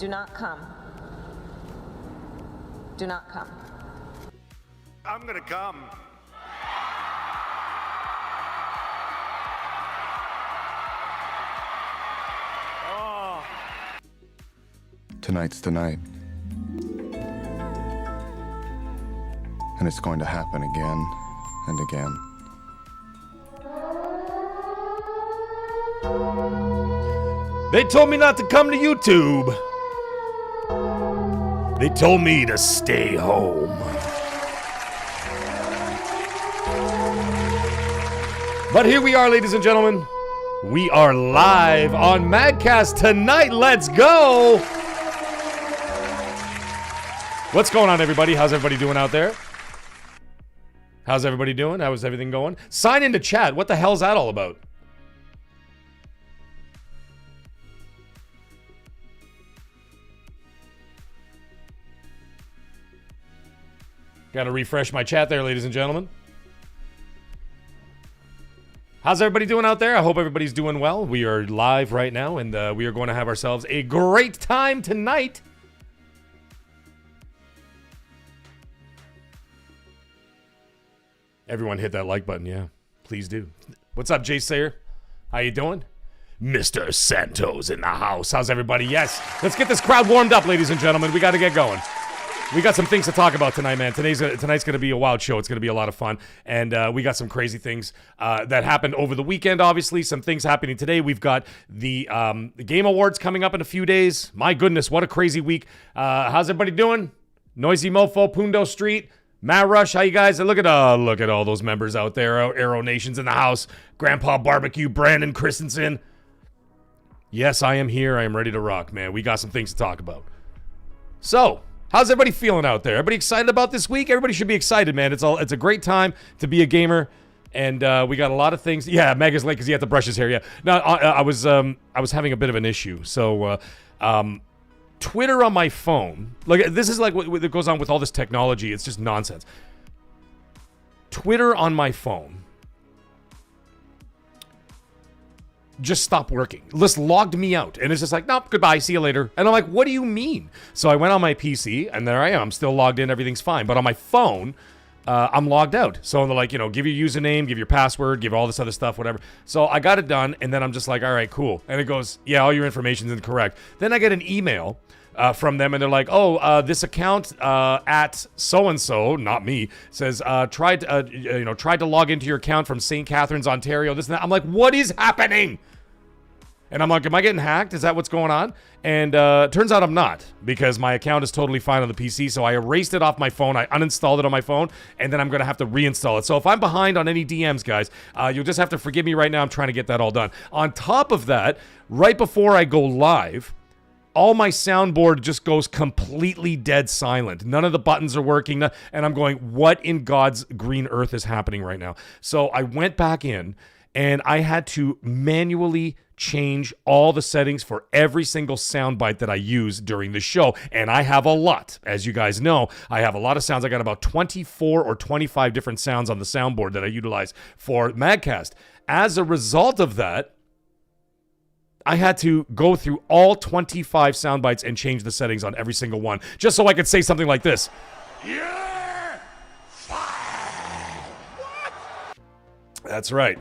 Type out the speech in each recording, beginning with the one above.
Do not come. Do not come. I'm gonna come. Oh. Tonight's the night. And it's going to happen again and again. They told me not to come to YouTube. They told me to stay home. But here we are, ladies and gentlemen. We are live on MAGGCAST tonight. Let's go. What's going on, everybody? How's everybody doing out there? How's everybody doing? How's everything going? Sign into chat. What the hell's that all about? Got to refresh my chat there, ladies and gentlemen. How's everybody doing out there? I hope everybody's doing well. We are live right now, and we are going to have ourselves a great time tonight. Everyone hit that like button, yeah. Please do. What's up, Jay Sayer? How you doing? Mr. Santos in the house. How's everybody? Yes. Let's get this crowd warmed up, ladies and gentlemen. We got to get going. We got some things to talk about tonight, man. Tonight's going to be a wild show. It's going to be a lot of fun. And we got some crazy things that happened over the weekend, obviously. Some things happening today. We've got the Game Awards coming up in a few days. My goodness, what a crazy week. How's everybody doing? Noisy Mofo, Pundo Street, Matt Rush, how you guys? Look at all those members out there. Arrow Nation's in the house. Grandpa Barbecue, Brandon Christensen. Yes, I am here. I am ready to rock, man. We got some things to talk about. So, how's everybody feeling out there? Everybody excited about this week? Everybody should be excited, man. It's a great time to be a gamer, and we got a lot of things. Yeah, Meg is late because he had to brush his hair. Yeah, no, I was having a bit of an issue. So, Twitter on my phone, like this is like what goes on with all this technology. It's just nonsense. Twitter on my phone just stopped working. Just logged me out. And it's just like, nope, goodbye, see you later. And I'm like, what do you mean? So I went on my PC, and there I am. I'm still logged in, everything's fine. But on my phone, I'm logged out. So they're like, give your username, give your password, give all this other stuff, whatever. So I got it done, and then I'm just like, all right, cool. And it goes, yeah, all your information's incorrect. Then I get an email from them, and they're like, this account at so-and-so, not me, says, tried to log into your account from St. Catharines, Ontario, this and that. I'm like, what is happening? And I'm like, am I getting hacked? Is that what's going on? And turns out I'm not, because my account is totally fine on the PC, so I erased it off my phone, I uninstalled it on my phone, and then I'm going to have to reinstall it. So if I'm behind on any DMs, guys, you'll just have to forgive me right now. I'm trying to get that all done. On top of that, right before I go live, all my soundboard just goes completely dead silent. None of the buttons are working, and I'm going, what in God's green earth is happening right now? So I went back in, and I had to manually change all the settings for every single soundbite that I use during the show. And I have a lot. As you guys know, I have a lot of sounds. I got about 24 or 25 different sounds on the soundboard that I utilize for MAGGCAST. As a result of that, I had to go through all 25 sound bites and change the settings on every single one, just so I could say something like this. Yeah! What? That's right.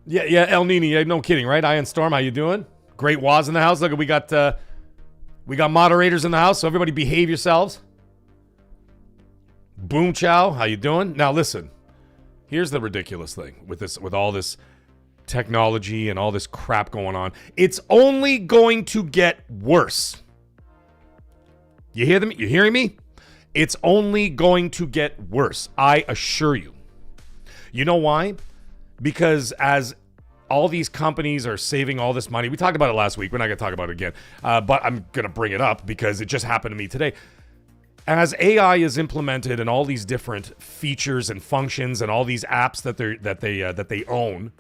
Yeah, El Nini, no kidding, right? Iron Storm, how you doing? Great Waz in the house. Look, we got moderators in the house, so everybody behave yourselves. Boom Chow, how you doing? Now listen, here's the ridiculous thing with all this technology and all this crap going on. It's only going to get worse. You hear them? You hearing me? It's only going to get worse. I assure you. You know why? Because as all these companies are saving all this money, we talked about it last week. We're not going to talk about it again, but I'm going to bring it up because it just happened to me today. As AI is implemented and all these different features and functions and all these apps that they own,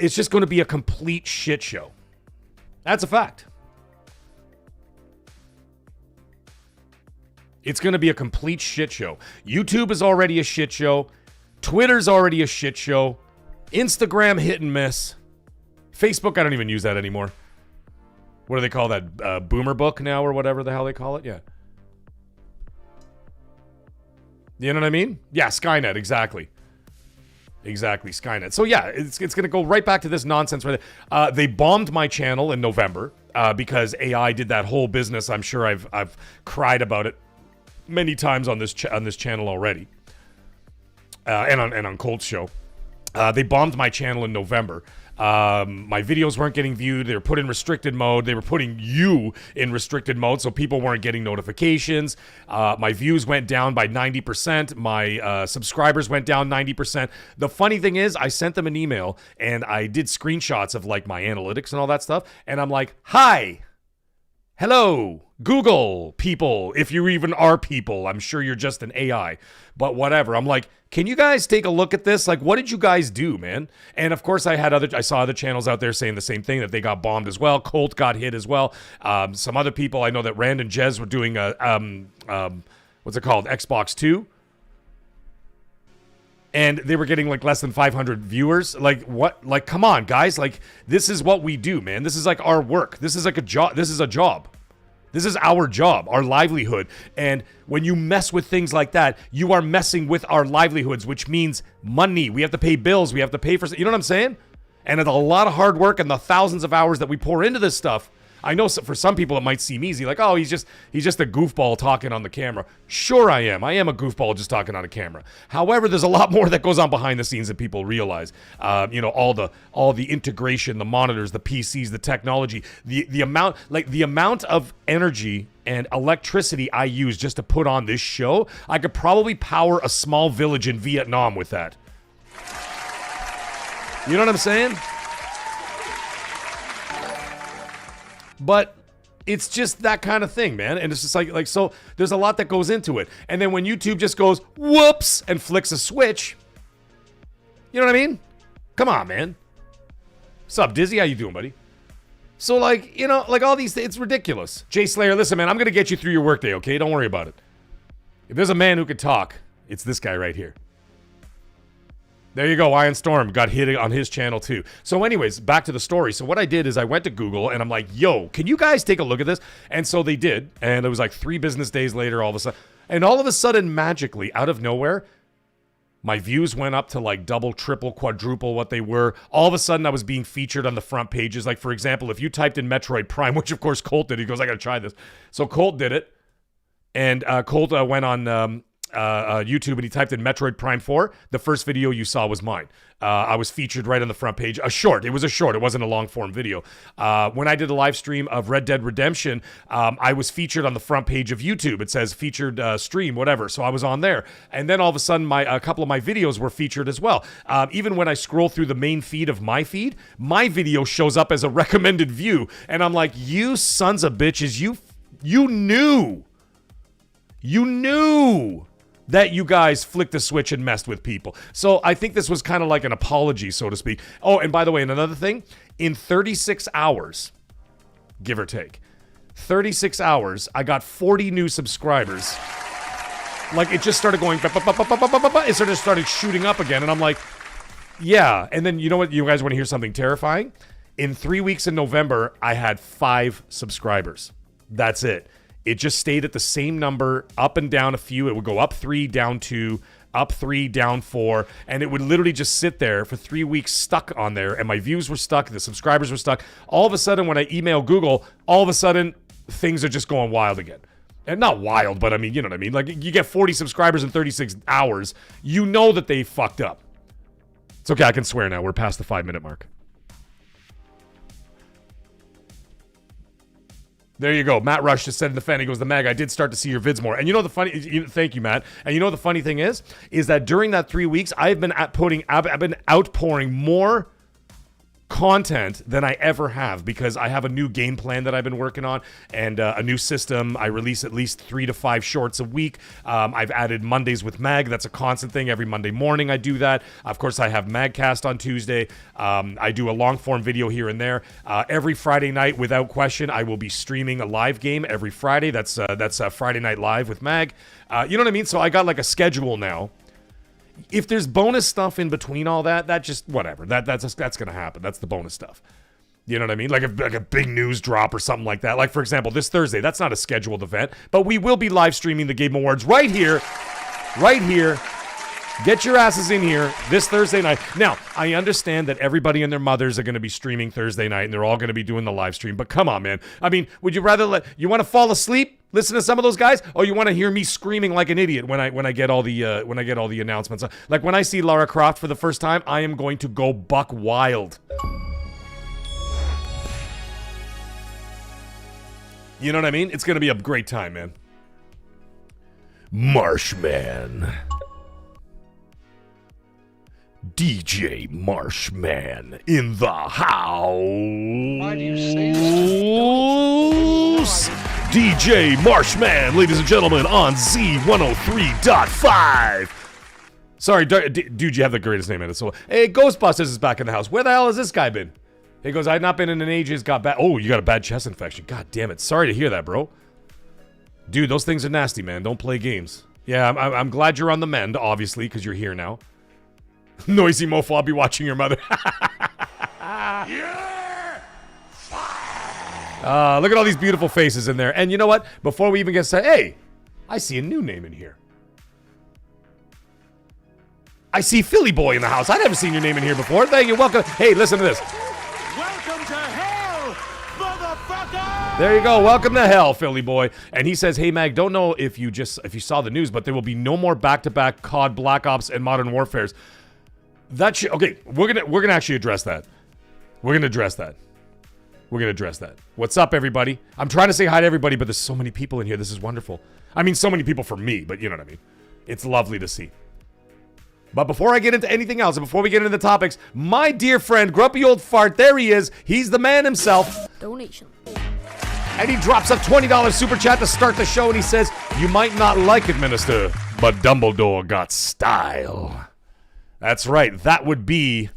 it's just going to be a complete shit show. That's a fact. It's going to be a complete shit show. YouTube is already a shit show. Twitter's already a shit show. Instagram hit and miss. Facebook, I don't even use that anymore. What do they call that? Boomer book now or whatever the hell they call it? Yeah. You know what I mean? Yeah, Skynet, exactly. Exactly, Skynet. So yeah, it's going to go right back to this nonsense right there. They bombed my channel in November because AI did that whole business. I'm sure I've cried about it many times on this channel already, and on Colt's show. They bombed my channel in November. My videos weren't getting viewed. They were put in restricted mode. They were putting you in restricted mode, so people weren't getting notifications. My views went down by 90%. My subscribers went down 90%. The funny thing is, I sent them an email, and I did screenshots of, like, my analytics and all that stuff, and I'm like, hi, hello, Google people, if you even are people. I'm sure you're just an AI, but whatever. I'm like, can you guys take a look at this? Like, what did you guys do, man? And of course, I saw other channels out there saying the same thing, that they got bombed as well. Colt got hit as well. Some other people, I know that Rand and Jez were doing what's it called? Xbox 2. And they were getting like less than 500 viewers. Like, what? Like, come on, guys. Like, this is what we do, man. This is like our work. This is like a job. This is a job. This is our job, our livelihood. And when you mess with things like that, you are messing with our livelihoods, which means money. We have to pay bills. We have to pay for, you know what I'm saying? And it's a lot of hard work and the thousands of hours that we pour into this stuff. I know for some people it might seem easy, like, oh, he's just a goofball talking on the camera. Sure I am. I am a goofball just talking on a camera. However, there's a lot more that goes on behind the scenes that people realize. All the integration, the monitors, the PCs, the technology, the amount of energy and electricity I use just to put on this show. I could probably power a small village in Vietnam with that. You know what I'm saying? But it's just that kind of thing, man. And it's just like so there's a lot that goes into it. And then when YouTube just goes, whoops, and flicks a switch, you know what I mean? Come on, man. What's up, Dizzy? How you doing, buddy? So, like, you know, like all these things, it's ridiculous. Jay Slayer, listen, man, I'm going to get you through your workday, okay? Don't worry about it. If there's a man who could talk, it's this guy right here. There you go. Iron Storm got hit on his channel too. So anyways, back to the story. So what I did is I went to Google and I'm like, yo, can you guys take a look at this? And so they did. And it was like 3 business days later, all of a sudden, magically, out of nowhere, my views went up to like double, triple, quadruple what they were. All of a sudden, I was being featured on the front pages. Like, for example, if you typed in Metroid Prime, which of course Colt did, he goes, I got to try this. So Colt did it. And Colt went on YouTube and he typed in Metroid Prime 4. The first video you saw was mine. I was featured right on the front page. A short. It was a short. It wasn't a long form video. When I did a live stream of Red Dead Redemption, I was featured on the front page of YouTube. It says featured stream, whatever. So I was on there. And then all of a sudden, a couple of my videos were featured as well. Even when I scroll through the main feed of my feed, my video shows up as a recommended view. And I'm like, you sons of bitches, you knew that you guys flicked the switch and messed with people. So I think this was kind of like an apology, so to speak. Oh, and by the way, and another thing, in 36 hours, give or take, 36 hours, I got 40 new subscribers. Like, it just started going, it started shooting up again, and I'm like, yeah. And then, you know what, you guys want to hear something terrifying? In 3 weeks in November, I had 5 subscribers. That's it. It just stayed at the same number, up and down a few. It would go up 3, down 2, up 3, down 4, and it would literally just sit there for 3 weeks stuck on there, and my views were stuck, the subscribers were stuck. All of a sudden, when I email Google, all of a sudden, things are just going wild again. And not wild, but I mean, you know what I mean? Like, you get 40 subscribers in 36 hours, you know that they fucked up. It's okay, I can swear now. We're past the 5-minute mark. There you go. Matt Rush just said in the fan, he goes, the Mag, I did start to see your vids more. And you know the funny, thank you, Matt. And you know the funny thing is that during that 3 weeks, I've been outpouring more content than I ever have, because I have a new game plan that I've been working on and a new system. I release at least 3 to 5 shorts a week. I've added Mondays with Mag. That's a constant thing. Every Monday morning I do that. Of course, I have MAGGCAST on Tuesday. I do a long form video here and there. Every Friday night, without question, I will be streaming a live game every Friday. That's Friday Night Live with Mag. You know what I mean? So I got like a schedule now. If there's bonus stuff in between all that, that just whatever. That's going to happen. That's the bonus stuff. You know what I mean? Like a big news drop or something like that. Like, for example, this Thursday, that's not a scheduled event, but we will be live streaming the Game Awards right here. Get your asses in here this Thursday night. Now, I understand that everybody and their mothers are going to be streaming Thursday night, and they're all going to be doing the live stream. But come on, man. I mean, would you rather you want to fall asleep, listen to some of those guys, or you want to hear me screaming like an idiot when I get all the announcements? Like when I see Lara Croft for the first time, I am going to go buck wild. You know what I mean? It's going to be a great time, man. Marshman. DJ Marshman in the house. Why do you say this? DJ Marshman, ladies and gentlemen, on Z103.5. Sorry, dude, you have the greatest name in it. So, hey, Ghostbusters is back in the house. Where the hell has this guy been? He goes, I've not been in ages, got bad. Oh, you got a bad chest infection. God damn it. Sorry to hear that, bro. Dude, those things are nasty, man. Don't play games. Yeah, I'm glad you're on the mend, obviously, because you're here now. Noisy mofo, I'll be watching your mother. Look at all these beautiful faces in there. And you know what? Before we even get started, hey, I see a new name in here. I see Philly Boy in the house. I've never seen your name in here before. Thank you. Welcome. Hey, listen to this. Welcome to hell, motherfucker! There you go. Welcome to hell, Philly Boy. And he says, hey, Mag, don't know if you saw the news, but there will be no more back-to-back COD, Black Ops, and Modern Warfares. Okay, we're gonna actually address that. We're gonna address that. What's up, everybody? I'm trying to say hi to everybody, but there's so many people in here. This is wonderful. I mean, so many people for me, but you know what I mean. It's lovely to see. But before I get into anything else, and before we get into the topics, my dear friend, Grumpy Old Fart, there he is. He's the man himself. Donation. And he drops a $20 super chat to start the show, and he says, you might not like it, Minister, but Dumbledore got style. That's right. That would be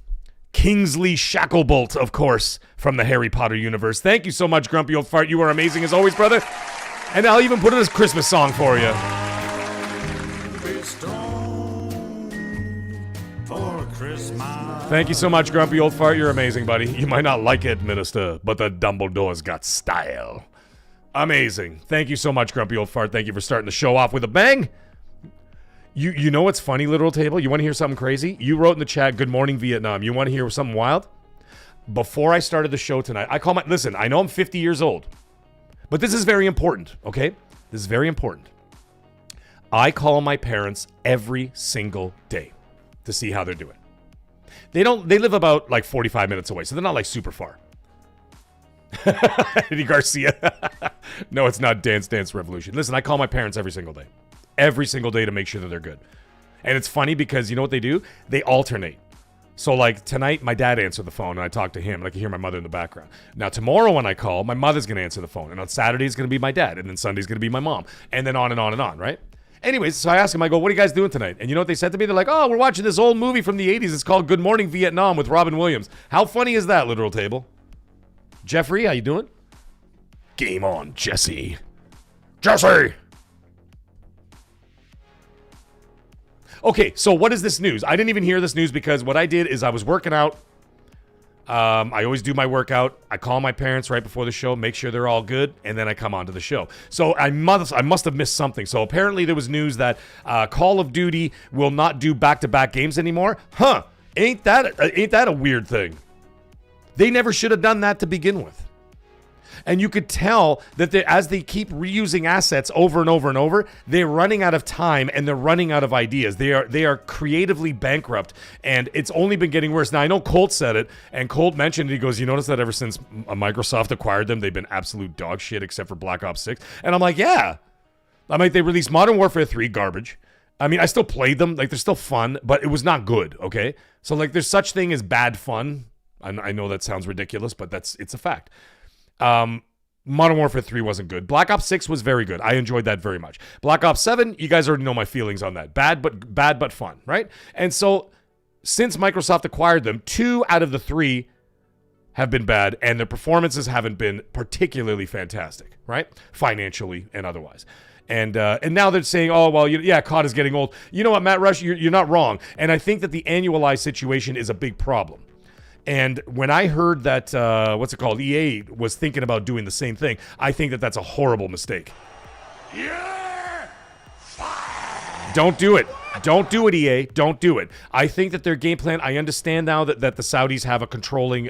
Kingsley Shacklebolt, of course, from the Harry Potter universe. Thank you so much, Grumpy Old Fart. You are amazing as always, brother. And I'll even put in a Christmas song for you. Thank you so much, Grumpy Old Fart. You're amazing, buddy. You might not like it, Minister, but the Dumbledore's got style. Amazing. Thank you so much, Grumpy Old Fart. Thank you for starting the show off with a bang. You know what's funny, Literal Table? You want to hear something crazy? You wrote in the chat, good morning, Vietnam. You want to hear something wild? Before I started the show tonight, listen, I know I'm 50 years old, but this is very important, okay? This is very important. I call my parents every single day to see how they're doing. They live about like 45 minutes away, so they're not like super far. Eddie Garcia. No, it's not Dance Dance Revolution. Listen, I call my parents every single day. Every single day to make sure that they're good. And it's funny because you know what they do? They alternate. So like tonight, my dad answered the phone and I talked to him and I can hear my mother in the background. Now tomorrow when I call, my mother's going to answer the phone. And on Saturday, it's going to be my dad. And then Sunday's going to be my mom. And then on and on and on, right? Anyways, so I asked him, I go, what are you guys doing tonight? And you know what they said to me? They're like, oh, we're watching this old movie from the 80s. It's called Good Morning Vietnam with Robin Williams. How funny is that, Literal Table? Jeffrey, how you doing? Game on, Jesse. Jesse! Okay, so what is this news? I didn't even hear this news because what I did is I was working out. I always do my workout. I call my parents right before the show, make sure they're all good, and then I come on to the show. So I must have missed something. So apparently there was news that Call of Duty will not do back-to-back games anymore. Huh? Ain't that a weird thing? They never should have done that to begin with. And you could tell that as they keep reusing assets over and over and over, they're running out of time and they're running out of ideas. They are creatively bankrupt, and it's only been getting worse. Now, I know Colt said it, and Colt mentioned it. He goes, you notice that ever since Microsoft acquired them, they've been absolute dog shit except for Black Ops 6. And I'm like, yeah. I mean, they released Modern Warfare 3, garbage. I mean, I still played them. Like, they're still fun, but it was not good, okay? So, like, there's such thing as bad fun. I know that sounds ridiculous, but it's a fact. Modern Warfare 3 wasn't good. Black Ops 6 was very good. I enjoyed that very much. Black Ops 7, you guys already know my feelings on that. Bad but fun, right? And so since Microsoft acquired them, 2 out of the 3 have been bad, and their performances haven't been particularly fantastic, right? Financially and otherwise. And now they're saying, oh, well, COD is getting old. You know what, Matt Rush, you're not wrong. And I think that the annualized situation is a big problem. And when I heard that, EA was thinking about doing the same thing, I think that that's a horrible mistake. Don't do it. Don't do it, EA. Don't do it. I think that their game plan, I understand now that the Saudis have a controlling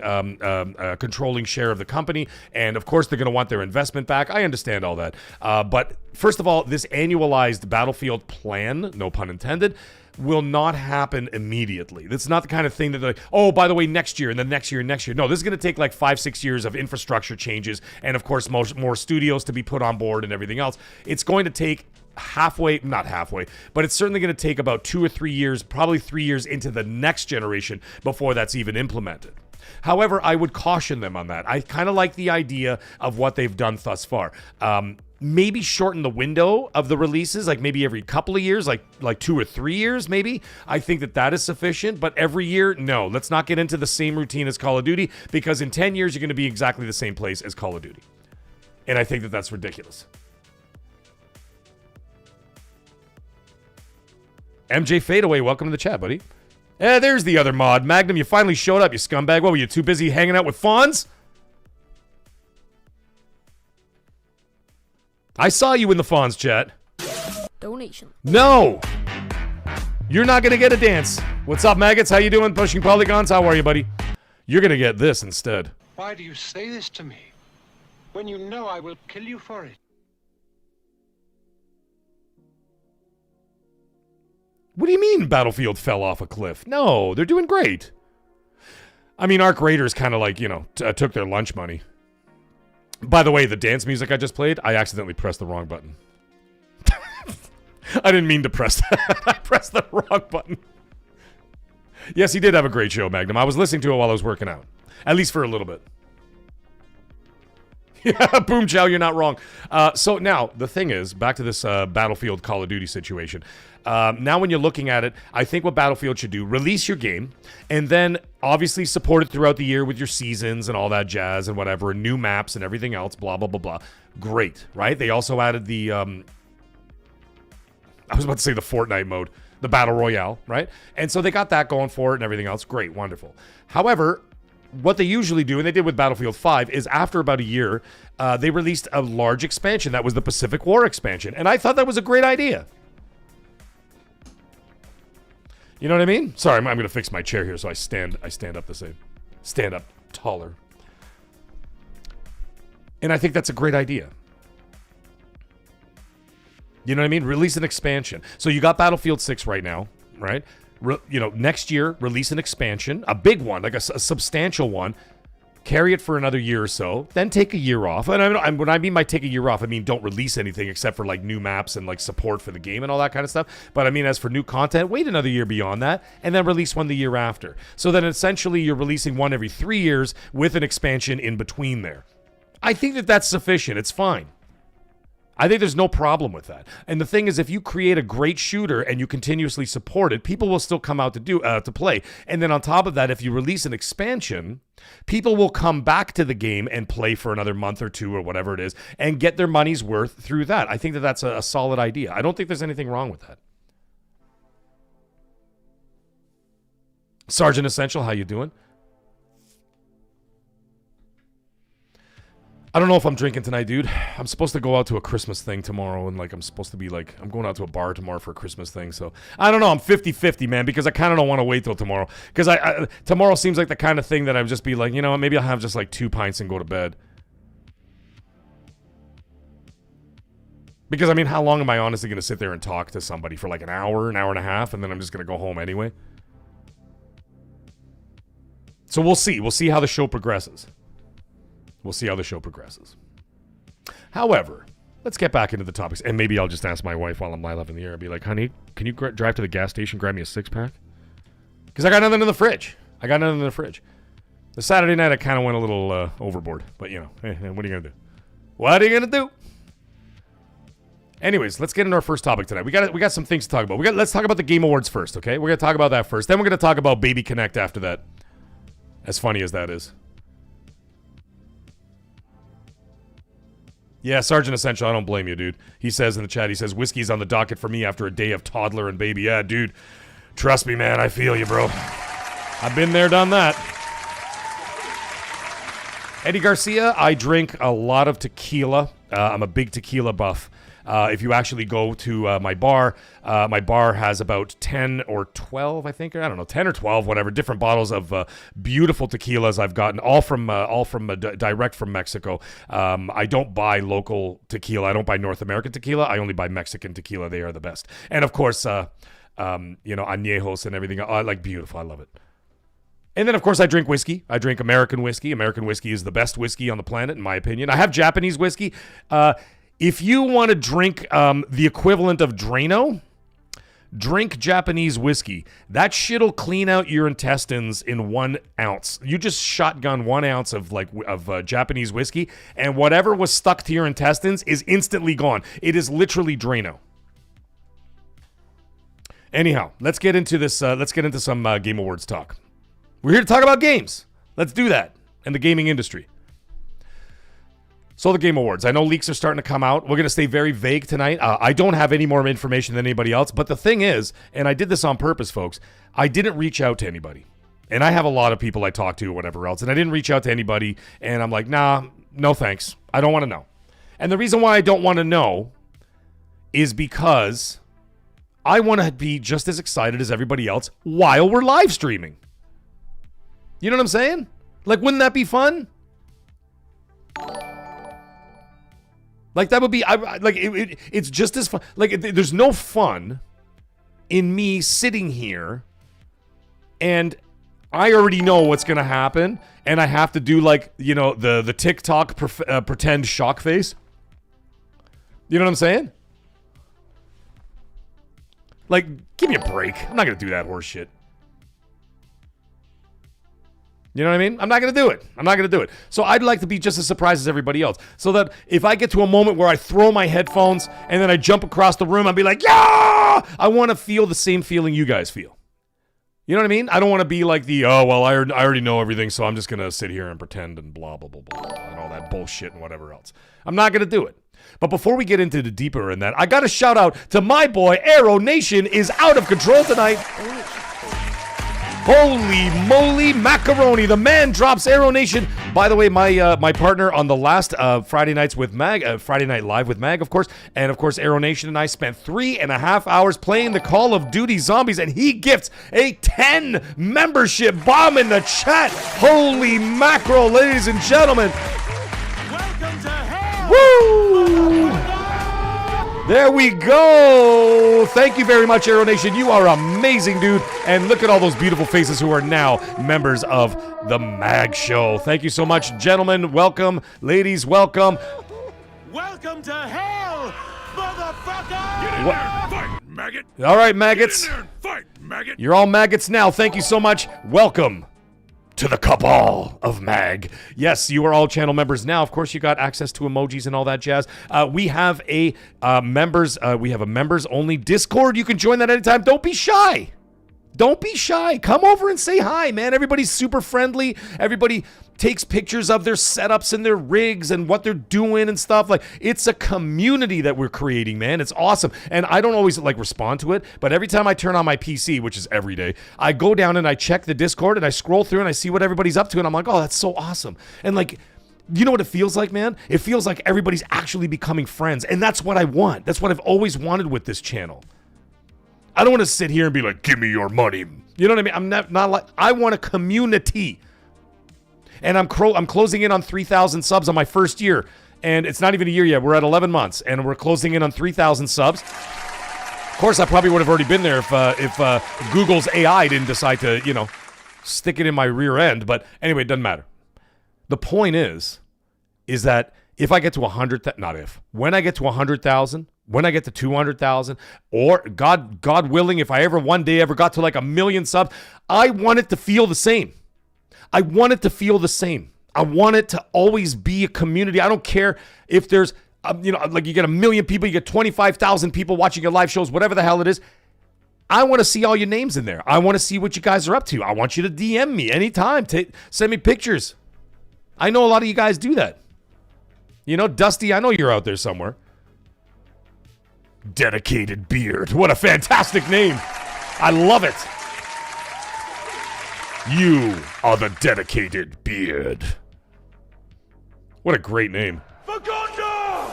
share of the company, and of course they're going to want their investment back. I understand all that. But first of all, this annualized Battlefield plan, no pun intended, will not happen immediately. That's not the kind of thing that they're like, oh, by the way, next year, and then next year, and next year. No, this is going to take like 5-6 years of infrastructure changes, and of course more studios to be put on board and everything else. It's going to take not halfway, but it's certainly going to take about 2 or 3 years, probably 3 years into the next generation before that's even implemented. However, I would caution them on that. I kind of like the idea of what they've done thus far. Maybe shorten the window of the releases, like maybe every couple of years, like 2 or 3 years, maybe. I think that is sufficient, but every year, no. Let's not get into the same routine as Call of Duty, because in 10 years, you're going to be exactly the same place as Call of Duty. And I think that that's ridiculous. MJ Fadeaway, welcome to the chat, buddy. There's the other mod. Magnum, you finally showed up, you scumbag. What, were you too busy hanging out with fawns? I saw you in the fawns chat. Donation. No! You're not going to get a dance. What's up, maggots? How you doing? Pushing polygons? How are you, buddy? You're going to get this instead. Why do you say this to me when you know I will kill you for it? What do you mean Battlefield fell off a cliff? No, they're doing great. I mean, Arc Raiders kind of like, took their lunch money. By the way, the dance music I just played, I accidentally pressed the wrong button. I didn't mean to press that. I pressed the wrong button. Yes, he did have a great show, Magnum. I was listening to it while I was working out. At least for a little bit. Yeah, boom, chow, you're not wrong. So now, the thing is, back to this Battlefield Call of Duty situation. Now when you're looking at it, I think what Battlefield should do, release your game, and then obviously support it throughout the year with your seasons and all that jazz and whatever, and new maps and everything else, blah, blah, blah, blah. Great, right? They also added the, I was about to say the Fortnite mode, the Battle Royale, right? And so they got that going for it and everything else. Great, wonderful. However, what they usually do, and they did with Battlefield 5, is after about a year, they released a large expansion. That was the Pacific War expansion. And I thought that was a great idea. You know what I mean? Sorry, I'm going to fix my chair here so I stand up the same. Stand up taller. And I think that's a great idea. You know what I mean? Release an expansion. So you got Battlefield 6 right now, right? Next year, release an expansion, a big one, like a substantial one. Carry it for another year or so, then take a year off. And when I mean by take a year off, I mean don't release anything except for like new maps and like support for the game and all that kind of stuff. But I mean, as for new content, wait another year beyond that, and then release one the year after. So then essentially you're releasing one every 3 years with an expansion in between there. I think that that's sufficient. It's fine. I think there's no problem with that. And the thing is, if you create a great shooter and you continuously support it, people will still come out to play. And then on top of that, if you release an expansion, people will come back to the game and play for another month or two or whatever it is and get their money's worth through that. I think that that's a solid idea. I don't think there's anything wrong with that. Sergeant Essential, how you doing? I don't know if I'm drinking tonight, dude. I'm supposed to go out to a Christmas thing tomorrow, and I'm supposed to be I'm going out to a bar tomorrow for a Christmas thing. So I don't know. I'm 50-50, man, because I kind of don't want to wait till tomorrow. Because tomorrow seems like the kind of thing that I'd just be like, maybe I'll have just 2 pints and go to bed. Because I mean, how long am I honestly going to sit there and talk to somebody for an hour and a half, and then I'm just going to go home anyway? So we'll see. We'll see how the show progresses. However, let's get back into the topics. And maybe I'll just ask my wife while I'm live up in the air. I'll be like, honey, can you drive to the gas station, grab me a 6-pack? Because I got nothing in the fridge. The Saturday night, I kind of went a little overboard. But, what are you going to do? Anyways, let's get into our first topic tonight. We got some things to talk about. Let's talk about the Game Awards first, okay? We're going to talk about that first. Then we're going to talk about Baby Connect after that. As funny as that is. Yeah, Sergeant Essential, I don't blame you, dude. He says in the chat, whiskey's on the docket for me after a day of toddler and baby. Yeah, dude, trust me, man, I feel you, bro. I've been there, done that. Eddie Garcia, I drink a lot of tequila. I'm a big tequila buff. If you actually go to my bar has about 10 or 12, I think, or I don't know, 10 or 12, whatever, different bottles of beautiful tequilas I've gotten, all from direct from Mexico. I don't buy local tequila. I don't buy North American tequila. I only buy Mexican tequila. They are the best. And of course, añejos and everything. I like beautiful. I love it. And then, of course, I drink whiskey. I drink American whiskey. American whiskey is the best whiskey on the planet, in my opinion. I have Japanese whiskey. If you want to drink the equivalent of Drano, drink Japanese whiskey. That shit'll clean out your intestines in 1 ounce. You just shotgun 1 ounce of Japanese whiskey, and whatever was stuck to your intestines is instantly gone. It is literally Drano. Anyhow, let's get into this. Let's get into some Game Awards talk. We're here to talk about games. Let's do that and the gaming industry. So the Game Awards. I know leaks are starting to come out. We're going to stay very vague tonight. I don't have any more information than anybody else. But the thing is, and I did this on purpose, folks, I didn't reach out to anybody. And I have a lot of people I talk to or whatever else. And I didn't reach out to anybody. And I'm like, nah, no thanks. I don't want to know. And the reason why I don't want to know is because I want to be just as excited as everybody else while we're live streaming. You know what I'm saying? Like, wouldn't that be fun? Like, that would be, it's just as fun. Like, there's no fun in me sitting here and I already know what's going to happen and I have to do, like, the TikTok pretend shock face. You know what I'm saying? Like, give me a break. I'm not going to do that horse shit. You know what I mean? I'm not going to do it. So I'd like to be just as surprised as everybody else. So that if I get to a moment where I throw my headphones and then I jump across the room, I'll be like, yeah! I want to feel the same feeling you guys feel. You know what I mean? I don't want to be like I already know everything, so I'm just going to sit here and pretend and blah, blah, blah, blah, and all that bullshit and whatever else. I'm not going to do it. But before we get into the deeper in that, I got to shout out to my boy, Aero Nation is out of control tonight. Holy moly macaroni. The man drops Aero Nation. By the way, my partner on the last Friday Night Live with Mag, of course, and of course Aero Nation and I spent 3.5 hours playing the Call of Duty Zombies, and he gifts a 10 membership bomb in the chat. Holy mackerel, ladies and gentlemen. Welcome to hell. Woo! There we go. Thank you very much, Aero Nation. You are amazing, dude. And look at all those beautiful faces who are now members of the Mag Show. Thank you so much, gentlemen. Welcome. Ladies, welcome. Welcome to hell, motherfucker! Get in there, fight, maggot! All right, maggots. Get in there and fight, maggot! You're all maggots now. Thank you so much. Welcome to the cabal of Mag. Yes, you are all channel members now. Of course, you got access to emojis and all that jazz. We have a members only Discord. You can join that anytime. Don't be shy. Don't be shy. Come over and say hi, man. Everybody's super friendly. Everybody takes pictures of their setups and their rigs and what they're doing and stuff. Like, it's a community that we're creating, man. It's awesome. And I don't always respond to it, but every time I turn on my PC, which is every day, I go down and I check the Discord and I scroll through and I see what everybody's up to, and I'm like, oh, that's so awesome. And you know what it feels like, man? It feels like everybody's actually becoming friends, and that's what I want. That's what I've always wanted with this channel. I don't want to sit here and be like, give me your money. You know what I mean? I'm not like, I want a community. And I'm closing in on 3,000 subs on my first year. And it's not even a year yet. We're at 11 months. And we're closing in on 3,000 subs. Of course, I probably would have already been there if Google's AI didn't decide to, stick it in my rear end. But anyway, it doesn't matter. The point is that if I get to 100,000, when I get to 100,000, when I get to 200,000, or God willing, if I ever one day got to like 1 million subs, I want it to feel the same. I want it to feel the same. I want it to always be a community. I don't care if there's, you get 1 million people, you get 25,000 people watching your live shows, whatever the hell it is. I want to see all your names in there. I want to see what you guys are up to. I want you to DM me anytime. Send me pictures. I know a lot of you guys do that. Dusty, I know you're out there somewhere. Dedicated Beard. What a fantastic name. I love it. You are the Dedicated Beard. What a great name. Gondor!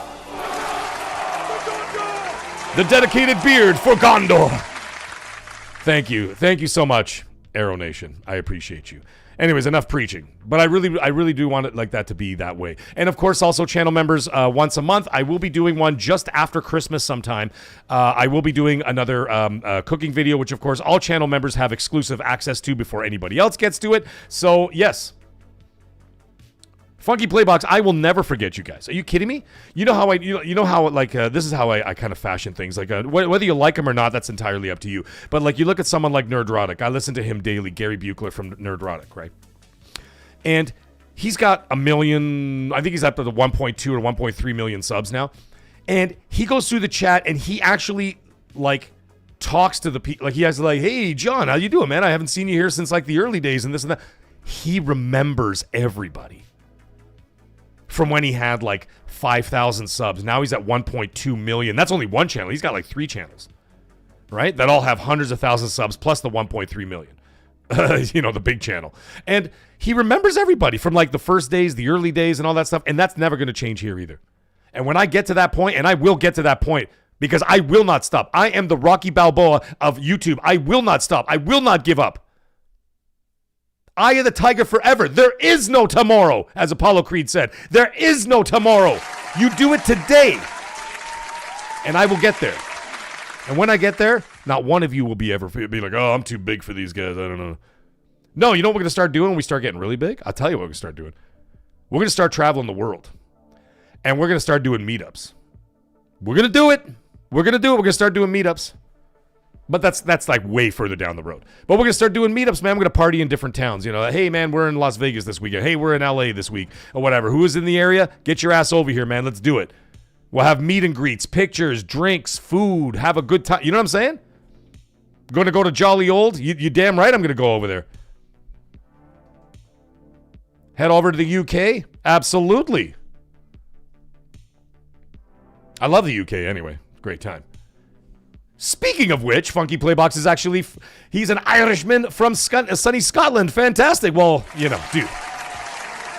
For Gondor! The dedicated beard for Gondor. Thank you. Thank you so much, Arrow Nation. I appreciate you. Anyways, enough preaching. But I really do want it like that to be that way. And of course, also channel members, once a month, I will be doing one just after Christmas sometime. I will be doing another cooking video, which of course all channel members have exclusive access to before anybody else gets to it. So yes. Funky Playbox, I will never forget you guys. Are you kidding me? You know how this is how I kind of fashion things. Like whether you like them or not, that's entirely up to you. But like you look at someone like Nerdrotic. I listen to him daily, Gary Buchler from Nerdrotic, right? And he's got 1 million. I think he's up to the 1.2 or 1.3 million subs now. And he goes through the chat and he actually like talks to the people. Like he has like, hey John, how you doing, man? I haven't seen you here since like the early days and this and that. He remembers everybody. From when he had like 5,000 subs. Now he's at 1.2 million. That's only one channel. He's got like 3 channels, right? That all have hundreds of thousands of subs plus the 1.3 million. The big channel. And he remembers everybody from like the first days, the early days and all that stuff. And that's never going to change here either. And when I get to that point, and I will get to that point because I will not stop. I am the Rocky Balboa of YouTube. I will not stop. I will not give up. Eye of the tiger forever. There is no tomorrow, as Apollo Creed said. There is no tomorrow. You do it today. And I will get there. And when I get there, not one of you will be like, oh, I'm too big for these guys. I don't know. No, you know what we're going to start doing when we start getting really big? I'll tell you what we're going to start doing. We're going to start traveling the world. And we're going to start doing meetups. We're going to do it. We're going to start doing meetups. But that's like way further down the road. But we're going to start doing meetups, man. We're going to party in different towns. Hey, man, we're in Las Vegas this weekend. Hey, we're in LA this week or whatever. Who is in the area? Get your ass over here, man. Let's do it. We'll have meet and greets, pictures, drinks, food, have a good time. You know what I'm saying? Going to go to Jolly Old? You damn right I'm going to go over there. Head over to the UK? Absolutely. I love the UK anyway. Great time. Speaking of which, Funky Playbox is actually, he's an Irishman from sunny Scotland. Fantastic. Well, dude.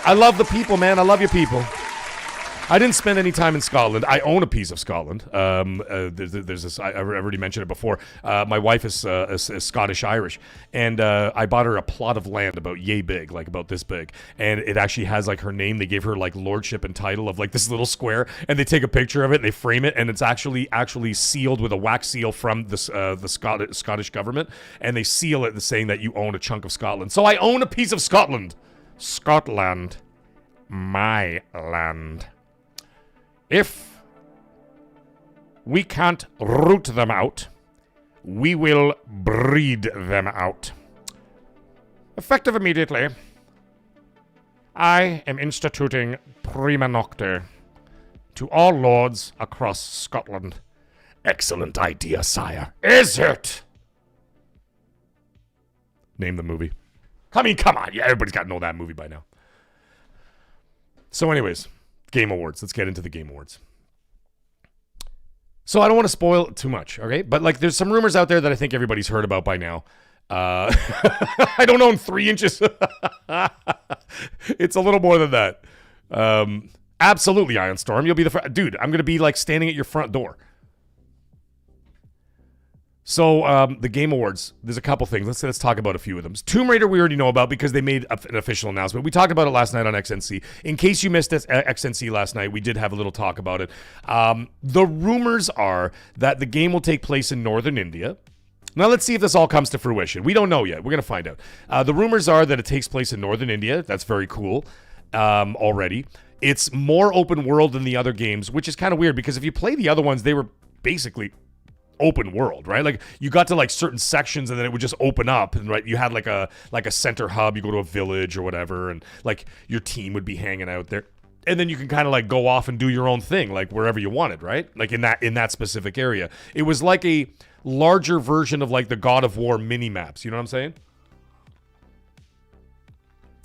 I love the people, man. I love your people. I didn't spend any time in Scotland. I own a piece of Scotland. There's this. I already mentioned it before. My wife is Scottish-Irish, and I bought her a plot of land about yay big, like about this big, and it actually has like her name. They gave her like lordship and title of like this little square, and they take a picture of it and they frame it, and it's actually sealed with a wax seal from the Scottish government, and they seal it saying that you own a chunk of Scotland. So I own a piece of Scotland. Scotland, my land. If we can't root them out, we will breed them out. Effective immediately, I am instituting Prima Nocte to all lords across Scotland. Excellent idea, sire. Is it? Name the movie. I mean, come on. Yeah, everybody's got to know that movie by now. So anyways, Game Awards. Let's get into the Game Awards. So I don't want to spoil too much, okay? But like, there's some rumors out there that I think everybody's heard about by now. I don't own 3 inches. It's a little more than that. Absolutely, Iron Storm. You'll be the dude. I'm gonna be like standing at your front door. So the Game Awards, there's a couple things. Let's talk about a few of them. Tomb Raider we already know about because they made an official announcement. We talked about it last night on XNC. In case you missed this, XNC last night, we did have a little talk about it. The rumors are that the game will take place in northern India. Now let's see if this all comes to fruition. We don't know yet. We're going to find out. The rumors are that it takes place in northern India. That's very cool already. It's more open world than the other games, which is kind of weird because if you play the other ones, they were basically open world, right? Like you got to like certain sections and then it would just open up, and right, you had like a center hub. You go to a village or whatever, and like your team would be hanging out there, and then you can kind of like go off and do your own thing, like wherever you wanted, right? Like in that specific area. It was like a larger version of like the God of War mini maps. You know what I'm saying?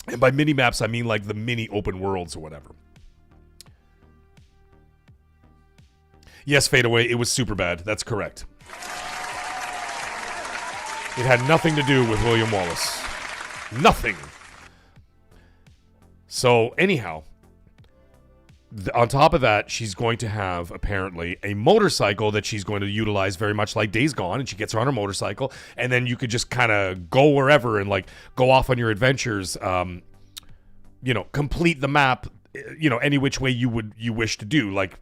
And by mini maps, I mean like the mini open worlds or whatever. Yes, Fade Away, it was super bad. That's correct. It had nothing to do with William Wallace. Nothing. So, anyhow, on top of that, she's going to have apparently a motorcycle that she's going to utilize very much like Days Gone, and she gets her on her motorcycle, and then you could just kind of go wherever and like go off on your adventures, complete the map, any which way you wish to do, like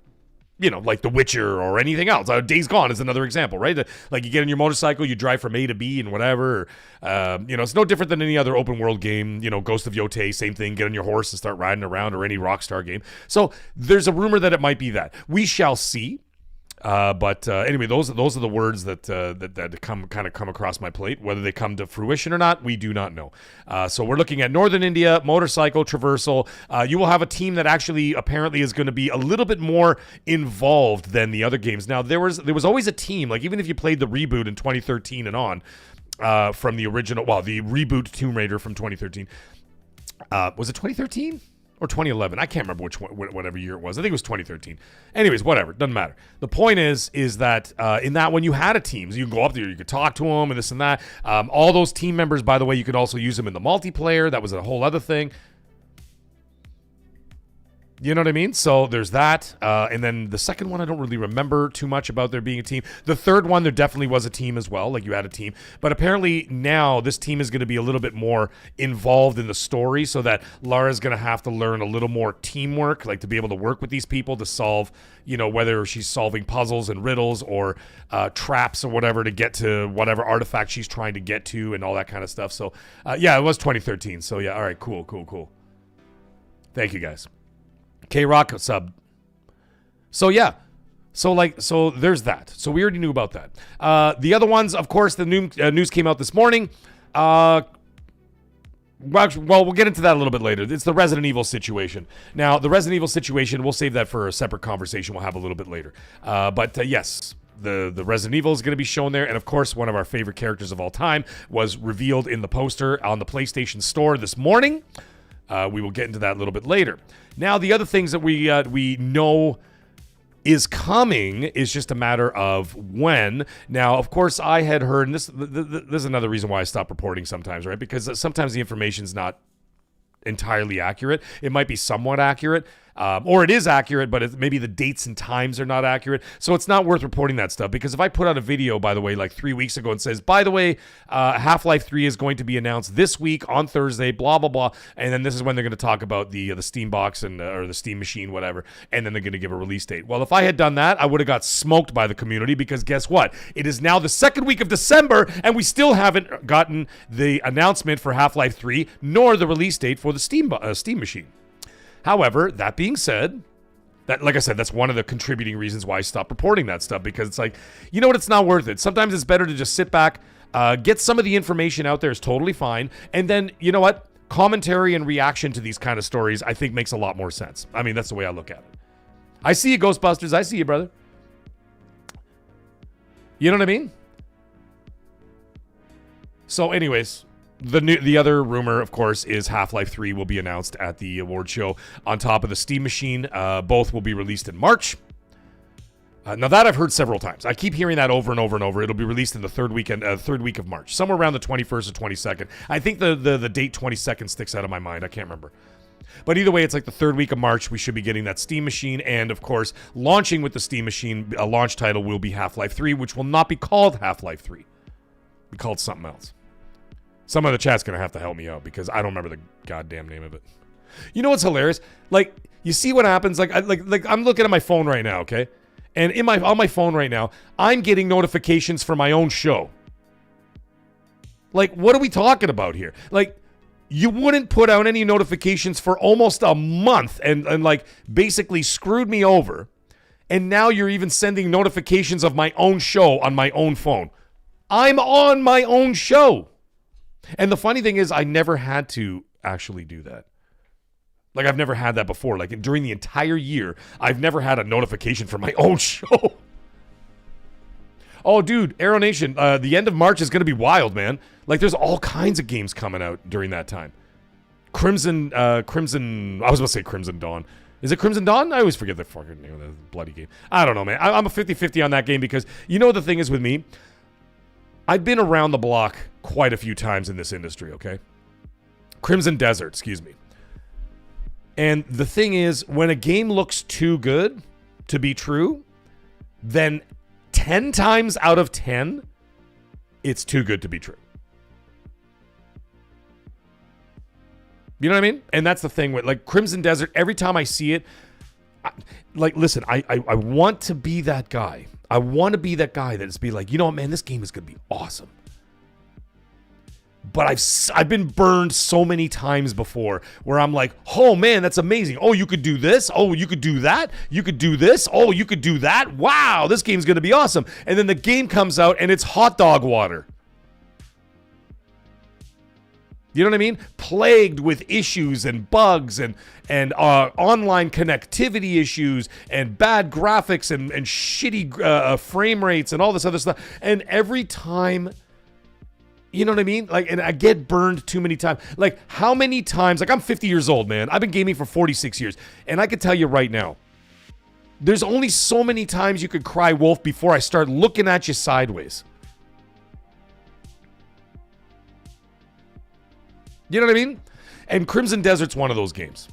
The Witcher or anything else. Days Gone is another example, right? Like you get in your motorcycle, you drive from A to B and whatever. It's no different than any other open world game. Ghost of Yotei, same thing. Get on your horse and start riding around, or any Rockstar game. So there's a rumor that it might be that. We shall see. But anyway, those are the words that come across my plate. Whether they come to fruition or not, we do not know. So we're looking at Northern India, motorcycle, traversal. You will have a team that actually apparently is going to be a little bit more involved than the other games. Now, there was always a team, like even if you played the reboot in 2013 and on, from the original, the reboot Tomb Raider from 2013. Was it 2013? Or 2011. I can't remember which one, whatever year it was. I think it was 2013. Anyways, whatever. Doesn't matter. The point is that in that one you had a team. So you can go up there, you could talk to them and this and that. All those team members, by the way, you could also use them in the multiplayer. That was a whole other thing. You know what I mean? So there's that. And then the second one, I don't really remember too much about there being a team. The third one, there definitely was a team as well. Like you had a team. But apparently now this team is going to be a little bit more involved in the story, so that Lara's going to have to learn a little more teamwork, like to be able to work with these people to solve, whether she's solving puzzles and riddles or traps or whatever to get to whatever artifact she's trying to get to and all that kind of stuff. So it was 2013. So yeah, all right, cool. Thank you guys. K-Rock sub. So yeah. So there's that. So we already knew about that. The other ones, of course, the new news came out this morning. We'll get into that a little bit later. It's the Resident Evil situation. Now, the Resident Evil situation, we'll save that for a separate conversation we'll have a little bit later. But yes, the Resident Evil is going to be shown there. And of course, one of our favorite characters of all time was revealed in the poster on the PlayStation Store this morning. We will get into that a little bit later. Now, the other things that we know is coming is just a matter of when. Now, of course, I had heard, and this is another reason why I stop reporting sometimes, right? Because sometimes the information is not entirely accurate. It might be somewhat accurate. Or it is accurate, but maybe the dates and times are not accurate. So it's not worth reporting that stuff, because if I put out a video, by the way, like 3 weeks ago and says, by the way, Half-Life 3 is going to be announced this week on Thursday, blah, blah, blah. And then this is when they're going to talk about the Steam box and or the Steam machine, whatever. And then they're going to give a release date. Well, if I had done that, I would have got smoked by the community, because guess what? It is now the second week of December, and we still haven't gotten the announcement for Half-Life 3, nor the release date for the Steam machine. However, that being said, like I said, that's one of the contributing reasons why I stopped reporting that stuff, because it's like, you know what, it's not worth it. Sometimes it's better to just sit back, get some of the information out there is totally fine, and then, you know what, commentary and reaction to these kind of stories, I think, makes a lot more sense. I mean, that's the way I look at it. I see you, Ghostbusters. I see you, brother. You know what I mean? So anyways, the other rumor, of course, is Half-Life 3 will be announced at the award show on top of the Steam machine. Both will be released in March. Now that I've heard several times. I keep hearing that over and over and over. It'll be released in the third week of March, somewhere around the 21st or 22nd. I think the date 22nd sticks out of my mind. I can't remember. But either way, it's like the third week of March. We should be getting that Steam machine. And of course, launching with the Steam machine, a launch title will be Half-Life 3, which will not be called Half-Life 3. It'll be called something else. Some of the chat's going to have to help me out, because I don't remember the goddamn name of it. You know what's hilarious? Like, you see what happens? Like I'm looking at my phone right now, okay? And on my phone right now, I'm getting notifications for my own show. Like, what are we talking about here? Like, you wouldn't put out any notifications for almost a month and like basically screwed me over. And now you're even sending notifications of my own show on my own phone. I'm on my own show. And the funny thing is, I never had to actually do that. Like, I've never had that before. Like, during the entire year, I've never had a notification for my own show. Oh, dude, Aero Nation, the end of March is going to be wild, man. Like, there's all kinds of games coming out during that time. Crimson, I was about to say Crimson Dawn. Is it Crimson Dawn? I always forget the fucking name of the bloody game. I don't know, man. I'm a 50-50 on that game, because you know what the thing is with me? I've been around the block quite a few times in this industry, okay? Crimson Desert, excuse me. And the thing is, when a game looks too good to be true, then 10 times out of 10, it's too good to be true. You know what I mean? And that's the thing with like Crimson Desert. Every time I see it, listen, I want to be that guy. I want to be that guy that's be like, you know what, man, this game is going to be awesome. But I've been burned so many times before where I'm like, oh man, that's amazing. Oh, you could do this. Oh, you could do that. You could do this. Oh, you could do that. Wow, this game's going to be awesome. And then the game comes out and it's hot dog water. You know what I mean? Plagued with issues and bugs and online connectivity issues and bad graphics and shitty frame rates and all this other stuff. And every time... You know what I mean? Like, and I get burned too many times. Like, how many times? Like, I'm 50 years old, man. I've been gaming for 46 years. And I can tell you right now, there's only so many times you could cry wolf before I start looking at you sideways. You know what I mean? And Crimson Desert's one of those games.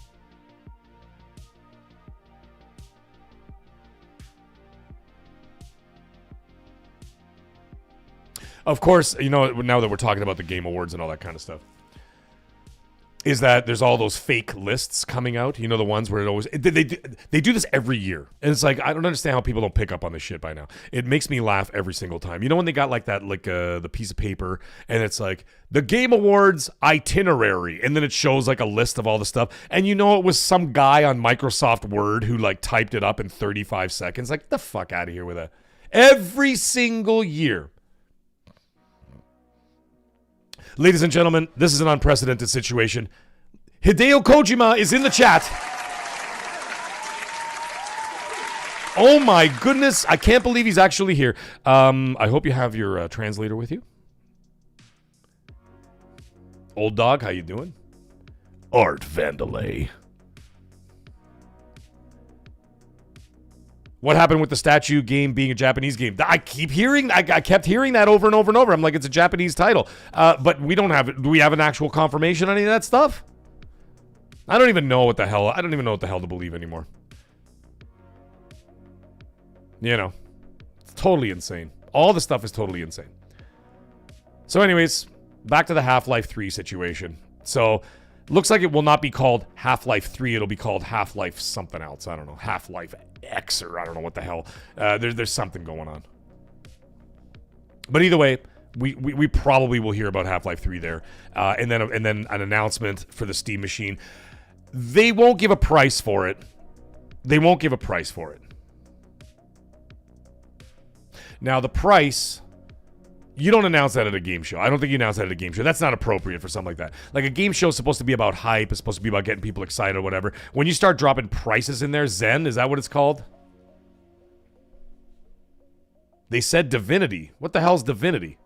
Of course, you know, now that we're talking about the Game Awards and all that kind of stuff, is that there's all those fake lists coming out. You know, the ones where it always... They do this every year. And it's like, I don't understand how people don't pick up on this shit by now. It makes me laugh every single time. You know when they got like that, like the piece of paper, and it's like, the Game Awards itinerary, and then it shows like a list of all the stuff. And you know it was some guy on Microsoft Word who like typed it up in 35 seconds. Like, get the fuck out of here with that. Every single year. Ladies and gentlemen, this is an unprecedented situation. Hideo Kojima is in the chat. Oh my goodness, I can't believe he's actually here. I hope you have your translator with you. Old dog, how you doing? Art Vandalay. What happened with the statue game being a Japanese game? I kept hearing that over and over and over. I'm like, it's a Japanese title. But we don't have it. Do we have an actual confirmation on any of that stuff? I don't even know what the hell to believe anymore. You know, it's totally insane. All the stuff is totally insane. So anyways, back to the Half-Life 3 situation. So looks like it will not be called Half-Life 3. It'll be called Half-Life something else. I don't know. Half-Life X, or I don't know what the hell. There's something going on. But either way, we probably will hear about Half-Life 3 there. And then an announcement for the Steam machine. They won't give a price for it. Now, the price... You don't announce that at a game show. I don't think you announce that at a game show. That's not appropriate for something like that. Like, a game show is supposed to be about hype. It's supposed to be about getting people excited or whatever. When you start dropping prices in there, Zen, is that what it's called? They said Divinity. What the hell's Divinity?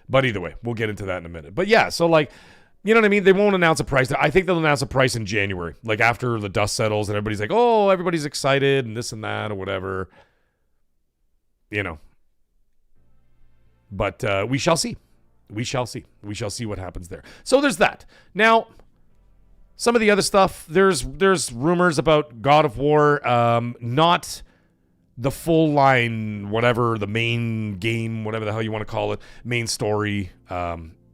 But either way, we'll get into that in a minute. But yeah, so like, you know what I mean? They won't announce a price. I think they'll announce a price in January. Like, after the dust settles and everybody's like, oh, everybody's excited and this and that or whatever. You know, but we shall see. We shall see what happens there. So there's that. Now, some of the other stuff, there's rumors about God of War, not the full line, whatever, the main game, whatever the hell you want to call it, main story,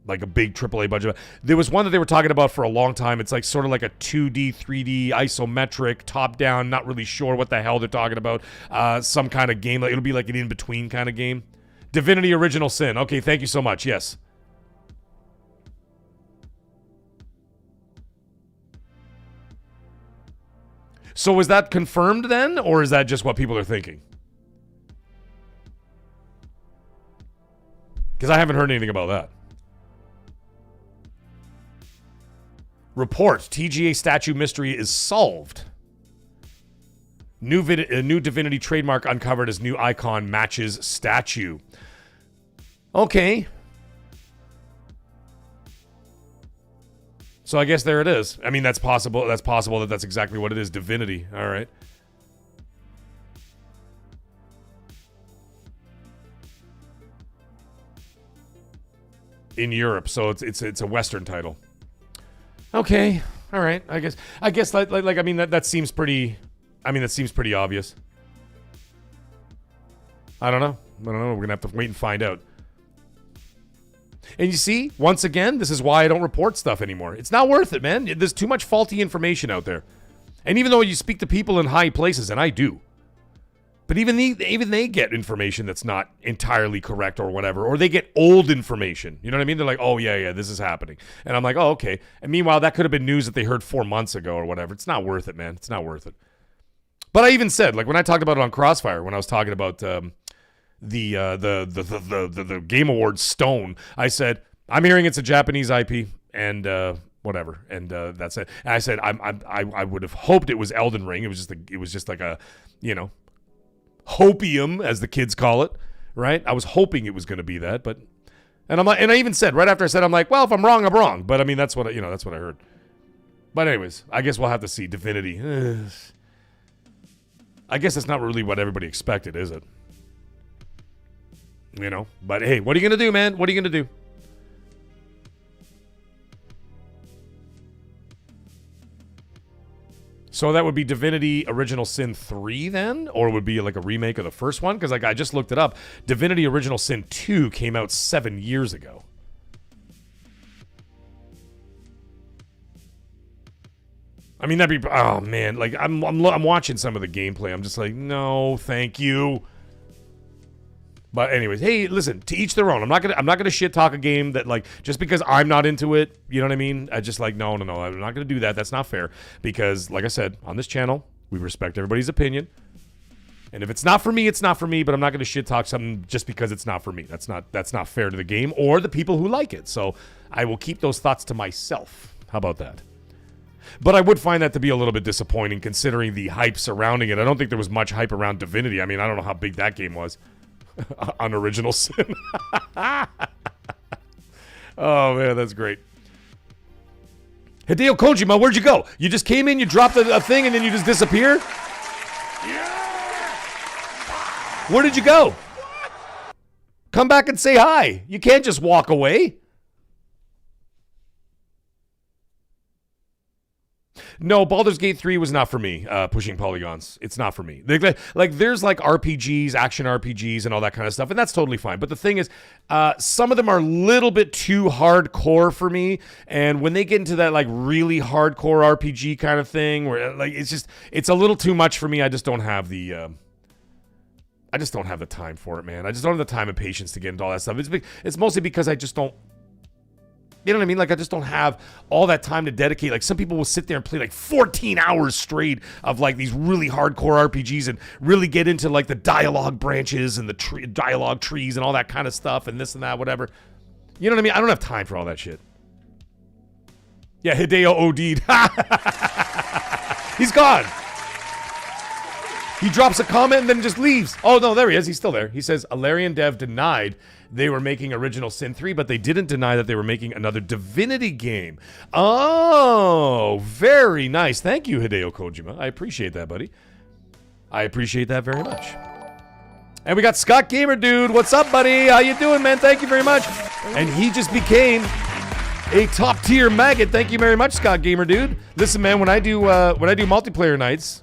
like a big AAA budget. There was one that they were talking about for a long time. It's like sort of like a 2D, 3D, isometric, top-down, not really sure what the hell they're talking about. Some kind of game. Like, it'll be like an in-between kind of game. Divinity Original Sin. Okay, thank you so much. Yes. So is that confirmed then, or is that just what people are thinking? Because I haven't heard anything about that. Report, TGA statue mystery is solved. New Divinity trademark uncovered as new icon matches statue. Okay. So I guess there it is. I mean, that's possible. That's possible that that's exactly what it is. Divinity. All right. In Europe, so it's a Western title. Okay. All right. I guess like I mean that seems pretty. I mean that seems pretty obvious. I don't know. We're gonna have to wait and find out. And you see, once again, this is why I don't report stuff anymore. It's not worth it, man. There's too much faulty information out there. And even though you speak to people in high places, and I do, but even they get information that's not entirely correct or whatever, or they get old information. You know what I mean? They're like, oh, yeah, this is happening. And I'm like, oh, okay. And meanwhile, that could have been news that they heard 4 months ago or whatever. It's not worth it, man. It's not worth it. But I even said, like when I talked about it on Crossfire, when I was talking about the Game Awards Stone, I said, I'm hearing it's a Japanese IP and whatever. And that's it. And I said, I would have hoped it was Elden Ring. It was just like a, you know, hopium, as the kids call it, right? I was hoping it was going to be that, but, and I'm like, and I even said right after I said, I'm like, well, if I'm wrong, I'm wrong. But I mean, that's what I heard. But anyways, I guess we'll have to see. Divinity. I guess that's not really what everybody expected, is it? You know, but hey, what are you going to do, man? What are you going to do? So that would be Divinity Original Sin 3 then? Or it would be like a remake of the first one? Because like I just looked it up. Divinity Original Sin 2 came out 7 years ago. I mean, that'd be... Oh, man. Like, I'm watching some of the gameplay. I'm just like, no, thank you. But anyways, hey, listen, to each their own. I'm not gonna shit talk a game that, like, just because I'm not into it, you know what I mean? I just like, no, I'm not gonna do that. That's not fair. Because, like I said, on this channel, we respect everybody's opinion. And if it's not for me, it's not for me, but I'm not gonna shit talk something just because it's not for me. That's not fair to the game or the people who like it. So I will keep those thoughts to myself. How about that? But I would find that to be a little bit disappointing considering the hype surrounding it. I don't think there was much hype around Divinity. I mean, I don't know how big that game was. On Original Sin. Oh, man, that's great. Hideo Kojima, where'd you go? You just came in, you dropped a thing, and then you just disappeared? Yeah! Where did you go? Come back and say hi. You can't just walk away. No, Baldur's Gate 3 was not for me, pushing polygons. It's not for me. Like, there's, like, RPGs, action RPGs, and all that kind of stuff, and that's totally fine. But the thing is, some of them are a little bit too hardcore for me, and when they get into that, like, really hardcore RPG kind of thing, where, like, it's a little too much for me. I just don't have the... I just don't have the time for it, man. I just don't have the time and patience to get into all that stuff. It's mostly because I just don't... You know what I mean? Like, I just don't have all that time to dedicate. Like, some people will sit there and play, like, 14 hours straight of, like, these really hardcore RPGs and really get into, like, the dialogue branches and the dialogue trees and all that kind of stuff and this and that, whatever. You know what I mean? I don't have time for all that shit. Yeah, Hideo OD'd. He's gone. He drops a comment and then just leaves. Oh, no, there he is. He's still there. He says, Alarian Dev denied they were making Original Sin 3, but they didn't deny that they were making another Divinity game. Oh, very nice. Thank you, Hideo Kojima. I appreciate that, buddy. I appreciate that very much. And we got Scott Gamer Dude. What's up, buddy? How you doing, man? Thank you very much. And he just became a top-tier maggot. Thank you very much, Scott Gamer Dude. Listen, man, when I do multiplayer nights,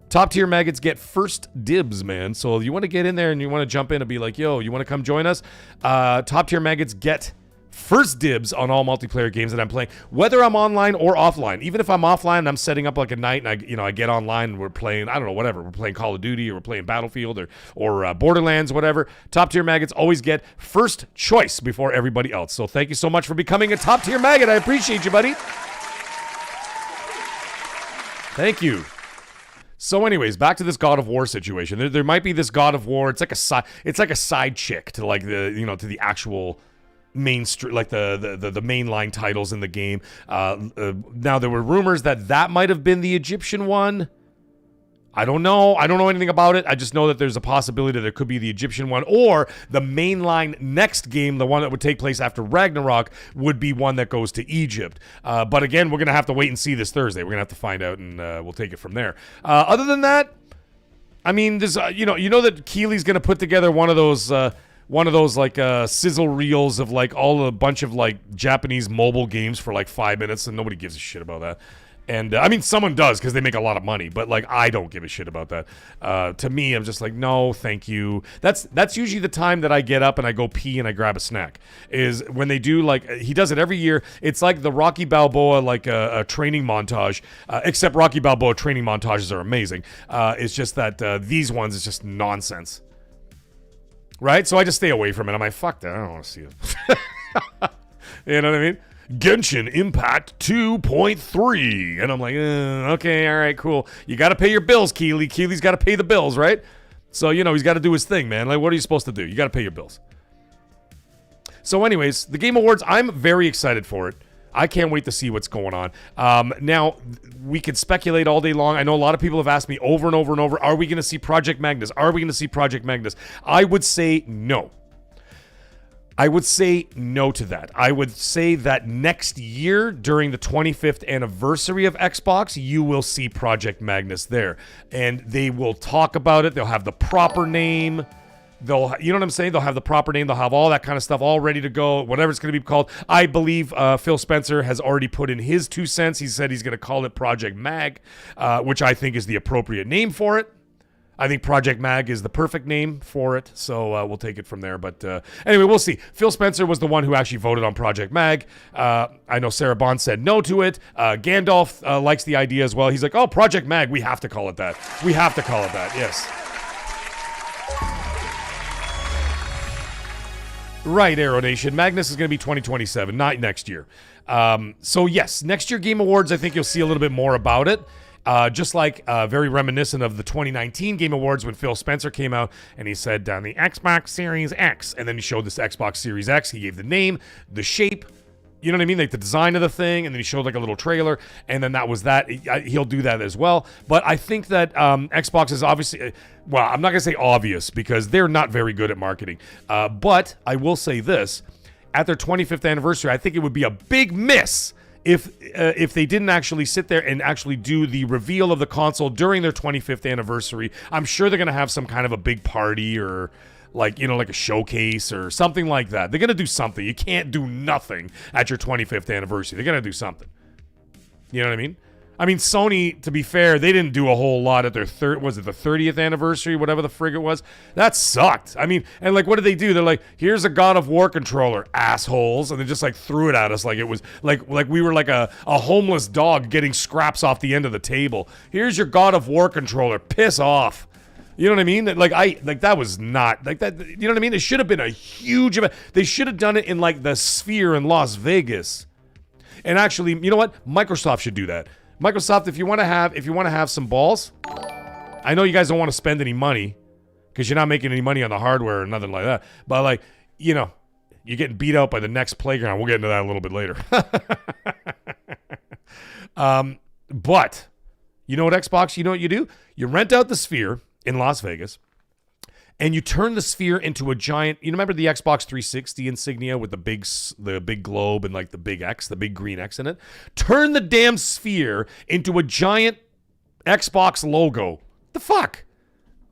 top-tier maggots get first dibs, man. So you want to get in there and you want to jump in and be like, yo, you want to come join us? Top-tier maggots get first dibs on all multiplayer games that I'm playing, whether I'm online or offline. Even if I'm offline and I'm setting up like a night and I get online and we're playing, I don't know, whatever. We're playing Call of Duty or we're playing Battlefield or Borderlands, whatever. Top-tier maggots always get first choice before everybody else. So thank you so much for becoming a top-tier maggot. I appreciate you, buddy. Thank you. So, anyways, back to this God of War situation. There might be this God of War. It's like a side chick to like to the actual mainstream, like the mainline titles in the game. Now there were rumors that might have been the Egyptian one. I don't know. I don't know anything about it. I just know that there's a possibility that there could be the Egyptian one, or the mainline next game, the one that would take place after Ragnarok, would be one that goes to Egypt. But again, we're going to have to wait and see this Thursday. We're going to have to find out, and we'll take it from there. Other than that, I mean, there's, you know that Keely's going to put together one of those one of those like sizzle reels of like a bunch of like Japanese mobile games for like 5 minutes, and nobody gives a shit about that. And I mean, someone does because they make a lot of money, but like I don't give a shit about that. To me, I'm just like, no, thank you. That's usually the time that I get up and I go pee and I grab a snack. Is when they do like he does it every year. It's like the Rocky Balboa like a training montage, except Rocky Balboa training montages are amazing. It's just that these ones is just nonsense, right? So I just stay away from it. I'm like, fuck that. I don't want to see it. You know what I mean? Genshin Impact 2.3. And I'm like, okay, all right, cool. You got to pay your bills, Keeley. Keeley's got to pay the bills, right? So, you know, he's got to do his thing, man. Like, what are you supposed to do? You got to pay your bills. So anyways, the Game Awards, I'm very excited for it. I can't wait to see what's going on. Now, we can speculate all day long. I know a lot of people have asked me over and over and over, are we going to see Project Magnus? Are we going to see Project Magnus? I would say no. I would say no to that. I would say that next year, during the 25th anniversary of Xbox, you will see Project Magnus there. And they will talk about it. They'll have the proper name. You know what I'm saying? They'll have the proper name. They'll have all that kind of stuff all ready to go, whatever it's going to be called. I believe Phil Spencer has already put in his 2 cents. He said he's going to call it Project Mag, which I think is the appropriate name for it. I think Project Mag is the perfect name for it, so we'll take it from there. But anyway, we'll see. Phil Spencer was the one who actually voted on Project Mag. I know Sarah Bond said no to it. Gandalf likes the idea as well. He's like, oh, Project Mag, we have to call it that. We have to call it that, yes. Right, Aero Nation. Magnus is going to be 2027, not next year. So yes, next year Game Awards, I think you'll see a little bit more about it. Just like very reminiscent of the 2019 Game Awards when Phil Spencer came out and he said down the Xbox Series X, and then he showed this Xbox Series X. He gave the name, the shape, you know what I mean, like the design of the thing, and then he showed like a little trailer, and then that was that. He'll do that as well. But I think that Xbox is obviously, well, I'm not gonna say obvious because they're not very good at marketing. But I will say this: at their 25th anniversary, I think it would be a big miss if they didn't actually sit there and actually do the reveal of the console during their 25th anniversary. I'm sure they're going to have some kind of a big party or like, you know, like a showcase or something like that. They're going to do something. You can't do nothing at your 25th anniversary. They're going to do something. You know what I mean? I mean, Sony, to be fair, they didn't do a whole lot at their was it the 30th anniversary, whatever the frig it was? That sucked. I mean, and like, what did they do? They're like, here's a God of War controller, assholes. And they just like threw it at us like it was like we were like a homeless dog getting scraps off the end of the table. Here's your God of War controller, piss off. You know what I mean? Like that was not like that. You know what I mean? It should have been a huge event. They should have done it in like the Sphere in Las Vegas. And actually, you know what? Microsoft should do that. Microsoft, if you want to have some balls, I know you guys don't want to spend any money because you're not making any money on the hardware or nothing like that. But like, you know, you're getting beat out by the next playground. We'll get into that a little bit later. But you know what, Xbox? You know what you do? You rent out the Sphere in Las Vegas, and you turn the Sphere into a giant. You remember the Xbox 360 insignia with the big globe and like the big X, the big green X in it? Turn the damn Sphere into a giant Xbox logo. The fuck?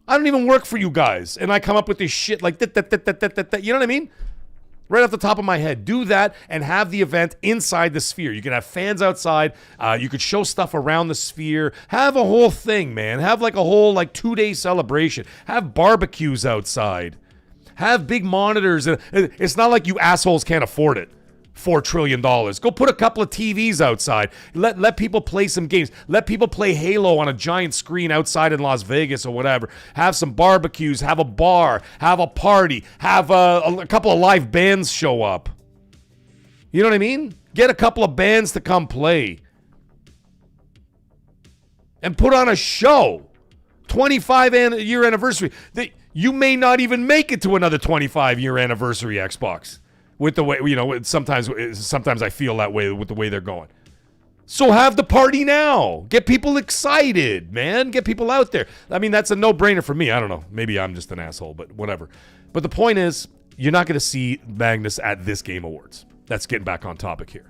I don't even work for you guys, and I come up with this shit like that. You know what I mean? Right off the top of my head, do that and have the event inside the Sphere. You can have fans outside. You could show stuff around the Sphere. Have a whole thing, man. Have like a whole like 2-day celebration. Have barbecues outside. Have big monitors. It's not like you assholes can't afford it. $4 trillion. Go put a couple of TVs outside. Let people play some games. Let people play Halo on a giant screen outside in Las Vegas or whatever. Have some barbecues. Have a bar. Have a party. Have a couple of live bands show up. You know what I mean? Get a couple of bands to come play. And put on a show. 25-year anniversary. You may not even make it to another 25-year anniversary, Xbox. With the way, you know, sometimes I feel that way with the way they're going. So have the party now. Get people excited, man. Get people out there. I mean, that's a no-brainer for me. I don't know. Maybe I'm just an asshole, but whatever. But the point is, you're not going to see Magnus at this Game Awards. That's getting back on topic here.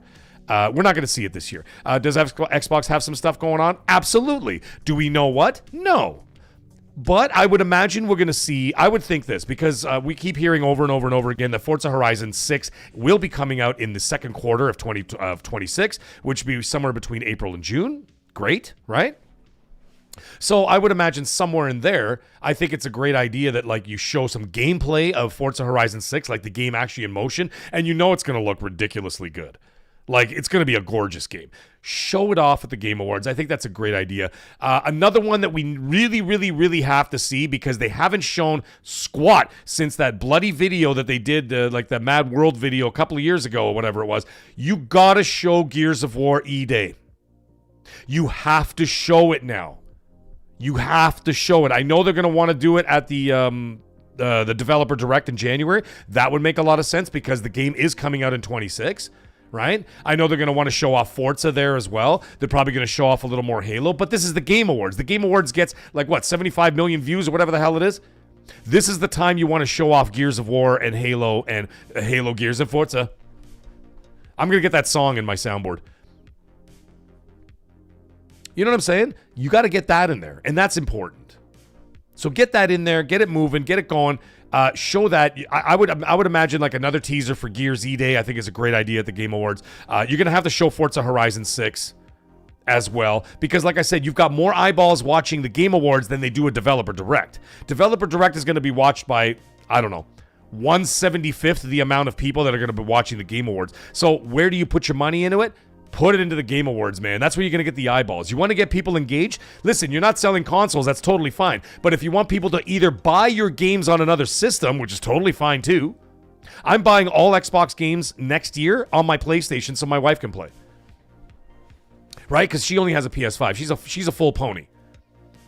We're not going to see it this year. Does Xbox have some stuff going on? Absolutely. Do we know what? No. But I would imagine we're going to see, I would think this, because we keep hearing over and over and over again that Forza Horizon 6 will be coming out in the second quarter of 2026, which would be somewhere between April and June. Great, right? So I would imagine somewhere in there, I think it's a great idea that like you show some gameplay of Forza Horizon 6, like the game actually in motion, and you know it's going to look ridiculously good. Like, it's going to be a gorgeous game. Show it off at the Game Awards. I think that's a great idea. Another one that we really, really, really have to see, because they haven't shown squat since that bloody video that they did, like the Mad World video a couple of years ago or whatever it was. You got to show Gears of War E-Day. You have to show it now. You have to show it. I know they're going to want to do it at the Developer Direct in January. That would make a lot of sense because the game is coming out in 26. Right? I know they're going to want to show off Forza there as well. They're probably going to show off a little more Halo, but this is the Game Awards. The Game Awards gets like what, 75 million views or whatever the hell it is. This is the time you want to show off Gears of War and Halo Gears and Forza. I'm going to get that song in my soundboard. You know what I'm saying? You got to get that in there, and that's important. So get that in there, get it moving, get it going. Show that. I would imagine like another teaser for Gears E-Day. I think is a great idea at the Game Awards. You're gonna have to show Forza Horizon 6 as well, because like I said, you've got more eyeballs watching the Game Awards than they do a Developer Direct. Developer Direct is going to be watched by, I don't know, 1/75th the amount of people that are going to be watching the Game Awards. So where do you put your money into it? Put it into the Game Awards, man. That's where you're going to get the eyeballs. You want to get people engaged? Listen, you're not selling consoles. That's totally fine. But if you want people to either buy your games on another system, which is totally fine too. I'm buying all Xbox games next year on my PlayStation so my wife can play. Right? Because she only has a PS5. She's a full pony.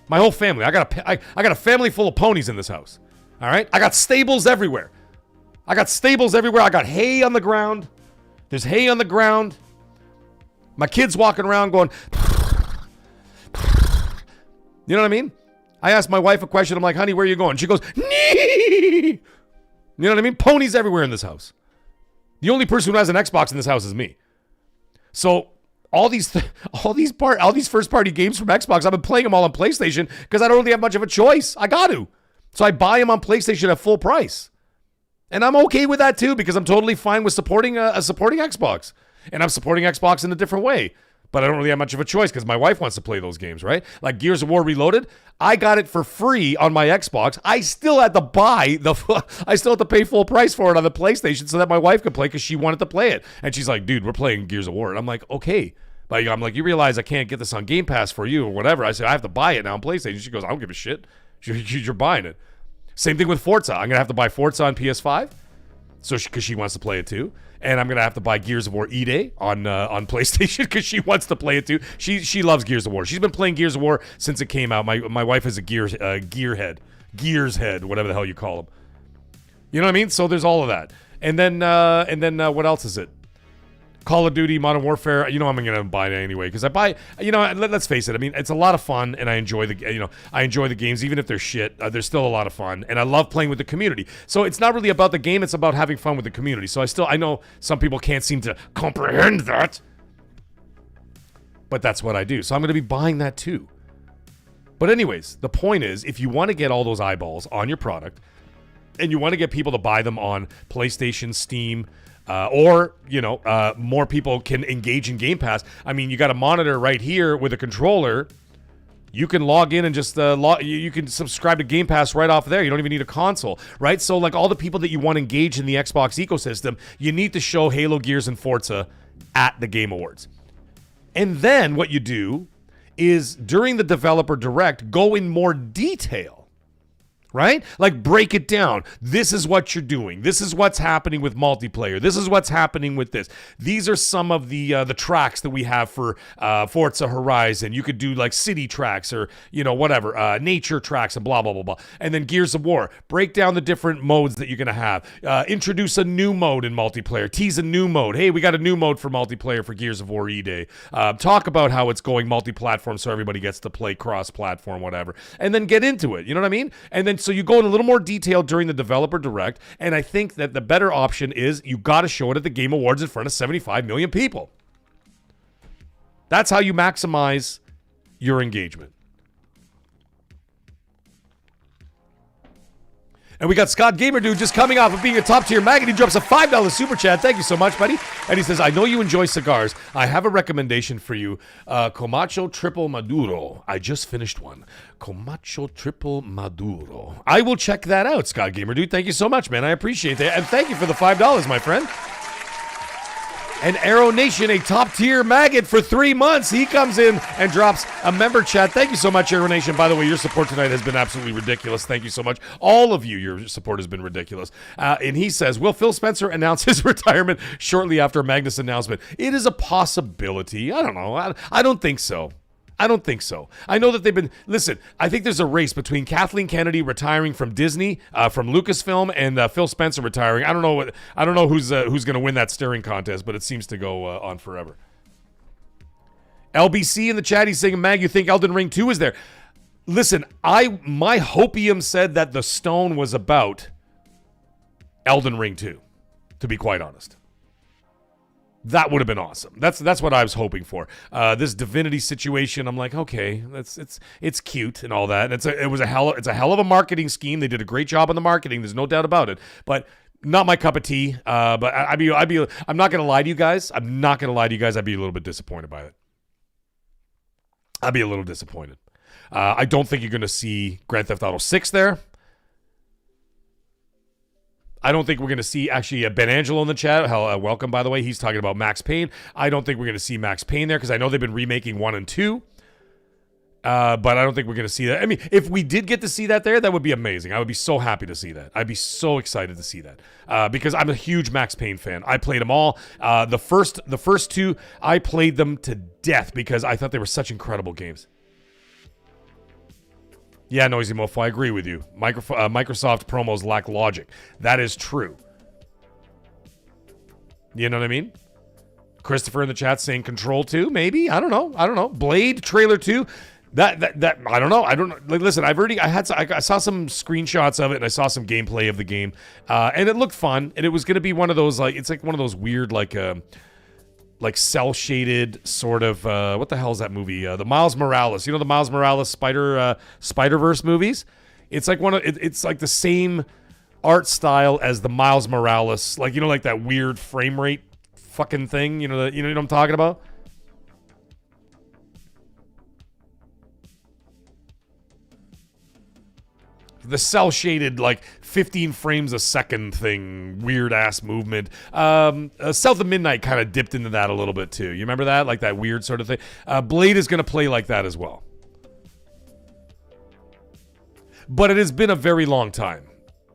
My whole family. I got a family full of ponies in this house. All right? I got stables everywhere. I got hay on the ground. There's hay on the ground. My kid's walking around going, you know what I mean? I asked my wife a question. I'm like, honey, where are you going? She goes, nee. You know what I mean? Ponies everywhere in this house. The only person who has an Xbox in this house is me. So all these first party games from Xbox, I've been playing them all on PlayStation because I don't really have much of a choice. I got to. So I buy them on PlayStation at full price. And I'm okay with that too, because I'm totally fine with supporting Xbox. And I'm supporting Xbox in a different way. But I don't really have much of a choice because my wife wants to play those games, right? Like Gears of War Reloaded, I got it for free on my Xbox. I still had to pay full price for it on the PlayStation so that my wife could play because she wanted to play it. And she's like, dude, we're playing Gears of War. And I'm like, okay. But I'm like, you realize I can't get this on Game Pass for you or whatever. I said, I have to buy it now on PlayStation. She goes, I don't give a shit. You're buying it. Same thing with Forza. I'm going to have to buy Forza on PS5 because she wants to play it too. And I'm going to have to buy Gears of War E-Day on PlayStation because she wants to play it too. She loves Gears of War. She's been playing Gears of War since it came out. My wife is a gearhead, whatever the hell you call them. You know what I mean? So there's all of that. And then what else is it? Call of Duty, Modern Warfare. You know I'm going to buy it anyway because I buy. You know, let's face it. I mean, it's a lot of fun, and I enjoy the games even if they're shit. They're still a lot of fun, and I love playing with the community. So it's not really about the game; it's about having fun with the community. So I know some people can't seem to comprehend that, but that's what I do. So I'm going to be buying that too. But anyways, the point is, if you want to get all those eyeballs on your product, and you want to get people to buy them on PlayStation, Steam. Or more people can engage in Game Pass. I mean, you got a monitor right here with a controller. You can log in and just you can subscribe to Game Pass right off there. You don't even need a console, right? So like all the people that you want to engage in the Xbox ecosystem, you need to show Halo, Gears, and Forza at the Game Awards. And then what you do is during the Developer Direct, go in more detail. Right? Like break it down. This is what you're doing. This is what's happening with multiplayer. This is what's happening with this. These are some of the tracks that we have for Forza Horizon. You could do like city tracks or whatever, nature tracks and blah blah blah blah. And then Gears of War. Break down the different modes that you're gonna have. Introduce a new mode in multiplayer. Tease a new mode. Hey, we got a new mode for multiplayer for Gears of War E-Day. Talk about how it's going multi-platform so everybody gets to play cross-platform, whatever. And then get into it. You know what I mean? And then so you go in a little more detail during the Developer Direct, and I think that the better option is you got to show it at the Game Awards in front of 75 million people. That's how you maximize your engagement. And we got Scott Gamer Dude just coming off of being a top tier mag, and he drops a $5 super chat. Thank you so much, buddy. And he says, I know you enjoy cigars. I have a recommendation for you. Comacho Triple Maduro. I just finished one. Comacho Triple Maduro. I will check that out, Scott Gamer Dude. Thank you so much, man. I appreciate that. And thank you for the $5, my friend. And Arrow Nation, a top-tier maggot for 3 months. He comes in and drops a member chat. Thank you so much, Arrow Nation. By the way, your support tonight has been absolutely ridiculous. Thank you so much. All of you, your support has been ridiculous. And he says, will Phil Spencer announce his retirement shortly after Magnus' announcement? It is a possibility. I don't know. I don't think so. I don't think so. I know that they've been... Listen, I think there's a race between Kathleen Kennedy retiring from Disney, from Lucasfilm, and Phil Spencer retiring. I don't know who's going to win that staring contest, but it seems to go on forever. LBC in the chat, he's saying, Mag, you think Elden Ring 2 is there? Listen, my hopium said that the stone was about Elden Ring 2, to be quite honest. That would have been awesome. That's what I was hoping for. This Divinity situation, I'm like, okay, it's cute and all that. And it's a hell of a marketing scheme. They did a great job on the marketing. There's no doubt about it. But not my cup of tea. But I'm not gonna lie to you guys. I'd be a little bit disappointed by it. I'd be a little disappointed. I don't think you're gonna see Grand Theft Auto 6 there. I don't think we're going to see, actually, Ben Angelo in the chat. Welcome, by the way. He's talking about Max Payne. I don't think we're going to see Max Payne there because I know they've been remaking 1 and 2. But I don't think we're going to see that. I mean, if we did get to see that there, that would be amazing. I would be so happy to see that. I'd be so excited to see that because I'm a huge Max Payne fan. I played them all. The first 2, I played them to death because I thought they were such incredible games. Yeah, Noisy Mofo, I agree with you. Microsoft promos lack logic. That is true. You know what I mean? Christopher in the chat saying Control 2, maybe? I don't know. Blade trailer 2. That I don't know. Like, listen, I saw some screenshots of it and I saw some gameplay of the game. And it looked fun. And it was going to be one of those, like, it's like one of those weird, like cell shaded sort of what the hell is that movie? The Miles Morales. You know the Miles Morales Spider-Verse movies? It's like it's like the same art style as the Miles Morales, like like that weird frame rate fucking thing. You know what I'm talking about? The cell shaded, like 15 frames a second thing, weird ass movement. South of Midnight kind of dipped into that a little bit too. You remember that? Like that weird sort of thing. Blade is going to play like that as well. But it has been a very long time.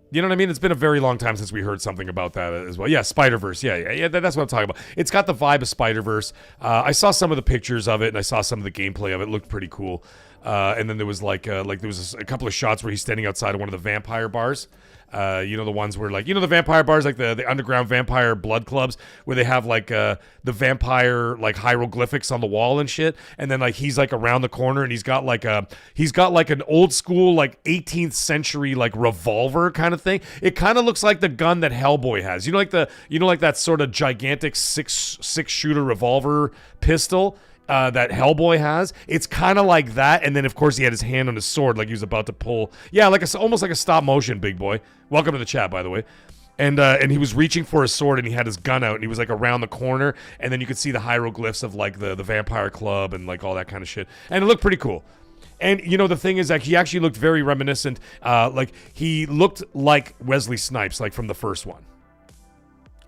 You know what I mean? It's been a very long time since we heard something about that as well. Yeah, Spider-Verse. Yeah, that's what I'm talking about. It's got the vibe of Spider-Verse. I saw some of the pictures of it, and I saw some of the gameplay of it. It looked pretty cool. And then there was there was a couple of shots where he's standing outside of one of the vampire bars. The ones where the vampire bars, like the underground vampire blood clubs, where they have like the vampire like hieroglyphics on the wall and shit. And then like he's like around the corner and he's got like an old school like 18th century like revolver kind of thing. It kind of looks like the gun that Hellboy has. Like that sort of gigantic six shooter revolver pistol. That Hellboy has. It's kind of like that, and then of course he had his hand on his sword like he was about to pull. Yeah, almost like a stop motion, big boy. Welcome to the chat, by the way. And he was reaching for his sword, and he had his gun out, and he was like around the corner, and then you could see the hieroglyphs of like the vampire club and like all that kind of shit, and it looked pretty cool. And the thing is that he actually looked very reminiscent. Like he looked like Wesley Snipes, like from the first one.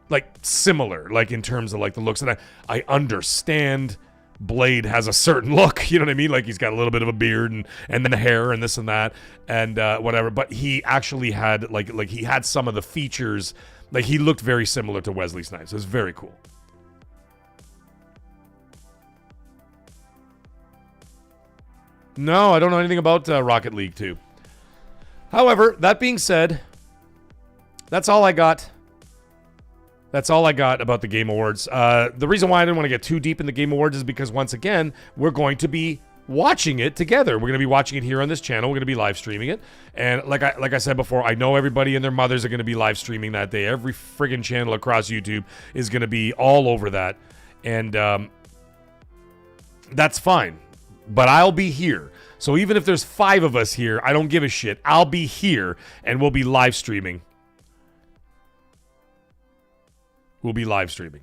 Like similar, like in terms of like the looks. And I understand Blade has a certain look, you know what I mean? Like he's got a little bit of a beard and then the hair and this and that and whatever. But he actually had like he had some of the features. Like he looked very similar to Wesley Snipes. It was very cool. No, I don't know anything about Rocket League 2. However, that being said, that's all I got. That's all I got about the Game Awards. The reason why I didn't want to get too deep in the Game Awards is because, once again, we're going to be watching it together. We're going to be watching it here on this channel. We're going to be live streaming it. And like I said before, I know everybody and their mothers are going to be live streaming that day. Every friggin' channel across YouTube is going to be all over that. And that's fine. But I'll be here. So even if there's 5 of us here, I don't give a shit. I'll be here, and we'll be live streaming. We'll be live streaming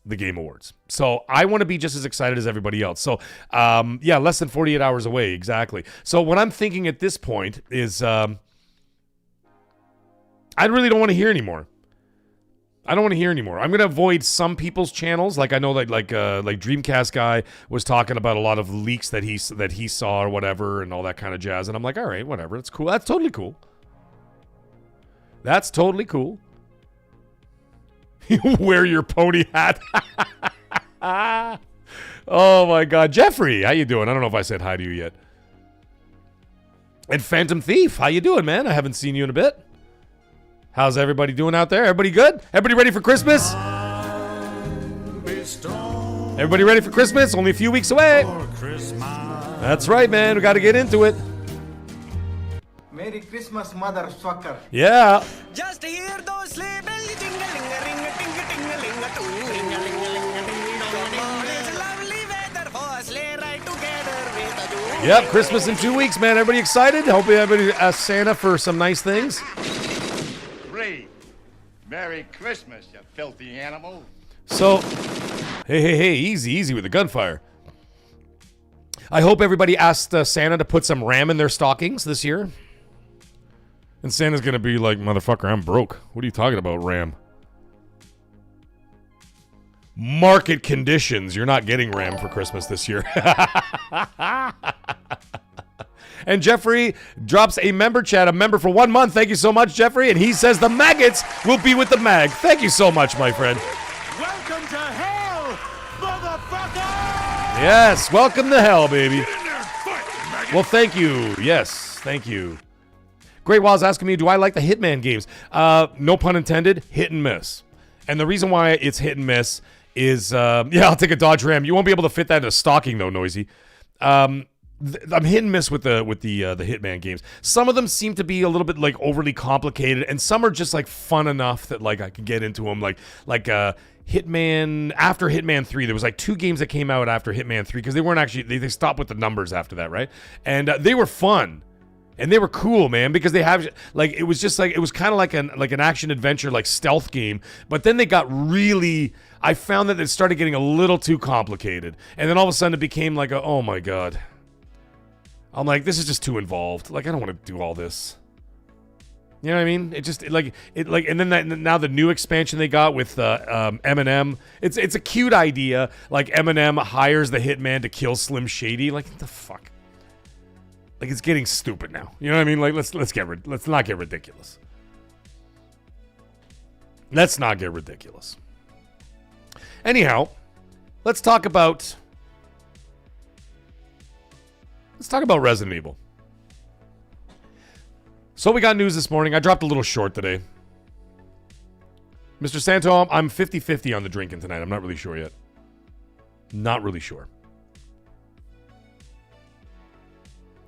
the Game Awards. So I want to be just as excited as everybody else. So, yeah, less than 48 hours away, exactly. So what I'm thinking at this point is I really don't want to hear anymore. I don't want to hear anymore. I'm going to avoid some people's channels. Like I know like Dreamcast guy was talking about a lot of leaks that he saw or whatever and all that kind of jazz. And I'm like, all right, whatever. It's cool. That's totally cool. That's totally cool. You wear your pony hat. Oh my God. Jeffrey, how you doing? I don't know if I said hi to you yet. And Phantom Thief, how you doing, man? I haven't seen you in a bit. How's everybody doing out there? Everybody good? Everybody ready for Christmas? Everybody ready for Christmas? Only a few weeks away. That's right, man. We got to get into it. Merry Christmas, motherfucker. Yeah. Just hear those sleigh bells Yep, Christmas in 2 weeks, man. Everybody excited? Hope everybody asked Santa for some nice things. Merry Christmas, you filthy animal. So, hey, easy with the gunfire. I hope everybody asked Santa to put some RAM in their stockings this year. And Santa's going to be like, motherfucker, I'm broke. What are you talking about, RAM? Market conditions. You're not getting RAM for Christmas this year. And Jeffrey drops a member chat, a member for 1 month. Thank you so much, Jeffrey. And he says the maggots will be with the mag. Thank you so much, my friend. Welcome to hell, motherfucker! Yes, welcome to hell, baby. Get in there, fight, maggot! Well, thank you. Yes, thank you. Great Wild's asking me, do I like the Hitman games? No pun intended, hit and miss. And the reason why it's hit and miss is, yeah, I'll take a Dodge Ram. You won't be able to fit that in a stocking, though, Noisy. I'm hit and miss with the Hitman games. Some of them seem to be a little bit like overly complicated, and some are just like fun enough that like I can get into them. Like Hitman after Hitman 3, there was like 2 games that came out after Hitman 3 because they weren't actually they stopped with the numbers after that, right? And they were fun. And they were cool, man, because they have like it was just like it was kind of like an action adventure like stealth game, but then they got really I found that it started getting a little too complicated. And then all of a sudden it became like oh my God. I'm like, this is just too involved. Like, I don't want to do all this. You know what I mean? And then now the new expansion they got with Eminem. It's a cute idea. Like Eminem hires the hitman to kill Slim Shady. Like, what the fuck? Like, it's getting stupid now. You know what I mean? Like, let's not get ridiculous. Let's not get ridiculous. Anyhow, let's talk about Resident Evil. So we got news this morning. I dropped a little short today. Mr. Santo, I'm 50-50 on the drinking tonight. I'm not really sure yet. Not really sure.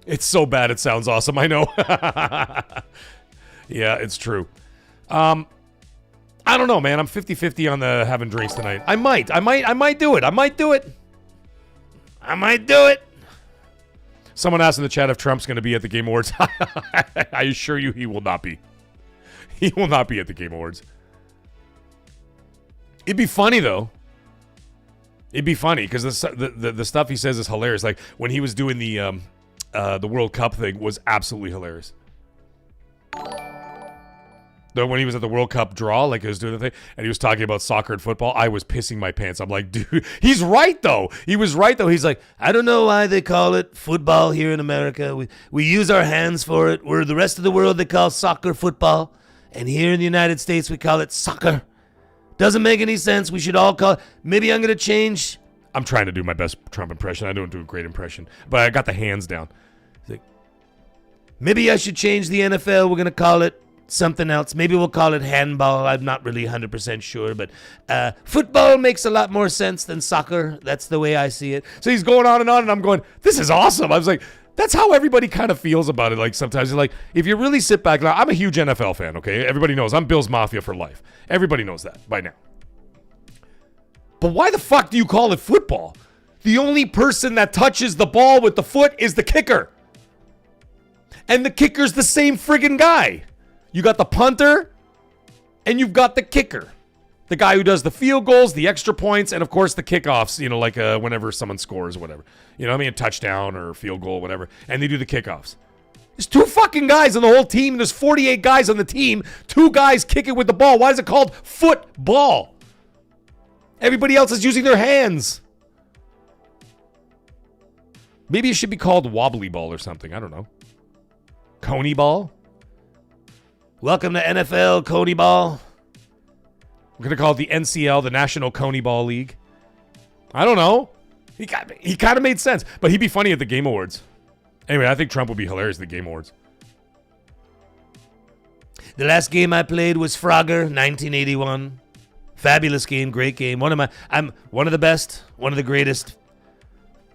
It's so bad it sounds awesome, I know. Yeah, it's true. I don't know, man. I'm 50-50 on the having drinks tonight. I might do it. Someone asked in the chat if Trump's going to be at the Game Awards. I assure you he will not be. He will not be at the Game Awards. It'd be funny, though. It'd be funny, because the stuff he says is hilarious. Like, when he was doing the World Cup thing was absolutely hilarious. Though when he was at the World Cup draw, like he was doing the thing, and he was talking about soccer and football, I was pissing my pants. I'm like, dude, he's right, though. He was right, though. He's like, I don't know why they call it football here in America. We use our hands for it. Where the rest of the world, they call soccer football. And here in the United States, we call it soccer. Doesn't make any sense. We should all call it. Maybe I'm going to change. I'm trying to do my best Trump impression. I don't do a great impression. But I got the hands down. He's like, maybe I should change the NFL. We're going to call it something else. Maybe we'll call it handball. I'm not really 100% sure, but football makes a lot more sense than soccer. That's the way I see it. So he's going on, and I'm going, this is awesome. I was like, that's how everybody kind of feels about it. Like sometimes you're like, if you really sit back, I'm a huge NFL fan, okay? Everybody knows I'm Bills Mafia for life. Everybody knows that by now. But why the fuck do you call it football? The only person that touches the ball with the foot is the kicker. And the kicker's the same friggin' guy. You got the punter and you've got the kicker. The guy who does the field goals, the extra points, and of course the kickoffs, you know, like whenever someone scores or whatever. You know what I mean? A touchdown or a field goal, whatever. And they do the kickoffs. There's 2 fucking guys on the whole team. There's 48 guys on the team. 2 guys kicking with the ball. Why is it called football? Everybody else is using their hands. Maybe it should be called wobbly ball or something. I don't know. Coney ball? Welcome to NFL Coney ball. We're going to call it the NCL, the National Coney Ball League. I don't know. He kind of made sense. But he'd be funny at the Game Awards. Anyway, I think Trump would be hilarious at the Game Awards. The last game I played was Frogger, 1981. Fabulous game, great game. I'm one of the best, one of the greatest.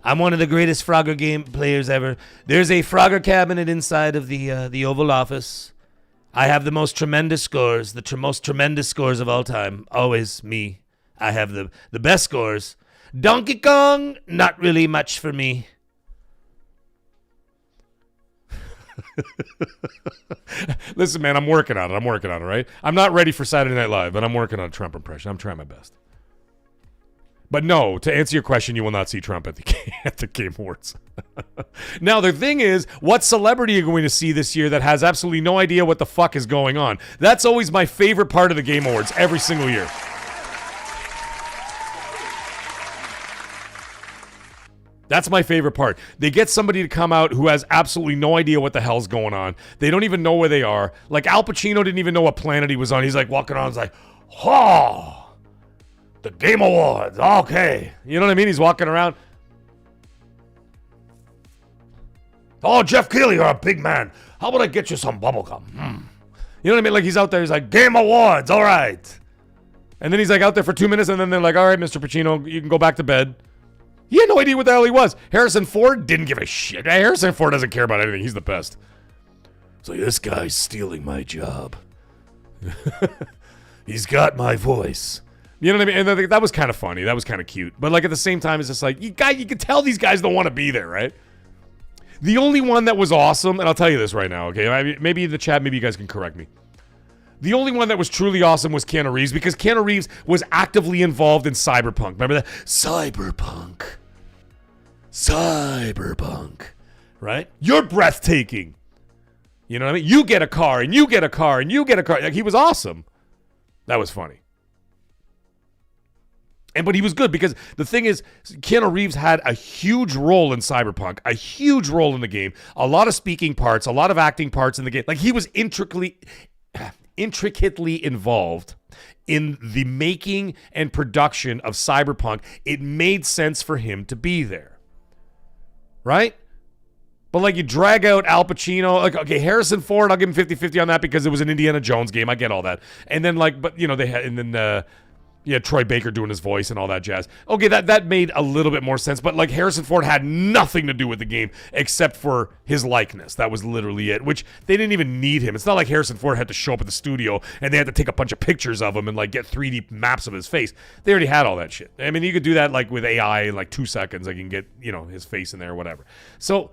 I'm one of the greatest Frogger game players ever. There's a Frogger cabinet inside of the Oval Office. I have the most tremendous scores, most tremendous scores of all time. Always me. I have the best scores. Donkey Kong, not really much for me. Listen, man, I'm working on it, right? I'm not ready for Saturday Night Live, but I'm working on a Trump impression. I'm trying my best. But no, to answer your question, you will not see Trump at the Game Awards. Now, the thing is, what celebrity are you going to see this year that has absolutely no idea what the fuck is going on? That's always my favorite part of the Game Awards every single year. That's my favorite part. They get somebody to come out who has absolutely no idea what the hell's going on. They don't even know where they are. Like Al Pacino didn't even know what planet he was on. He's like walking around, he's like, oh, the Game Awards, okay. You know what I mean? He's walking around. Oh, Jeff Keighley, you're a big man. How about I get you some bubble gum? You know what I mean? Like he's out there, he's like, Game Awards, all right. And then he's like out there for 2 minutes, and then they're like, all right, Mr. Pacino, you can go back to bed. He had no idea what the hell he was. Harrison Ford didn't give a shit. Harrison Ford doesn't care about anything. He's the best. So this guy's stealing my job. He's got my voice. You know what I mean? And that was kind of funny. That was kind of cute. But like at the same time, it's just like, you can tell these guys don't want to be there, right? The only one that was awesome, and I'll tell you this right now, okay? Maybe in the chat, maybe you guys can correct me. The only one that was truly awesome was Keanu Reeves, because Keanu Reeves was actively involved in Cyberpunk. Remember that? Cyberpunk. Right? You're breathtaking. You know what I mean? You get a car, and you get a car, and you get a car. Like, he was awesome. That was funny. But he was good, because the thing is, Keanu Reeves had a huge role in Cyberpunk, a huge role in the game, a lot of speaking parts, a lot of acting parts in the game. Like, he was intricately involved in the making and production of Cyberpunk. It made sense for him to be there, right? But like, you drag out Al Pacino, like, okay, Harrison Ford, I'll give him 50-50 on that because it was an Indiana Jones game. I get all that. And then like, but you know, they had, and then Troy Baker doing his voice and all that jazz. Okay, that made a little bit more sense, but like, Harrison Ford had nothing to do with the game except for his likeness. That was literally it, which they didn't even need him. It's not like Harrison Ford had to show up at the studio and they had to take a bunch of pictures of him and like get 3D maps of his face. They already had all that shit. I mean, you could do that like with AI in like 2 seconds. Like, you can get, you know, his face in there or whatever. So,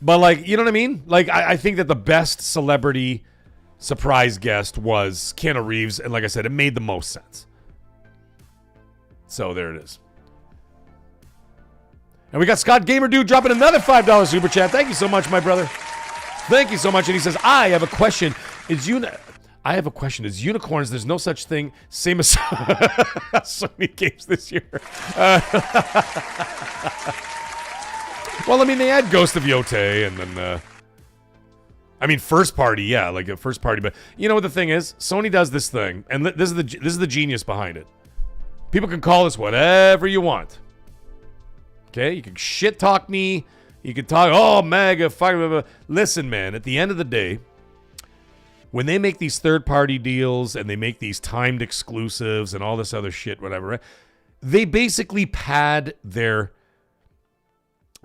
but like, you know what I mean? Like, I think that the best celebrity surprise guest was Keanu Reeves, and like I said, it made the most sense. So there it is. And we got Scott Gamer Dude dropping another $5 super chat. Thank you so much, my brother. Thank you so much. And he says, I have a question. Is unicorns, there's no such thing, same as so many games this year. Well, I mean, they had Ghost of Yotei, and then I mean, first party, yeah, like a first party. But you know what the thing is? Sony does this thing, and this is the genius behind it. People can call this whatever you want. Okay, you can shit talk me. You can talk, oh, MAGA, fuck, blah, blah. Listen, man. At the end of the day, when they make these third party deals and they make these timed exclusives and all this other shit, whatever, right? They basically pad their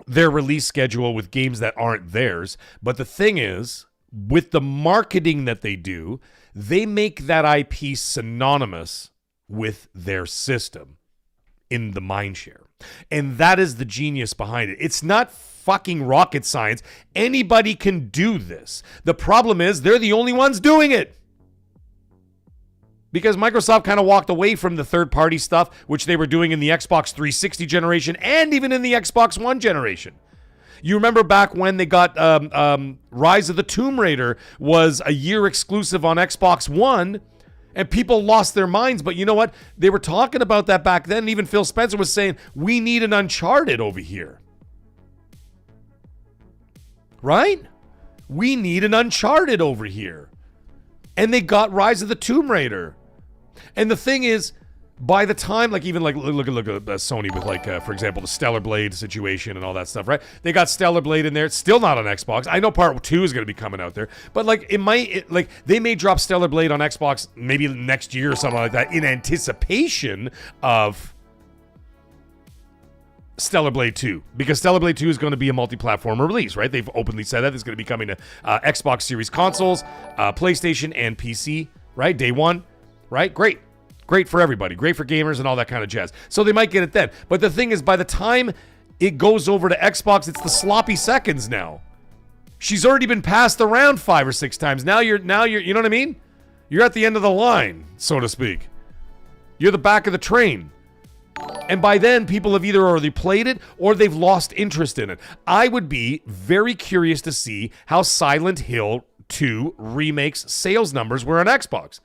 release schedule with games that aren't theirs. But the thing is, with the marketing that they do, they make that IP synonymous with their system. in the mind share. And that is the genius behind it. It's not fucking rocket science. Anybody can do this. The problem is they're the only ones doing it. Because Microsoft kind of walked away from the third-party stuff, which they were doing in the Xbox 360 generation and even in the Xbox One generation. You remember back when they got Rise of the Tomb Raider was a year exclusive on Xbox One, and people lost their minds. But you know what? They were talking about that back then. Even Phil Spencer was saying, we need an Uncharted over here. Right? We need an Uncharted over here. And they got Rise of the Tomb Raider. And the thing is, by the time, look at Sony with for example, the Stellar Blade situation and all that stuff, right? They got Stellar Blade in there. It's still not on Xbox. I know Part 2 is going to be coming out there, but they may drop Stellar Blade on Xbox maybe next year or something like that in anticipation of Stellar Blade 2, because Stellar Blade 2 is going to be a multi-platform release, right? They've openly said that it's going to be coming to Xbox Series consoles, PlayStation, and PC, right? Day one, right? Great for everybody, great for gamers and all that kind of jazz. So they might get it then. But the thing is, by the time it goes over to Xbox, it's the sloppy seconds now. She's already been passed around 5 or 6 times. Now you're, you know what I mean? You're at the end of the line, so to speak. You're the back of the train. And by then, people have either already played it or they've lost interest in it. I would be very curious to see how Silent Hill 2 Remake's sales numbers were on Xbox.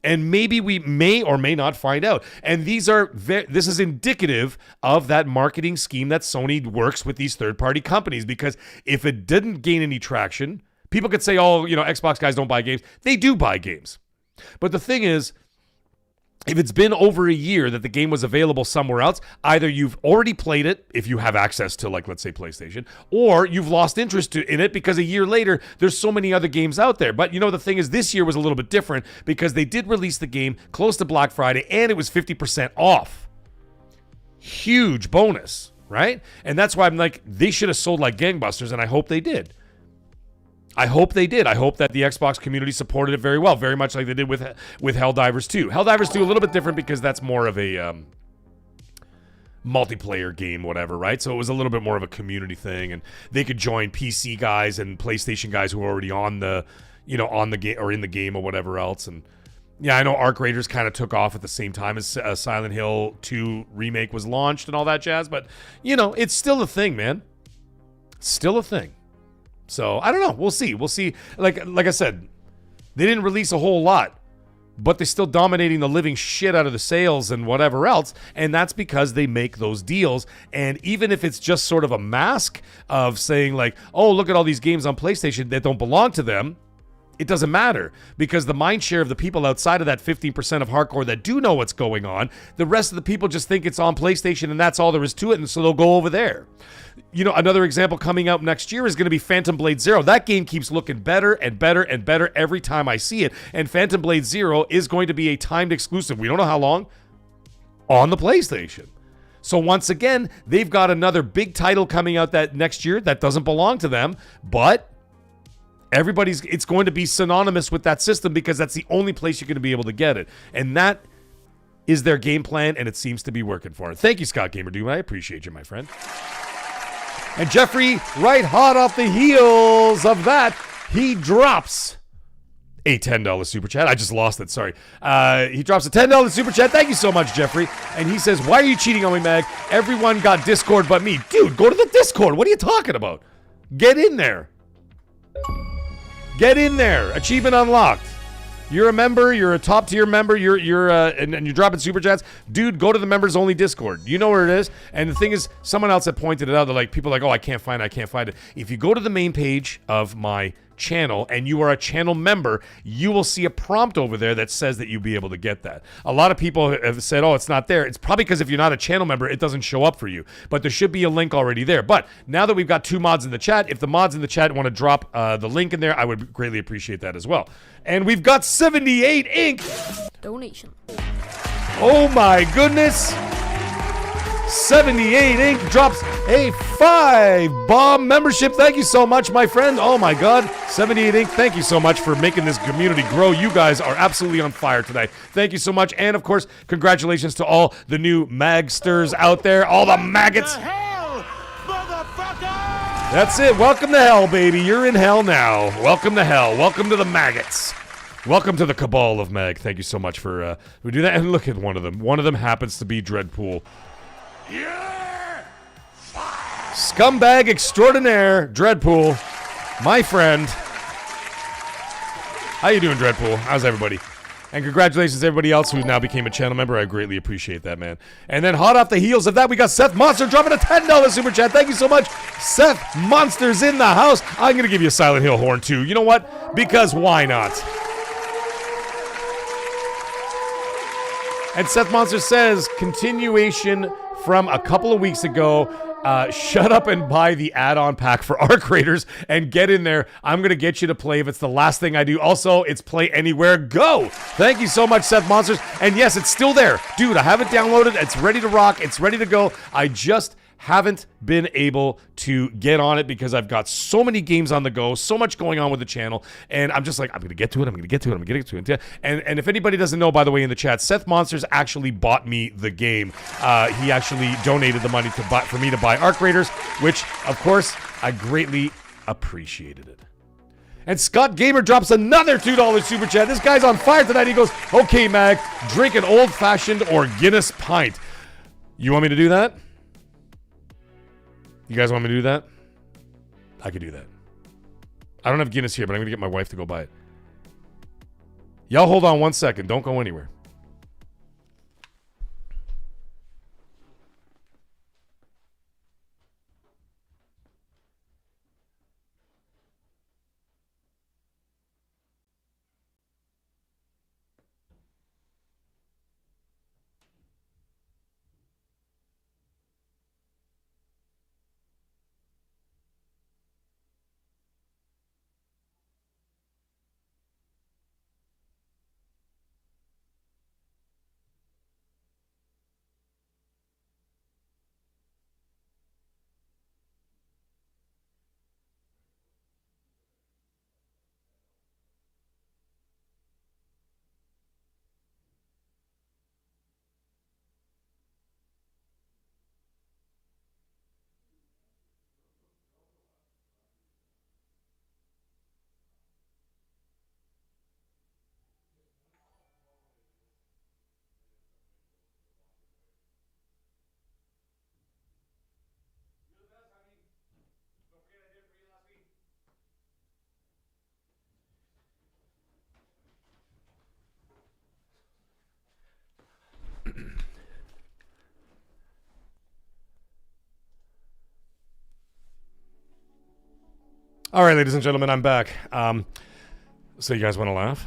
And maybe we may or may not find out. And this is indicative of that marketing scheme that Sony works with these third-party companies. Because if it didn't gain any traction, people could say, oh, Xbox guys don't buy games. They do buy games. But the thing is, if it's been over a year that the game was available somewhere else, either you've already played it, if you have access to, let's say, PlayStation, or you've lost interest in it because a year later, there's so many other games out there. But, the thing is, this year was a little bit different because they did release the game close to Black Friday, and it was 50% off. Huge bonus, right? And that's why I'm like, they should have sold like gangbusters, and I hope they did. I hope they did. I hope that the Xbox community supported it very well, very much like they did with Helldivers 2. Helldivers 2 a little bit different because that's more of a multiplayer game, whatever, right? So it was a little bit more of a community thing, and they could join PC guys and PlayStation guys who were already on the game or in the game or whatever else. And yeah, I know Arc Raiders kind of took off at the same time as Silent Hill 2 Remake was launched and all that jazz, but it's still a thing, man. Still a thing. So, I don't know. We'll see. Like I said, they didn't release a whole lot, but they're still dominating the living shit out of the sales and whatever else, and that's because they make those deals. And even if it's just sort of a mask of saying like, oh, look at all these games on PlayStation that don't belong to them, it doesn't matter, because the mind share of the people outside of that 15% of hardcore that do know what's going on, the rest of the people just think it's on PlayStation and that's all there is to it, and so they'll go over there. Another example coming out next year is going to be Phantom Blade Zero. That game keeps looking better and better and better every time I see it, and Phantom Blade Zero is going to be a timed exclusive. We don't know how long, on the PlayStation. So once again, they've got another big title coming out that next year that doesn't belong to them, but it's going to be synonymous with that system because that's the only place you're going to be able to get it. And that is their game plan, and it seems to be working for it. Thank you, Scott Gamer Doom. I appreciate you, my friend. And Jeffrey, right hot off the heels of that, he drops a $10 super chat. I just lost it, sorry. He drops a $10 super chat. Thank you so much, Jeffrey. And he says, why are you cheating on me, Mag? Everyone got Discord but me. Dude, go to the Discord. What are you talking about? Get in there. Get in there. Achievement unlocked. You're a member. You're a top tier member. And you're dropping super chats. Dude, go to the members only Discord. You know where it is. And the thing is, someone else had pointed it out. They're like, people are like, oh, I can't find it. If you go to the main page of my channel and you are a channel member, you will see a prompt over there that says that you'll be able to get that. A lot of people have said, oh, it's not there. It's probably because if you're not a channel member, it doesn't show up for you. But there should be a link already there. But now that we've got 2 mods in the chat, if the mods in the chat want to drop the link in there, I would greatly appreciate that as well. And we've got 78 ink donation. Oh my goodness. 78 Inc. drops a 5-bomb membership. Thank you so much, my friend. Oh my God. 78 Inc. Thank you so much for making this community grow. You guys are absolutely on fire tonight. Thank you so much. And of course, congratulations to all the new magsters out there, all the maggots. Hell, motherfucker! That's it. Welcome to hell, baby. You're in hell now. Welcome to hell. Welcome to the maggots. Welcome to the cabal of mag. Thank you so much for we do that. And look at one of them. One of them happens to be Dreadpool. Scumbag extraordinaire, Dreadpool, my friend. How you doing, Dreadpool? How's everybody? And congratulations to everybody else who now became a channel member. I greatly appreciate that, man. And then hot off the heels of that, we got Seth Monster dropping a $10 super chat. Thank you so much. Seth Monster's in the house. I'm going to give you a Silent Hill horn, too. You know what? Because why not? And Seth Monster says, continuation from a couple of weeks ago, shut up and buy the add-on pack for Arc Raiders and get in there. I'm going to get you to play if it's the last thing I do. Also, it's play anywhere, go. Thank you so much, Seth Monsters. And yes, it's still there. Dude, I have it downloaded. It's ready to rock. It's ready to go. I just haven't been able to get on it because I've got so many games on the go, so much going on with the channel, and I'm just like, I'm going to get to it, I'm going to get to it, I'm going to get to it. And if anybody doesn't know, by the way, in the chat, Seth Monsters actually bought me the game. He actually donated the money for me to buy Arc Raiders, which, of course, I greatly appreciated it. And Scott Gamer drops another $2 super chat. This guy's on fire tonight. He goes, okay, Mag, drink an old-fashioned or Guinness pint. You want me to do that? You guys want me to do that? I could do that. I don't have Guinness here, but I'm going to get my wife to go buy it. Y'all hold on one second. Don't go anywhere. All right, ladies and gentlemen, I'm back. So you guys want to laugh?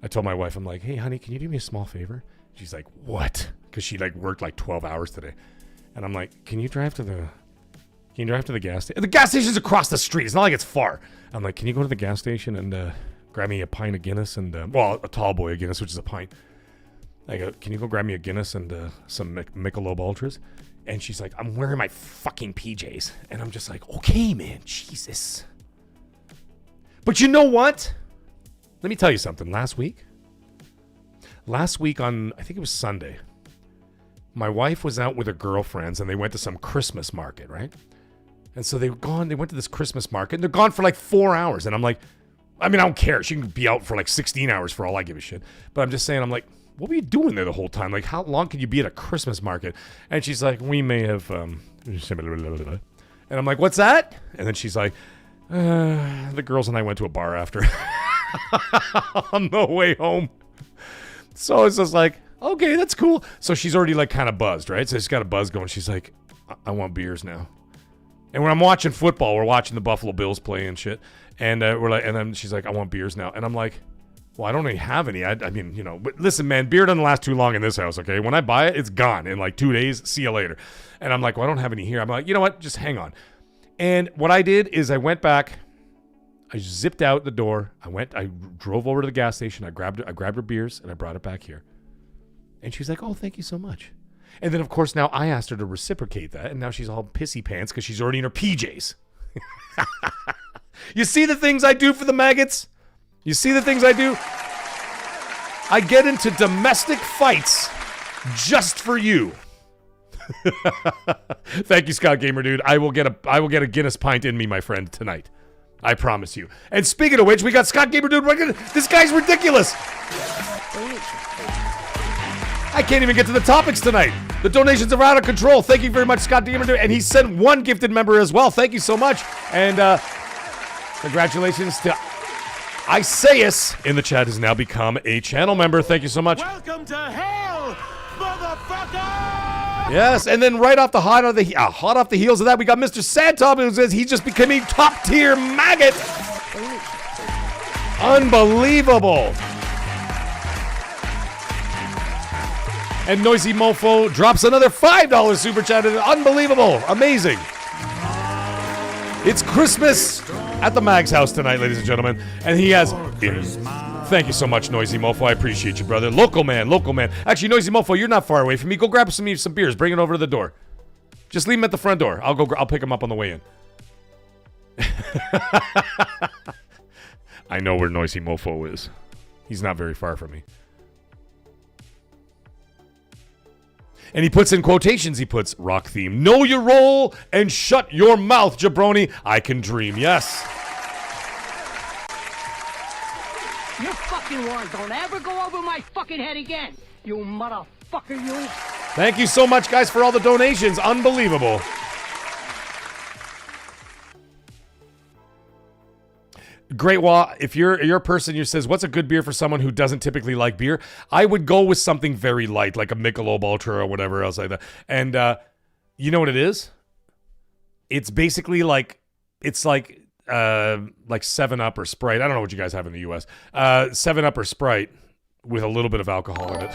I told my wife, I'm like, hey, honey, can you do me a small favor? She's like, what? Because she worked 12 hours today. And I'm like, can you drive to the gas station? The gas station's across the street. It's not like it's far. I'm like, can you go to the gas station and grab me a pint of Guinness and, a tall boy of Guinness, which is a pint. I go, can you go grab me a Guinness and some Michelob Ultras? And she's like, I'm wearing my fucking PJs. And I'm just like, okay, man, Jesus. But you know what? Let me tell you something. Last week on, I think it was Sunday, my wife was out with her girlfriends and they went to some Christmas market, right? And so they went to this Christmas market and they're gone for 4 hours. And I'm like, I mean, I don't care. She can be out for 16 hours for all I give a shit. But I'm just saying, I'm like, what were you doing there the whole time? How long could you be at a Christmas market? And she's like, we may have, and I'm like, what's that? And then she's like, the girls and I went to a bar after on the way home. So it's just like, okay, that's cool. So she's already kind of buzzed, right? So she's got a buzz going. She's like, I want beers now. And when I'm watching football, we're watching the Buffalo Bills play and shit. And and then she's like, I want beers now. And I'm like, well, I don't really have any. I mean, but listen, man, beer doesn't last too long in this house, okay? When I buy it, it's gone in 2 days. See you later. And I'm like, well, I don't have any here. I'm like, you know what? Just hang on. And what I did is I went back. I zipped out the door. I drove over to the gas station. I grabbed her beers and I brought it back here. And she's like, oh, thank you so much. And then, of course, now I asked her to reciprocate that, and now she's all pissy pants because she's already in her PJs. You see the things I do for the maggots? You see the things I do? I get into domestic fights just for you. Thank you, Scott Gamer Dude. I will get a Guinness pint in me, my friend, tonight. I promise you. And speaking of which, we got Scott Gamer Dude. This guy's ridiculous. I can't even get to the topics tonight. The donations are out of control. Thank you very much, Scott Gamer Dude. And he sent one gifted member as well. Thank you so much. And congratulations to Isaias in the chat has now become a channel member. Thank you so much. Welcome to hell, motherfucker! Yes, and then right off the hot off the heels of that, we got Mr. Santop who says he's just becoming top tier maggot. Unbelievable. And Noisy Mofo drops another $5 super chat. Unbelievable. Amazing. It's Christmas at the Mag's house tonight, ladies and gentlemen. And he has... Thank you so much, Noisy Mofo. I appreciate you, brother. Local man. Actually, Noisy Mofo, you're not far away from me. Go grab some beers. Bring it over to the door. Just leave them at the front door. I'll pick them up on the way in. I know where Noisy Mofo is. He's not very far from me. And he puts in quotations. He puts rock theme. Know your role and shut your mouth, jabroni. I can dream. Yes. Your fucking words don't ever go over my fucking head again. You motherfucker, you. Thank you so much, guys, for all the donations. Unbelievable. Great Wah, if you're a person who says, what's a good beer for someone who doesn't typically like beer? I would go with something very light, like a Michelob Ultra or whatever else like that. And you know what it is? It's basically like 7-Up or Sprite. I don't know what you guys have in the U.S. 7-Up or Sprite with a little bit of alcohol in it.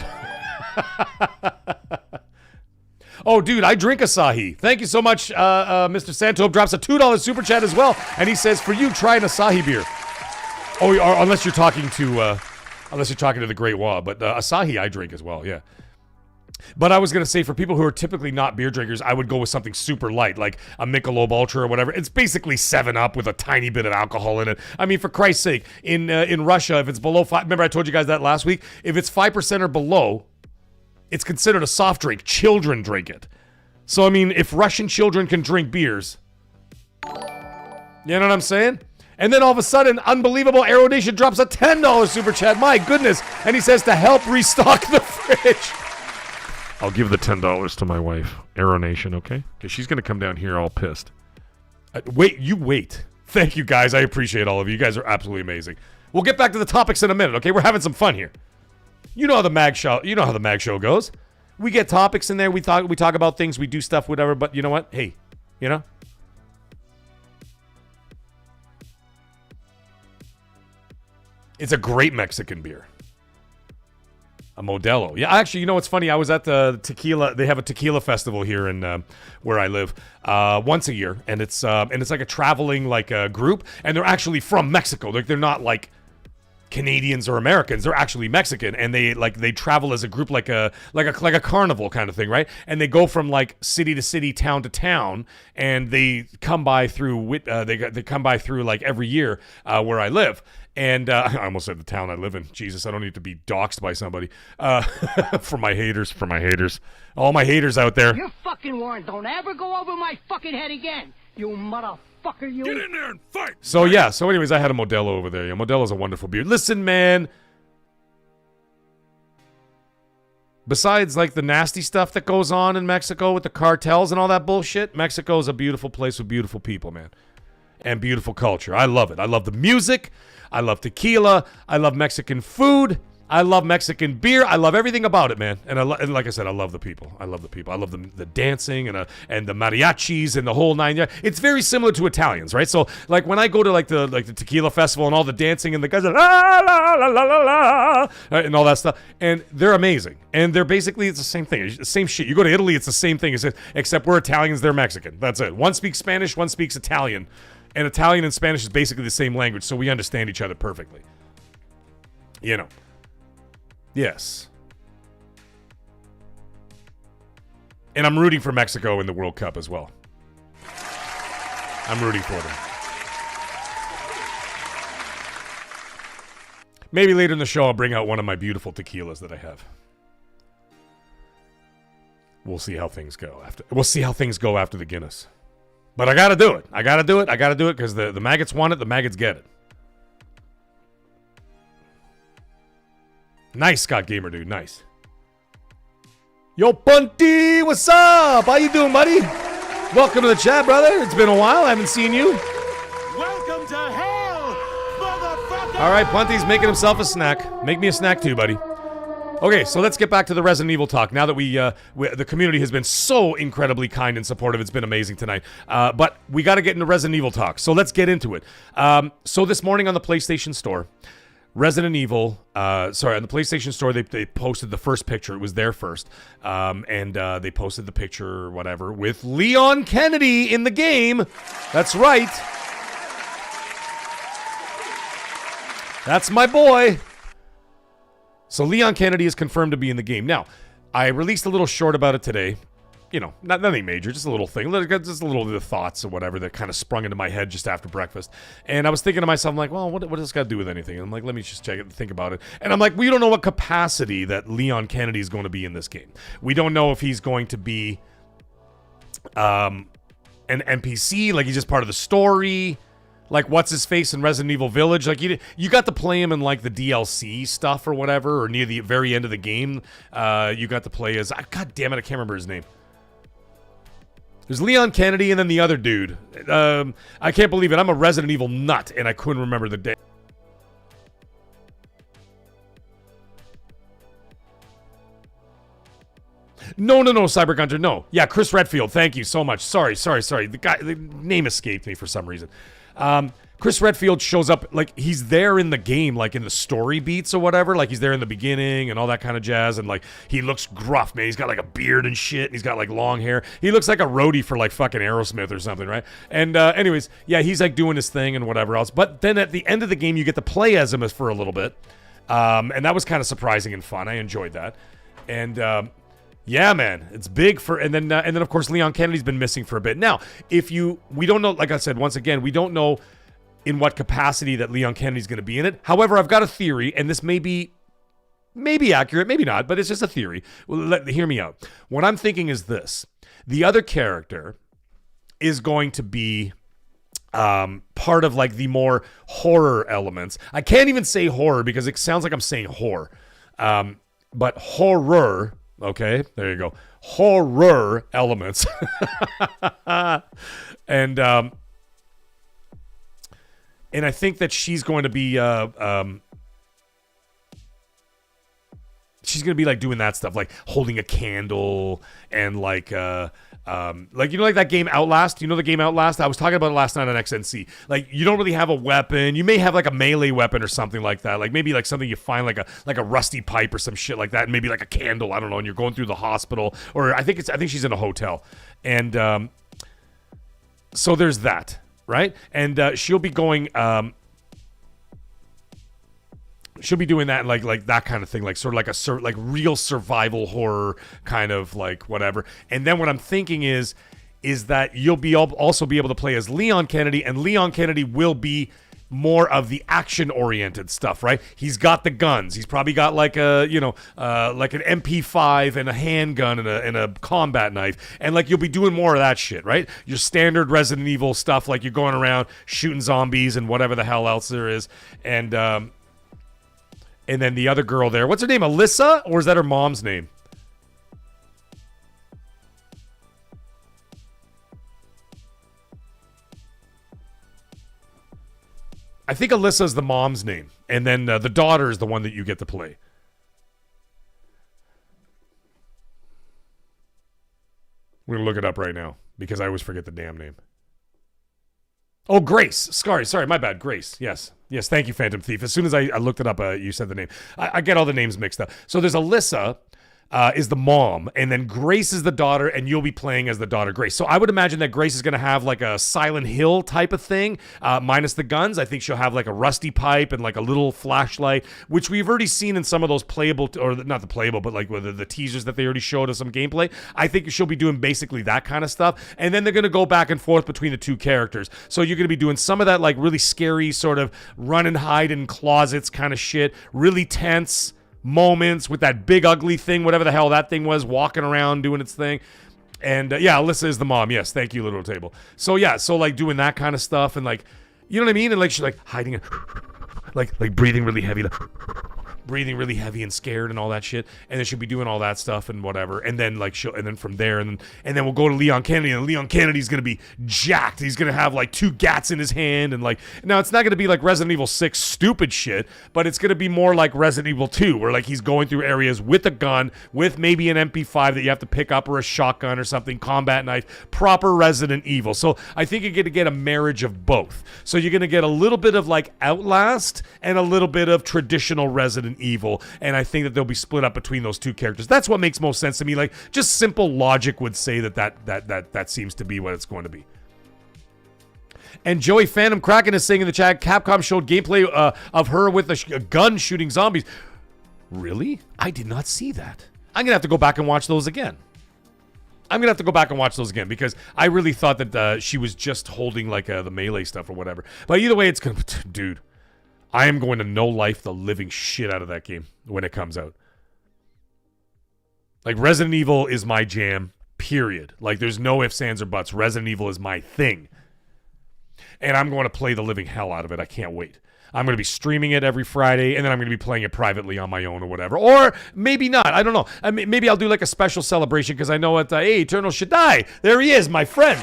Oh, dude, I drink Asahi. Thank you so much. Mr. Santop drops a $2 super chat as well. And he says, for you, try an Asahi beer. Oh, unless you're talking to the Great Wall. But Asahi I drink as well, yeah. But I was going to say, for people who are typically not beer drinkers, I would go with something super light, like a Michelob Ultra or whatever. It's basically 7-Up with a tiny bit of alcohol in it. I mean, for Christ's sake, in Russia, if it's below 5... Remember I told you guys that last week? If it's 5% or below... It's considered a soft drink. Children drink it. So, I mean, if Russian children can drink beers... You know what I'm saying? And then all of a sudden, unbelievable, Aeronation drops a $10 super chat. My goodness. And he says to help restock the fridge. I'll give the $10 to my wife. Aeronation, okay? Because she's going to come down here all pissed. Wait. Thank you, guys. I appreciate all of you. You guys are absolutely amazing. We'll get back to the topics in a minute, okay? We're having some fun here. You know how the Mag Show goes. We get topics in there. We talk about things. We do stuff, whatever. But you know what? Hey, you know. It's a great Mexican beer. A Modelo. Yeah, actually, you know what's funny? I was at the tequila. They have a tequila festival here in where I live once a year, and it's like a traveling group, and they're actually from Mexico. Like they're not like Canadians or Americans. They're actually Mexican, and they travel as a group like a carnival kind of thing, right? And they go from like city to city, town to town, and they come by through they come by through like every year where I live. And I almost said the town I live in. Jesus, I don't need to be doxxed by somebody. For my haters, all my haters out there. Your fucking words don't ever go over my fucking head again. You motherfucker, you. Get in there and fight! So anyways, I had a Modelo over there. Yeah, Modelo's a wonderful beer. Listen, man. Besides like the nasty stuff that goes on in Mexico with the cartels and all that bullshit, Mexico's a beautiful place with beautiful people, man. And beautiful culture. I love it. I love the music. I love tequila. I love Mexican food. I love Mexican beer. I love everything about it, man. And like I said, I love the people. I love the dancing and the mariachis and the whole nine yards. It's very similar to Italians, right? So like when I go to like the tequila festival and all the dancing and the guys are la la la la la la and all that stuff, and they're amazing. And they're basically it's the same thing, it's the same shit. You go to Italy, it's the same thing. Except we're Italians, they're Mexican. That's it. One speaks Spanish, one speaks Italian. And Italian and Spanish is basically the same language, so we understand each other perfectly. You know. Yes. And I'm rooting for Mexico in the World Cup as well. I'm rooting for them. Maybe later in the show I'll bring out one of my beautiful tequilas that I have. We'll see how things go after. We'll see how things go after the Guinness. But I gotta do it. I gotta do it because the maggots want it. The maggots get it. Nice, Scott Gamer Dude. Nice. Yo, Bunty, what's up? How you doing, buddy? Welcome to the chat, brother. It's been a while. I haven't seen you. Welcome to hell, motherfucker! All right, Bunty's making himself a snack. Make me a snack too, buddy. Okay, so let's get back to the Resident Evil talk. Now that the community has been so incredibly kind and supportive, it's been amazing tonight. But we got to get into Resident Evil talk. So let's get into it. So this morning on the PlayStation Store, Resident Evil, on the PlayStation Store, they posted the first picture. It was there first. And they posted the picture or whatever with Leon Kennedy in the game. That's right. That's my boy. So Leon Kennedy is confirmed to be in the game. Now, I released a little short about it today. You know, nothing major, just a little thing. Just a little bit of thoughts or whatever that kind of sprung into my head just after breakfast. And I was thinking to myself, I'm like, well, what does this got to do with anything? And I'm like, let me just check it and think about it. And I'm like, we don't know what capacity that Leon Kennedy is going to be in this game. We don't know if he's going to be an NPC, like he's just part of the story. Like, what's his face in Resident Evil Village? Like, you got to play him in, like, the DLC stuff or whatever, or near the very end of the game. You got to play as... God damn it, I can't remember his name. There's Leon Kennedy and then the other dude. I can't believe it. I'm a Resident Evil nut, and I couldn't remember the day. No, Cyber Gunter, no. Yeah, Chris Redfield, thank you so much. Sorry. The name escaped me for some reason. Chris Redfield shows up, like, he's there in the game, like, in the story beats or whatever. Like, he's there in the beginning and all that kind of jazz. And, like, he looks gruff, man. He's got, like, a beard and shit. And he's got, like, long hair. He looks like a roadie for, like, fucking Aerosmith or something, right? And, anyways, yeah, he's, like, doing his thing and whatever else. But then at the end of the game, you get to play as him for a little bit. And that was kind of surprising and fun. I enjoyed that. And, yeah, man, it's big for, and then of course Leon Kennedy's been missing for a bit. Now, we don't know, like I said, once again, we don't know in what capacity that Leon Kennedy's going to be in it. However, I've got a theory, and this may be accurate, maybe not, but it's just a theory. Well, hear me out. What I'm thinking is this: the other character is going to be part of like the more horror elements. I can't even say horror because it sounds like I'm saying whore, but horror. Okay, there you go. Horror elements. And I think that she's going to be she's going to be like doing that stuff, like holding a candle and like you know, like that game Outlast. You know the game Outlast? I was talking about it last night on XNC. Like, you don't really have a weapon. You may have like a melee weapon or something like that. Like maybe like something you find like a rusty pipe or some shit like that, and maybe like a candle. I don't know. And you're going through the hospital, or I think she's in a hotel, and so there's that, right? And she'll be going. She'll be doing that, like that kind of thing, like sort of like a real survival horror kind of like whatever. And then what I'm thinking is that you'll be also be able to play as Leon Kennedy, and Leon Kennedy will be more of the action-oriented stuff, right? He's got the guns. He's probably got like a like an MP5 and a handgun and a combat knife, and like you'll be doing more of that shit, right? Your standard Resident Evil stuff, like you're going around shooting zombies and whatever the hell else there is, and then the other girl there, what's her name? Alyssa? Or is that her mom's name? I think Alyssa's the mom's name. And then the daughter is the one that you get to play. We're going to look it up right now because I always forget the damn name. Oh, Grace. Sorry, my bad. Grace. Yes, thank you, Phantom Thief. As soon as I looked it up, you said the name. I get all the names mixed up. So there's Alyssa, is the mom, and then Grace is the daughter, and you'll be playing as the daughter Grace. So I would imagine that Grace is going to have like a Silent Hill type of thing, minus the guns. I think she'll have like a rusty pipe and like a little flashlight, which we've already seen in some of those playable, or not the playable, but like the teasers that they already showed us some gameplay. I think she'll be doing basically that kind of stuff, and then they're going to go back and forth between the two characters. So you're going to be doing some of that like really scary sort of run and hide in closets kind of shit, really tense moments with that big ugly thing, whatever the hell that thing was, walking around doing its thing. And yeah, Alyssa is the mom. Yes, thank you, Little Table. So yeah, so like doing that kind of stuff, and like, you know what I mean? And like she's like hiding it, like breathing really heavy, breathing really heavy and scared and all that shit. And then she'll be doing all that stuff and whatever. And then like and then from there, and then we'll go to Leon Kennedy, and Leon Kennedy's gonna be jacked. He's gonna have like 2 gats in his hand, and like, now it's not gonna be like Resident Evil 6 stupid shit, but it's gonna be more like Resident Evil 2, where like he's going through areas with a gun, with maybe an MP5 that you have to pick up, or a shotgun or something, combat knife, proper Resident Evil. So I think you're gonna get a marriage of both. So you're gonna get a little bit of like Outlast and a little bit of traditional Resident Evil, and I think that they'll be split up between those two characters. That's what makes most sense to me. Like, just simple logic would say that seems to be what it's going to be. And Joey Phantom Kraken is saying in the chat, Capcom showed gameplay of her with a gun shooting zombies. Really? I did not see that. I'm gonna have to go back and watch those again. Because I really thought that she was just holding like the melee stuff or whatever. But either way, it's gonna, dude, I am going to no-life the living shit out of that game when it comes out. Like, Resident Evil is my jam, period. Like, there's no ifs, ands, or buts. Resident Evil is my thing. And I'm going to play the living hell out of it. I can't wait. I'm going to be streaming it every Friday, and then I'm going to be playing it privately on my own or whatever. Or maybe not. I don't know. Maybe I'll do like a special celebration, because I know what, hey, Eternal Shaddai, there he is, my friend.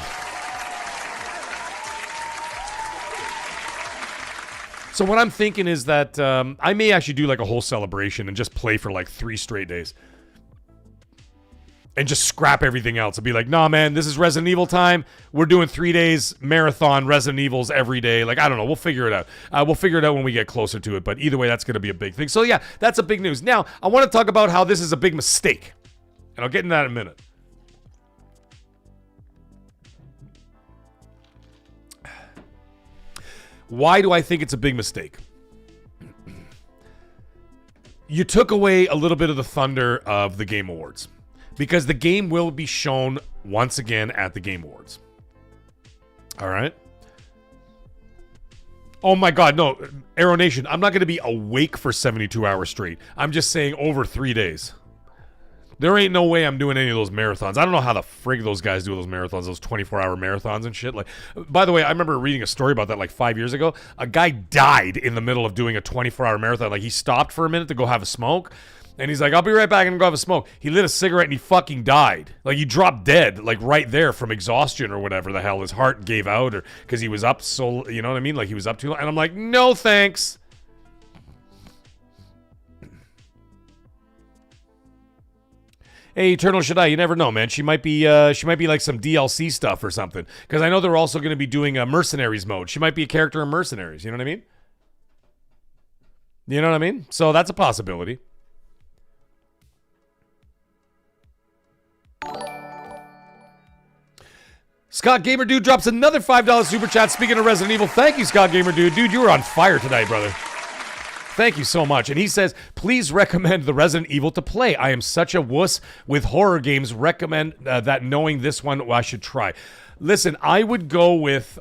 So what I'm thinking is that I may actually do like a whole celebration and just play for like 3 straight days. And just scrap everything else. I'll be like, nah, man, this is Resident Evil time. We're doing 3 days marathon Resident Evils every day. Like, I don't know. We'll figure it out. We'll figure it out when we get closer to it. But either way, that's going to be a big thing. So yeah, that's a big news. Now, I want to talk about how this is a big mistake. And I'll get into that in a minute. Why do I think it's a big mistake? You took away a little bit of the thunder of the Game Awards, because the game will be shown once again at the Game Awards. All right? Oh my God, no, Aero Nation, I'm not going to be awake for 72 hours straight. I'm just saying over 3 days. There ain't no way I'm doing any of those marathons. I don't know how the frig those guys do those marathons, those 24-hour marathons and shit. Like, by the way, I remember reading a story about that like 5 years ago. A guy died in the middle of doing a 24-hour marathon. Like, he stopped for a minute to go have a smoke, and he's like, I'll be right back and go have a smoke. He lit a cigarette and he fucking died. Like, he dropped dead, like right there from exhaustion or whatever the hell. His heart gave out, or because he was up so, you know what I mean? Like, he was up too long. And I'm like, no thanks. Hey, Eternal Shaddai, you never know, man. She might be like some DLC stuff or something. Because I know they're also going to be doing a Mercenaries mode. She might be a character in Mercenaries. You know what I mean? You know what I mean? So that's a possibility. Scott Gamer Dude drops another $5 super chat. Speaking of Resident Evil, thank you, Scott Gamer Dude. Dude, you were on fire tonight, brother. Thank you so much. And he says, please recommend the Resident Evil to play. I am such a wuss with horror games. Recommend that, knowing this one I should try. Listen, I would go with...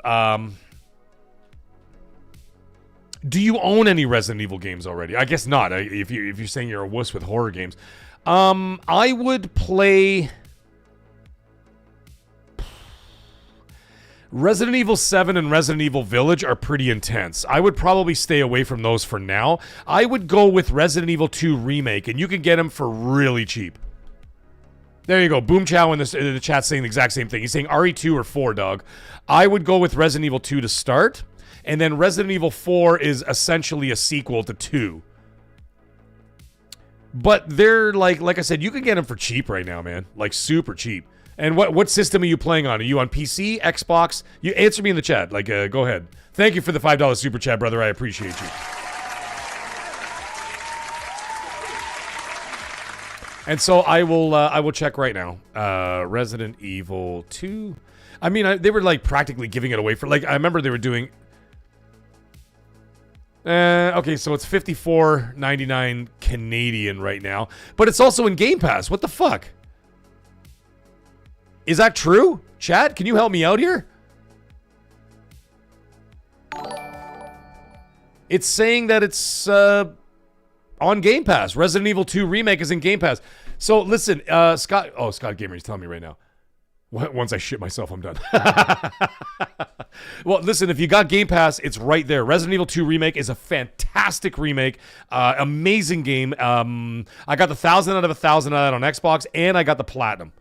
do you own any Resident Evil games already? I guess not, if you're saying you're a wuss with horror games. I would play... Resident Evil 7 and Resident Evil Village are pretty intense. I would probably stay away from those for now. I would go with Resident Evil 2 Remake, and you can get them for really cheap. There you go. Boom Chow in the chat saying the exact same thing. He's saying RE2 or 4, dog. I would go with Resident Evil 2 to start, and then Resident Evil 4 is essentially a sequel to 2. But they're like I said, you can get them for cheap right now, man. Like, super cheap. And what system are you playing on? Are you on PC, Xbox? You answer me in the chat. Like, go ahead. Thank you for the $5 super chat, brother. I appreciate you. And so I will check right now. Resident Evil 2. I mean, they were like practically giving it away for like, I remember they were doing. Okay, so it's $54.99 Canadian right now, but it's also in Game Pass. What the fuck? Is that true? Chat, can you help me out here? It's saying that it's on Game Pass. Resident Evil 2 Remake is in Game Pass. So listen, Scott Gamer is telling me right now. Once I shit myself, I'm done. Well, listen, if you got Game Pass, it's right there. Resident Evil 2 Remake is a fantastic remake. Amazing game. I got the 1,000 out of 1,000 of that on Xbox, and I got the Platinum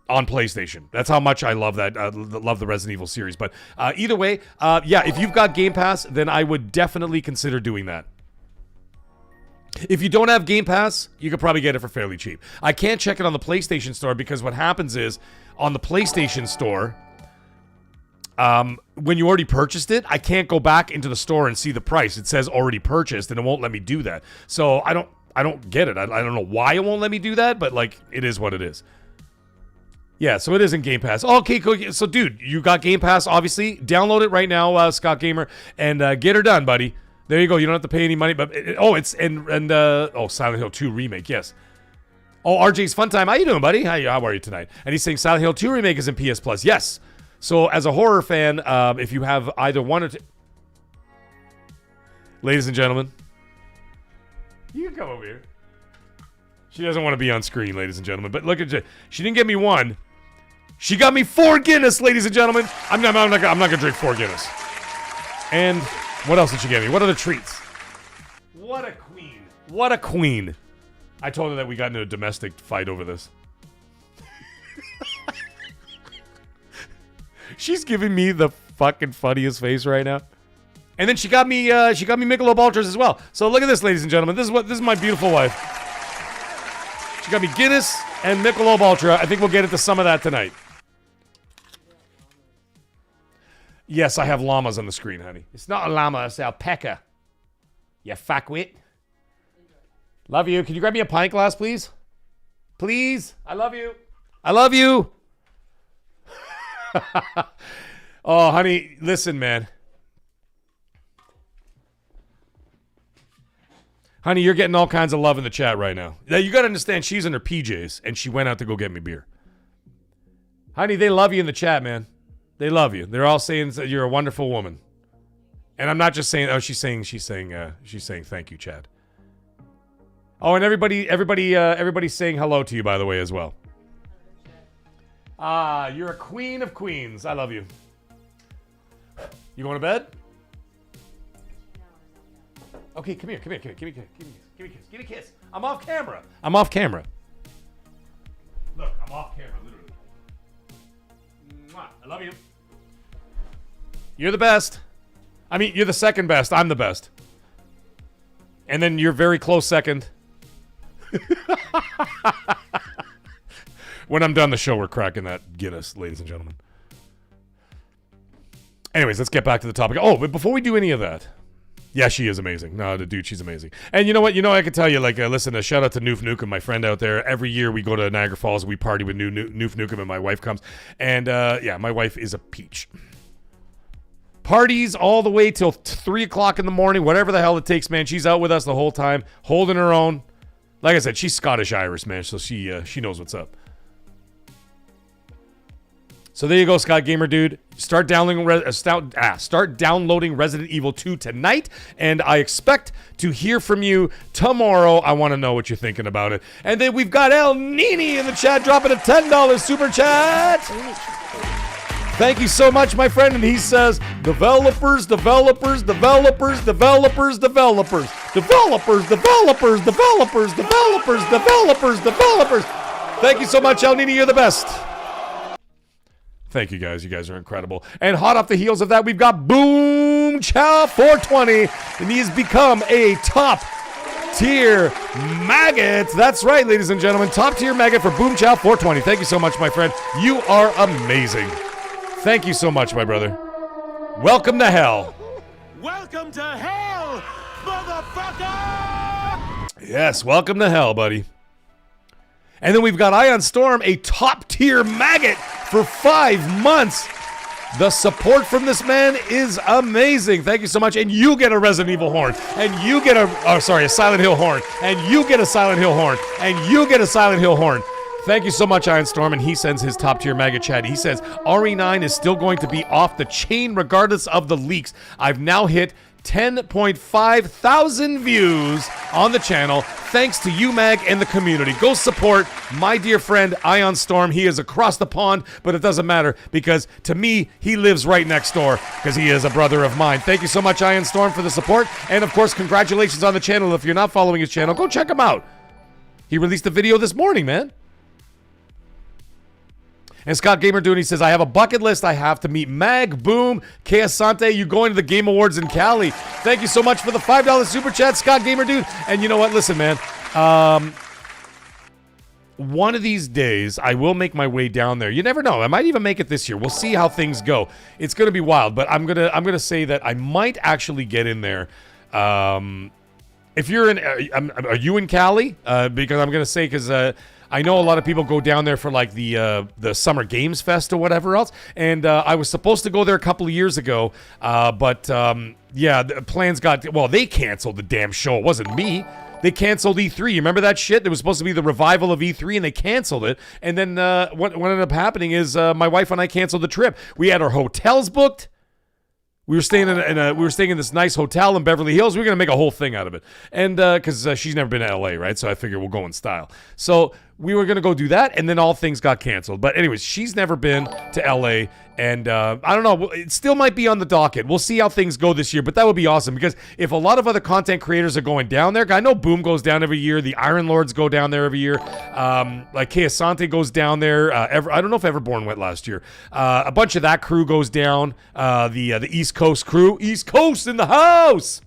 on PlayStation. That's how much I love that. Love the Resident Evil series. But either way, yeah, if you've got Game Pass, then I would definitely consider doing that. If you don't have Game Pass, you could probably get it for fairly cheap. I can't check it on the PlayStation Store because what happens is, on the PlayStation Store, when you already purchased it, I can't go back into the store and see the price. It says already purchased, and it won't let me do that. So I don't get it. I don't know why it won't let me do that, but like, it is what it is. Yeah, so it is in Game Pass. Okay, cool. So dude, you got Game Pass, obviously. Download it right now, Scott Gamer, and get her done, buddy. There you go. You don't have to pay any money, but Silent Hill 2 Remake, yes. Oh, RJ's Fun Time. How you doing, buddy? How are you tonight? And he's saying Silent Hill 2 Remake is in PS Plus. Yes. So as a horror fan, if you have either one or two... Ladies and gentlemen, you can come over here. She doesn't want to be on screen, ladies and gentlemen, but look at you. She didn't get me one. She got me 4 Guinness, ladies and gentlemen. I'm not gonna drink 4 Guinness. And... what else did she get me? What other treats? What a queen. What a queen. I told her that we got into a domestic fight over this. She's giving me the fucking funniest face right now. And then she got me Michelob Ultras as well. So look at this, ladies and gentlemen. This is my beautiful wife. She got me Guinness and Michelob Ultra. I think we'll get into some of that tonight. Yes, I have llamas on the screen, honey. It's not a llama, it's an alpaca. You fuckwit. Love you. Can you grab me a pint glass, please? Please? I love you. I love you. Oh, honey, listen, man. Honey, you're getting all kinds of love in the chat right now. Now, you got to understand, she's in her PJs, and she went out to go get me beer. Honey, they love you in the chat, man. They love you. They're all saying that you're a wonderful woman. And I'm not just saying, oh, she's saying thank you, Chad. Oh, and everybody's saying hello to you, by the way, as well. Ah, you're a queen of queens. I love you. You going to bed? Okay, come here. Give me a kiss. I'm off camera. Look, I'm off camera, literally. I love you. You're the best. I mean, you're the second best. I'm the best. And then you're very close second. When I'm done the show, we're cracking that Guinness, ladies and gentlemen. Anyways, let's get back to the topic. Oh, but before we do any of that, yeah, she is amazing. No, the dude, she's amazing. And you know what? I can tell you, like, listen, a shout out to Noof Nukem, my friend out there. Every year we go to Niagara Falls and we party with Noof Nukem, and my wife comes. And, yeah, my wife is a peach. Parties all the way till 3 o'clock in the morning, whatever the hell it takes, man. She's out with us the whole time, holding her own. Like I said, she's Scottish-Irish, man, so she knows what's up. So there you go, Scott Gamer dude. Start downloading Resident Evil 2 tonight, and I expect to hear from you tomorrow. I want to know what you're thinking about it. And then we've got El Nini in the chat dropping a $10 super chat. Thank you so much, my friend. And he says, developers. Thank you so much, El Nini. You're the best. Thank you, guys. You guys are incredible. And hot off the heels of that, we've got Boom Chow 420, and he has become a top-tier maggot. That's right, ladies and gentlemen. Top-tier maggot for Boom Chow 420. Thank you so much, my friend. You are amazing. Thank you so much, my brother. Welcome to hell. Welcome to hell, motherfucker! Yes, welcome to hell, buddy. And then we've got Ion Storm, a top-tier maggot for 5 months. The support from this man is amazing. Thank you so much. And you get a Resident Evil horn. And you get a Silent Hill horn. And you get a Silent Hill horn. And you get a Silent Hill horn. Thank you so much, Iron Storm, and he sends his top-tier maggot chat. He says, RE9 is still going to be off the chain regardless of the leaks. I've now hit 10.5 thousand views on the channel thanks to you, Mag, and the community. Go support my dear friend, Ion Storm. He is across the pond, but it doesn't matter because, to me, he lives right next door because he is a brother of mine. Thank you so much, Ion Storm, for the support. And, of course, congratulations on the channel. If you're not following his channel, go check him out. He released a video this morning, man. And Scott Gamer Doing, he says, I have a bucket list. I have to meet Mag, Boom, Kea Sante. You going to the Game Awards in Cali. Thank you so much for the $5 super chat, Scott Gamer Dude. And you know what? Listen, man. One of these days, I will make my way down there. You never know. I might even make it this year. We'll see how things go. It's going to be wild, but I'm gonna say that I might actually get in there. If you're in, are you in Cali? Because I'm gonna say because. I know a lot of people go down there for like the Summer Games Fest or whatever else, and I was supposed to go there a couple of years ago, but yeah, the plans got, well, they canceled the damn show. It wasn't me. They canceled E3. You remember that shit? It was supposed to be the revival of E3, and they canceled it. And then what ended up happening is my wife and I canceled the trip. We had our hotels booked. We were staying in this nice hotel in Beverly Hills. We were gonna make a whole thing out of it, and because she's never been to LA, right? So I figured we'll go in style. So we were gonna go do that, and then all things got canceled. But anyways, she's never been to LA, and I don't know. It still might be on the docket. We'll see how things go this year, but that would be awesome because if a lot of other content creators are going down there, I know Boom goes down every year. The Iron Lords go down there every year. Like Kea Sante goes down there. I don't know if Everborn went last year. A bunch of that crew goes down. The East Coast crew, East Coast in the house.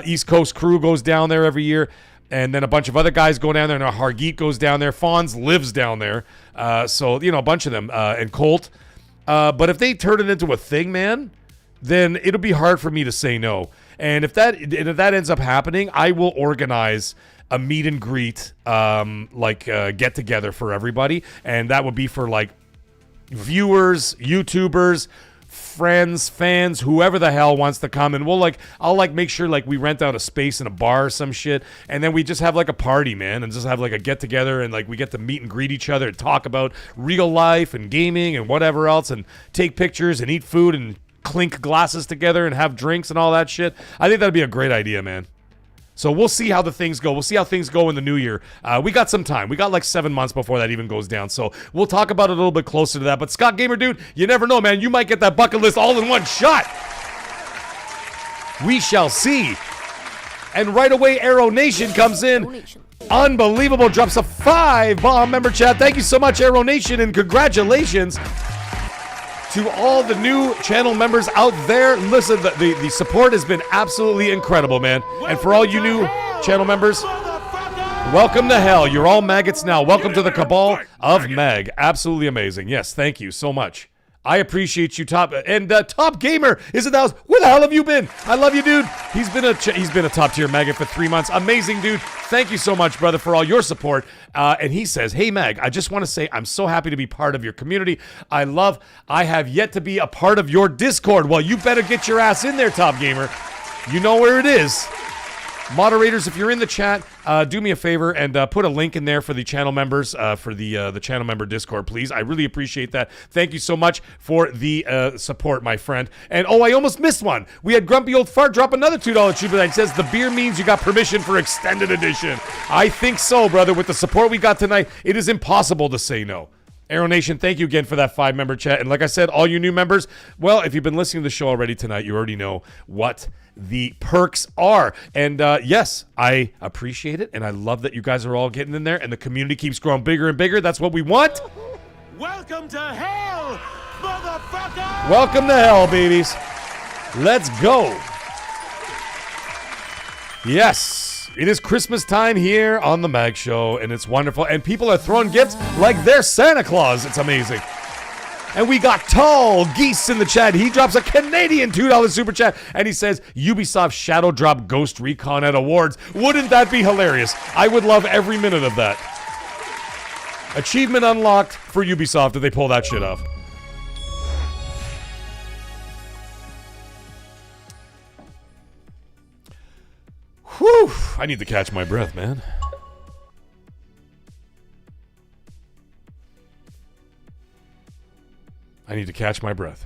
East Coast crew goes down there every year. And then a bunch of other guys go down there, and Hargeet goes down there. Fonz lives down there. So, you know, a bunch of them. And Colt. But if they turn it into a thing, man, then it'll be hard for me to say no. And if that ends up happening, I will organize a meet and greet, get together for everybody. And that would be for, like, viewers, YouTubers, friends, fans, whoever the hell wants to come, and I'll make sure we rent out a space in a bar or some shit, and then we just have like a party, man, and just have like a get together, and we get to meet and greet each other and talk about real life and gaming and whatever else, and take pictures and eat food and clink glasses together and have drinks and all that shit. I think that'd be a great idea, man. So we'll see how the things go. We'll see how things go in the new year. We got some time. We got like 7 months before that even goes down. So we'll talk about it a little bit closer to that. But Scott Gamer Dude, you never know, man. You might get that bucket list all in one shot. We shall see. And right away, Arrow Nation comes in. Unbelievable. Drops a 5-bomb member chat. Thank you so much, Arrow Nation, and congratulations to all the new channel members out there. Listen, the support has been absolutely incredible, man. And for all you new channel members, welcome to hell. You're all maggots now. Welcome to the cabal of Mag. Absolutely amazing. Yes, thank you so much. I appreciate you, Top. And Top Gamer is in the house. Where the hell have you been? I love you, dude. He's been a top tier maggot for 3 months. Amazing, dude. Thank you so much, brother, for all your support. And he says, hey, Mag, I just want to say I'm so happy to be part of your community. I have yet to be a part of your Discord. Well, you better get your ass in there, Top Gamer. You know where it is. Moderators, if you're in the chat, do me a favor and put a link in there for the channel members, for the channel member Discord, please. I really appreciate that. Thank you so much for the support, my friend. And, oh, I almost missed one. We had Grumpy Old Fart drop another $2 super that says, the beer means you got permission for extended edition. I think so, brother. With the support we got tonight, it is impossible to say no. Arrow Nation, thank you again for that 5-member chat. And like I said, all you new members, well, if you've been listening to the show already tonight, you already know what the perks are. And yes, I appreciate it. And I love that you guys are all getting in there. And the community keeps growing bigger and bigger. That's what we want. Welcome to hell, motherfucker! Welcome to hell, babies. Let's go. Yes. It is Christmas time here on the Mag Show, and it's wonderful. And people are throwing gifts like they're Santa Claus. It's amazing. And we got Tall Geese in the chat. He drops a Canadian $2 super chat, and he says, Ubisoft Shadow Drop Ghost Recon at Awards. Wouldn't that be hilarious? I would love every minute of that. Achievement unlocked for Ubisoft if they pull that shit off. Whew. I need to catch my breath, man. I need to catch my breath.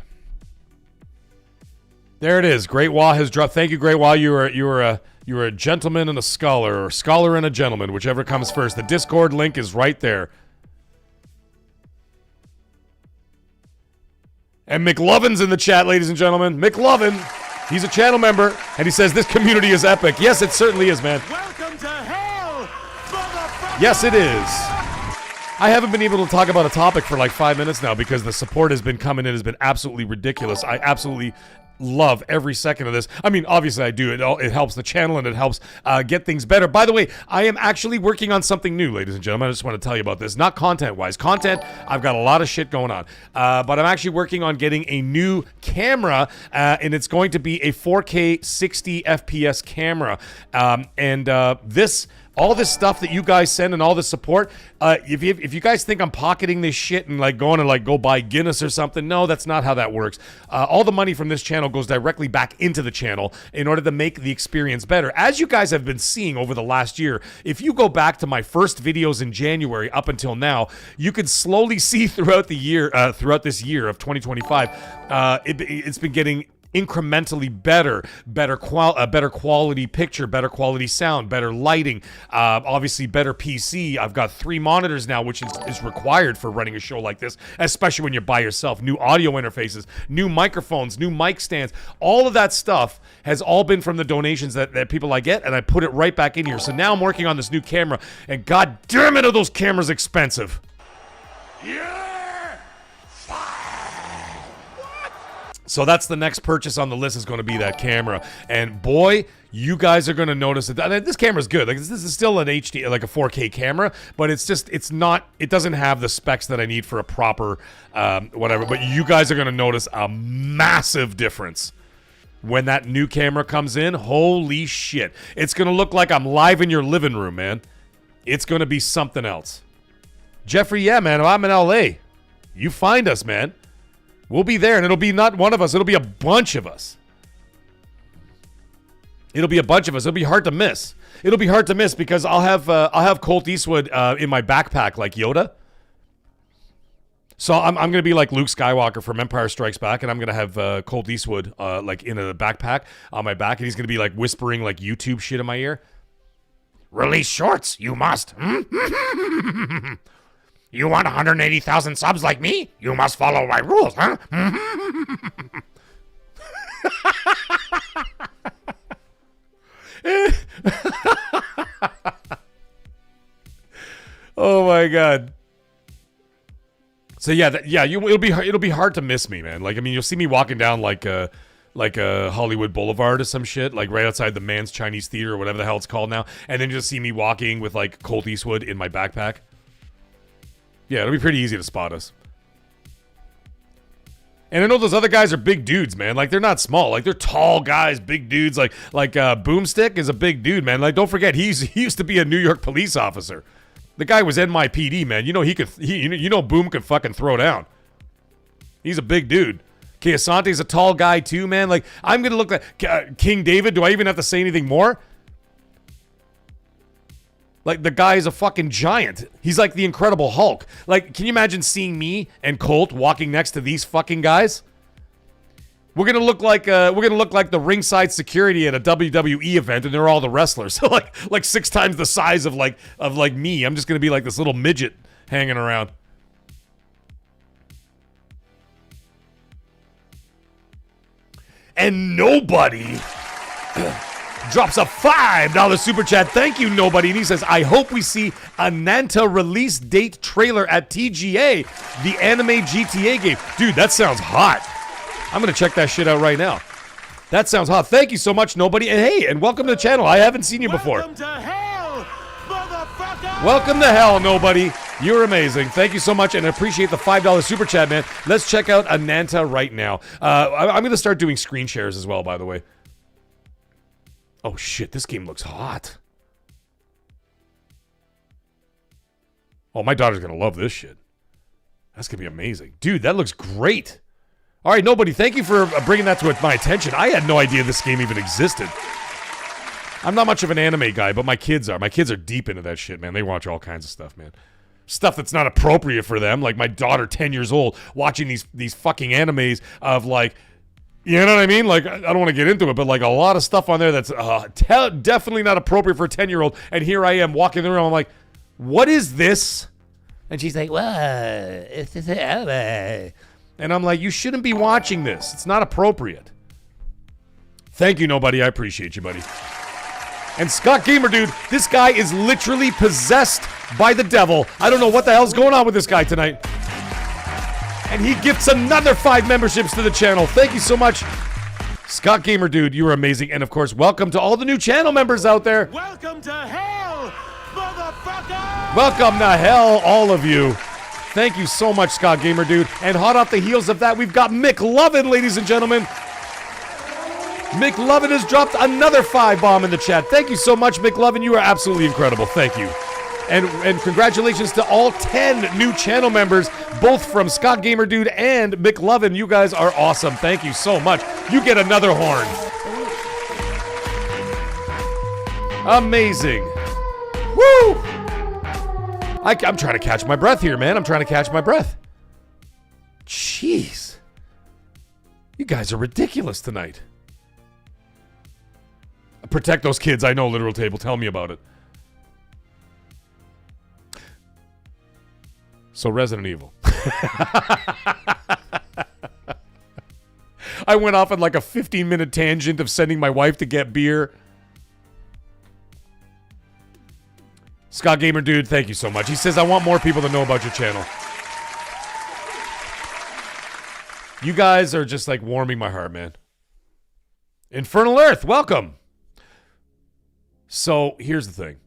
There it is. Great Wah has dropped. Thank you, Great Wah. You were a gentleman and a scholar, or scholar and a gentleman, whichever comes first. The Discord link is right there. And McLovin's in the chat, ladies and gentlemen. McLovin, he's a channel member, and he says this community is epic. Yes, it certainly is, man. Welcome to hell, motherfucker! Yes, it is. I haven't been able to talk about a topic for like 5 minutes now because the support has been coming in, has been absolutely ridiculous. I absolutely love every second of this. I mean, obviously I do. It helps the channel and it helps get things better. By the way, I am actually working on something new, ladies and gentlemen. I just want to tell you about this. Not content-wise. Content, I've got a lot of shit going on. But I'm actually working on getting a new camera, and it's going to be a 4K 60 FPS camera. All this stuff that you guys send and all the support, if you guys think I'm pocketing this shit and like going to like go buy Guinness or something, no, that's not how that works. All the money from this channel goes directly back into the channel in order to make the experience better. As you guys have been seeing over the last year, if you go back to my first videos in January up until now, you can slowly see throughout the year, throughout this year of 2025, it's been getting incrementally better quality picture, better quality sound, better lighting, obviously better PC. I've got 3 monitors now, which is required for running a show like this, especially when you're by yourself. New audio interfaces, new microphones, new mic stands. All of that stuff has all been from the donations that people I get, and I put it right back in here. So now I'm working on this new camera, and god damn it, are those cameras expensive. So that's the next purchase on the list, is going to be that camera. And boy, you guys are going to notice it. I mean, this camera's good. Like, this is still an HD, like a 4K camera, but it doesn't have the specs that I need for a proper whatever. But you guys are going to notice a massive difference when that new camera comes in. Holy shit. It's going to look like I'm live in your living room, man. It's going to be something else. Jeffrey, yeah, man, I'm in LA. You find us, man. We'll be there, and it'll be not one of us. It'll be a bunch of us. It'll be a bunch of us. It'll be hard to miss. It'll be hard to miss because I'll have Colt Eastwood in my backpack like Yoda. So I'm gonna be like Luke Skywalker from Empire Strikes Back, and I'm gonna have Colt Eastwood like in a backpack on my back, and he's gonna be like whispering like YouTube shit in my ear. Release shorts, you must. You want 180,000 subs like me? You must follow my rules, huh? Oh my god. So yeah, it'll be hard to miss me, man. Like, I mean, you'll see me walking down like a Hollywood Boulevard or some shit, like right outside the Man's Chinese Theater or whatever the hell it's called now, and then you'll see me walking with like Colt Eastwood in my backpack. Yeah, it'll be pretty easy to spot us. And I know those other guys are big dudes, man. Like, they're not small. Like, they're tall guys, big dudes. Like Boomstick is a big dude, man. Like, don't forget, he used to be a New York police officer. The guy was NYPD, man. You know Boom could fucking throw down. He's a big dude. Keosante's a tall guy too, man. Like, I'm gonna look like King David. Do I even have to say anything more? Like, the guy is a fucking giant. He's like the Incredible Hulk. Like, can you imagine seeing me and Colt walking next to these fucking guys? We're gonna look like the ringside security at a WWE event, and they're all the wrestlers. So like 6 times the size of like me. I'm just gonna be like this little midget hanging around. And nobody drops a $5 super chat. Thank you, nobody. And he says, I hope we see a Nanta release date trailer at TGA, the anime GTA game. Dude, that sounds hot. I'm going to check that shit out right now. That sounds hot. Thank you so much, nobody. And hey, and welcome to the channel. I haven't seen you before. Welcome to hell, motherfucker! Welcome to hell, nobody. You're amazing. Thank you so much, and I appreciate the $5 super chat, man. Let's check out Ananta right now. I'm going to start doing screen shares as well, by the way. Oh shit, this game looks hot. Oh, my daughter's going to love this shit. That's going to be amazing. Dude, that looks great. All right, nobody, thank you for bringing that to my attention. I had no idea this game even existed. I'm not much of an anime guy, but my kids are. My kids are deep into that shit, man. They watch all kinds of stuff, man. Stuff that's not appropriate for them. Like my daughter, 10 years old, watching these fucking animes of like, you know what I mean? Like, I don't want to get into it, but like a lot of stuff on there that's definitely not appropriate for a 10-year-old. And here I am walking around, I'm like, what is this? And she's like, well, it's anime. And I'm like, you shouldn't be watching this. It's not appropriate. Thank you, nobody. I appreciate you, buddy. And Scott Gamer, dude, this guy is literally possessed by the devil. I don't know what the hell's going on with this guy tonight. And he gifts another 5 memberships to the channel. Thank you so much. Scott Gamer, dude, you are amazing. And, of course, welcome to all the new channel members out there. Welcome to hell, motherfucker! Welcome to hell, all of you. Thank you so much, Scott Gamer, dude. And hot off the heels of that, we've got Mick Lovin, ladies and gentlemen. Mick Lovin has dropped another 5 bomb in the chat. Thank you so much, Mick Lovin. You are absolutely incredible. Thank you. And congratulations to all 10 new channel members, both from Scott Gamer Dude and Mick Lovin. You guys are awesome. Thank you so much. You get another horn. Amazing. Woo! I'm trying to catch my breath here, man. I'm trying to catch my breath. Jeez. You guys are ridiculous tonight. Protect those kids. I know, Literal Table. Tell me about it. So, Resident Evil. I went off on like a 15-minute tangent of sending my wife to get beer. Scott Gamer Dude, thank you so much. He says, I want more people to know about your channel. You guys are just like warming my heart, man. Infernal Earth, welcome. So, here's the thing.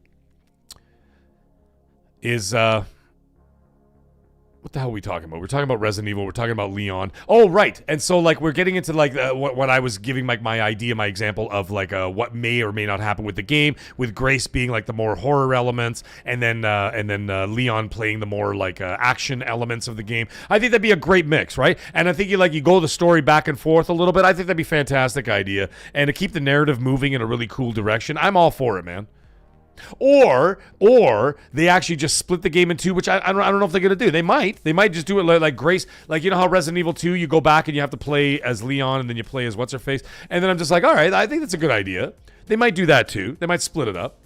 What the hell are we talking about? We're talking about Resident Evil. We're talking about Leon. Oh, right. And so, like, we're getting into, like, what I was giving, like, my idea, my example of, like, what may or may not happen with the game, with Grace being, like, the more horror elements, and then Leon playing the more, like, action elements of the game. I think that'd be a great mix, right? And I think you go the story back and forth a little bit. I think that'd be a fantastic idea. And to keep the narrative moving in a really cool direction, I'm all for it, man. Or they actually just split the game in two, which I don't know if they're gonna do. They might just do it like Grace, like, you know how Resident Evil 2, you go back and you have to play as Leon and then you play as what's her face, and then I'm just like, all right, I think that's a good idea. They might do that too. They might split it up.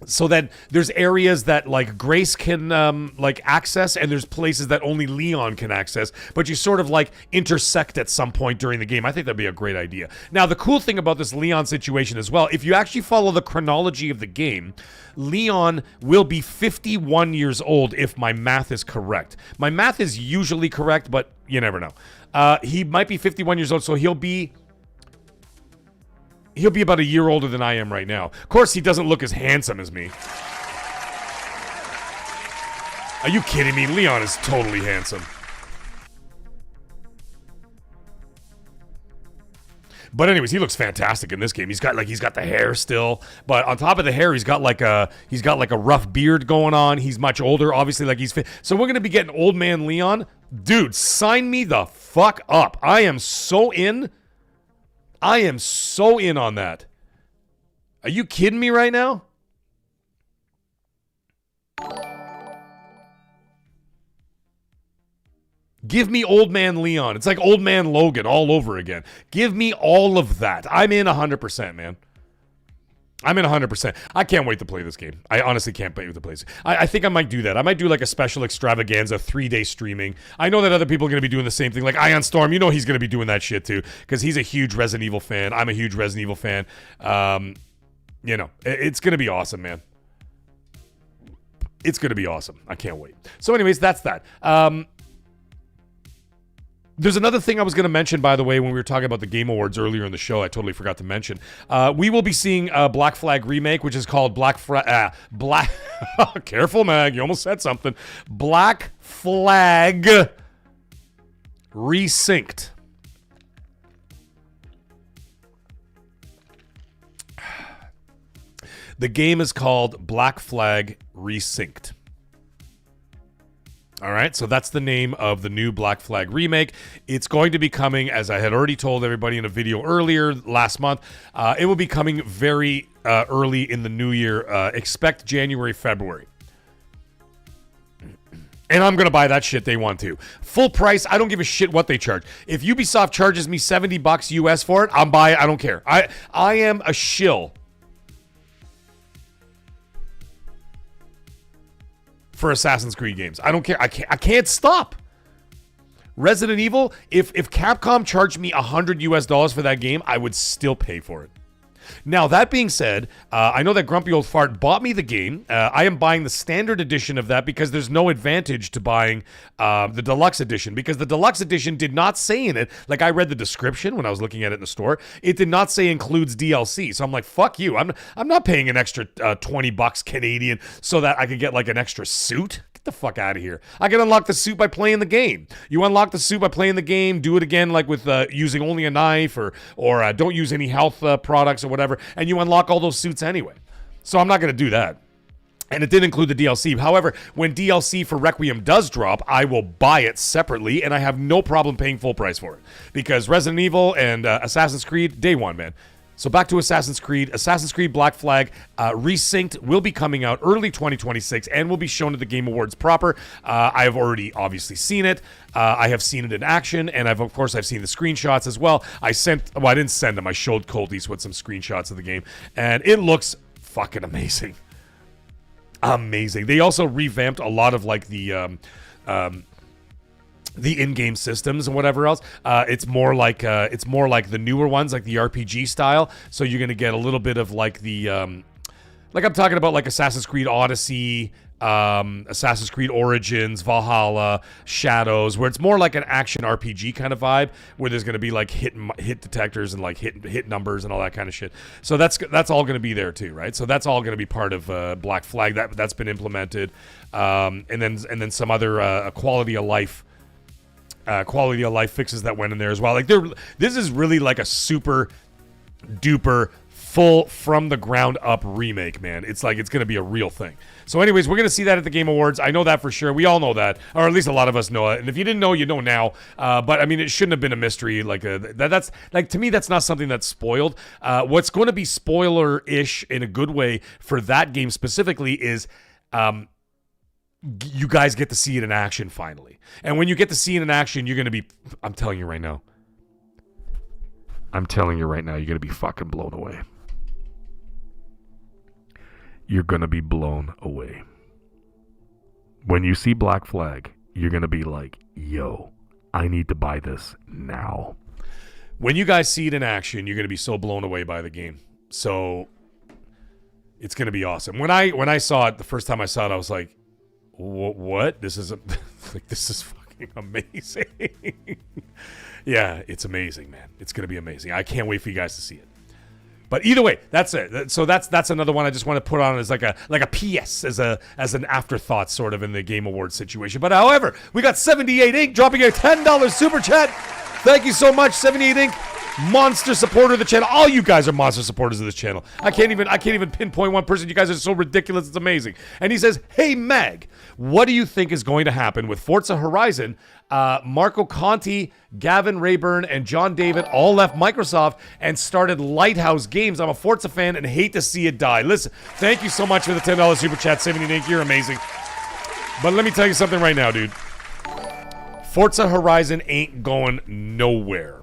So that there's areas that like Grace can like access, and there's places that only Leon can access, but you sort of like intersect at some point during the game. I think that'd be a great idea. Now, the cool thing about this Leon situation as well, if you actually follow the chronology of the game, Leon will be 51 years old if my math is correct. My math is usually correct, but you never know. He might be 51 years old, so he'll be about a year older than I am right now. Of course, he doesn't look as handsome as me. Are you kidding me? Leon is totally handsome. But anyways, he looks fantastic in this game. He's got the hair still, but on top of the hair, he's got like a rough beard going on. He's much older, obviously, like he's fit. So we're gonna be getting old man Leon. Dude, sign me the fuck up. I am so in. I am so in on that. Are you kidding me right now? Give me old man Leon. It's like old man Logan all over again. Give me all of that. I'm in 100%, man. I'm in 100%. I can't wait to play this game. I honestly can't wait to play this. I think I might do that. I might do like a special extravaganza, 3-day streaming. I know that other people are going to be doing the same thing. Like Ion Storm, you know he's going to be doing that shit too, because he's a huge Resident Evil fan. I'm a huge Resident Evil fan. You know, it's going to be awesome, man. It's going to be awesome. I can't wait. So anyways, that's that. There's another thing I was going to mention, by the way, when we were talking about the Game Awards earlier in the show. I totally forgot to mention. We will be seeing a Black Flag remake, which is called Careful, Mag. You almost said something. Black Flag Resynced. The game is called Black Flag Resynced. All right, so that's the name of the new Black Flag remake. It's going to be coming, as I had already told everybody in a video earlier last month. It will be coming very early in the new year. Expect January, February. And I'm going to buy that shit day one too. Full price, I don't give a shit what they charge. If Ubisoft charges me $70 US for it, I'm buying it. I don't care. I am a shill for Assassin's Creed games. I don't care. I can't stop. Resident Evil, if Capcom charged me $100 US for that game, I would still pay for it. Now, that being said, I know that Grumpy Old Fart bought me the game. I am buying the standard edition of that because there's no advantage to buying the deluxe edition, because the deluxe edition did not say in it, like I read the description when I was looking at it in the store, it did not say includes DLC. So I'm like, fuck you. I'm not paying an extra $20 Canadian so that I could get like an extra suit. The fuck out of here. I can unlock the suit by playing the game. You unlock the suit by playing the game, do it again like with using only a knife or don't use any health products or whatever, and you unlock all those suits anyway. So I'm not going to do that. And it did include the DLC. However, when DLC for Requiem does drop, I will buy it separately, and I have no problem paying full price for it. Because Resident Evil and Assassin's Creed, day one, man. So back to Assassin's Creed. Assassin's Creed Black Flag Resynced will be coming out early 2026 and will be shown at the Game Awards proper. I have already obviously seen it. I have seen it in action, and I've seen the screenshots as well. I didn't send them. I showed Colt Eastwood some screenshots of the game, and it looks fucking amazing. Amazing. They also revamped a lot of like the in-game systems and whatever else. It's more like the newer ones, like the RPG style. So you're gonna get a little bit of like the like I'm talking about like Assassin's Creed Odyssey, Assassin's Creed Origins, Valhalla, Shadows, where it's more like an action RPG kind of vibe, where there's gonna be like hit detectors and like hit numbers and all that kind of shit. So that's all gonna be there too, right? So that's all gonna be part of Black Flag. That's been implemented, and then some other quality of life fixes that went in there as well. Like this is really like a super duper full from the ground up remake, man. It's like it's gonna be a real thing. So anyways, we're gonna see that at the Game Awards. I know that for sure. We all know that, or at least a lot of us know it. And if you didn't know, you know now. But I mean, it shouldn't have been a mystery. Like that's like, to me, that's not something that's spoiled. What's going to be spoiler-ish in a good way for that game specifically is you guys get to see it in action finally. And when you get to see it in action, you're going to be, I'm telling you right now, you're going to be fucking blown away. You're going to be blown away. When you see Black Flag, you're going to be like, yo, I need to buy this now. When you guys see it in action, you're going to be so blown away by the game. So it's going to be awesome. When I saw it, the first time I saw it, I was like, what? This is fucking amazing. Yeah, it's amazing, man. It's gonna be amazing. I can't wait for you guys to see it. But either way, that's it. So that's another one I just want to put on as like a PS, as an afterthought sort of in the Game Awards situation. But however, we got 78 Inc. dropping a $10 super chat. Thank you so much, 78 Inc. Monster supporter of the channel. All you guys are monster supporters of this channel. I can't even pinpoint one person. You guys are so ridiculous. It's amazing. And he says, "Hey Mag, what do you think is going to happen with Forza Horizon? Marco Conti, Gavin Rayburn, and John David all left Microsoft and started Lighthouse Games. I'm a Forza fan and hate to see it die." Listen, thank you so much for the $10 super chat, 78 Inc. You're amazing. But let me tell you something right now, dude. Forza Horizon ain't going nowhere.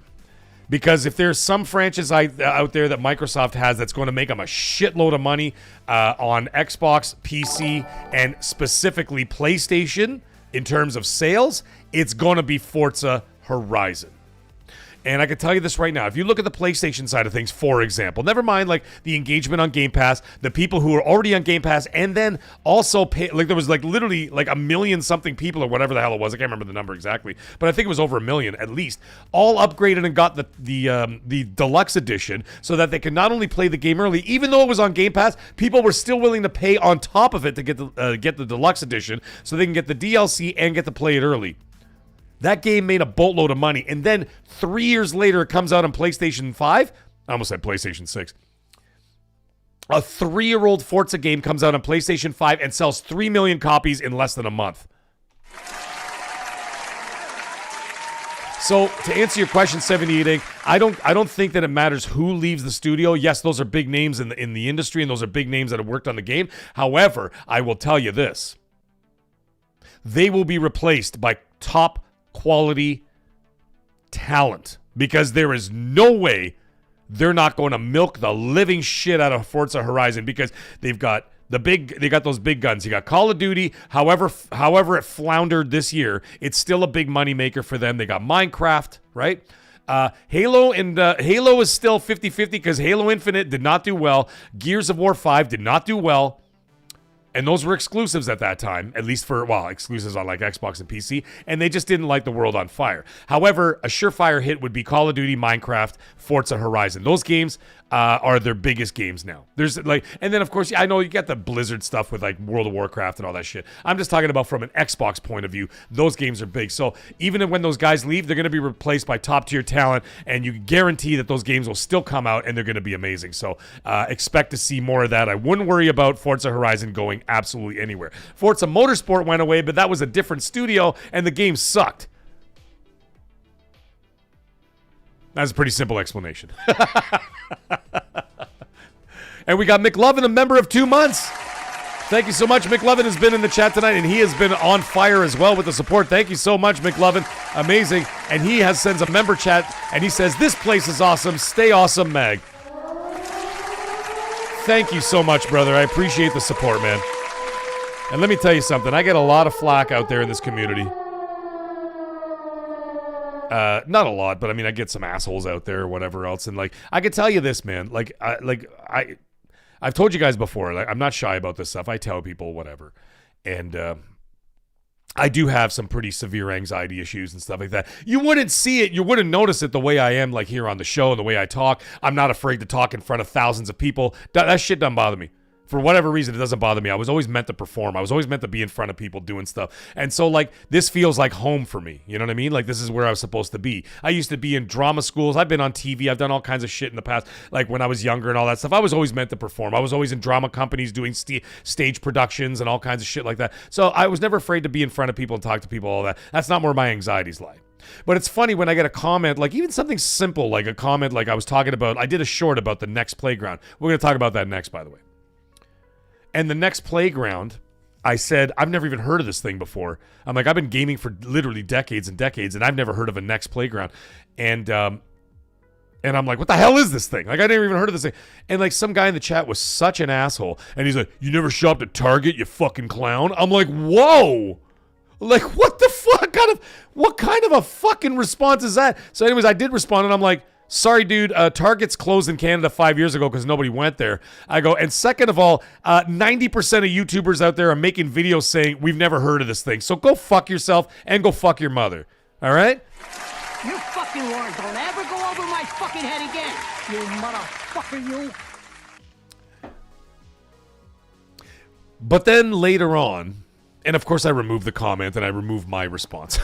Because if there's some franchise out there that Microsoft has that's going to make them a shitload of money on Xbox, PC, and specifically PlayStation in terms of sales, it's going to be Forza Horizon. And I can tell you this right now. If you look at the PlayStation side of things, for example, never mind like the engagement on Game Pass, the people who are already on Game Pass, and then also pay, like there was like literally like 1 million something people or whatever the hell it was. I can't remember the number exactly, but I think it was over 1 million at least. All upgraded and got the deluxe edition so that they can not only play the game early, even though it was on Game Pass, people were still willing to pay on top of it to get the deluxe edition so they can get the DLC and get to play it early. That game made a boatload of money. And then 3 years later, it comes out on PlayStation 5. I almost said PlayStation 6. A 3-year-old Forza game comes out on PlayStation 5 and sells 3 million copies in less than a month. So to answer your question, 78 Ink, I don't think that it matters who leaves the studio. Yes, those are big names in the industry, and those are big names that have worked on the game. However, I will tell you this: they will be replaced by top quality talent, because there is no way they're not going to milk the living shit out of Forza Horizon, because they got those big guns. You got Call of Duty. However it floundered this year, it's still a big money maker for them. They got Minecraft, right? Halo is still 50-50 because Halo Infinite did not do well. Gears of War 5 did not do well. And those were exclusives at that time, at least exclusives on like Xbox and PC, and they just didn't light the world on fire. However, a surefire hit would be Call of Duty, Minecraft, Forza Horizon. Those games are their biggest games now. There's like, and then of course, I know you get the Blizzard stuff with like World of Warcraft and all that shit. I'm just talking about from an Xbox point of view. Those games are big. So even when those guys leave, they're going to be replaced by top tier talent, and you guarantee that those games will still come out and they're going to be amazing. So expect to see more of that. I wouldn't worry about Forza Horizon going absolutely anywhere. Forza Motorsport went away, but that was a different studio, and the game sucked. That's a pretty simple explanation. And we got McLovin, a member of 2 months. Thank you so much. McLovin has been in the chat tonight, and he has been on fire as well with the support. Thank you so much, McLovin. Amazing. And he sends a member chat, and he says, "This place is awesome. Stay awesome, Mag." Thank you so much, brother. I appreciate the support, man. And let me tell you something. I get a lot of flack out there in this community. Not a lot, but I mean, I get some assholes out there or whatever else. And like, I can tell you this, man. I've told you guys before, like, I'm not shy about this stuff. I tell people whatever. And I do have some pretty severe anxiety issues and stuff like that. You wouldn't see it. You wouldn't notice it the way I am, like here on the show and the way I talk. I'm not afraid to talk in front of thousands of people. That shit doesn't bother me. For whatever reason, it doesn't bother me. I was always meant to perform. I was always meant to be in front of people doing stuff. And so, like, this feels like home for me. You know what I mean? Like, this is where I was supposed to be. I used to be in drama schools. I've been on TV. I've done all kinds of shit in the past, like when I was younger and all that stuff. I was always meant to perform. I was always in drama companies doing stage productions and all kinds of shit like that. So I was never afraid to be in front of people and talk to people, all that. That's not where my anxieties lie. But it's funny when I get a comment, like even something simple, like a comment like I was talking about. I did a short about the NEX Playground. We're going to talk about that next, by the way. And the NEX Playground, I said, I've never even heard of this thing before. I'm like, I've been gaming for literally decades and decades, and I've never heard of a NEX Playground. And I'm like, what the hell is this thing? Like, I never even heard of this thing. And like, some guy in the chat was such an asshole, and he's like, "You never shopped at Target, you fucking clown." I'm like, whoa. Like, what the fuck? What kind of a fucking response is that? So anyways, I did respond, and I'm like, "Sorry, dude, Target's closed in Canada 5 years ago because nobody went there." I go, and second of all, 90% of YouTubers out there are making videos saying, "We've never heard of this thing." So go fuck yourself and go fuck your mother. All right? Your fucking words don't ever go over my fucking head again, you motherfucker, you. But then later on, and of course I removed the comment and I removed my response.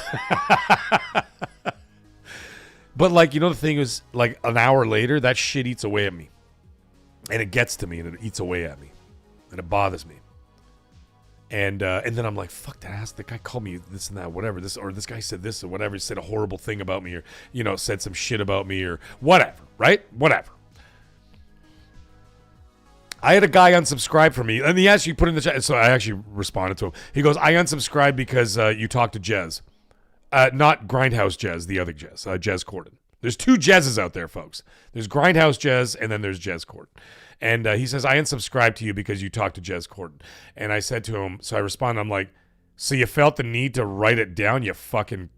But, like, you know, the thing is, like, an hour later, that shit eats away at me. And it gets to me, and it eats away at me. And it bothers me. And then I'm like, fuck that ass. The guy called me this and that, whatever. This guy said this or whatever. Said a horrible thing about me or, you know, said some shit about me or whatever, right? Whatever. I had a guy unsubscribe from me. And he actually put in the chat. So I actually responded to him. He goes, "I unsubscribed because you talked to Jez." Not Grindhouse Jez, the other Jez, Jez Corden. There's two Jez's out there, folks. There's Grindhouse Jez, and then there's Jez Corden. And he says, "I unsubscribed to you because you talked to Jez Corden." And I said to him, so I responded, I'm like, "So you felt the need to write it down, you fucking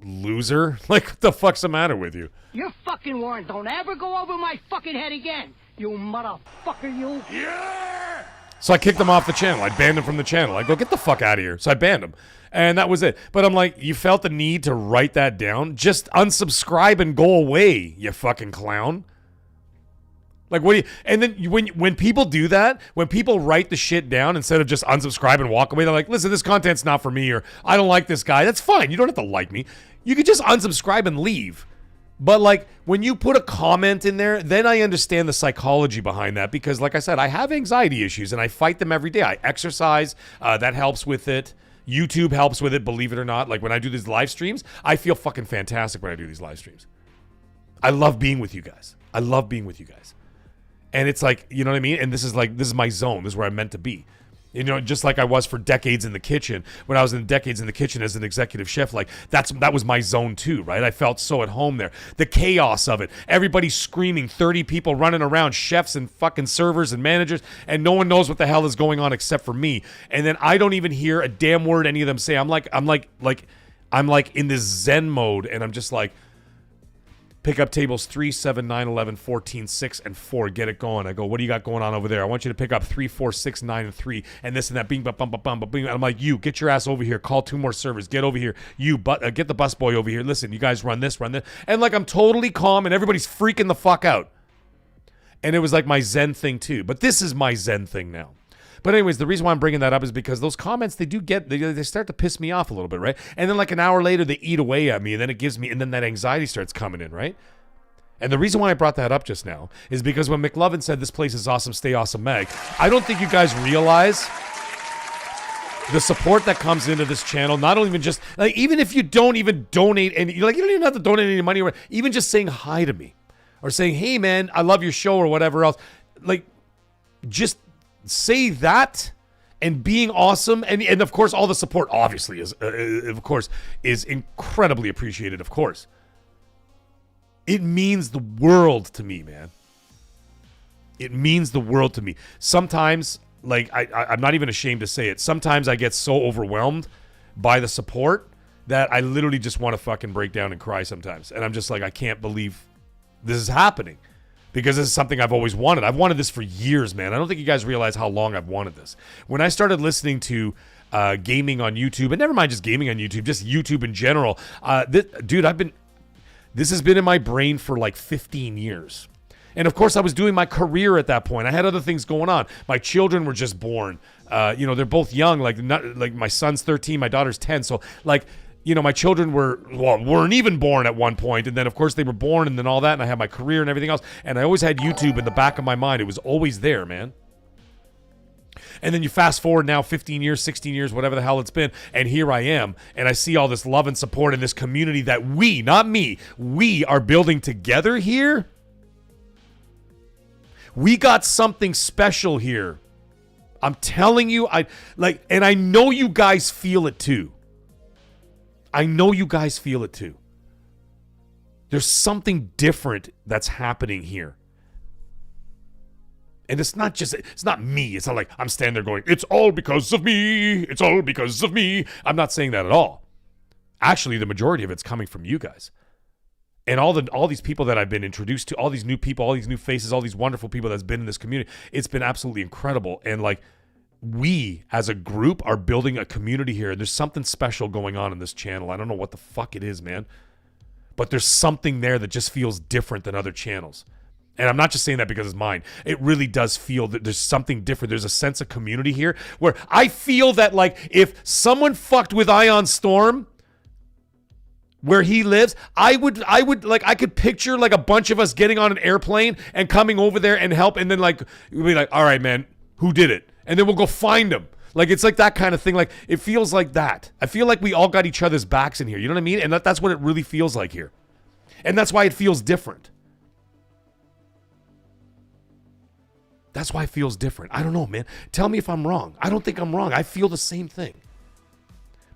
loser? Like, what the fuck's the matter with you?" Your fucking words don't ever go over my fucking head again, you motherfucker, you. Yeah! So I kicked him off the channel. I banned him from the channel. I go, "Get the fuck out of here." So I banned him. And that was it. But I'm like, you felt the need to write that down? Just unsubscribe and go away, you fucking clown. Like, what do you... And then when people do that, when people write the shit down instead of just unsubscribe and walk away, they're like, "Listen, this content's not for me," or "I don't like this guy." That's fine. You don't have to like me. You could just unsubscribe and leave. But, like, when you put a comment in there, then I understand the psychology behind that. Because, like I said, I have anxiety issues, and I fight them every day. I exercise. That helps with it. YouTube helps with it, believe it or not. Like when I do these live streams, I feel fucking fantastic when I do these live streams. I love being with you guys. I love being with you guys. And it's like, you know what I mean? And this is my zone. This is where I'm meant to be. You know, just like I was for decades in the kitchen. When I was in decades in the kitchen as an executive chef, like that was my zone too, right? I felt so at home there. The chaos of it. Everybody screaming, 30 people running around, chefs and fucking servers and managers, and no one knows what the hell is going on except for me. And then I don't even hear a damn word any of them say. I'm like in this Zen mode, and I'm just like, pick up tables 3, 7, 9, 11, 14, 6, and 4. Get it going. I go, what do you got going on over there? I want you to pick up 3, 4, 6, 9, and 3, and this and that. Bing, bum, bum, bum, bum, bing. I'm like, you, get your ass over here. Call 2 more servers. Get over here. You, get the busboy over here. Listen, you guys run this, run this. And like, I'm totally calm, and everybody's freaking the fuck out. And it was like my Zen thing too. But this is my Zen thing now. But anyways, the reason why I'm bringing that up is because those comments, they start to piss me off a little bit, right? And then like an hour later, they eat away at me, and then that anxiety starts coming in, right? And the reason why I brought that up just now is because when McLovin said this place is awesome, stay awesome, Mag, I don't think you guys realize the support that comes into this channel. Not only even just, like, even if you don't even donate any, like, you don't even have to donate any money, or even just saying hi to me or saying, hey man, I love your show or whatever else. Like, just say that and being awesome. And of course, all the support obviously is incredibly appreciated, of course. It means the world to me, man. It means the world to me. Sometimes, like, I'm not even ashamed to say it. Sometimes I get so overwhelmed by the support that I literally just want to fucking break down and cry sometimes. And I'm just like, I can't believe this is happening. Because this is something I've always wanted. I've wanted this for years, man. I don't think you guys realize how long I've wanted this. When I started listening to gaming on YouTube, and never mind just gaming on YouTube, just YouTube in general, this has been in my brain for like 15 years. And of course, I was doing my career at that point. I had other things going on. My children were just born. They're both young. Like my son's 13, my daughter's 10. So like, my children weren't even born at one point. And then of course they were born and then all that. And I had my career and everything else. And I always had YouTube in the back of my mind. It was always there, man. And then you fast forward now 15 years, 16 years, whatever the hell it's been, and here I am, and I see all this love and support in this community that we, not me, we are building together here. We got something special here. I'm telling you, and I know you guys feel it too. I know you guys feel it too. There's something different that's happening here. And it's not me. It's not like I'm standing there going, it's all because of me. It's all because of me. I'm not saying that at all. Actually, the majority of it's coming from you guys. And all these people that I've been introduced to, all these new people, all these new faces, all these wonderful people that's been in this community, it's been absolutely incredible. And like, we as a group are building a community here. There's something special going on in this channel. I don't know what the fuck it is, man. But there's something there that just feels different than other channels. And I'm not just saying that because it's mine. It really does feel that there's something different. There's a sense of community here where I feel that, like, if someone fucked with Ion Storm where he lives, I could picture like a bunch of us getting on an airplane and coming over there and help. And then like, we'll be like, all right, man, who did it? And then we'll go find him. Like, it's like that kind of thing. Like, it feels like that. I feel like we all got each other's backs in here. You know what I mean? And that's what it really feels like here. And that's why it feels different. That's why it feels different. I don't know, man. Tell me if I'm wrong. I don't think I'm wrong. I feel the same thing.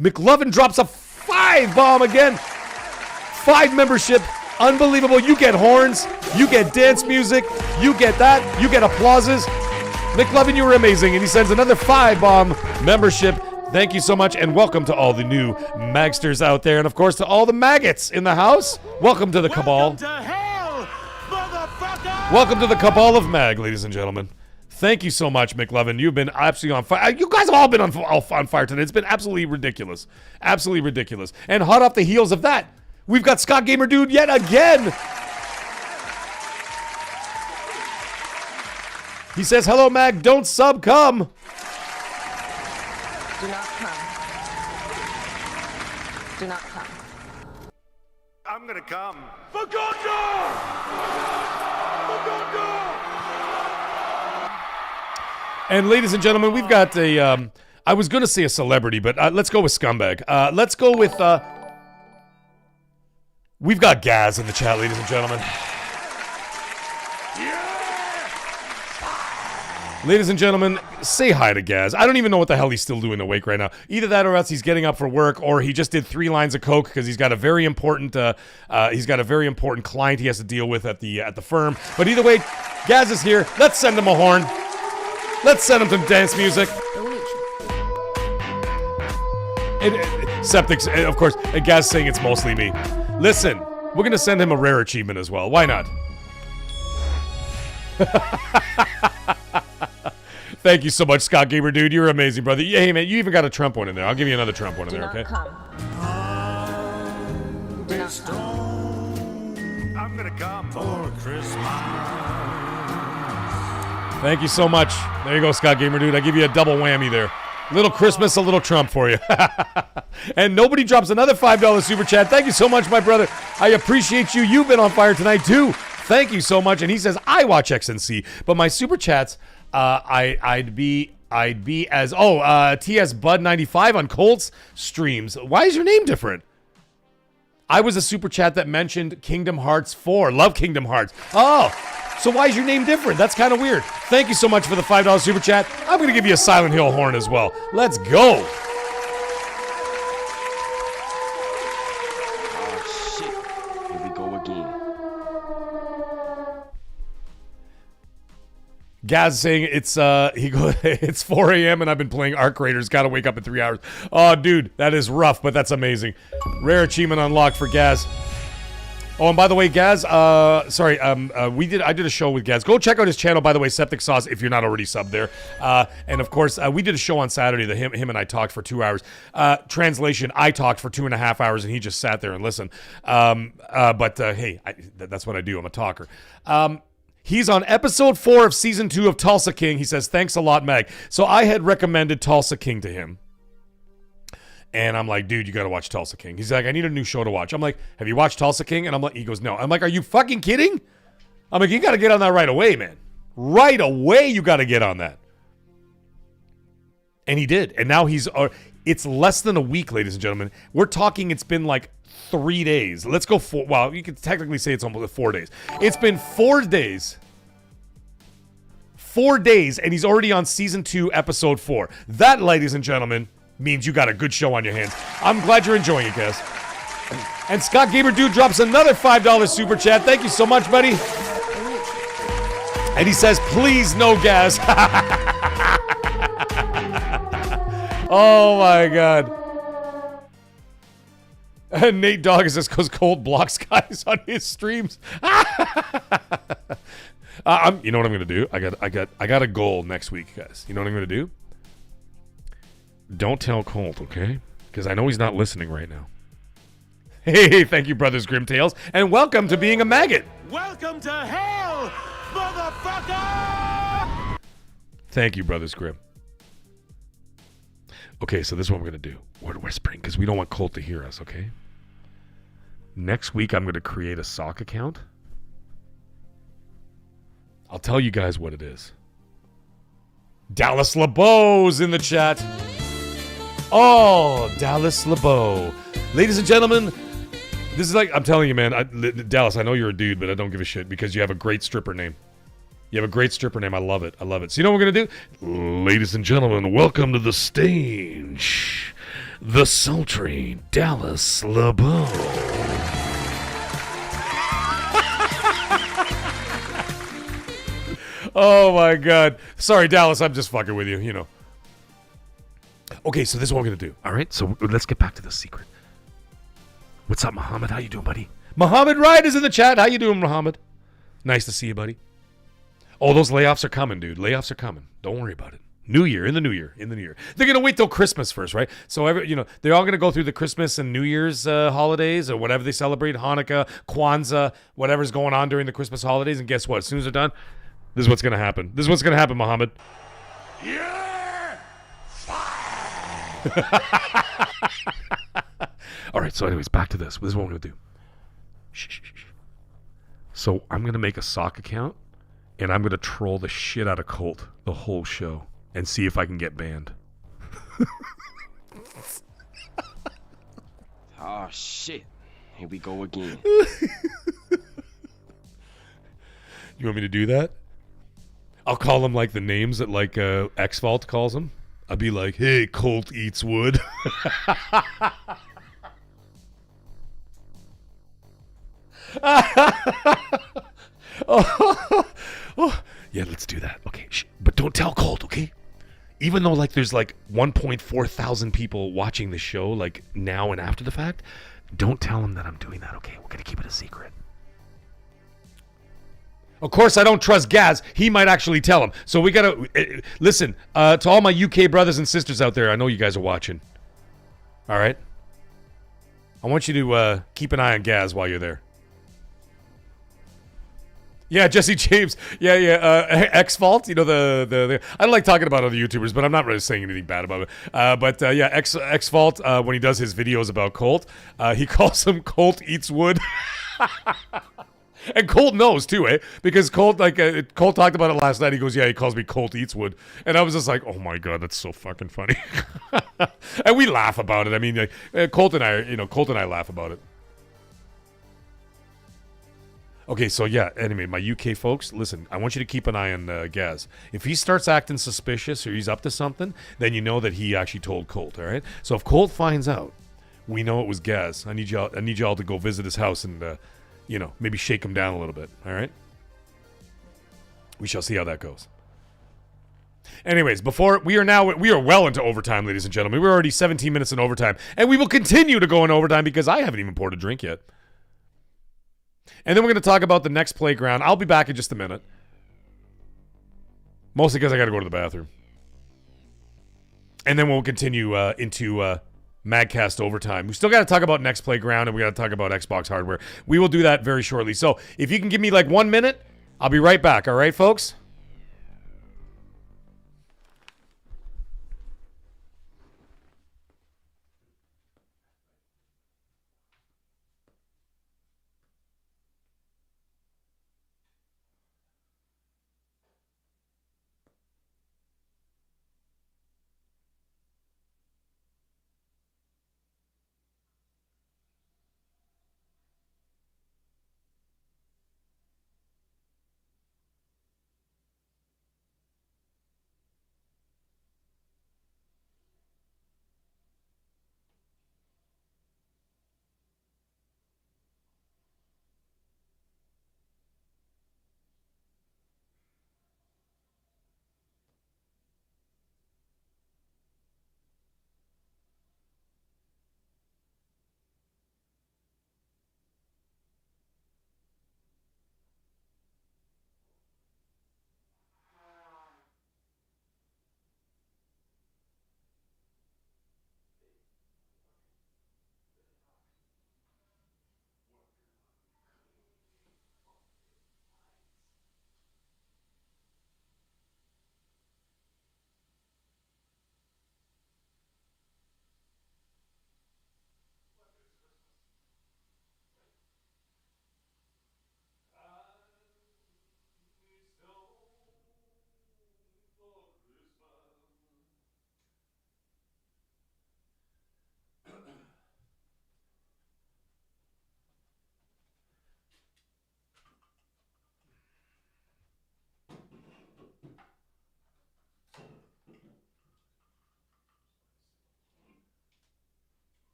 McLovin drops a 5 bomb again. 5 membership. Unbelievable. You get horns. You get dance music. You get that. You get applauses. McLovin, you were amazing. And he sends another 5 bomb membership. Thank you so much. And welcome to all the new Magsters out there. And of course to all the maggots in the house. Welcome to the cabal. Welcome to hell, motherfucker! Welcome to the cabal of Mag, ladies and gentlemen. Thank you so much, McLovin. You've been absolutely on fire. You guys have all been on fire today. It's been absolutely ridiculous. Absolutely ridiculous. And hot off the heels of that, we've got Scott Gamer Dude yet again. He says, hello, Mag. Don't sub, come. Do not come. Do not come. I'm gonna come. And ladies and gentlemen, we've got a I was going to say a celebrity, but let's go with scumbag. Let's go with... We've got Gaz in the chat, ladies and gentlemen. Ladies and gentlemen, say hi to Gaz. I don't even know what the hell he's still doing awake right now. Either that or else he's getting up for work, or he just did 3 lines of coke because he's got a very important client he has to deal with at the firm. But either way, Gaz is here. Let's send him a horn. Let's send him some dance music. Septic's, of course, Gaz saying it's mostly me. Listen, we're going to send him a rare achievement as well. Why not? Thank you so much, Scott Gamer, dude. You're amazing, brother. Yeah, hey, man, you even got a Trump one in there. I'll give you another Trump one in there, okay? I'm gonna come for Christmas. Thank you so much. There you go, Scott Gamer, dude. I give you a double whammy there. Little Christmas, a little Trump for you. And nobody drops another $5 super chat. Thank you so much, my brother. I appreciate you. You've been on fire tonight, too. Thank you so much. And he says, I watch XNC, but my super chats... I'd be as TS Bud 95 on Colts streams. Why is your name different? I was a super chat that mentioned Kingdom Hearts 4. Love Kingdom Hearts. Oh, so why is your name different? That's kind of weird. Thank you so much for the $5 super chat. I'm gonna give you a Silent Hill horn as well. Let's go. Oh shit! Here we go again. Gaz saying it's 4 a.m. and I've been playing Arc Raiders. Gotta wake up in 3 hours. Oh, dude, that is rough, but that's amazing. Rare achievement unlocked for Gaz. Oh, and by the way, Gaz, I did a show with Gaz. Go check out his channel, by the way, Septic Sauce, if you're not already subbed there. And of course, we did a show on Saturday that him and I talked for 2 hours. Translation, I talked for 2.5 hours and he just sat there and listened. Hey, that's what I do. I'm a talker. He's on episode 4 of season 2 of Tulsa King. He says, thanks a lot, Meg. So I had recommended Tulsa King to him. And I'm like, dude, you got to watch Tulsa King. He's like, I need a new show to watch. I'm like, have you watched Tulsa King? And he goes, no. I'm like, are you fucking kidding? I'm like, you got to get on that right away, man. Right away, you got to get on that. And he did. And now it's less than a week, ladies and gentlemen. We're talking, it's been like 3 days. Let's go 4. Well, you could technically say it's almost 4 days. It's been 4 days. 4 days, and he's already on season 2, episode 4. That, ladies and gentlemen, means you got a good show on your hands. I'm glad you're enjoying it, guys. And Scott Gamer Dude drops another $5 super chat. Thank you so much, buddy. And he says, please no gas. Oh my god. And Nate Dogg says, because Cold blocks guys on his streams. You know what I'm gonna do? I got a goal next week, guys. You know what I'm gonna do? Don't tell Colt, okay? Because I know he's not listening right now. Hey, thank you, Brothers Grimtails, and welcome to being a maggot. Welcome to hell, motherfucker! Thank you, Brothers Grim. Okay, so this is what we're gonna do. We're whispering because we don't want Colt to hear us, okay? Next week, I'm gonna create a sock account. I'll tell you guys what it is. Dallas LeBeau's in the chat. Oh, Dallas LeBeau. Ladies and gentlemen, this is like, I'm telling you, man, Dallas, I know you're a dude, but I don't give a shit because you have a great stripper name. You have a great stripper name. I love it. I love it. So you know what we're going to do? Ladies and gentlemen, welcome to the stage, the sultry Dallas LeBeau. Oh, my God. Sorry, Dallas, I'm just fucking with you, you know. Okay, so this is what we're going to do. All right, so let's get back to the secret. What's up, Muhammad? How you doing, buddy? Muhammad Wright is in the chat. How you doing, Muhammad? Nice to see you, buddy. Oh, those layoffs are coming, dude. Layoffs are coming. Don't worry about it. New Year, in the new year. They're going to wait till Christmas first, right? So, they're all going to go through the Christmas and New Year's holidays or whatever they celebrate, Hanukkah, Kwanzaa, whatever's going on during the Christmas holidays. And guess what? As soon as they're done, this is what's going to happen. This is what's going to happen, Muhammad. Yeah! All right, so anyways, back to this. This is what I'm going to do. Shh. So I'm going to make a sock account, and I'm going to troll the shit out of Colt the whole show and see if I can get banned. Oh shit. Here we go again. You want me to do that? I'll call him like the names that like X-Fault calls him. I'll be like, hey, Colt eats wood. Oh, yeah, let's do that. Okay, but don't tell Colt, okay? Even though like there's like 1.4 thousand people watching the show like now and after the fact, don't tell him that I'm doing that, okay? We're gonna keep it a secret. Of course, I don't trust Gaz. He might actually tell him. So we gotta listen to all my UK brothers and sisters out there. I know you guys are watching. All right. I want you to keep an eye on Gaz while you're there. Yeah, Jesse James. Yeah. X-Fault. You know the. I don't like talking about other YouTubers, but I'm not really saying anything bad about it. But X-Fault when he does his videos about Colt, he calls him Colt Eats Wood. And Colt knows too, eh? Because Colt Colt talked about it last night. He goes, "Yeah, he calls me Colt Eats Wood," and I was just like, "Oh my god, that's so fucking funny." And we laugh about it. I mean, Colt and I laugh about it. Okay, so yeah, anyway, my UK folks, listen, I want you to keep an eye on Gaz. If he starts acting suspicious or he's up to something, then you know that he actually told Colt, all right? So if Colt finds out, we know it was Gaz. I need y'all to go visit his house and, maybe shake him down a little bit, all right? We shall see how that goes. Anyways, we are well into overtime, ladies and gentlemen. We're already 17 minutes in overtime, and we will continue to go in overtime because I haven't even poured a drink yet. And then we're going to talk about the next playground. I'll be back in just a minute. Mostly because I got to go to the bathroom. And then we'll continue into MAGGCAST overtime. We still got to talk about next playground, and we got to talk about Xbox hardware. We will do that very shortly. So if you can give me like 1 minute, I'll be right back. All right, folks?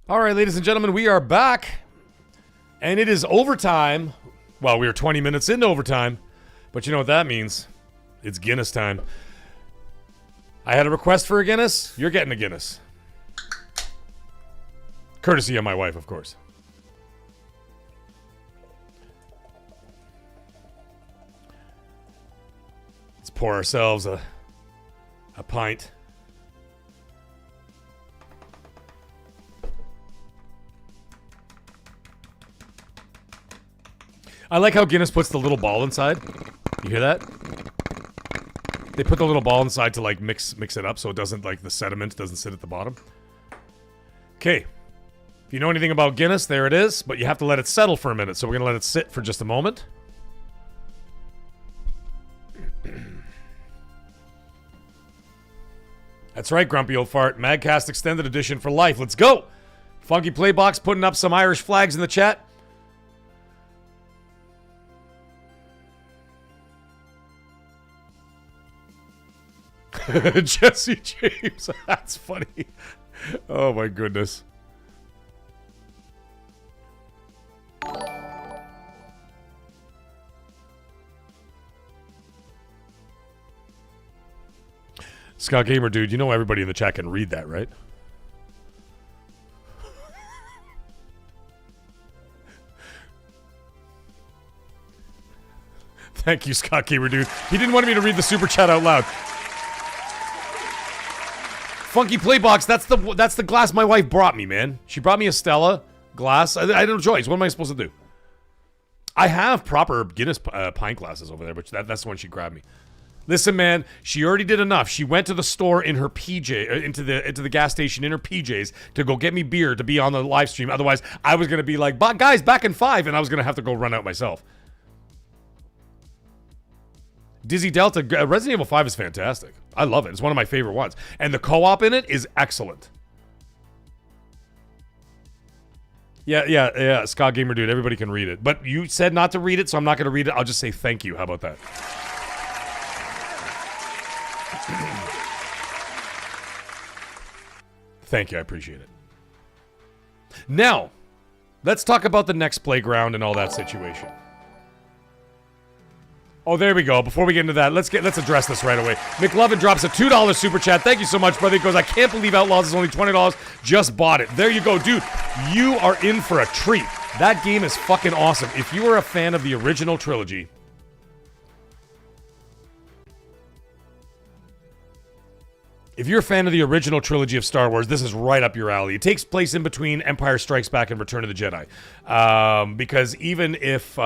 All right, ladies and gentlemen, we are back. And it is overtime. Well, we are 20 minutes into overtime. But you know what that means. It's Guinness time. I had a request for a Guinness. You're getting a Guinness. Courtesy of my wife, of course. pour ourselves a pint. I like how Guinness puts the little ball inside. You hear that? They put the little ball inside to like mix it up so it doesn't, like, the sediment doesn't sit at the bottom. Okay. If you know anything about Guinness, there it is, but you have to let it settle for a minute, so we're gonna let it sit for just a moment. That's right, Grumpy Old Fart. MAGGCAST Extended Edition for life. Let's go! Funky Playbox putting up some Irish flags in the chat. Jesse James. That's funny. Oh my goodness. Scott Gamer Dude, you know everybody in the chat can read that, right? Thank you, Scott Gamer Dude. He didn't want me to read the super chat out loud. Funky Playbox, that's the glass my wife brought me, man. She brought me a Stella glass. I had no choice. What am I supposed to do? I have proper Guinness pint glasses over there, but that's the one she grabbed me. Listen, man, she already did enough. She went to the store in her PJ, into the gas station in her PJs to go get me beer to be on the live stream. Otherwise, I was gonna be like, guys, back in 5, and I was gonna have to go run out myself. Dizzy Delta, Resident Evil 5 is fantastic. I love it. It's one of my favorite ones. And the co-op in it is excellent. Yeah, Scott Gamer Dude, everybody can read it. But you said not to read it, so I'm not going to read it. I'll just say thank you. How about that? Thank you, I appreciate it. Now, let's talk about the next playground and all that situation. Oh, there we go. Before we get into that, let's address this right away. McLovin drops a $2 super chat. Thank you so much, brother. He goes, I can't believe Outlaws is only $20. Just bought it. There you go, dude. You are in for a treat. That game is fucking awesome. If you are a fan of the original trilogy, of Star Wars, this is right up your alley. It takes place in between Empire Strikes Back and Return of the Jedi. Because even if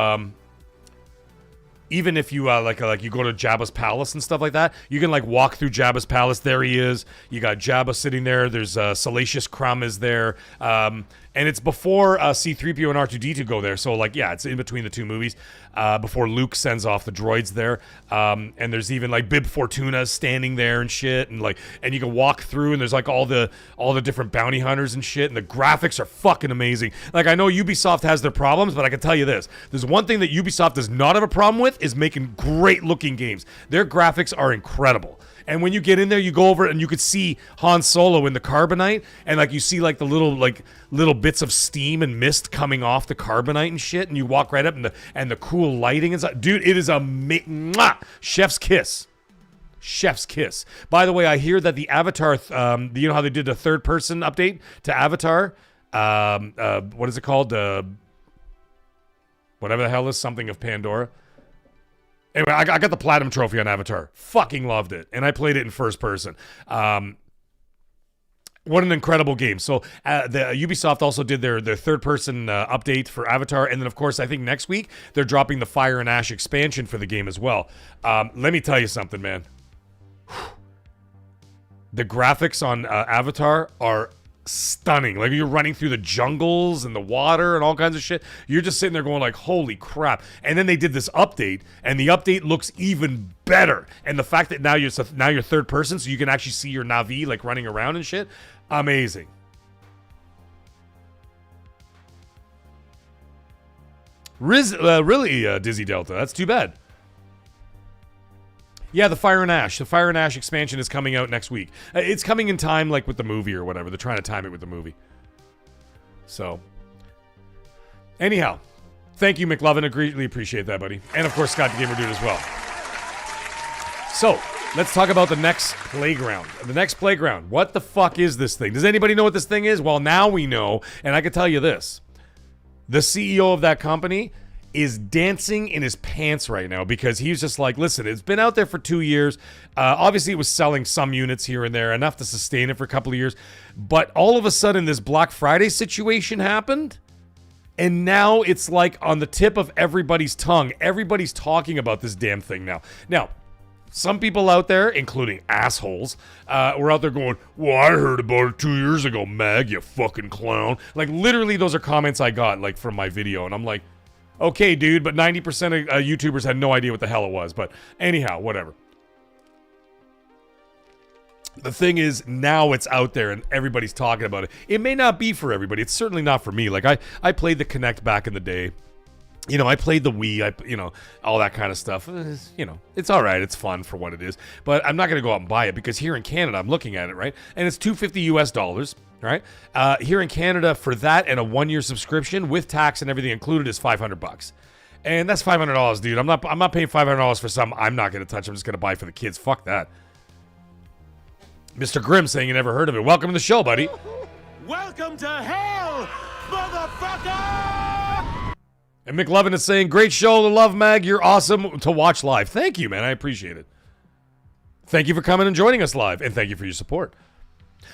you like you go to Jabba's palace and stuff like that, you can like walk through Jabba's palace. There he is. You got Jabba sitting there. There's Salacious Crumb is there. And it's before C-3PO and R2-D2 go there. So like, yeah, it's in between the two movies. Before Luke sends off the droids there. And there's even like Bib Fortuna standing there and shit. And like, and you can walk through and there's like all the different bounty hunters and shit. And the graphics are fucking amazing. Like, I know Ubisoft has their problems, but I can tell you this. There's one thing that Ubisoft does not have a problem with is making great looking games. Their graphics are incredible. And when you get in there, you go over it and you could see Han Solo in the carbonite, and like you see like the little bits of steam and mist coming off the carbonite and shit, and you walk right up and the cool lighting and stuff. Dude, it is chef's kiss. Chef's kiss. By the way, I hear that the Avatar, you know how they did a third person update to Avatar? What is it called? Whatever the hell is something of Pandora. Anyway, I got the Platinum Trophy on Avatar. Fucking loved it. And I played it in first person. What an incredible game. So the Ubisoft also did their third-person update for Avatar. And then, of course, I think next week, they're dropping the Fire and Ash expansion for the game as well. Let me tell you something, man. The graphics on Avatar are stunning. Like, you're running through the jungles and the water and all kinds of shit. You're just sitting there going like, holy crap. And then they did this update, and the update looks even better. And the fact that now you're third person, so you can actually see your Na'vi like running around and shit. Amazing. Really, Dizzy Delta. That's too bad. Yeah, the Fire and Ash. The Fire and Ash expansion is coming out next week. It's coming in time, like, with the movie or whatever. They're trying to time it with the movie. So, anyhow, thank you, McLovin. I greatly appreciate that, buddy. And, of course, Scott the Gamer Dude as well. So, let's talk about the next playground. The next playground. What the fuck is this thing? Does anybody know what this thing is? Well, now we know, and I can tell you this. The CEO of that company is dancing in his pants right now because he's just like, listen, it's been out there for 2 years. Obviously, it was selling some units here and there, enough to sustain it for a couple of years. But all of a sudden, this Black Friday situation happened. And now it's like on the tip of everybody's tongue. Everybody's talking about this damn thing now. Now, some people out there, including assholes, were out there going, well, I heard about it 2 years ago, Mag, you fucking clown. Like, literally, those are comments I got, like, from my video. And I'm like, okay, dude, but 90% of YouTubers had no idea what the hell it was. But anyhow, whatever. The thing is, now it's out there and everybody's talking about it. It may not be for everybody. It's certainly not for me. Like, I played the Kinect back in the day. You know, I played the Wii, all that kind of stuff. It's all right. It's fun for what it is. But I'm not going to go out and buy it because here in Canada, I'm looking at it, right? And it's $250 US, right? Here in Canada, for that and a 1-year subscription with tax and everything included is $500. And that's $500, dude. I'm not paying $500 for something I'm not going to touch. I'm just going to buy for the kids. Fuck that. Mr. Grimm saying you never heard of it. Welcome to the show, buddy. Welcome to hell, motherfucker! And McLovin is saying, great show, love, Mag. You're awesome to watch live. Thank you, man. I appreciate it. Thank you for coming and joining us live. And thank you for your support.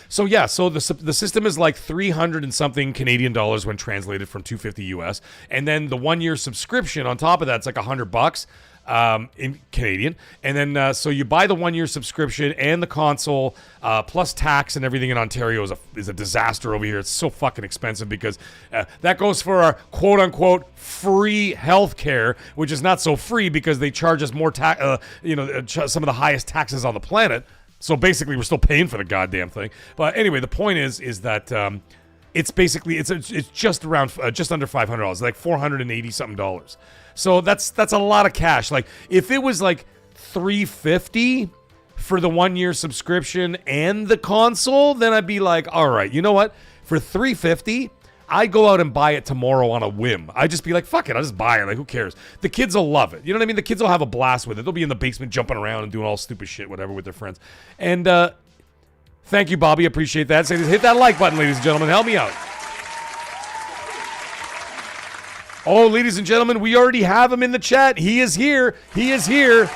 So, yeah, so the system is like 300 and something Canadian dollars when translated from 250 US. And then the 1-year subscription on top of that, it's like $100 in Canadian. And then so you buy the 1-year subscription and the console plus tax and everything in Ontario is a disaster over here. It's so fucking expensive because that goes for our quote unquote free health care, which is not so free because they charge us more tax, some of the highest taxes on the planet. So basically we're still paying for the goddamn thing. But anyway, the point is that it's basically it's just around just under $500, like $480 something. So that's a lot of cash. Like if it was like $350 for the 1-year subscription and the console, then I'd be like, all right, you know what? For $350, I'd go out and buy it tomorrow on a whim. I'd just be like, fuck it, I'll just buy it. Like, who cares? The kids will love it. You know what I mean? The kids will have a blast with it. They'll be in the basement jumping around and doing all stupid shit, whatever, with their friends. And thank you, Bobby. Appreciate that. Say, hit that like button, ladies and gentlemen. Help me out. Oh, ladies and gentlemen, we already have him in the chat. He is here. He is here.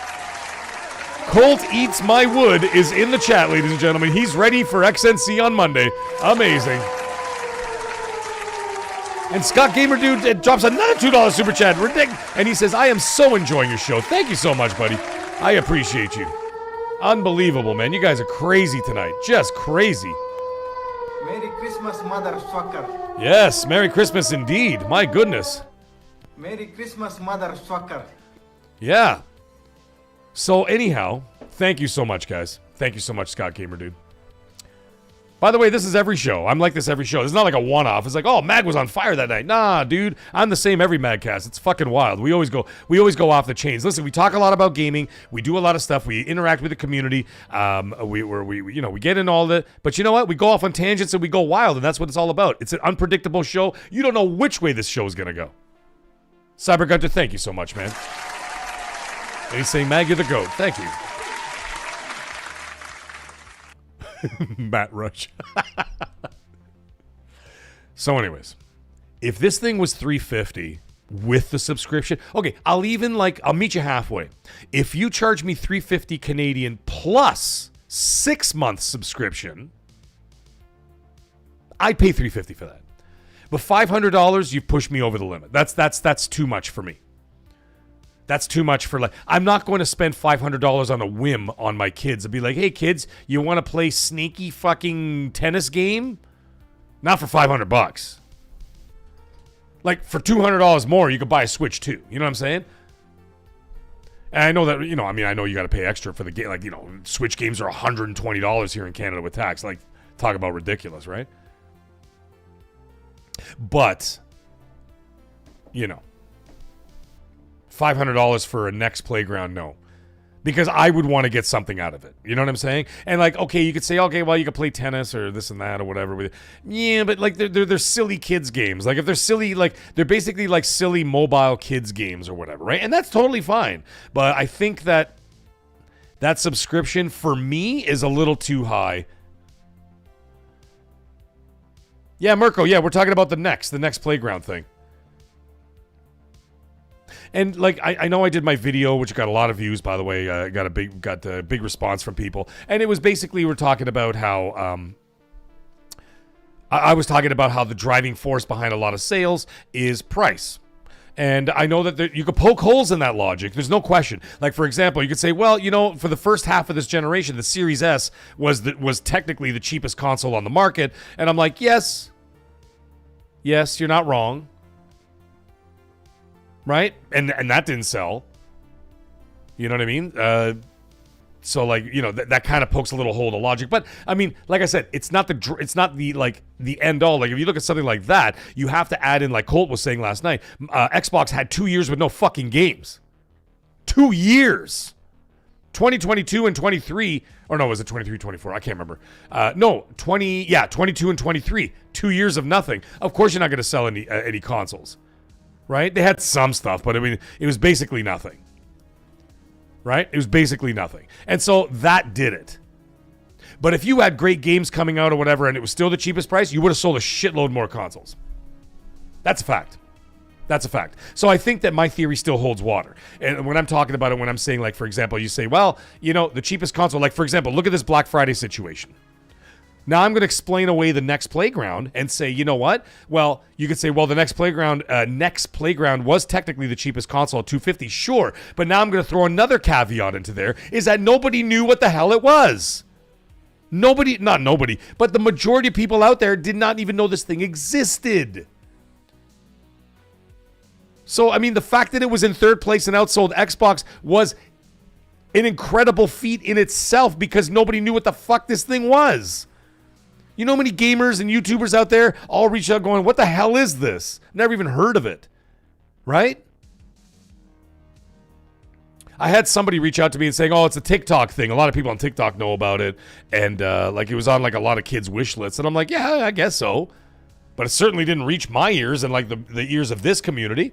Colt Eats My Wood is in the chat, ladies and gentlemen. He's ready for XNC on Monday. Amazing. And Scott Gamer Dude drops another $2 super chat. And he says, I am so enjoying your show. Thank you so much, buddy. I appreciate you. Unbelievable, man. You guys are crazy tonight. Just crazy. Merry Christmas, motherfucker. Yes, Merry Christmas indeed. My goodness. Merry Christmas, motherfucker. Yeah. So anyhow, thank you so much, guys. Thank you so much, Scott Gamer Dude. By the way, this is every show. I'm like this every show. It's not like a one-off. It's like, oh, Mag was on fire that night. Nah, dude. I'm the same every MAGCAST. It's fucking wild. We always go off the chains. Listen, we talk a lot about gaming. We do a lot of stuff. We interact with the community. We get in all the. But you know what? We go off on tangents and we go wild, and that's what it's all about. It's an unpredictable show. You don't know which way this show is gonna go. Cyber Gunter, thank you so much, man. And he's saying, Mag, you're the GOAT. Thank you. Matt Rush. So anyways, if this thing was $350 with the subscription, okay, I'll meet you halfway. If you charge me $350 Canadian plus 6-month subscription, I'd pay $350 for that. But $500, you've pushed me over the limit. That's too much for me. That's too much for I'm not going to spend $500 on a whim on my kids and be like, hey kids, you want to play sneaky fucking tennis game? Not for $500. Like for $200 more, you could buy a Switch too. You know what I'm saying? And I know that, I know you got to pay extra for the game. Switch games are $120 here in Canada with tax. Like, talk about ridiculous, right? But, $500 for a NEX playground, no. Because I would want to get something out of it. You know what I'm saying? And okay, you could say, okay, well, you could play tennis or this and that or whatever with it. Yeah, but they're silly kids games. Like if they're silly, they're basically like silly mobile kids games or whatever, right? And that's totally fine. But I think that subscription for me is a little too high. Yeah, Mirko, yeah, we're talking about the NEX playground thing. And like I know I did my video, which got a lot of views, by the way. Got a big response from people, and it was basically we're talking about how I was talking about how the driving force behind a lot of sales is price. And I know that you could poke holes in that logic. There's no question. Like, for example, you could say, well, you know, for the first half of this generation, the Series S was technically the cheapest console on the market. And I'm like, yes, you're not wrong. Right? And that didn't sell. You know what I mean? So like, you know, that kind of pokes a little hole in the logic. But I mean, like I said, it's not the end all. Like if you look at something like that, you have to add in, like Colt was saying last night, Xbox had 2 years with no fucking games. 2 years. 2022 and 23, or no, was it 23, 24? I can't remember. 22 and 23. 2 years of nothing. Of course you're not going to sell any consoles. Right? They had some stuff, but I mean, it was basically nothing. Right? It was basically nothing. And so that did it. But if you had great games coming out or whatever and it was still the cheapest price, you would have sold a shitload more consoles. That's a fact. That's a fact. So I think that my theory still holds water. And when I'm talking about it, when I'm saying, like, for example, you say, well, you know, the cheapest console, like, for example, look at this Black Friday situation. Now I'm going to explain away the NEX Playground and say, you know what? Well, you could say, well, the NEX Playground was technically the cheapest console at $250, sure. But now I'm going to throw another caveat into there, is that nobody knew what the hell it was. Not nobody, but the majority of people out there did not even know this thing existed. So, I mean, the fact that it was in third place and outsold Xbox was an incredible feat in itself because nobody knew what the fuck this thing was. You know how many gamers and YouTubers out there all reach out going, what the hell is this? Never even heard of it. Right? I had somebody reach out to me and saying, oh, it's a TikTok thing. A lot of people on TikTok know about it. And like it was on like a lot of kids' wish lists. And I'm like, yeah, I guess so. But it certainly didn't reach my ears and like the ears of this community.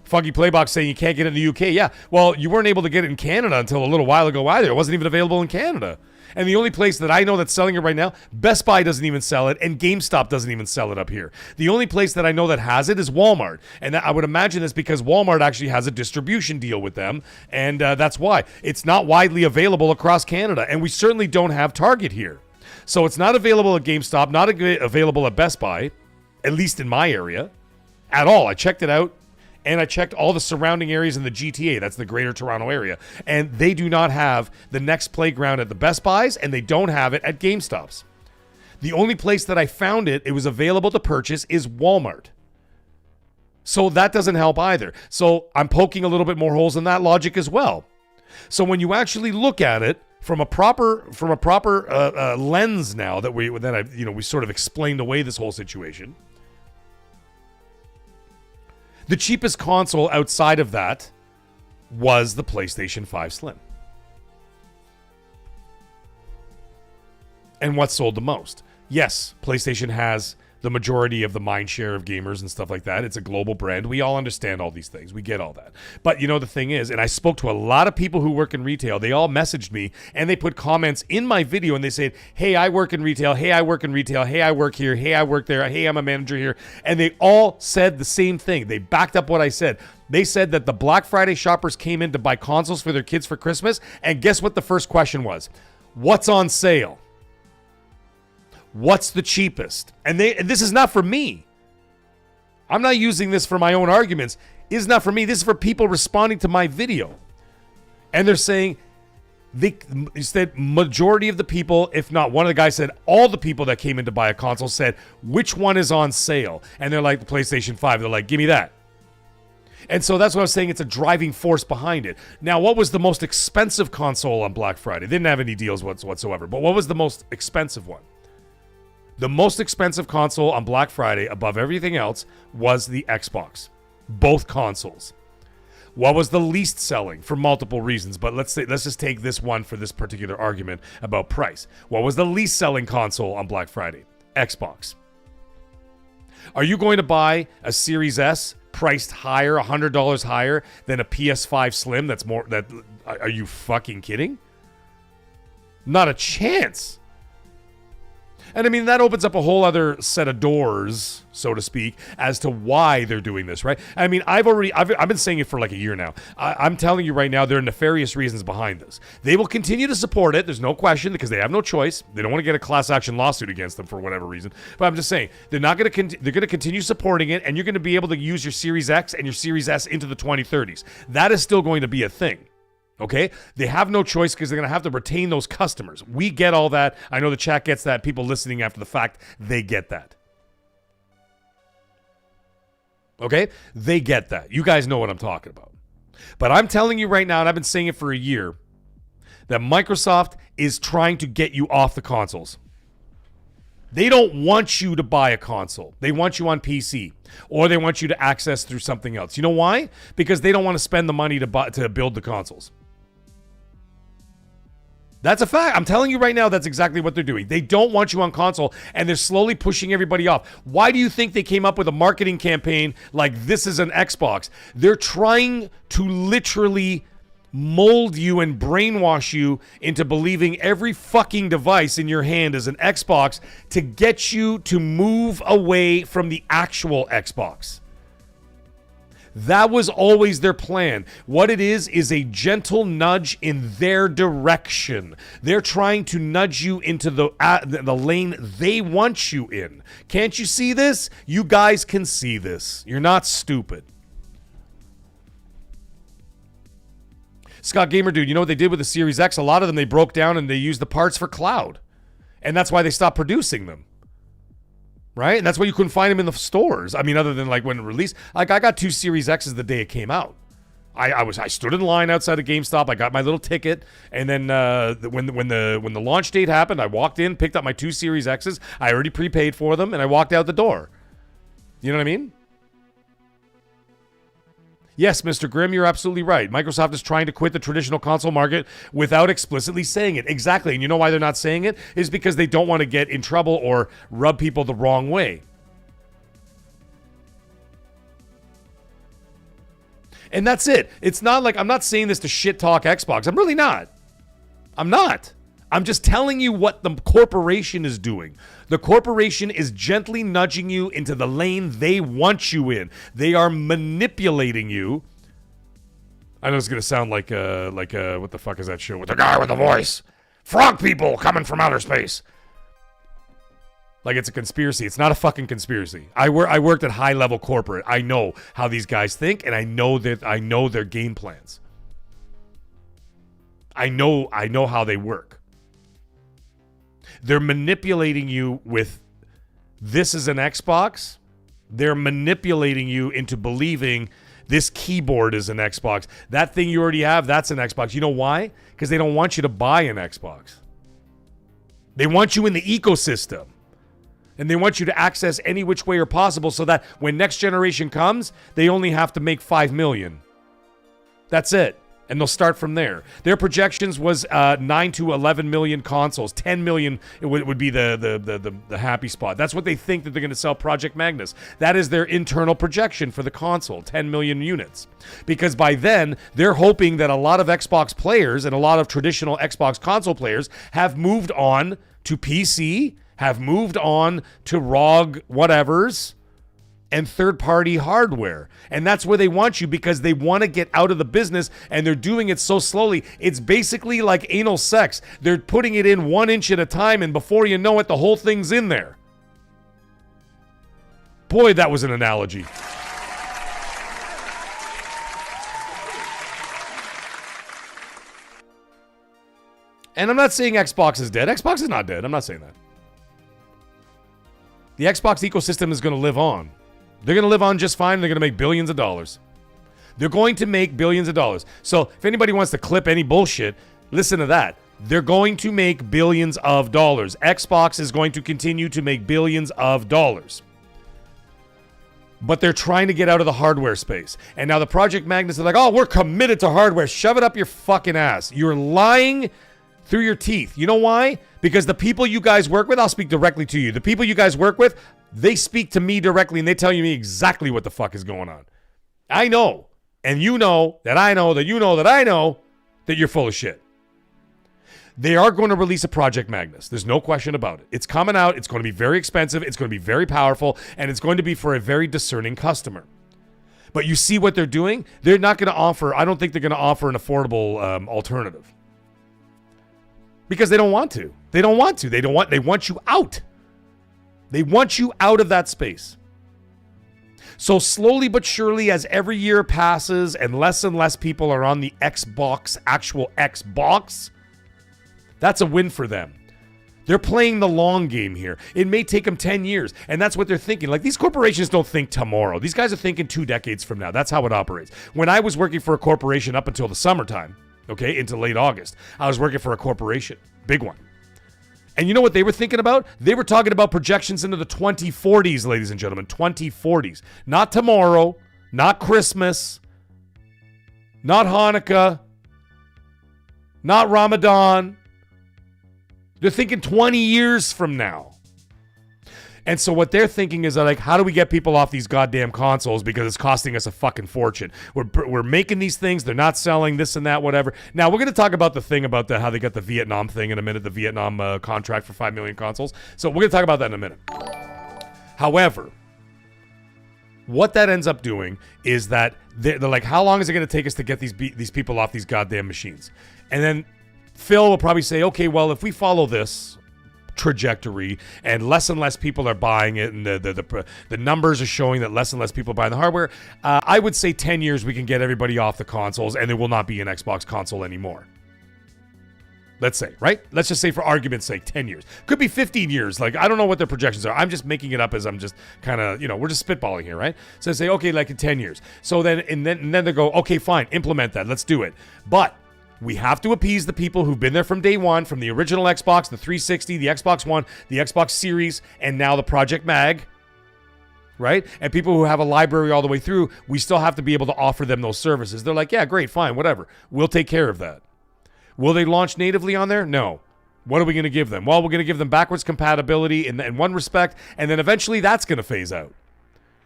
Funky Playbox saying you can't get it in the UK. Yeah, well, you weren't able to get it in Canada until a little while ago either. It wasn't even available in Canada. And the only place that I know that's selling it right now, Best Buy doesn't even sell it, and GameStop doesn't even sell it up here. The only place that I know that has it is Walmart. And I would imagine it's because Walmart actually has a distribution deal with them, and that's why. It's not widely available across Canada, and we certainly don't have Target here. So it's not available at GameStop, not available at Best Buy, at least in my area, at all. I checked it out. And I checked all the surrounding areas in the GTA. That's the Greater Toronto Area. And they do not have the NEX Playground at the Best Buys, and they don't have it at GameStops. The only place that I found it was available to purchase is Walmart. So that doesn't help either. So I'm poking a little bit more holes in that logic as well. So when you actually look at it from a proper lens now that we sort of explained away this whole situation. The cheapest console outside of that was the PlayStation 5 Slim. And what sold the most? Yes, PlayStation has the majority of the mind share of gamers and stuff like that. It's a global brand. We all understand all these things. We get all that. But you know, the thing is, and I spoke to a lot of people who work in retail. They all messaged me and they put comments in my video and they said, hey, I work in retail. Hey, I work in retail. Hey, I work here. Hey, I work there. Hey, I'm a manager here. And they all said the same thing. They backed up what I said. They said that the Black Friday shoppers came in to buy consoles for their kids for Christmas. And guess what the first question was? What's on sale? What's the cheapest? And this is not for me. I'm not using this for my own arguments. It's not for me. This is for people responding to my video. And they're saying, they said majority of the people, if not one of the guys said, all the people that came in to buy a console said, which one is on sale? And they're like, the PlayStation 5. They're like, give me that. And so that's what I was saying. It's a driving force behind it. Now, what was the most expensive console on Black Friday? They didn't have any deals whatsoever. But what was the most expensive one? The most expensive console on Black Friday above everything else was the Xbox. Both consoles. What was the least selling for multiple reasons? But let's just take this one for this particular argument about price. What was the least selling console on Black Friday? Xbox. Are you going to buy a Series S priced higher, $100 higher than a PS5 Slim? Are you fucking kidding? Not a chance. And I mean, that opens up a whole other set of doors, so to speak, as to why they're doing this, right? I mean, I've been saying it for like a year now. I'm telling you right now, there are nefarious reasons behind this. They will continue to support it. There's no question, because they have no choice. They don't want to get a class action lawsuit against them for whatever reason. But I'm just saying, they're going to continue supporting it, and you're going to be able to use your Series X and your Series S into the 2030s. That is still going to be a thing. Okay? They have no choice because they're going to have to retain those customers. We get all that. I know the chat gets that. People listening after the fact, they get that. Okay? They get that. You guys know what I'm talking about. But I'm telling you right now, and I've been saying it for a year, that Microsoft is trying to get you off the consoles. They don't want you to buy a console. They want you on PC, or they want you to access through something else. You know why? Because they don't want to spend the money to build the consoles. That's a fact. I'm telling you right now, that's exactly what they're doing. They don't want you on console, and they're slowly pushing everybody off. Why do you think they came up with a marketing campaign like this is an Xbox? They're trying to literally mold you and brainwash you into believing every fucking device in your hand is an Xbox to get you to move away from the actual Xbox. That was always their plan. What it is a gentle nudge in their direction. They're trying to nudge you into the lane they want you in. Can't you see this? You guys can see this. You're not stupid. Scott Gamer Dude, you know what they did with the Series X? A lot of them they broke down and they used the parts for cloud. And that's why they stopped producing them. Right? And that's why you couldn't find them in the stores. I mean, other than like when it released. Like I got 2 Series X's the day it came out. I stood in line outside of GameStop. I got my little ticket, and then when the launch date happened, I walked in, picked up my 2 Series X's. I already prepaid for them, and I walked out the door. You know what I mean? Yes, Mr. Grimm, you're absolutely right. Microsoft is trying to quit the traditional console market without explicitly saying it. Exactly. And you know why they're not saying it? Is because they don't want to get in trouble or rub people the wrong way. And that's it. It's not like I'm not saying this to shit talk Xbox. I'm really not. I'm not. I'm just telling you what the corporation is doing. The corporation is gently nudging you into the lane they want you in. They are manipulating you. I know it's going to sound like what the fuck is that show with the guy with the voice? Frog people coming from outer space. Like it's a conspiracy. It's not a fucking conspiracy. I worked at high level corporate. I know how these guys think, and I know their game plans. I know how they work. They're manipulating you with this is an Xbox. They're manipulating you into believing this keyboard is an Xbox. That thing you already have, that's an Xbox. You know why? Because they don't want you to buy an Xbox. They want you in the ecosystem. And they want you to access any which way or possible so that when next generation comes, they only have to make 5 million. That's it. And they'll start from there. Their projections was 9 to 11 million consoles. 10 million would be the happy spot. That's what they think that they're going to sell Project Magnus. That is their internal projection for the console, 10 million units. Because by then, they're hoping that a lot of Xbox players and a lot of traditional Xbox console players have moved on to PC, have moved on to ROG whatevers, and third-party hardware. And that's where they want you because they want to get out of the business, and they're doing it so slowly. It's basically like anal sex. They're putting it in 1 inch at a time, and before you know it, the whole thing's in there. Boy, that was an analogy. And I'm not saying Xbox is dead. Xbox is not dead. I'm not saying that. The Xbox ecosystem is going to live on. They're going to live on just fine. They're going to make billions of dollars. They're going to make billions of dollars. So if anybody wants to clip any bullshit, listen to that. They're going to make billions of dollars. Xbox is going to continue to make billions of dollars. But they're trying to get out of the hardware space. And now the Project Magnus is like, oh, we're committed to hardware. Shove it up your fucking ass. You're lying through your teeth. You know why? Because the people you guys work with, I'll speak directly to you. The people you guys work with, they speak to me directly and they tell me exactly what the fuck is going on. I know, and you know that I know that you know that I know that you're full of shit. They are going to release a Project Magnus. There's no question about it. It's coming out. It's going to be very expensive. It's going to be very powerful. And it's going to be for a very discerning customer. But you see what they're doing? They're not going to offer, I don't think they're going to offer an affordable alternative. Because they don't want to. They want you out. They want you out of that space. So slowly but surely, as every year passes and less people are on the Xbox, actual Xbox, that's a win for them. They're playing the long game here. It may take them 10 years, and that's what they're thinking. Like, these corporations don't think tomorrow. These guys are thinking 2 decades from now. That's how it operates. When I was working for a corporation up until the summertime, okay, into late August, I was working for a corporation, big one. And you know what they were thinking about? They were talking about projections into the 2040s, ladies and gentlemen, 2040s. Not tomorrow, not Christmas, not Hanukkah, not Ramadan. They're thinking 20 years from now. And so what they're thinking is like, how do we get people off these goddamn consoles because it's costing us a fucking fortune? We're making these things, they're not selling this and that, whatever. Now, we're going to talk about the thing about how they got the Vietnam thing in a minute, the Vietnam contract for 5 million consoles. So we're going to talk about that in a minute. However, what that ends up doing is that they're like, how long is it going to take us to get these people off these goddamn machines? And then Phil will probably say, okay, well, if we follow this trajectory and less people are buying it and the numbers are showing that less and less people are buying the hardware, I would say 10 years we can get everybody off the consoles and there will not be an Xbox console anymore. Let's say, right? Let's just say for argument's sake, 10 years. Could be 15 years. Like, I don't know what their projections are. I'm just making it up as I'm just kind of, we're just spitballing here, right? So say, okay, like in 10 years. So then, and then they go, okay, fine, implement that. Let's do it. But we have to appease the people who've been there from day one, from the original Xbox, the 360, the Xbox One, the Xbox Series, and now the Project Mag, right? And people who have a library all the way through, we still have to be able to offer them those services. They're like, yeah, great, fine, whatever. We'll take care of that. Will they launch natively on there? No. What are we going to give them? Well, we're going to give them backwards compatibility in one respect, and then eventually that's going to phase out.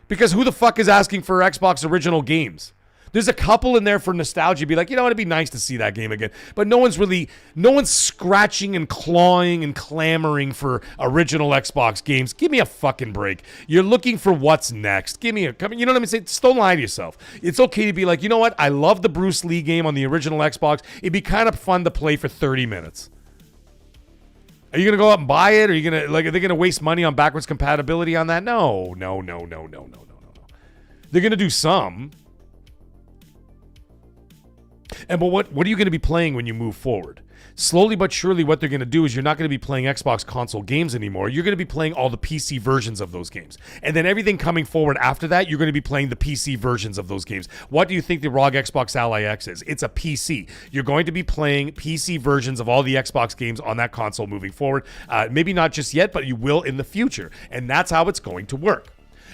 Because who the fuck is asking for Xbox original games? There's a couple in there for nostalgia. Be like, it'd be nice to see that game again. But no one's scratching and clawing and clamoring for original Xbox games. Give me a fucking break. You're looking for what's next. You know what I'm saying? Just don't lie to yourself. It's okay to be like, you know what? I love the Bruce Lee game on the original Xbox. It'd be kind of fun to play for 30 minutes. Are you going to go out and buy it? Are you going to, are they going to waste money on backwards compatibility on that? No. They're going to do some. But what are you going to be playing when you move forward? Slowly but surely, what they're going to do is you're not going to be playing Xbox console games anymore. You're going to be playing all the PC versions of those games. And then everything coming forward after that, you're going to be playing the PC versions of those games. What do you think the ROG Xbox Ally X is? It's a PC. You're going to be playing PC versions of all the Xbox games on that console moving forward. Maybe not just yet, but you will in the future. And that's how it's going to work.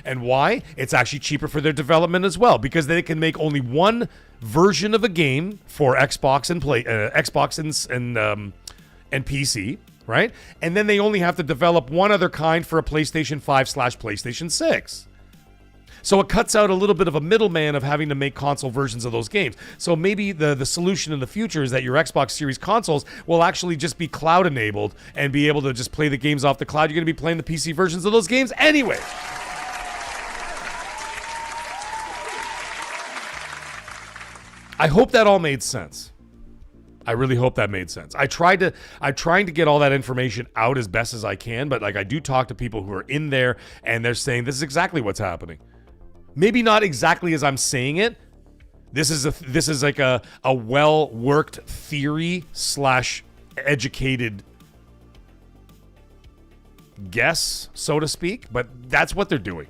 And why? It's actually cheaper for their development as well, because they can make only one version of a game for Xbox and and PC, right? And then they only have to develop one other kind for a PlayStation 5/PlayStation 6. So it cuts out a little bit of a middleman of having to make console versions of those games. So maybe the solution in the future is that your Xbox Series consoles will actually just be cloud enabled and be able to just play the games off the cloud. You're going to be playing the PC versions of those games anyway. I hope that all made sense. I really hope that made sense. I'm trying to get all that information out as best as I can, but I do talk to people who are in there and they're saying this is exactly what's happening. Maybe not exactly as I'm saying it. This is like a well-worked theory / educated guess, so to speak, but that's what they're doing.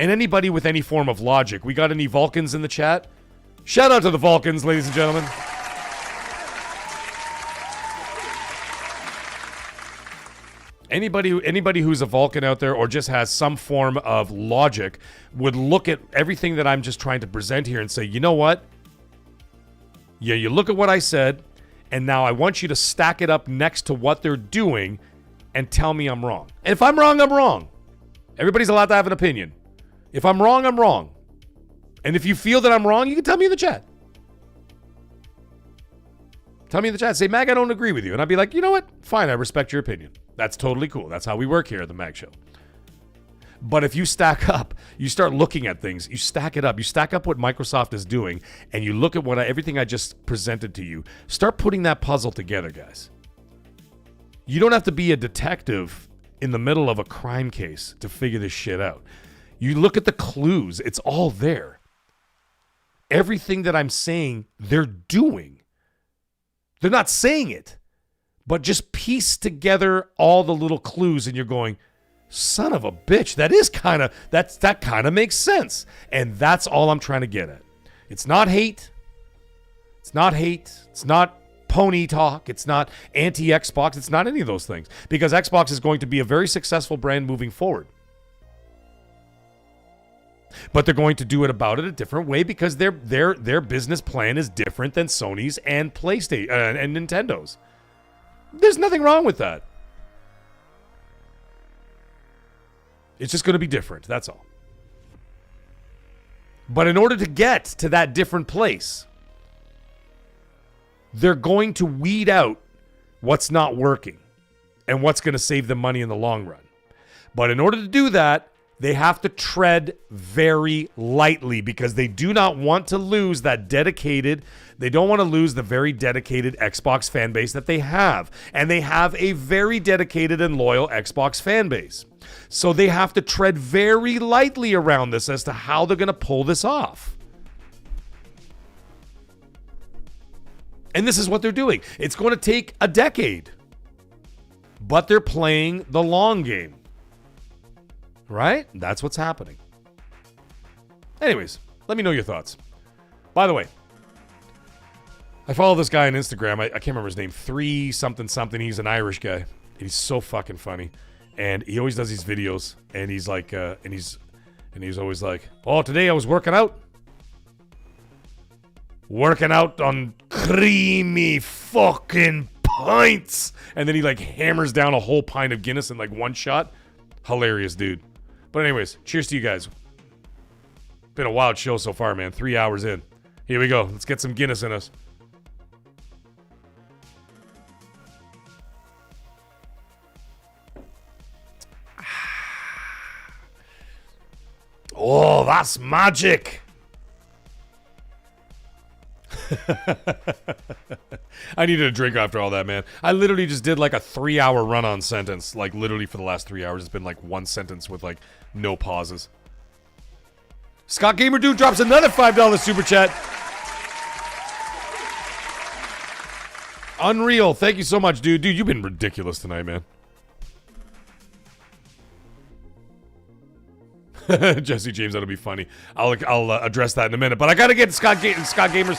And anybody with any form of logic, we got any Vulcans in the chat? Shout out to the Vulcans, ladies and gentlemen. Anybody who's a Vulcan out there or just has some form of logic would look at everything that I'm just trying to present here and say, you know what? Yeah, you look at what I said, and now I want you to stack it up next to what they're doing and tell me I'm wrong. And if I'm wrong, I'm wrong. Everybody's allowed to have an opinion. If I'm wrong, I'm wrong. And if you feel that I'm wrong, you can tell me in the chat. Tell me in the chat. Say, Mag, I don't agree with you. And I'd be like, you know what? Fine, I respect your opinion. That's totally cool. That's how we work here at the Mag Show. But if you stack up, you start looking at things, you stack it up, you stack up what Microsoft is doing, and you look at everything I just presented to you, start putting that puzzle together, guys. You don't have to be a detective in the middle of a crime case to figure this shit out. You look at the clues, it's all there. Everything that I'm saying, they're doing. They're not saying it, but just piece together all the little clues and you're going, son of a bitch, that kind of makes sense. And that's all I'm trying to get at. It's not hate. It's not pony talk. It's not anti-Xbox. It's not any of those things. Because Xbox is going to be a very successful brand moving forward. But they're going to do it about it a different way because their business plan is different than Sony's and PlayStation and Nintendo's. There's nothing wrong with that. It's just going to be different. That's all. But in order to get to that different place, they're going to weed out what's not working and what's going to save them money in the long run. But in order to do that, they have to tread very lightly because they do not want to lose that dedicated, they don't want to lose the very dedicated Xbox fan base that they have. And they have a very dedicated and loyal Xbox fan base. So they have to tread very lightly around this as to how they're going to pull this off. And this is what they're doing. It's going to take a decade. But they're playing the long game. Right? That's what's happening. Anyways, let me know your thoughts. By the way, I follow this guy on Instagram. I can't remember his name. 3 something something. He's an Irish guy. He's so fucking funny. And he always does these videos. And he's like, and he's always like, oh, today I was working out. Working out on creamy fucking pints. And then he like hammers down a whole pint of Guinness in like one shot. Hilarious, dude. But anyways, cheers to you guys. Been a wild show so far, man. 3 hours in. Here we go. Let's get some Guinness in us. Oh, that's magic. I needed a drink after all that, man. I literally just did like a 3-hour run-on sentence. Like literally for the last 3 hours, it's been like one sentence with like no pauses. Scott Gamer Dude drops another $5 super chat. Unreal. Thank you so much, dude. Dude, you've been ridiculous tonight, man. Jesse James, that'll be funny. I'll address that in a minute. But I gotta get Scott Gamer's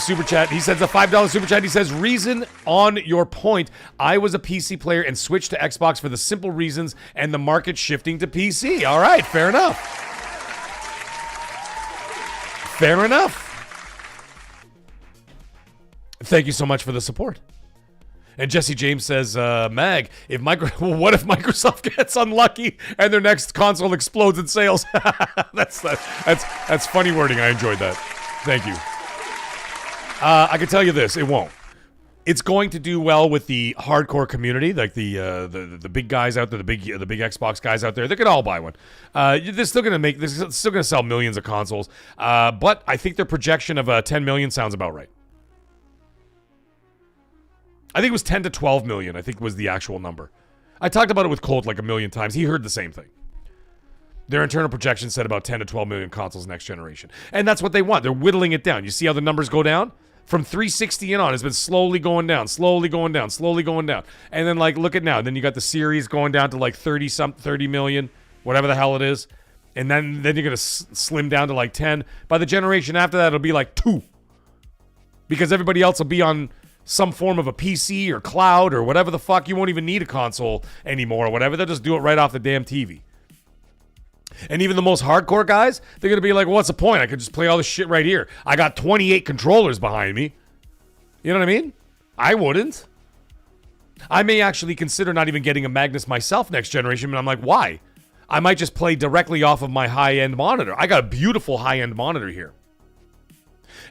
super chat. He sends a $5 super chat. He says, reason on your point, I was a PC player and switched to Xbox for the simple reasons and the market shifting to PC. All right, fair enough. Fair enough. Thank you so much for the support. And Jesse James says, Mag, what if Microsoft gets unlucky and their next console explodes in sales? That's funny wording. I enjoyed that. Thank you. I can tell you this, it won't. It's going to do well with the hardcore community, like the big guys out there, the big Xbox guys out there. They could all buy one. They're still gonna sell millions of consoles. But I think their projection of 10 million sounds about right. I think it was 10 to 12 million, I think was the actual number. I talked about it with Colt like a million times. He heard the same thing. Their internal projection said about 10 to 12 million consoles next generation. And that's what they want. They're whittling it down. You see how the numbers go down? From 360 and on, it's been slowly going down, slowly going down, slowly going down. And then, like, look at now. Then you got the series going down to like 30 million, whatever the hell it is. And then you're going to slim down to like 10. By the generation after that, it'll be like 2. Because everybody else will be on some form of a PC or cloud or whatever the fuck. You won't even need a console anymore or whatever. They'll just do it right off the damn TV. And even the most hardcore guys, they're going to be like, well, what's the point? I could just play all this shit right here. I got 28 controllers behind me. You know what I mean? I wouldn't. I may actually consider not even getting a Magnus myself next generation, but I'm like, why? I might just play directly off of my high-end monitor. I got a beautiful high-end monitor here.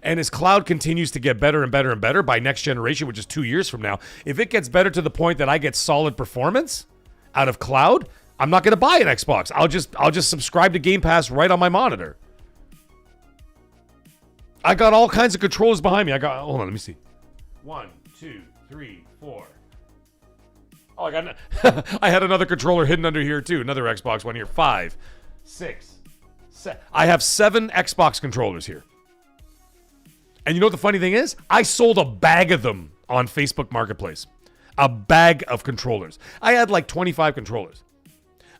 and as cloud continues to get better and better and better by next generation, which is 2 years from now, if it gets better to the point that I get solid performance out of cloud, I'm not going to buy an Xbox. I'll just subscribe to Game Pass right on my monitor. I got all kinds of controllers behind me. Hold on, let me see. 1, 2, 3, 4. Oh, I had another controller hidden under here too. Another Xbox one here. 5, 6, 7. I have 7 Xbox controllers here. And you know what the funny thing is? I sold a bag of them on Facebook Marketplace. A bag of controllers. I had like 25 controllers.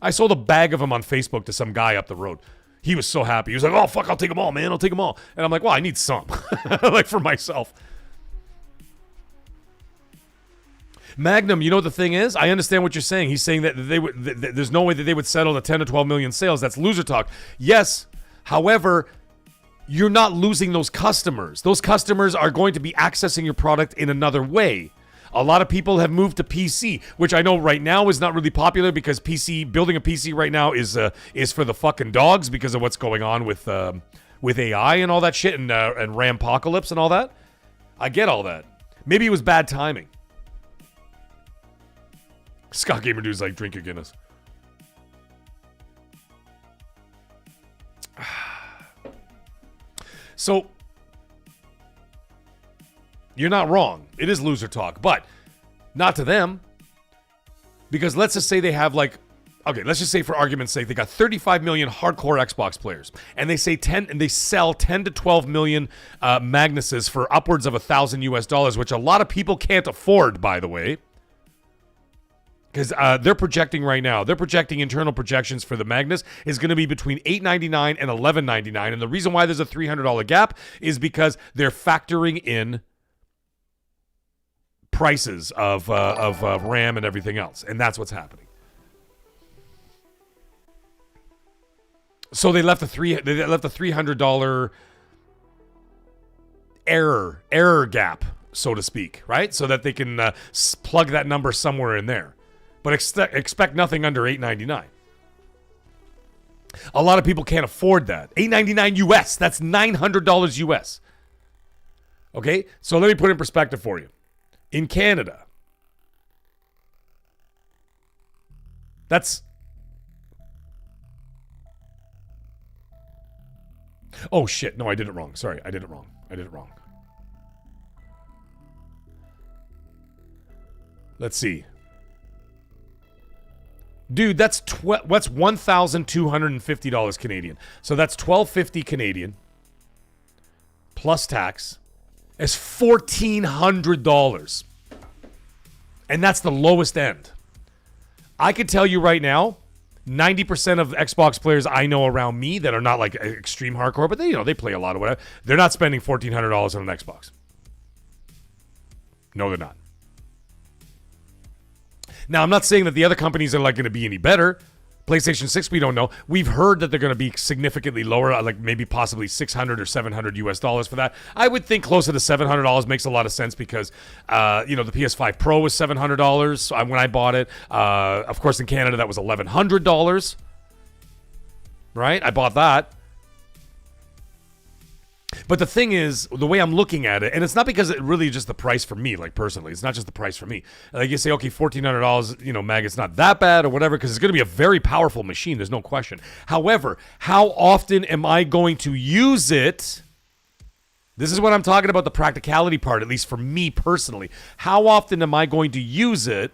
I sold a bag of them on Facebook to some guy up the road. He was so happy. He was like, oh, fuck, I'll take them all, man. I'll take them all. And I'm like, well, I need some. Like for myself. Magnum, you know what the thing is? I understand what you're saying. He's saying that there's no way that they would settle the 10 to 12 million sales. That's loser talk. Yes. However, you're not losing those customers. Those customers are going to be accessing your product in another way. A lot of people have moved to PC, which I know right now is not really popular because building a PC right now is for the fucking dogs because of what's going on with AI and all that shit and Rampocalypse and all that. I get all that. Maybe it was bad timing. Scott Gamer Dude's like, drink your Guinness. So, you're not wrong. It is loser talk, but not to them. Because let's just say they have let's just say for argument's sake, they got 35 million hardcore Xbox players, and they sell 10 to 12 million Magnuses for upwards of $1,000 US, which a lot of people can't afford, by the way. Because they're projecting right now, internal projections for the Magnus is going to be between $899 and $1199. And the reason why there's a $300 gap is because they're factoring in prices of RAM and everything else. And that's what's happening. So they left the $300 error gap, so to speak, right? So that they can plug that number somewhere in there. But expect nothing under $899. A lot of people can't afford that. $899 US. That's $900 US. Okay? So let me put it in perspective for you. In Canada, that's... Oh, shit. No, I did it wrong. Sorry, I did it wrong. Let's see. Dude, that's $1,250 Canadian. So that's $1,250 Canadian plus tax is $1,400. And that's the lowest end. I can tell you right now, 90% of Xbox players I know around me that are not like extreme hardcore, but they play a lot of whatever, they're not spending $1,400 on an Xbox. No, they're not. Now, I'm not saying that the other companies are like going to be any better. PlayStation 6, we don't know. We've heard that they're going to be significantly lower, like maybe possibly $600 or $700 US for that. I would think closer to $700 makes a lot of sense because, the PS5 Pro was $700 when I bought it. Of course, in Canada, that was $1,100. Right? I bought that. But the thing is, the way I'm looking at it, and it's not because it really just the price for me, like personally. It's not just the price for me. Like you say, okay, $1,400, Mag, it's not that bad or whatever, because it's going to be a very powerful machine. There's no question. However, how often am I going to use it? This is what I'm talking about, the practicality part, at least for me personally. How often am I going to use it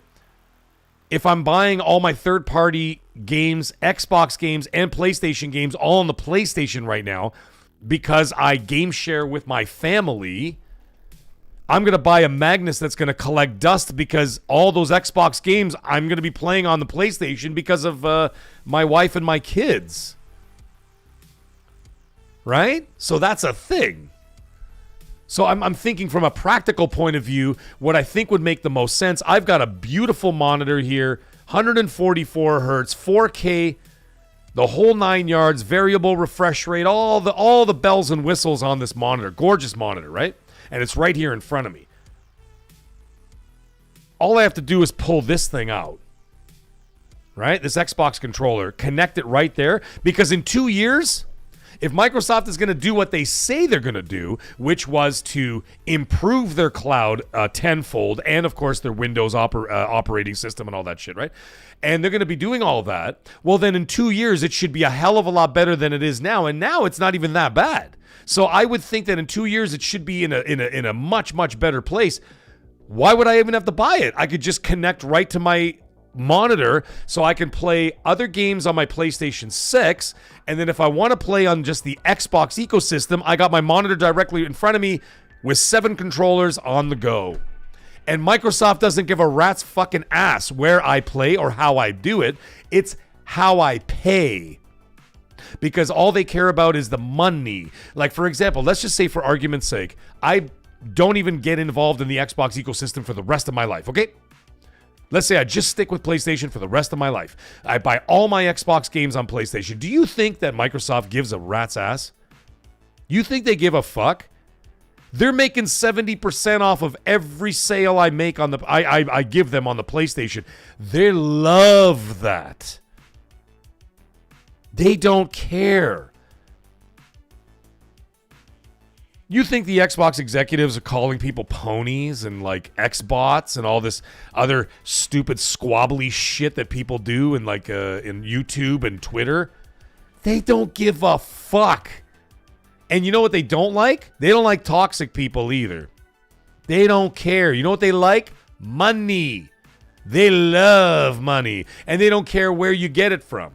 if I'm buying all my third-party games, Xbox games, and PlayStation games all on the PlayStation right now? Because I game share with my family, I'm going to buy a Magnus that's going to collect dust because all those Xbox games I'm going to be playing on the PlayStation because of my wife and my kids. Right? So that's a thing. So I'm thinking from a practical point of view, what I think would make the most sense. I've got a beautiful monitor here, 144 hertz, 4K, the whole 9 yards, variable refresh rate, all the bells and whistles on this monitor. Gorgeous monitor, right? And it's right here in front of me. All I have to do is pull this thing out. Right? This Xbox controller, connect it right there. Because in 2 years, If Microsoft is going to do what they say they're going to do, which was to improve their cloud tenfold, and of course their Windows operating system and all that shit, right? And they're going to be doing all that, well then in 2 years it should be a hell of a lot better than it is now, and now it's not even that bad. So I would think that in 2 years it should be in a much, much better place. Why would I even have to buy it? I could just connect right to my monitor so I can play other games on my PlayStation 6, and then if I want to play on just the Xbox ecosystem, I got my monitor directly in front of me with 7 controllers on the go. And Microsoft doesn't give a rat's fucking ass where I play or how I do it. It's how I pay. Because all they care about is the money. Like, for example, let's just say for argument's sake, I don't even get involved in the Xbox ecosystem for the rest of my life, okay? Let's say I just stick with PlayStation for the rest of my life. I buy all my Xbox games on PlayStation. Do you think that Microsoft gives a rat's ass? You think they give a fuck? They're making 70% off of every sale I make on the I give them on the PlayStation. They love that. They don't care. You think the Xbox executives are calling people ponies and like Xbots and all this other stupid squabbly shit that people do in like in YouTube and Twitter? They don't give a fuck. And you know what they don't like? They don't like toxic people either. They don't care. You know what they like? Money. They love money. And they don't care where you get it from.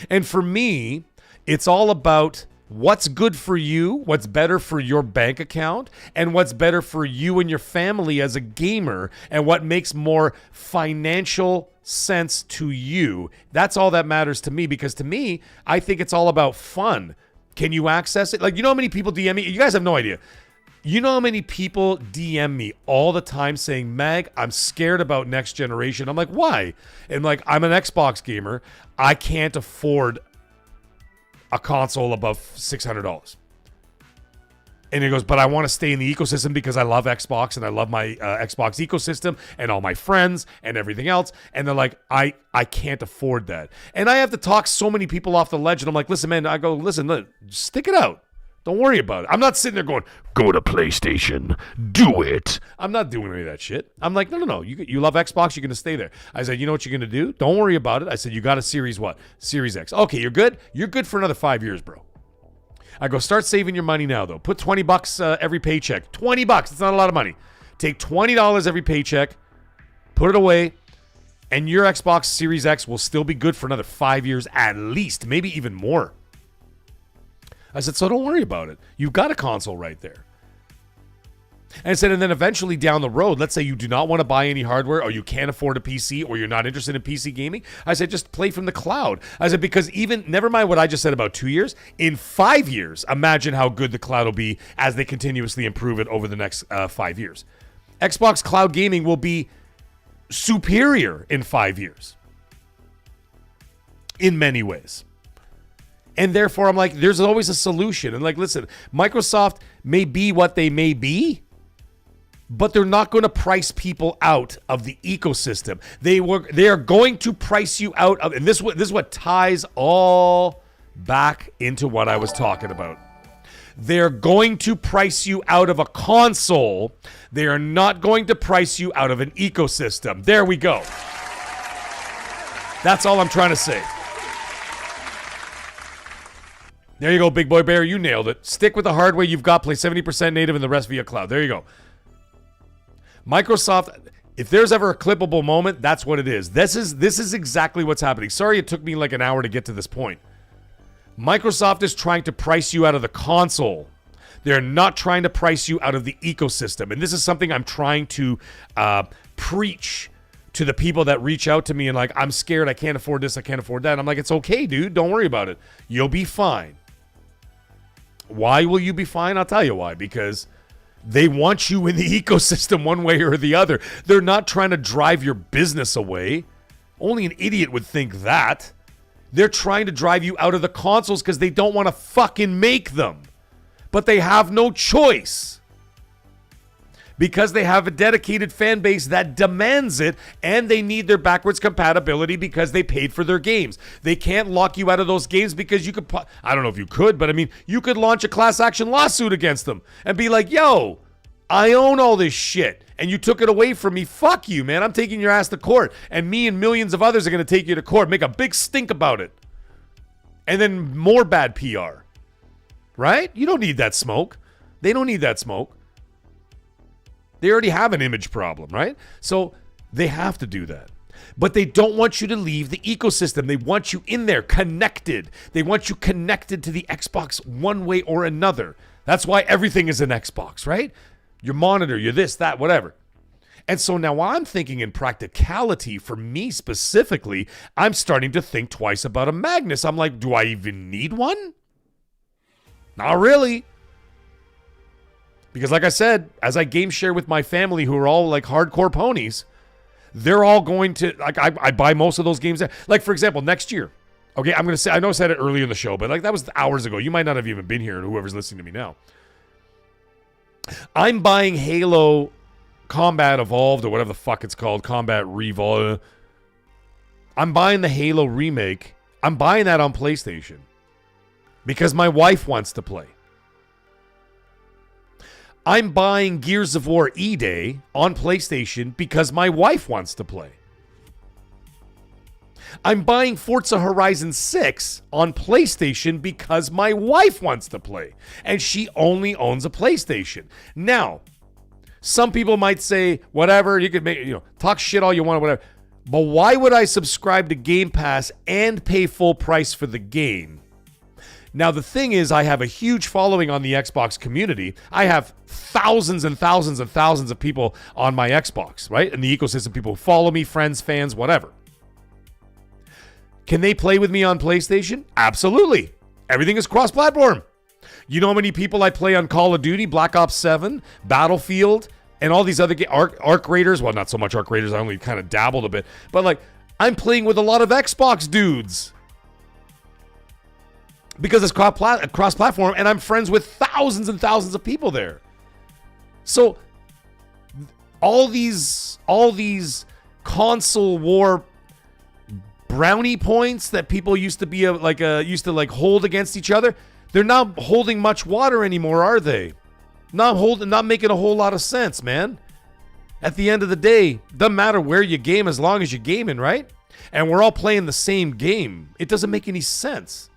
And for me, it's all about what's good for you, what's better for your bank account, and what's better for you and your family as a gamer, and what makes more financial sense to you. That's all that matters to me, because to me, I think it's all about fun. Can you access it? Like, you know how many people DM me? You guys have no idea. You know how many people DM me all the time saying, Mag, I'm scared about next generation. I'm like, why? And like, I'm an Xbox gamer. I can't afford a console above $600. And he goes, but I want to stay in the ecosystem because I love Xbox and I love my Xbox ecosystem and all my friends and everything else. And they're like, I can't afford that. And I have to talk so many people off the ledge. And I'm like, listen, man, I go, listen, stick it out. Don't worry about it. I'm not sitting there going, go to PlayStation, do it. I'm not doing any of that shit. I'm like, no. You love Xbox, you're going to stay there. I said, you know what you're going to do? Don't worry about it. I said, you got a Series what? Series X. Okay, you're good? You're good for another 5 years, bro. I go, start saving your money now, though. Put $20 every paycheck. $20. It's not a lot of money. Take $20 every paycheck, put it away, and your Xbox Series X will still be good for another 5 years at least, maybe even more. I said, so don't worry about it. You've got a console right there. And I said, and then eventually down the road, let's say you do not want to buy any hardware, or you can't afford a PC, or you're not interested in PC gaming. I said, just play from the cloud. I said, because even, never mind what I just said about 2 years, in 5 years, imagine how good the cloud will be as they continuously improve it over the next 5 years. Xbox cloud gaming will be superior in 5 years. In many ways. And therefore, I'm like, there's always a solution. And like, listen, Microsoft may be what they may be, but they're not going to price people out of the ecosystem. They are going to price you out of, and this is what ties all back into what I was talking about. They're going to price you out of a console. They are not going to price you out of an ecosystem. There we go. That's all I'm trying to say. There you go, Big Boy Bear. You nailed it. Stick with the hardware you've got. Play 70% native and the rest via cloud. There you go. Microsoft, if there's ever a clippable moment, that's what it is. This is exactly what's happening. Sorry it took me like an hour to get to this point. Microsoft is trying to price you out of the console. They're not trying to price you out of the ecosystem. And this is something I'm trying to preach to the people that reach out to me and like, I'm scared, I can't afford this, I can't afford that. And I'm like, it's okay, dude. Don't worry about it. You'll be fine. Why will you be fine? I'll tell you why. Because they want you in the ecosystem one way or the other. They're not trying to drive your business away. Only an idiot would think that. They're trying to drive you out of the consoles because they don't want to fucking make them. But they have no choice. because they have a dedicated fan base that demands it, and they need their backwards compatibility because they paid for their games. They can't lock you out of those games because you could, I don't know if you could, but I mean, you could launch a class action lawsuit against them and be like, yo, I own all this shit and you took it away from me. Fuck you, man. I'm taking your ass to court, and me and millions of others are going to take you to court, make a big stink about it. And then more bad PR. Right? You don't need that smoke. They don't need that smoke. They already have an image problem, right? So they have to do that. But they don't want you to leave the ecosystem. They want you in there, connected. They want you connected to the Xbox one way or another. That's why everything is an Xbox, right? Your monitor, your this, that, whatever. And so now I'm thinking in practicality, for me specifically, I'm starting to think twice about a Magnus. I'm like, do I even need one? Not really. Because like I said, as I game share with my family who are all like hardcore ponies, they're all going to, like, I buy most of those games. Like, for example, next year. Okay, I'm going to say, I know I said it earlier in the show, but like that was hours ago. You might not have even been here, whoever's listening to me now. I'm buying Halo Combat Evolved, or whatever the fuck it's called, Combat Revolve. I'm buying the Halo remake. I'm buying that on PlayStation. Because my wife wants to play. I'm buying Gears of War E-Day on PlayStation because my wife wants to play. I'm buying Forza Horizon 6 on PlayStation because my wife wants to play. And she only owns a PlayStation. Now, some people might say, whatever, you could make, talk shit all you want, whatever. But why would I subscribe to Game Pass and pay full price for the game? Now, the thing is, I have a huge following on the Xbox community. I have thousands and thousands and thousands of people on my Xbox, right? In the ecosystem, people who follow me, friends, fans, whatever. Can they play with me on PlayStation? Absolutely. Everything is cross-platform. You know how many people I play on Call of Duty, Black Ops 7, Battlefield, and all these other Arc Raiders? Well, not so much Arc Raiders. I only kind of dabbled a bit. But, like, I'm playing with a lot of Xbox dudes. Because it's cross-platform, and I'm friends with thousands and thousands of people there. So, all these console war brownie points that people used to be used to hold against each other, they're not holding much water anymore, are they? Not making a whole lot of sense, man. At the end of the day, doesn't matter where you game as long as you're gaming, right? And we're all playing the same game. It doesn't make any sense.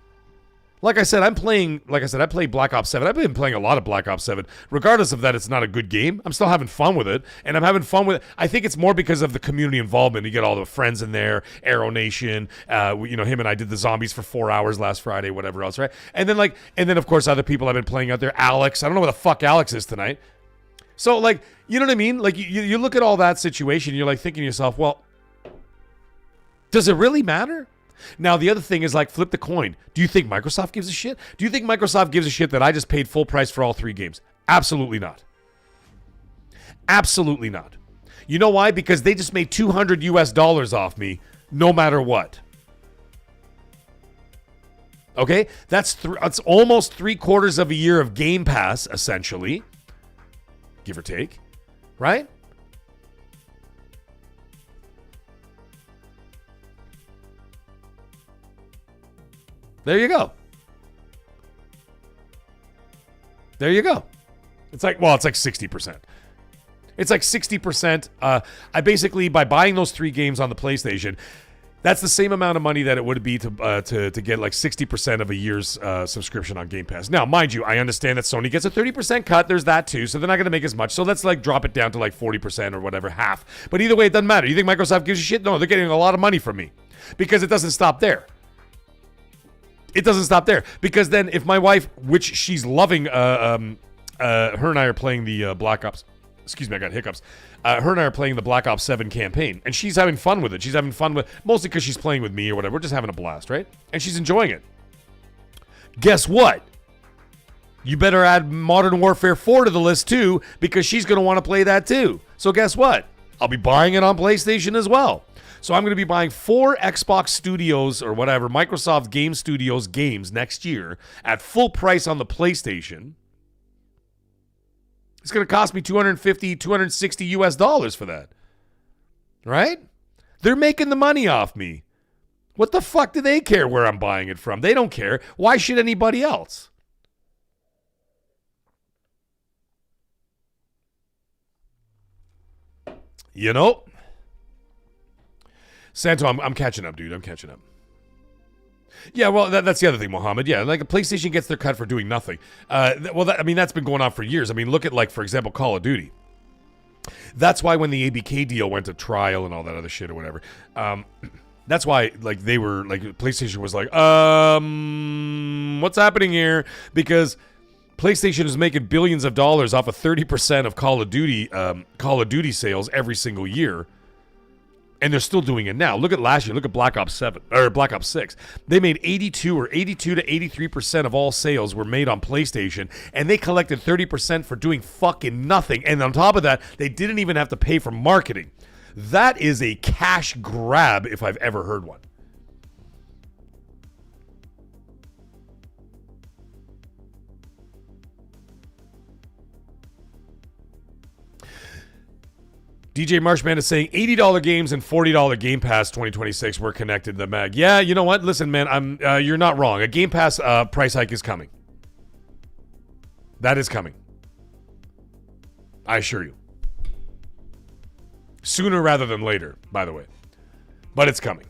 Like I said, I play Black Ops 7. I've been playing a lot of Black Ops 7. Regardless of that, it's not a good game. I'm still having fun with it. And I'm having fun with it. I think it's more because of the community involvement. You get all the friends in there, Arrow Nation. Him and I did the zombies for 4 hours last Friday, whatever else, right? And then, of course, other people I've been playing out there. Alex. I don't know where the fuck Alex is tonight. So, like, you know what I mean? Like, you look at all that situation, and you're, like, thinking to yourself, well, does it really matter? Now, the other thing is, like, flip the coin. Do you think Microsoft gives a shit? Do you think Microsoft gives a shit that I just paid full price for all 3 games? Absolutely not. Absolutely not. You know why? Because they just made $200 off me no matter what. Okay? That's almost 3/4 of a year of Game Pass, essentially. Give or take. Right? There you go. There you go. It's like 60%. It's like 60%. I basically, by buying those 3 games on the PlayStation, that's the same amount of money that it would be to get like 60% of a year's subscription on Game Pass. Now, mind you, I understand that Sony gets a 30% cut. There's that too, so they're not going to make as much. So let's like drop it down to like 40% or whatever, half. But either way, it doesn't matter. You think Microsoft gives a shit? No, they're getting a lot of money from me because it doesn't stop there. It doesn't stop there because then if my wife, which she's loving, her and I are playing the Black Ops. Excuse me, I got hiccups. Her and I are playing the Black Ops 7 campaign, and she's having fun with it. She's having fun with mostly because she's playing with me or whatever. We're just having a blast, right? And she's enjoying it. Guess what? You better add Modern Warfare 4 to the list too, because she's going to want to play that too. So guess what? I'll be buying it on PlayStation as well. So I'm going to be buying 4 Xbox Studios or whatever, Microsoft Game Studios games next year at full price on the PlayStation. It's going to cost me 250, 260 US dollars for that. Right? They're making the money off me. What the fuck do they care where I'm buying it from? They don't care. Why should anybody else? You know? Santo, I'm catching up, dude. I'm catching up. Yeah, well, that's the other thing, Mohammed. Yeah, like, PlayStation gets their cut for doing nothing. That's been going on for years. I mean, look at, like, for example, Call of Duty. That's why when the ABK deal went to trial and all that other shit or whatever, that's why, like, they were, like, PlayStation was like, what's happening here? Because PlayStation is making billions of dollars off of 30% of Call of Duty sales every single year. And they're still doing it now. Look at last year. Look at Black Ops 7 or Black Ops 6. They made 82 to 83% of all sales were made on PlayStation, and they collected 30% for doing fucking nothing. And on top of that, they didn't even have to pay for marketing. That is a cash grab if I've ever heard one. DJ Marshman is saying $80 games and $40 Game Pass 2026 were connected to the mag. Yeah, you know what? Listen, man, you're not wrong. A Game Pass price hike is coming. That is coming. I assure you. Sooner rather than later, by the way. But it's coming.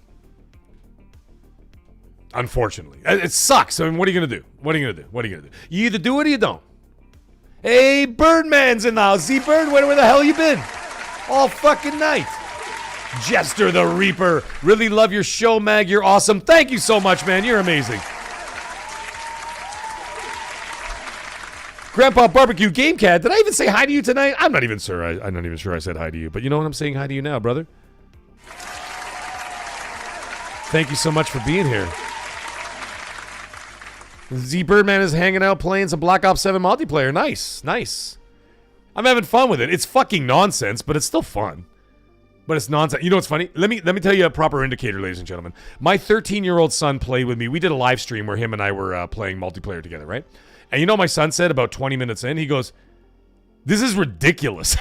Unfortunately. It sucks. I mean, what are you going to do? What are you going to do? What are you going to do? You either do it or you don't. Hey, Birdman's in the house. See, Bird, where the hell you been? All fucking night. Jester the Reaper. Really love your show, Mag. You're awesome. Thank you so much, man. You're amazing. Grandpa Barbecue Game Cat. Did I even say hi to you tonight? I'm not even sure. I'm not even sure I said hi to you. But you know what? I'm saying hi to you now, brother. Thank you so much for being here. Z Birdman is hanging out playing some Black Ops 7 multiplayer. Nice. Nice. I'm having fun with it. It's fucking nonsense, but it's still fun. But it's nonsense. You know what's funny? Let me tell you a proper indicator, ladies and gentlemen. My 13-year-old son played with me. We did a live stream where him and I were playing multiplayer together, right? And you know what my son said about 20 minutes in? He goes, "This is ridiculous."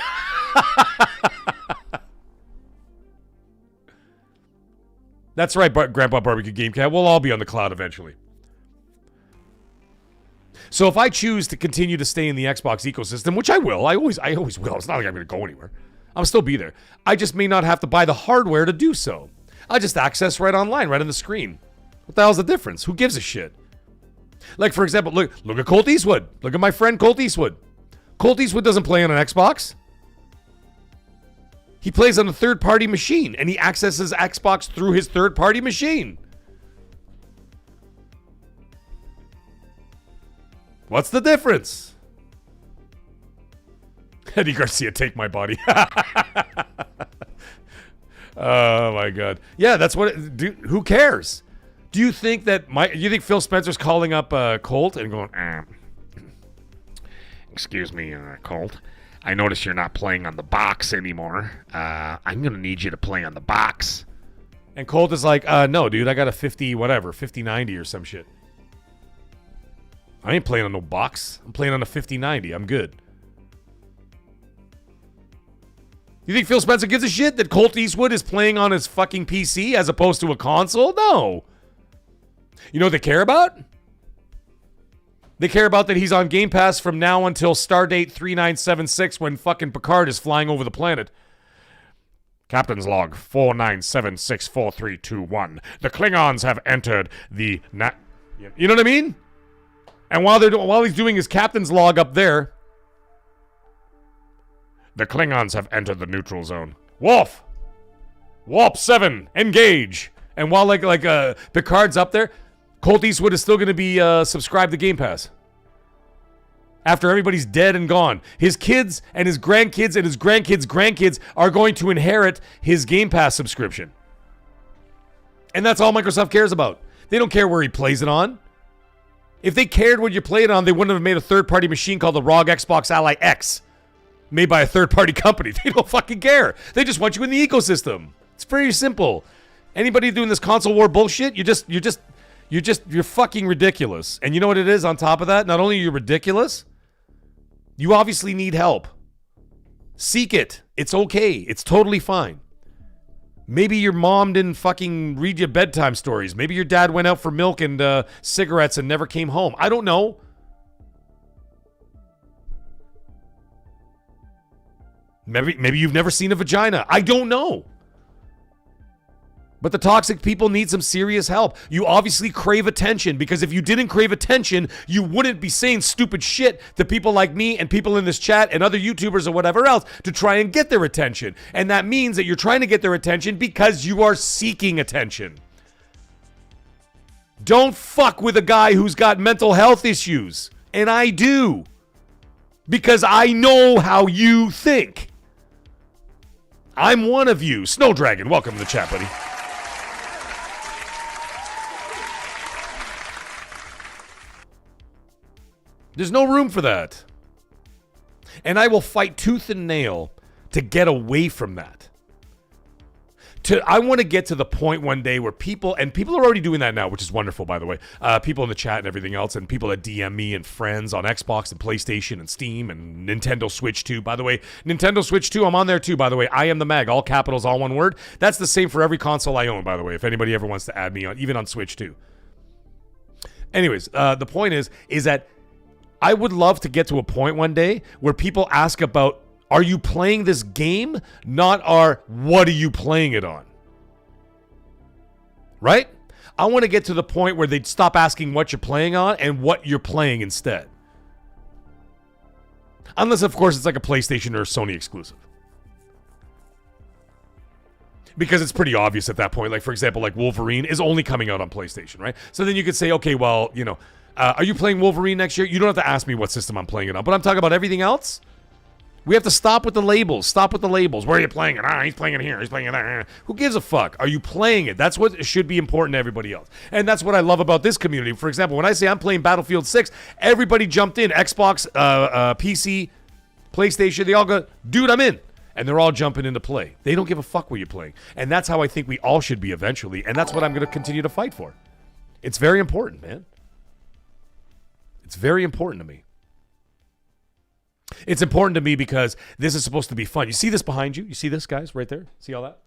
That's right, Grandpa Barbecue Game Cat. We'll all be on the cloud eventually. So if I choose to continue to stay in the Xbox ecosystem, which I will, I always will. It's not like I'm going to go anywhere. I'll still be there. I just may not have to buy the hardware to do so. I just access right online, right on the screen. What the hell's the difference? Who gives a shit? Like, for example, look at Colt Eastwood. Look at my friend Colt Eastwood. Colt Eastwood doesn't play on an Xbox. He plays on a third-party machine, and he accesses Xbox through his third-party machine. What's the difference? Eddie Garcia, take my body. Oh my God. Yeah, that's what. Who cares? Do you think that you think Phil Spencer's calling up Colt and going, "Excuse me, Colt. I notice you're not playing on the box anymore. I'm gonna need you to play on the box." And Colt is like, "No, dude, I got a 5090 or some shit. I ain't playing on no box. I'm playing on a 5090. I'm good." You think Phil Spencer gives a shit that Colt Eastwood is playing on his fucking PC as opposed to a console? No. You know what they care about? They care about that he's on Game Pass from now until Stardate 3976 when fucking Picard is flying over the planet. Captain's log 49764321. The Klingons have entered the... You know what I mean? And while he's doing his captain's log up there, the Klingons have entered the neutral zone. Wolf! Warp 7, engage! And while Picard's up there, Colt Eastwood is still going to be subscribed to Game Pass. After everybody's dead and gone. His kids and his grandkids and his grandkids' grandkids are going to inherit his Game Pass subscription. And that's all Microsoft cares about. They don't care where he plays it on. If they cared what you played on, they wouldn't have made a third-party machine called the ROG Xbox Ally X, made by a third-party company. They don't fucking care. They just want you in the ecosystem. It's very simple. Anybody doing this console war bullshit, you're fucking ridiculous. And you know what it is on top of that? Not only are you ridiculous, You obviously need help. Seek it. It's okay. It's totally fine. Maybe your mom didn't fucking read you bedtime stories. Maybe your dad went out for milk and cigarettes and never came home. I don't know. Maybe you've never seen a vagina. I don't know. But the toxic people need some serious help. You obviously crave attention, because if you didn't crave attention, you wouldn't be saying stupid shit to people like me and people in this chat and other YouTubers or whatever else to try and get their attention. And that means that you're trying to get their attention because you are seeking attention. Don't fuck with a guy who's got mental health issues. And I do. Because I know how you think. I'm one of you. Snow Dragon, welcome to the chat, buddy. There's no room for that. And I will fight tooth and nail to get away from that. I want to get to the point one day where people are already doing that now, which is wonderful, by the way. People in the chat and everything else, and people that DM me and friends on Xbox and PlayStation and Steam and Nintendo Switch 2. By the way, Nintendo Switch 2, I'm on there too, by the way. I am the Mag, all capitals, all one word. That's the same for every console I own, by the way, if anybody ever wants to add me on, even on Switch 2. Anyways, the point is that I would love to get to a point one day where people ask about, are you playing this game? Not what are you playing it on? Right? I want to get to the point where they'd stop asking what you're playing on and what you're playing instead. Unless, of course, it's like a PlayStation or a Sony exclusive. Because it's pretty obvious at that point. Like, for example, like Wolverine is only coming out on PlayStation, right? So then you could say, okay, well, you know, are you playing Wolverine next year? You don't have to ask me what system I'm playing it on. But I'm talking about everything else. We have to stop with the labels. Stop with the labels. Where are you playing it? He's playing it here. He's playing it there. Who gives a fuck? Are you playing it? That's what should be important to everybody else. And that's what I love about this community. For example, when I say I'm playing Battlefield 6, everybody jumped in. Xbox, PC, PlayStation, they all go, dude, I'm in. And they're all jumping into play. They don't give a fuck what you're playing. And that's how I think we all should be eventually. And that's what I'm going to continue to fight for. It's very important, man. It's very important to me. It's important to me because this is supposed to be fun. You see this behind you? You see this, guys, right there? See all that?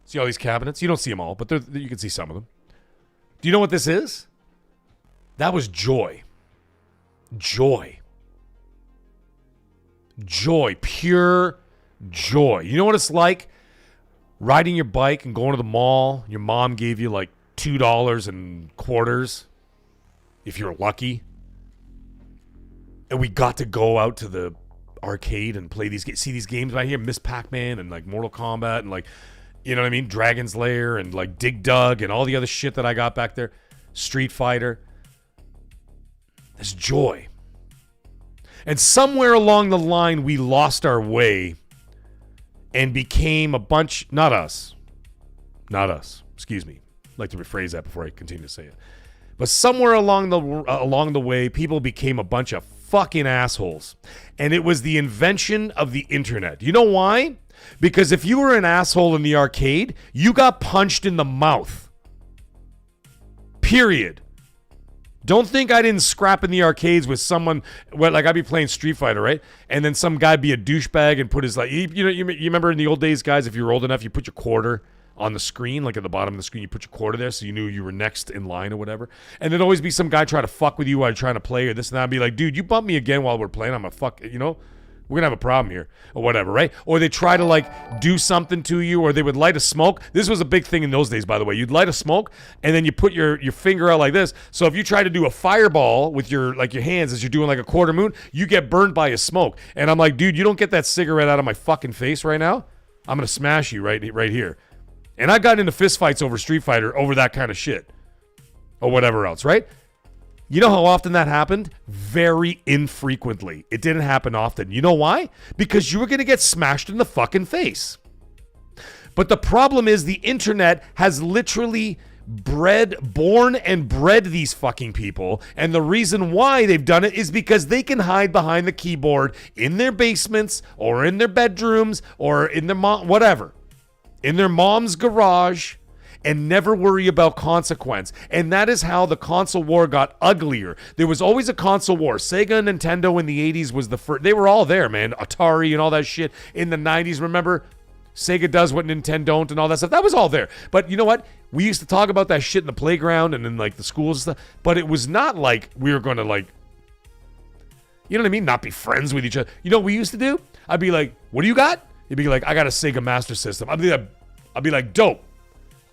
See all these cabinets? You don't see them all, but you can see some of them. Do you know what this is? That was joy. Joy. Joy. Pure joy. You know what it's like? Riding your bike and going to the mall. Your mom gave you like $2 and quarters, if you're lucky. And we got to go out to the arcade and play see these games right here, Miss Pac-Man and like Mortal Kombat and like, you know what I mean, Dragon's Lair and like Dig Dug and all the other shit that I got back there, Street Fighter. There's joy. And somewhere along the line, we lost our way and became a bunch, not us, excuse me. I'd like to rephrase that before I continue to say it. But somewhere along the way, people became a bunch of fucking assholes. And it was the invention of the internet. You know why? Because if you were an asshole in the arcade, you got punched in the mouth. Period. Don't think I didn't scrap in the arcades with someone, like I'd be playing Street Fighter, right? And then some guy'd be a douchebag and put his, like, you remember in the old days, guys, if you were old enough, you put your quarter on the screen, like at the bottom of the screen, you put your quarter there so you knew you were next in line or whatever. And there'd always be some guy trying to fuck with you while you're trying to play or this and that. I'd be like, dude, you bump me again while we're playing, I'm a fuck, you know? We're gonna have a problem here or whatever, right? Or they try to like do something to you, or they would light a smoke. This was a big thing in those days, by the way. You'd light a smoke and then you put your finger out like this. So if you try to do a fireball with your hands as you're doing like a quarter moon, you get burned by a smoke. And I'm like, dude, you don't get that cigarette out of my fucking face right now, I'm gonna smash you right here. And I got into fistfights over Street Fighter over that kind of shit. Or whatever else, right? You know how often that happened? Very infrequently. It didn't happen often. You know why? Because you were going to get smashed in the fucking face. But the problem is the internet has literally born and bred these fucking people. And the reason why they've done it is because they can hide behind the keyboard in their basements or in their bedrooms or in their whatever. In their mom's garage. and never worry about consequence. And that is how the console war got uglier. There was always a console war. Sega and Nintendo in the 80s was the first. They were all there, man. Atari and all that shit in the 90s. Remember? Sega does what Nintendo don't and all that stuff. That was all there. But you know what? We used to talk about that shit in the playground and in like the schools and stuff. But it was not like we were going to like, you know what I mean? Not be friends with each other. You know what we used to do? I'd be like, what do you got? You'd be like, I got a Sega Master System. I'd be like, dope.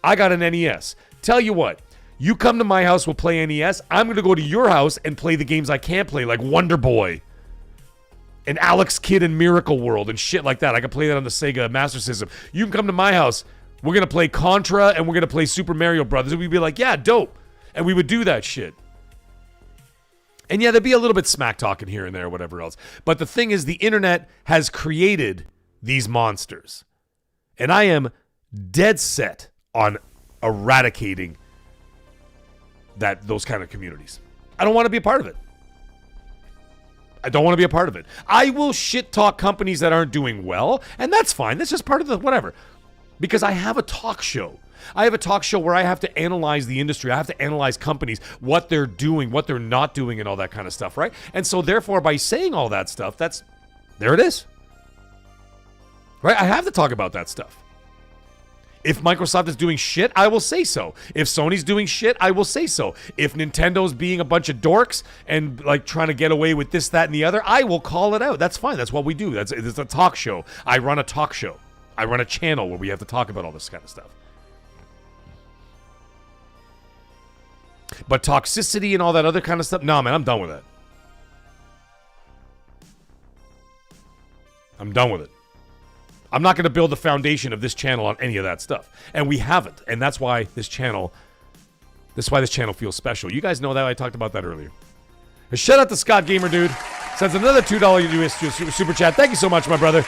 I got an NES. Tell you what, you come to my house, we'll play NES. I'm going to go to your house and play the games I can't play, like Wonder Boy and Alex Kidd and Miracle World and shit like that. I can play that on the Sega Master System. You can come to my house. We're going to play Contra and we're going to play Super Mario Brothers. And we'd be like, yeah, dope. And we would do that shit. And yeah, there'd be a little bit smack talking here and there, whatever else. But the thing is, the internet has created these monsters. And I am dead set on eradicating those kind of communities. I don't want to be a part of it. I don't want to be a part of it. I will shit talk companies that aren't doing well, and that's fine. That's just part of the whatever. Because I have a talk show. I have a talk show where I have to analyze the industry. I have to analyze companies, what they're doing, what they're not doing, and all that kind of stuff, right? And so therefore, by saying all that stuff, there it is. Right? I have to talk about that stuff. If Microsoft is doing shit, I will say so. If Sony's doing shit, I will say so. If Nintendo's being a bunch of dorks and like trying to get away with this, that, and the other, I will call it out. That's fine. That's what we do. It's a talk show. I run a talk show. I run a channel where we have to talk about all this kind of stuff. But toxicity and all that other kind of stuff, no, man, I'm done with that. I'm done with it. I'm not going to build the foundation of this channel on any of that stuff. And we haven't. And that's why this channel feels special. You guys know that. I talked about that earlier. And shout out to Scott Gamer Dude. Sends another $2 US super chat. Thank you so much, my brother.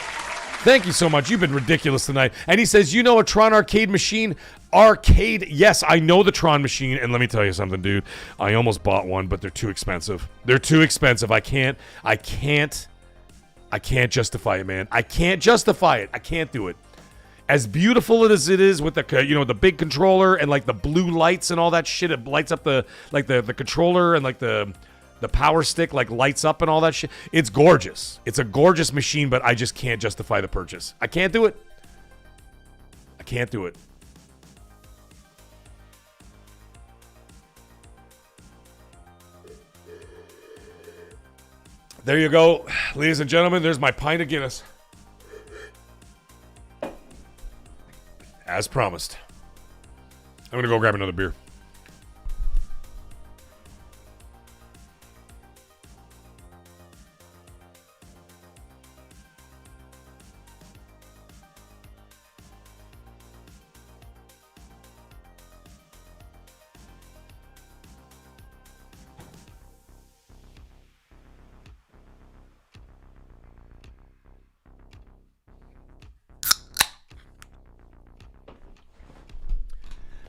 Thank you so much. You've been ridiculous tonight. And he says, you know a Tron arcade machine? Arcade. Yes, I know the Tron machine. And let me tell you something, dude. I almost bought one, but they're too expensive. They're too expensive. I can't justify it, man. I can't justify it. I can't do it. As beautiful as it is with the big controller and like the blue lights and all that shit, it lights up the controller and like the power stick like lights up and all that shit. It's gorgeous. It's a gorgeous machine, but I just can't justify the purchase. I can't do it. I can't do it. There you go, ladies and gentlemen. There's my pint of Guinness. As promised. I'm going to go grab another beer.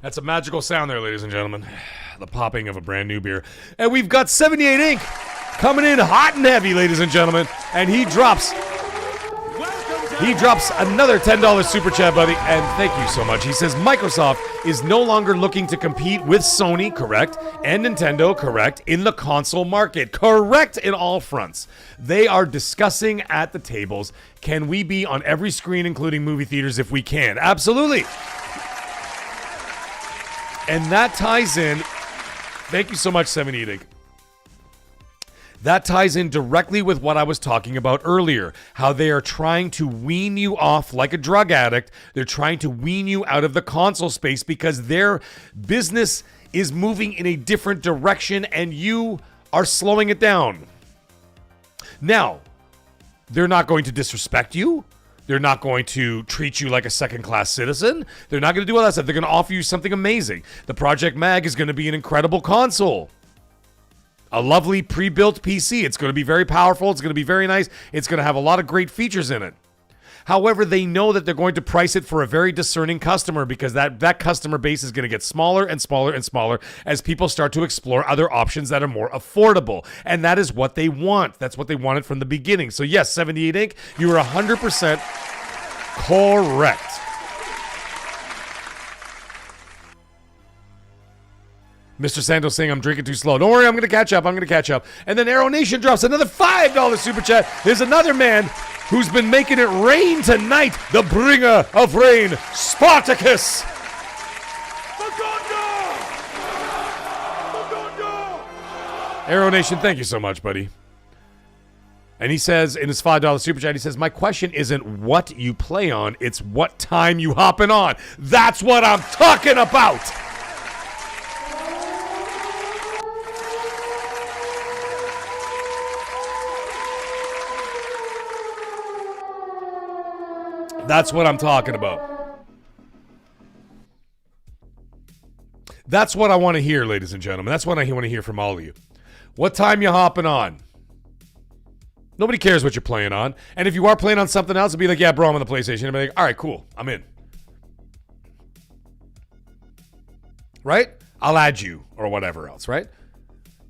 That's a magical sound there, ladies and gentlemen. The popping of a brand new beer. And we've got 78 Inc. coming in hot and heavy, ladies and gentlemen. And he drops another $10 super chat, buddy. And thank you so much. He says, Microsoft is no longer looking to compete with Sony, correct, and Nintendo, correct, in the console market. Correct in all fronts. They are discussing at the tables, can we be on every screen, including movie theaters, if we can? Absolutely. And that ties in, thank you so much, 78 Inc. That ties in directly with what I was talking about earlier, how they are trying to wean you off like a drug addict. They're trying to wean you out of the console space because their business is moving in a different direction and you are slowing it down. Now, they're not going to disrespect you. They're not going to treat you like a second-class citizen. They're not going to do all that stuff. They're going to offer you something amazing. The Project Mag is going to be an incredible console. A lovely pre-built PC. It's going to be very powerful. It's going to be very nice. It's going to have a lot of great features in it. However, they know that they're going to price it for a very discerning customer because that customer base is going to get smaller and smaller and smaller as people start to explore other options that are more affordable. And that is what they want. That's what they wanted from the beginning. So yes, 78 Inc., you are 100% correct. Mr. Santos saying I'm drinking too slow. Don't worry, I'm going to catch up. And then Arrow Nation drops another $5 super chat. There's another man who's been making it rain tonight. The bringer of rain, Spartacus. Arrow Nation, thank you so much, buddy. And he says in his $5 super chat, he says, my question isn't what you play on, it's what time you hopping on. That's what I'm talking about. That's what I'm talking about. That's what I want to hear, ladies and gentlemen. That's what I want to hear from all of you. What time you hopping on? Nobody cares what you're playing on. And if you are playing on something else, it'll be like, yeah, bro, I'm on the PlayStation. I'll be like, all right, cool. I'm in. Right? I'll add you or whatever else, right?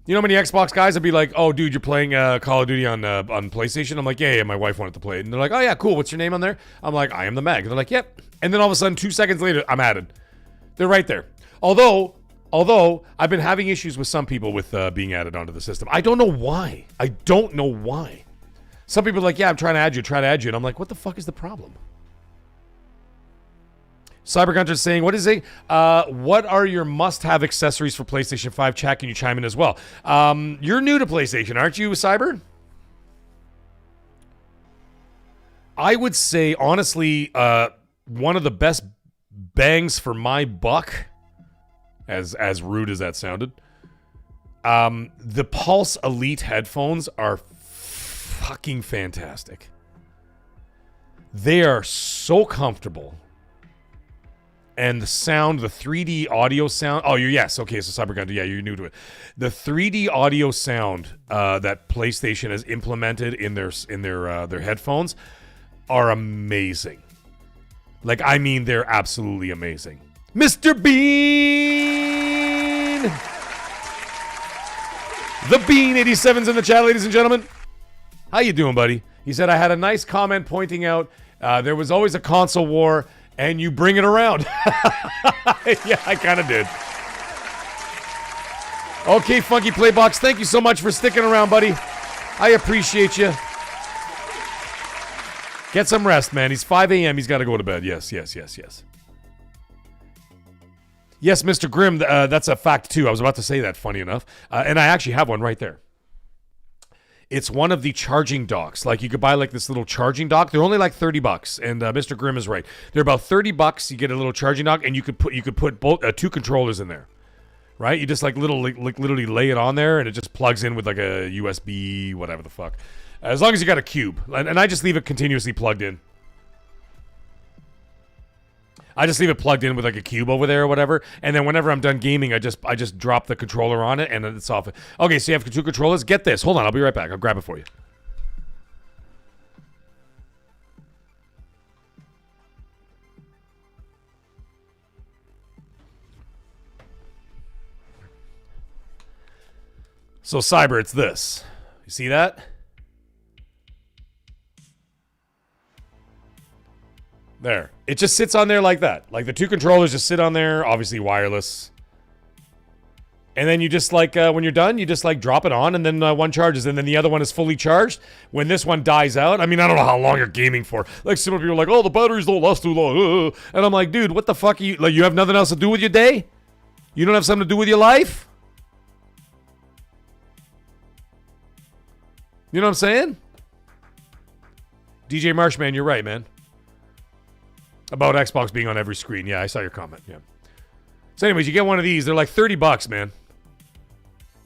You know how many Xbox guys would be like, oh, dude, you're playing Call of Duty on PlayStation? I'm like, yeah, my wife wanted to play it. And they're like, oh, yeah, cool. What's your name on there? I'm like, I am the Mag. And they're like, yep. And then all of a sudden, 2 seconds later, I'm added. They're right there. Although I've been having issues with some people with being added onto the system. I don't know why. Some people are like, yeah, I'm trying to add you. And I'm like, what the fuck is the problem? Cybergunter's saying, what is it? What are your must-have accessories for PlayStation 5? Chat, can you chime in as well? You're new to PlayStation, aren't you, Cyber? I would say, honestly, one of the best bangs for my buck, as rude as that sounded, the Pulse Elite headphones are fucking fantastic. They are so comfortable. And the sound, the 3D audio sound. Oh, yes. Okay, so Cybergunter, yeah, you're new to it. The 3D audio sound that PlayStation has implemented in their headphones are amazing. Like, I mean, they're absolutely amazing. Mr. Bean! The Bean 87's in the chat, ladies and gentlemen. How you doing, buddy? He said, I had a nice comment pointing out there was always a console war, and you bring it around. Yeah, I kind of did. Okay, Funky Playbox, thank you so much for sticking around, buddy. I appreciate you. Get some rest, man. He's 5 a.m. He's got to go to bed. Yes. Yes, Mr. Grimm, that's a fact, too. I was about to say that, funny enough. And I actually have one right there. It's one of the charging docks. Like, you could buy, like, this little charging dock. They're only, like, $30. And Mr. Grimm is right. They're about $30. You get a little charging dock, and you could put both 2 controllers in there. Right? You just, literally lay it on there, and it just plugs in with, like, a USB, whatever the fuck. As long as you got a cube. And I just leave it continuously plugged in. I just leave it plugged in with like a cube over there or whatever, and then whenever I'm done gaming, I just drop the controller on it and then it's off. Okay, so you have 2 controllers. Get this. Hold on, I'll be right back. I'll grab it for you. So Cyber, it's this. You see that? There. It just sits on there like that. Like the 2 controllers just sit on there, obviously wireless. And then you just when you're done, you just drop it on and then one charges and then the other one is fully charged. When this one dies out, I mean, I don't know how long you're gaming for. Like some people are like, oh, the batteries don't last too long. And I'm like, dude, what the fuck are you, like, you have nothing else to do with your day? You don't have something to do with your life? You know what I'm saying? DJ Marshman, you're right, man. About Xbox being on every screen. Yeah, I saw your comment. Yeah. So anyways, you get one of these. They're like $30, man.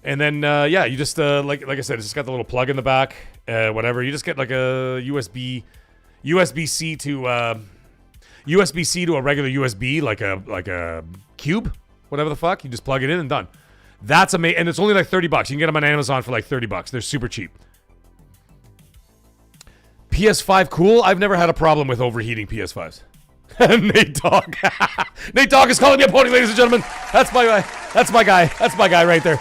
And then, yeah, you just, like I said, it's just got the little plug in the back, whatever. You just get like a USB-C to a regular USB, like a cube, whatever the fuck. You just plug it in and done. That's amazing. And it's only like $30. You can get them on Amazon for like $30. They're super cheap. PS5 cool. I've never had a problem with overheating PS5s. Nate Dogg. Nate Dogg is calling me a pony, ladies and gentlemen. That's my guy. That's my guy. That's my guy right there.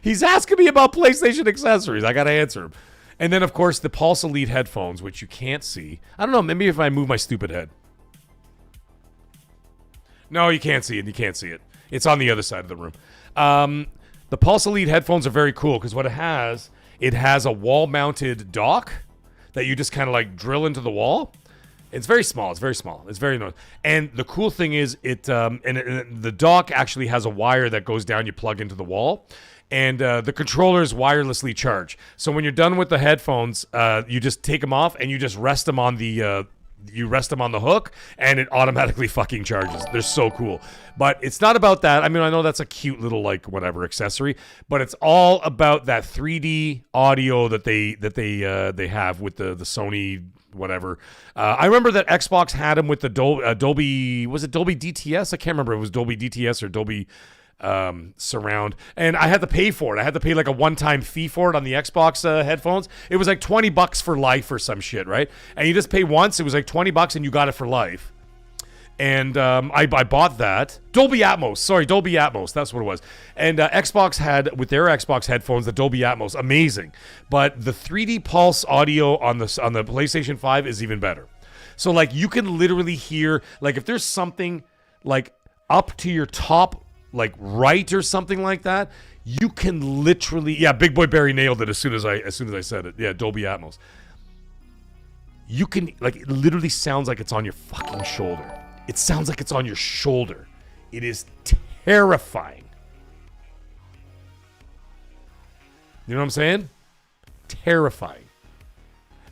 He's asking me about PlayStation accessories. I got to answer him. And then, of course, the Pulse Elite headphones, which you can't see. I don't know. Maybe if I move my stupid head. No, you can't see it. You can't see it. It's on the other side of the room. The Pulse Elite headphones are very cool because what it has a wall-mounted dock that you just kind of like drill into the wall. It's very small. It's very small. It's very nice. And the cool thing is the dock actually has a wire that goes down. You plug into the wall. And the controllers wirelessly charge. So when you're done with the headphones, you just take them off and you just rest them on the hook, and it automatically fucking charges. They're so cool. But it's not about that. I mean, I know that's a cute little like whatever accessory, but it's all about that 3D audio that they have with the Sony whatever. I remember that Xbox had them with the Dolby. Was it Dolby DTS? I can't remember. It was Dolby DTS or Dolby surround, and I had to pay for it. I had to pay like a one-time fee for it on the Xbox headphones. It was like $20 for life or some shit, right? And you just pay once. It was like $20 and you got it for life. And I bought that. Dolby Atmos. That's what it was. And Xbox had, with their Xbox headphones, the Dolby Atmos. Amazing. But the 3D Pulse audio on the PlayStation 5 is even better. So, like, you can literally hear, like, if there's something, like, up to your top, like, right or something like that, you can literally... Yeah, Big Boy Barry nailed it as soon as I said it. Yeah, Dolby Atmos. You can, like, it literally sounds like it's on your fucking shoulder. It sounds like it's on your shoulder. It is terrifying. You know what I'm saying? Terrifying.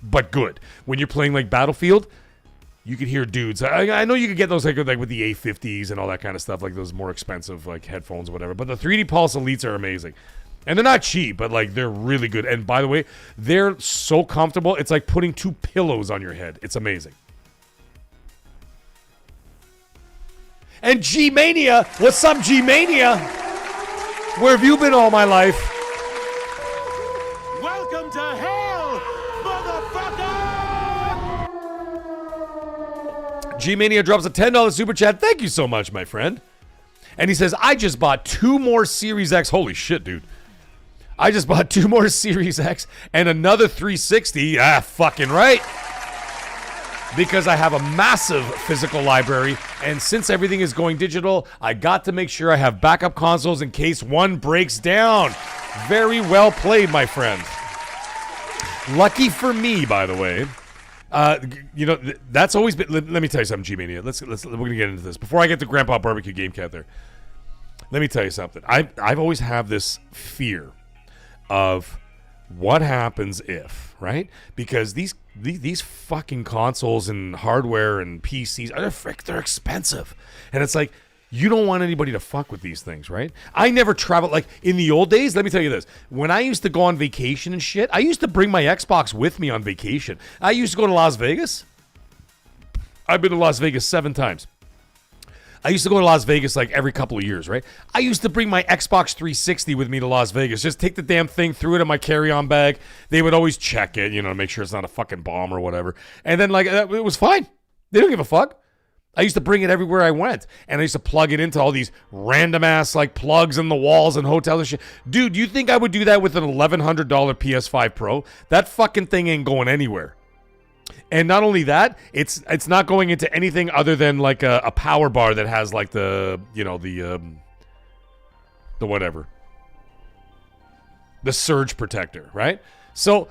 But good. When you're playing like Battlefield, you could hear dudes. I know you could get those like with the A50s and all that kind of stuff, like those more expensive like headphones or whatever. But the 3D Pulse Elites are amazing. And they're not cheap, but like they're really good. And by the way, they're so comfortable. It's like putting 2 pillows on your head. It's amazing. And G-Mania, what's up, G-Mania? Where have you been all my life? Welcome to hell, motherfucker! G-Mania drops a $10 super chat. Thank you so much, my friend. And he says, I just bought 2 more Series X. Holy shit, dude. I just bought 2 more Series X and another 360. Ah, fucking right. Because I have a massive physical library, and since everything is going digital, I got to make sure I have backup consoles in case one breaks down. Very well played, my friend. Lucky for me, by the way. You know, that's always been... Let me tell you something, G-Mania. We're going to get into this. Before I get to Grandpa Barbecue Game Cat there, let me tell you something. I've always have this fear of what happens if, right? Because these fucking consoles and hardware and PCs, they're expensive. And it's like, you don't want anybody to fuck with these things, right? I never traveled, like, in the old days, let me tell you this. When I used to go on vacation and shit, I used to bring my Xbox with me on vacation. I used to go to Las Vegas. I've been to Las Vegas 7 times. I used to go to Las Vegas like every couple of years, right? I used to bring my Xbox 360 with me to Las Vegas. Just take the damn thing, threw it in my carry-on bag. They would always check it, you know, to make sure it's not a fucking bomb or whatever. And then, like, it was fine. They don't give a fuck. I used to bring it everywhere I went. And I used to plug it into all these random-ass, like, plugs in the walls and hotels and shit. Dude, you think I would do that with an $1,100 PS5 Pro? That fucking thing ain't going anywhere. And not only that, it's not going into anything other than like a power bar that has like the, you know, the whatever. The surge protector, right? So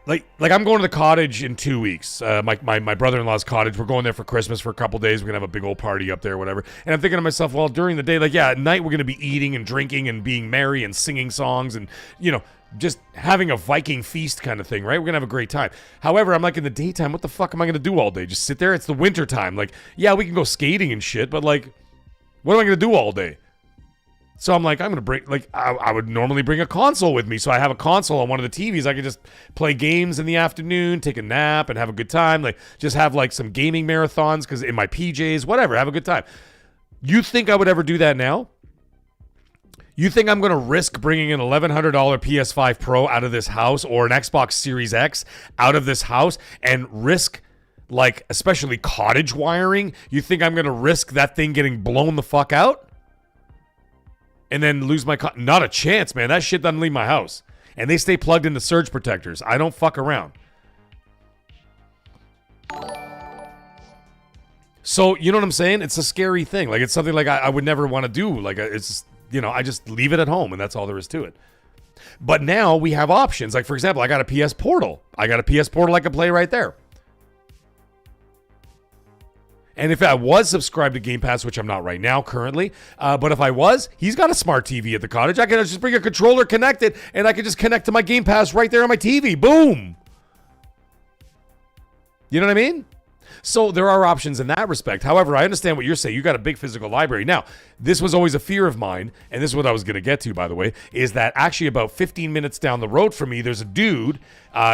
like I'm going to the cottage in 2 weeks. My brother-in-law's cottage. We're going there for Christmas for a couple days. We're going to have a big old party up there, whatever. And I'm thinking to myself, well, during the day, like, yeah, at night we're going to be eating and drinking and being merry and singing songs and, you know, just having a Viking feast kind of thing, right? We're going to have a great time. However, I'm like, in the daytime, what the fuck am I going to do all day? Just sit there? It's the winter time. Like, yeah, we can go skating and shit, but like, what am I going to do all day? So I'm like, I'm going to bring, like, I would normally bring a console with me. So I have a console on one of the TVs. I could just play games in the afternoon, take a nap, and have a good time. Like, just have like some gaming marathons because in my PJs, whatever, have a good time. You think I would ever do that now? You think I'm going to risk bringing an $1,100 PS5 Pro out of this house or an Xbox Series X out of this house and risk, like, especially cottage wiring? You think I'm going to risk that thing getting blown the fuck out? And then lose my... Not a chance, man. That shit doesn't leave my house. And they stay plugged into surge protectors. I don't fuck around. So, you know what I'm saying? It's a scary thing. Like, it's something like I would never want to do. Like, it's, I just leave it at home, and that's all there is to it. But now we have options. Like, for example, I got a PS Portal. I can play right there. And if I was subscribed to Game Pass, which I'm not right now currently, but if I was, he's got a smart TV at the cottage. I can just bring a controller, connect it, and I can just connect to my Game Pass right there on my TV. Boom! You know what I mean? So there are options in that respect. However, I understand what you're saying. You got a big physical library. Now, this was always a fear of mine, and this is what I was going to get to, by the way, is that actually about 15 minutes down the road from me, there's a dude.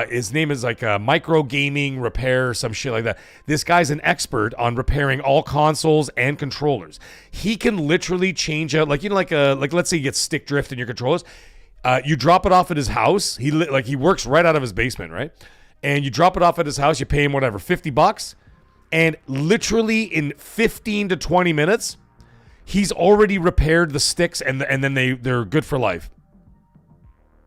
His name is like Micro Gaming Repair, some shit like that. This guy's an expert on repairing all consoles and controllers. He can literally change out, like let's say you get stick drift in your controllers. You drop it off at his house. He works right out of his basement, right? And you drop it off at his house. You pay him whatever, $50. And literally in 15 to 20 minutes, he's already repaired the sticks and then they're good for life.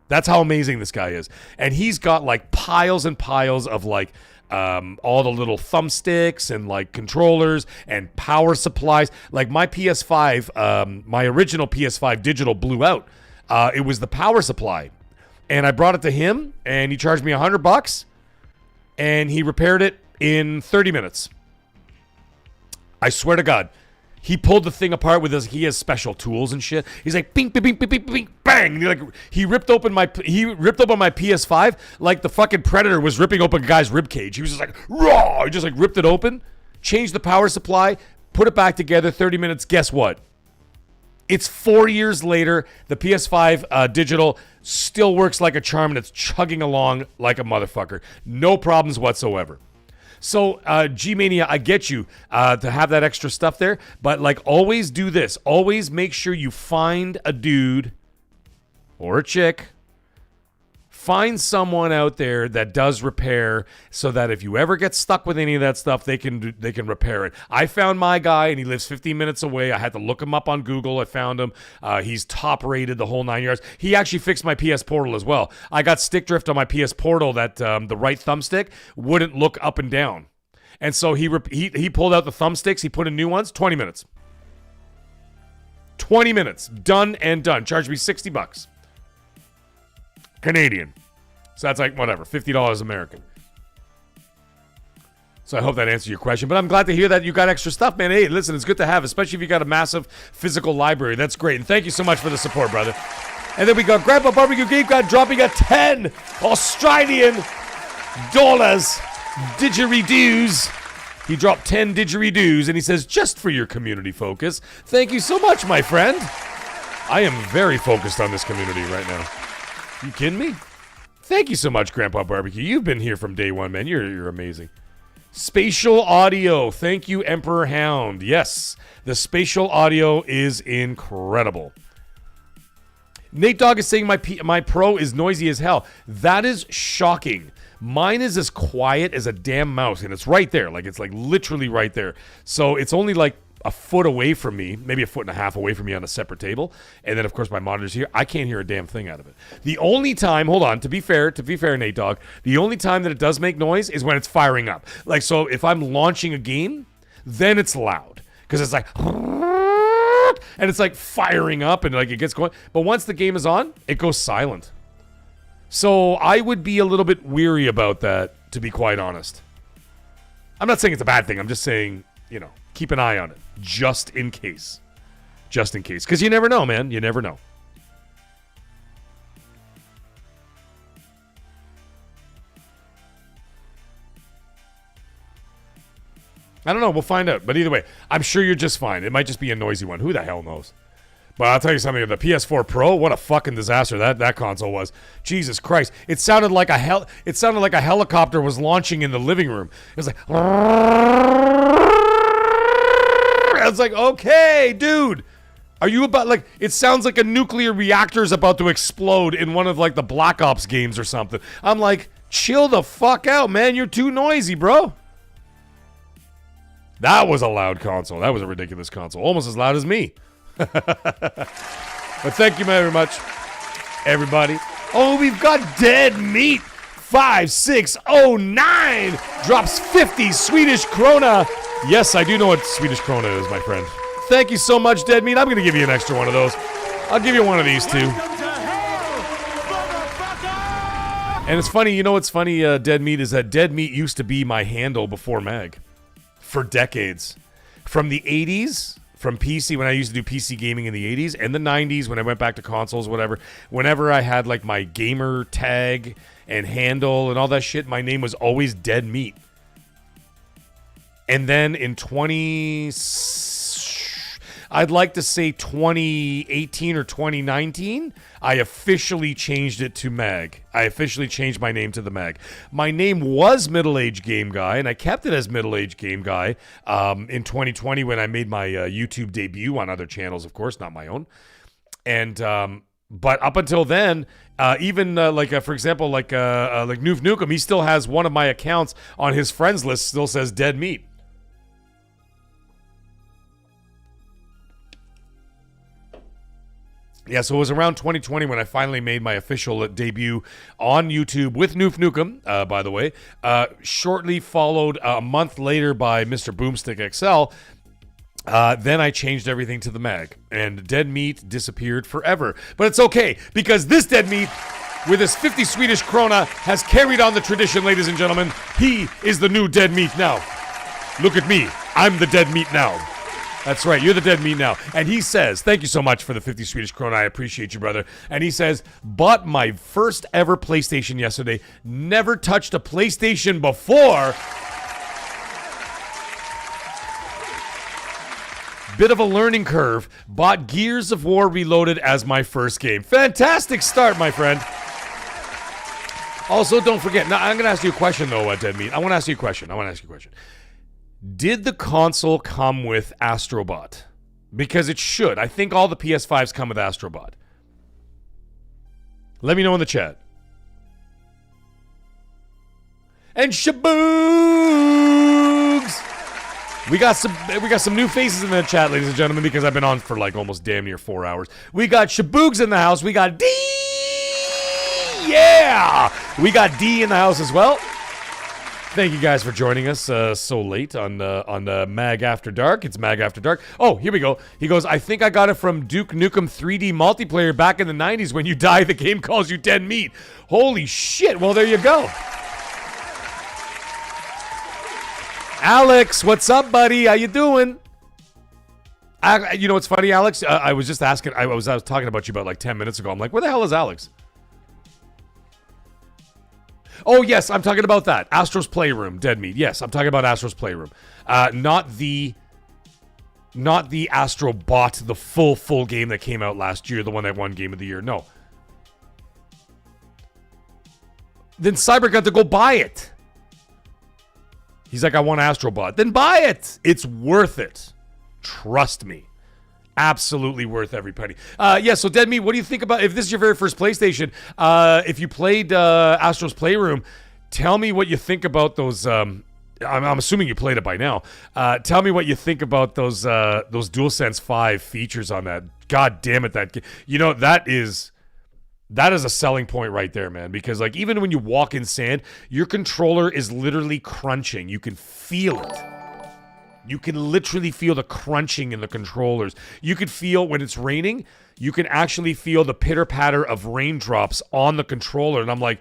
That's how amazing this guy is. And he's got like piles and piles of like all the little thumbsticks and like controllers and power supplies. Like my PS5, my original PS5 digital blew out. It was the power supply. And I brought it to him and he charged me $100 and he repaired it in 30 minutes. I swear to God. He pulled the thing apart with his, he has special tools and shit. He's like, bing, bing, bing, bing, bing, bing, bang. He ripped open my PS5 like the fucking Predator was ripping open a guy's rib cage. He was just like, raw. He just like ripped it open, changed the power supply, put it back together, 30 minutes. Guess what? It's 4 years later. The PS5 digital still works like a charm and it's chugging along like a motherfucker. No problems whatsoever. So, G-Mania, I get you to have that extra stuff there, but like always do this. Always make sure you find a dude or a chick. Find someone out there that does repair so that if you ever get stuck with any of that stuff, they can repair it. I found my guy and he lives 15 minutes away. I had to look him up on Google. I found him. He's top rated the whole 9 yards. He actually fixed my PS Portal as well. I got stick drift on my PS Portal that the right thumbstick wouldn't look up and down. And so he pulled out the thumbsticks. He put in new ones. 20 minutes. 20 minutes. Done and done. Charged me $60. Canadian. So that's like, whatever, $50 American. So I hope that answers your question. But I'm glad to hear that you got extra stuff, man. Hey, listen, it's good to have, especially if you got a massive physical library. That's great. And thank you so much for the support, brother. And then we got Grandpa Barbecue Game God dropping a 10 Australian dollars didgeridoos. He dropped 10 didgeridoos, and he says, just for your community focus. Thank you so much, my friend. I am very focused on this community right now. You kidding me? Thank you so much, Grandpa Barbecue. You've been here from day one, man. You're amazing. Spatial audio. Thank you, Emperor Hound. Yes, the spatial audio is incredible. Nate Dogg is saying my Pro is noisy as hell. That is shocking. Mine is as quiet as a damn mouse, and it's right there. Like, it's like literally right there. So it's only like a foot away from me, maybe a foot and a half away from me on a separate table. And then, of course, my monitor's here. I can't hear a damn thing out of it. The only time, hold on, to be fair, Nate Dogg, the only time that it does make noise is when it's firing up. Like, so if I'm launching a game, then it's loud. Because it's like, and it's like firing up and like it gets going. But once the game is on, it goes silent. So I would be a little bit weary about that, to be quite honest. I'm not saying it's a bad thing. I'm just saying, keep an eye on it. Just in case. Just in case. Because you never know, man. You never know. I don't know. We'll find out. But either way, I'm sure you're just fine. It might just be a noisy one. Who the hell knows? But I'll tell you something. The PS4 Pro, what a fucking disaster that console was. Jesus Christ. It sounded like a helicopter was launching in the living room. It was like, I was like, okay, dude, are you about, like, it sounds like a nuclear reactor is about to explode in one of, like, the Black Ops games or something. I'm like, chill the fuck out, man. You're too noisy, bro. That was a loud console. That was a ridiculous console. Almost as loud as me. But thank you very much, everybody. Oh, we've got Dead Meat 5609 drops 50 Swedish krona. Yes, I do know what Swedish krona is, my friend. Thank you so much, Dead Meat. I'm going to give you an extra one of those. I'll give you one of these, too. Welcome to hell, motherfucker! And it's funny, you know what's funny, Dead Meat, is that Dead Meat used to be my handle before Mag. For decades. From the 80s, from PC, when I used to do PC gaming in the 80s, and the 90s, when I went back to consoles, whatever. Whenever I had, like, my gamer tag and handle and all that shit, my name was always Dead Meat. And then in 2018 or 2019, I officially changed it to Mag. I officially changed my name to the Mag. My name was Middle-Aged Game Guy, and I kept it as Middle-Aged Game Guy in 2020 when I made my YouTube debut on other channels, of course, not my own. And but up until then, even for example, like Noof Nukem, he still has one of my accounts on his friends list still says Dead Meat. Yeah, so it was around 2020 when I finally made my official debut on YouTube with Noof Nukem, by the way. Shortly followed a month later by Mr. Boomstick XL. Then I changed everything to the Mag, and Dead Meat disappeared forever. But it's okay, because this Dead Meat, with his 50 Swedish krona, has carried on the tradition, ladies and gentlemen. He is the new Dead Meat now. Look at me. I'm the Dead Meat now. That's right, you're the Dead Meat now. And he says, thank you so much for the 50 Swedish krona, I appreciate you, brother. And he says, bought my first ever PlayStation yesterday, never touched a PlayStation before. Bit of a learning curve, bought Gears of War Reloaded as my first game. Fantastic start, my friend. Also, don't forget, now I'm going to ask you a question, though, Dead Meat. I want to ask you a question. Did the console come with Astrobot? Because it should. I think all the PS5s come with Astrobot. Let me know in the chat. And shaboogs! We got some new faces in the chat, ladies and gentlemen, because I've been on for like almost damn near 4 hours. We got Shaboogs in the house. We got D. Yeah! We got D in the house as well. Thank you guys for joining us so late on Mag After Dark. It's Mag After Dark. Oh, here we go. He goes, I think I got it from Duke Nukem 3D multiplayer back in the 90s. When you die, the game calls you Dead Meat. Holy shit. Well, there you go. Alex, what's up, buddy? How you doing? You know what's funny, Alex? I was just asking. I was talking about you about like 10 minutes ago. I'm like, where the hell is Alex? Oh, yes, I'm talking about that. Astro's Playroom, Dead Meat. Yes, I'm talking about Astro's Playroom. Not the Astro Bot, the full game that came out last year, the one that won Game of the Year. No. Then Cyber got to go buy it. He's like, I want Astro Bot. Then buy it. It's worth it. Trust me. Absolutely worth every penny. Yeah, so Dead Meat, what do you think about, if this is your very first PlayStation, if you played Astro's Playroom, tell me what you think about those, I'm assuming you played it by now. Tell me what you think about those DualSense 5 features on that. God damn it, that, you know, that is a selling point right there, man, because like even when you walk in sand, your controller is literally crunching. You can feel it. You can literally feel the crunching in the controllers. You can feel when it's raining, you can actually feel the pitter-patter of raindrops on the controller. And I'm like,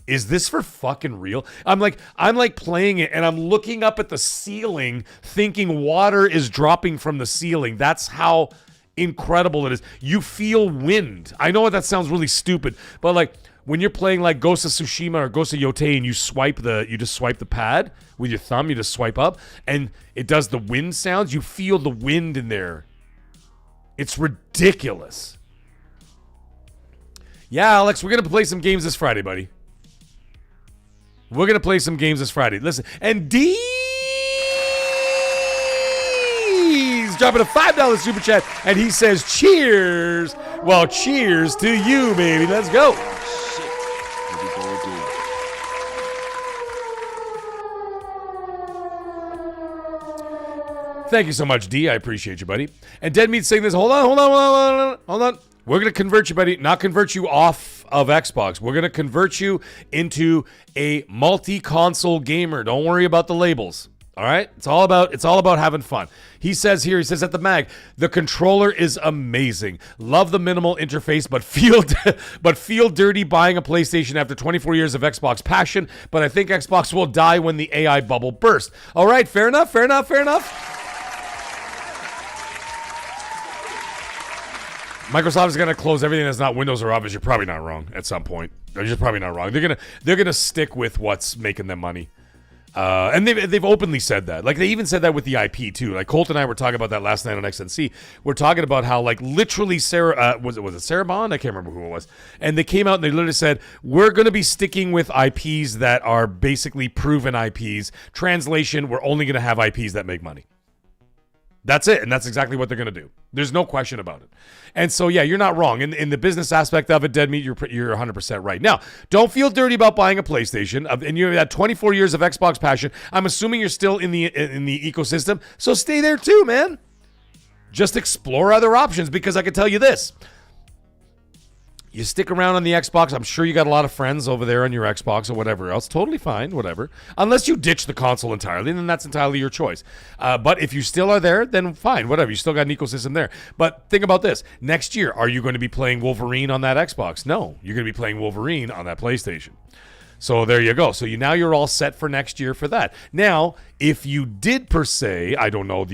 is this for fucking real? I'm like playing it and I'm looking up at the ceiling thinking water is dropping from the ceiling. That's how incredible it is. You feel wind. I know that sounds really stupid, but like when you're playing like Ghost of Tsushima or Ghost of Yotei and you just swipe the pad with your thumb, you just swipe up and it does the wind sounds, you feel the wind in there. It's ridiculous. Yeah, Alex, we're going to play some games this Friday, buddy. We're going to play some games this Friday. Listen, and D's dropping a $5 super chat and he says cheers. Well, cheers to you, baby. Let's go. Thank you so much, D. I appreciate you, buddy. And Dead Meat's saying this. Hold on. We're going to convert you, buddy. Not convert you off of Xbox. We're going to convert you into a multi-console gamer. Don't worry about the labels. All right, it's all about having fun. He says at the mag, the controller is amazing. Love the minimal interface, but feel dirty buying a PlayStation after 24 years of Xbox passion. But I think Xbox will die when the AI bubble bursts. All right, fair enough. Microsoft is going to close everything that's not Windows or Office. You're probably not wrong at some point. You're just probably not wrong. They're gonna stick with what's making them money. And they've openly said that. Like, they even said that with the IP, too. Like, Colt and I were talking about that last night on XNC. We're talking about how, like, literally Sarah... was it Sarah Bond? I can't remember who it was. And they came out and they literally said, we're going to be sticking with IPs that are basically proven IPs. Translation, we're only going to have IPs that make money. That's it, and that's exactly what they're going to do. There's no question about it. And so, yeah, you're not wrong. In the business aspect of it, Dead Meat, you're 100% right. Now, don't feel dirty about buying a PlayStation. And you had 24 years of Xbox passion. I'm assuming you're still in the ecosystem, so stay there too, man. Just explore other options, because I can tell you this. You stick around on the Xbox. I'm sure you got a lot of friends over there on your Xbox or whatever else. Totally fine, whatever. Unless you ditch the console entirely, then that's entirely your choice. But if you still are there, then fine, whatever. You still got an ecosystem there. But think about this. Next year, are you going to be playing Wolverine on that Xbox? No. You're going to be playing Wolverine on that PlayStation. So there you go. So you're all set for next year for that. Now, if you did per se, I don't know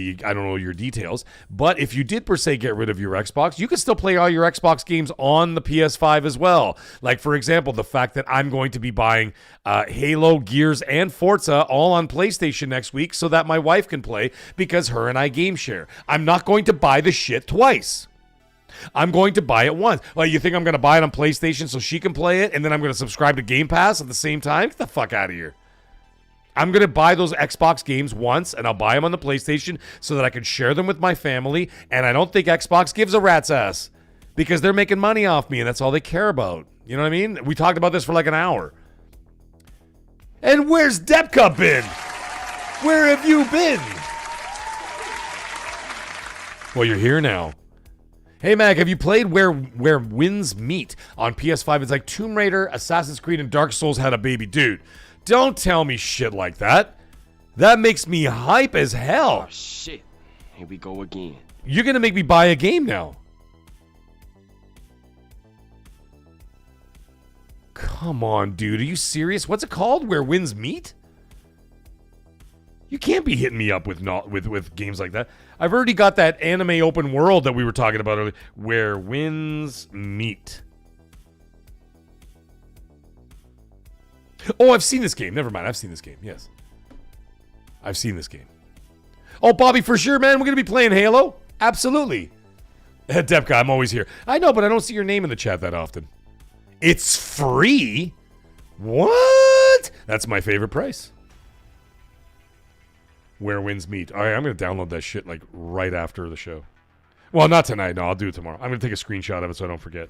your details, but if you did per se get rid of your Xbox, you can still play all your Xbox games on the PS5 as well. Like, for example, the fact that I'm going to be buying Halo, Gears, and Forza all on PlayStation next week so that my wife can play, because her and I game share. I'm not going to buy the shit twice. I'm going to buy it once. Well, you think I'm going to buy it on PlayStation so she can play it, and then I'm going to subscribe to Game Pass at the same time? Get the fuck out of here. I'm going to buy those Xbox games once, and I'll buy them on the PlayStation so that I can share them with my family, and I don't think Xbox gives a rat's ass, because they're making money off me, and that's all they care about. You know what I mean? We talked about this for like an hour. And where's Depka been? Where have you been? Well, you're here now. Hey, Mag, have you played Where Winds Meet on PS5? It's like Tomb Raider, Assassin's Creed, and Dark Souls had a baby. Dude, don't tell me shit like that. That makes me hype as hell. Oh, shit. Here we go again. You're going to make me buy a game now. Come on, dude. Are you serious? What's it called? Where Winds Meet? You can't be hitting me up with games like that. I've already got that anime open world that we were talking about earlier. Where Winds Meet. Oh, I've seen this game. Never mind. I've seen this game. Yes. I've seen this game. Oh, Bobby, for sure, man. We're going to be playing Halo. Absolutely. Depka, I'm always here. I know, but I don't see your name in the chat that often. It's free? What? That's my favorite price. Where Winds Meet. All right, I'm going to download that shit like right after the show. Well, not tonight. No, I'll do it tomorrow. I'm going to take a screenshot of it so I don't forget.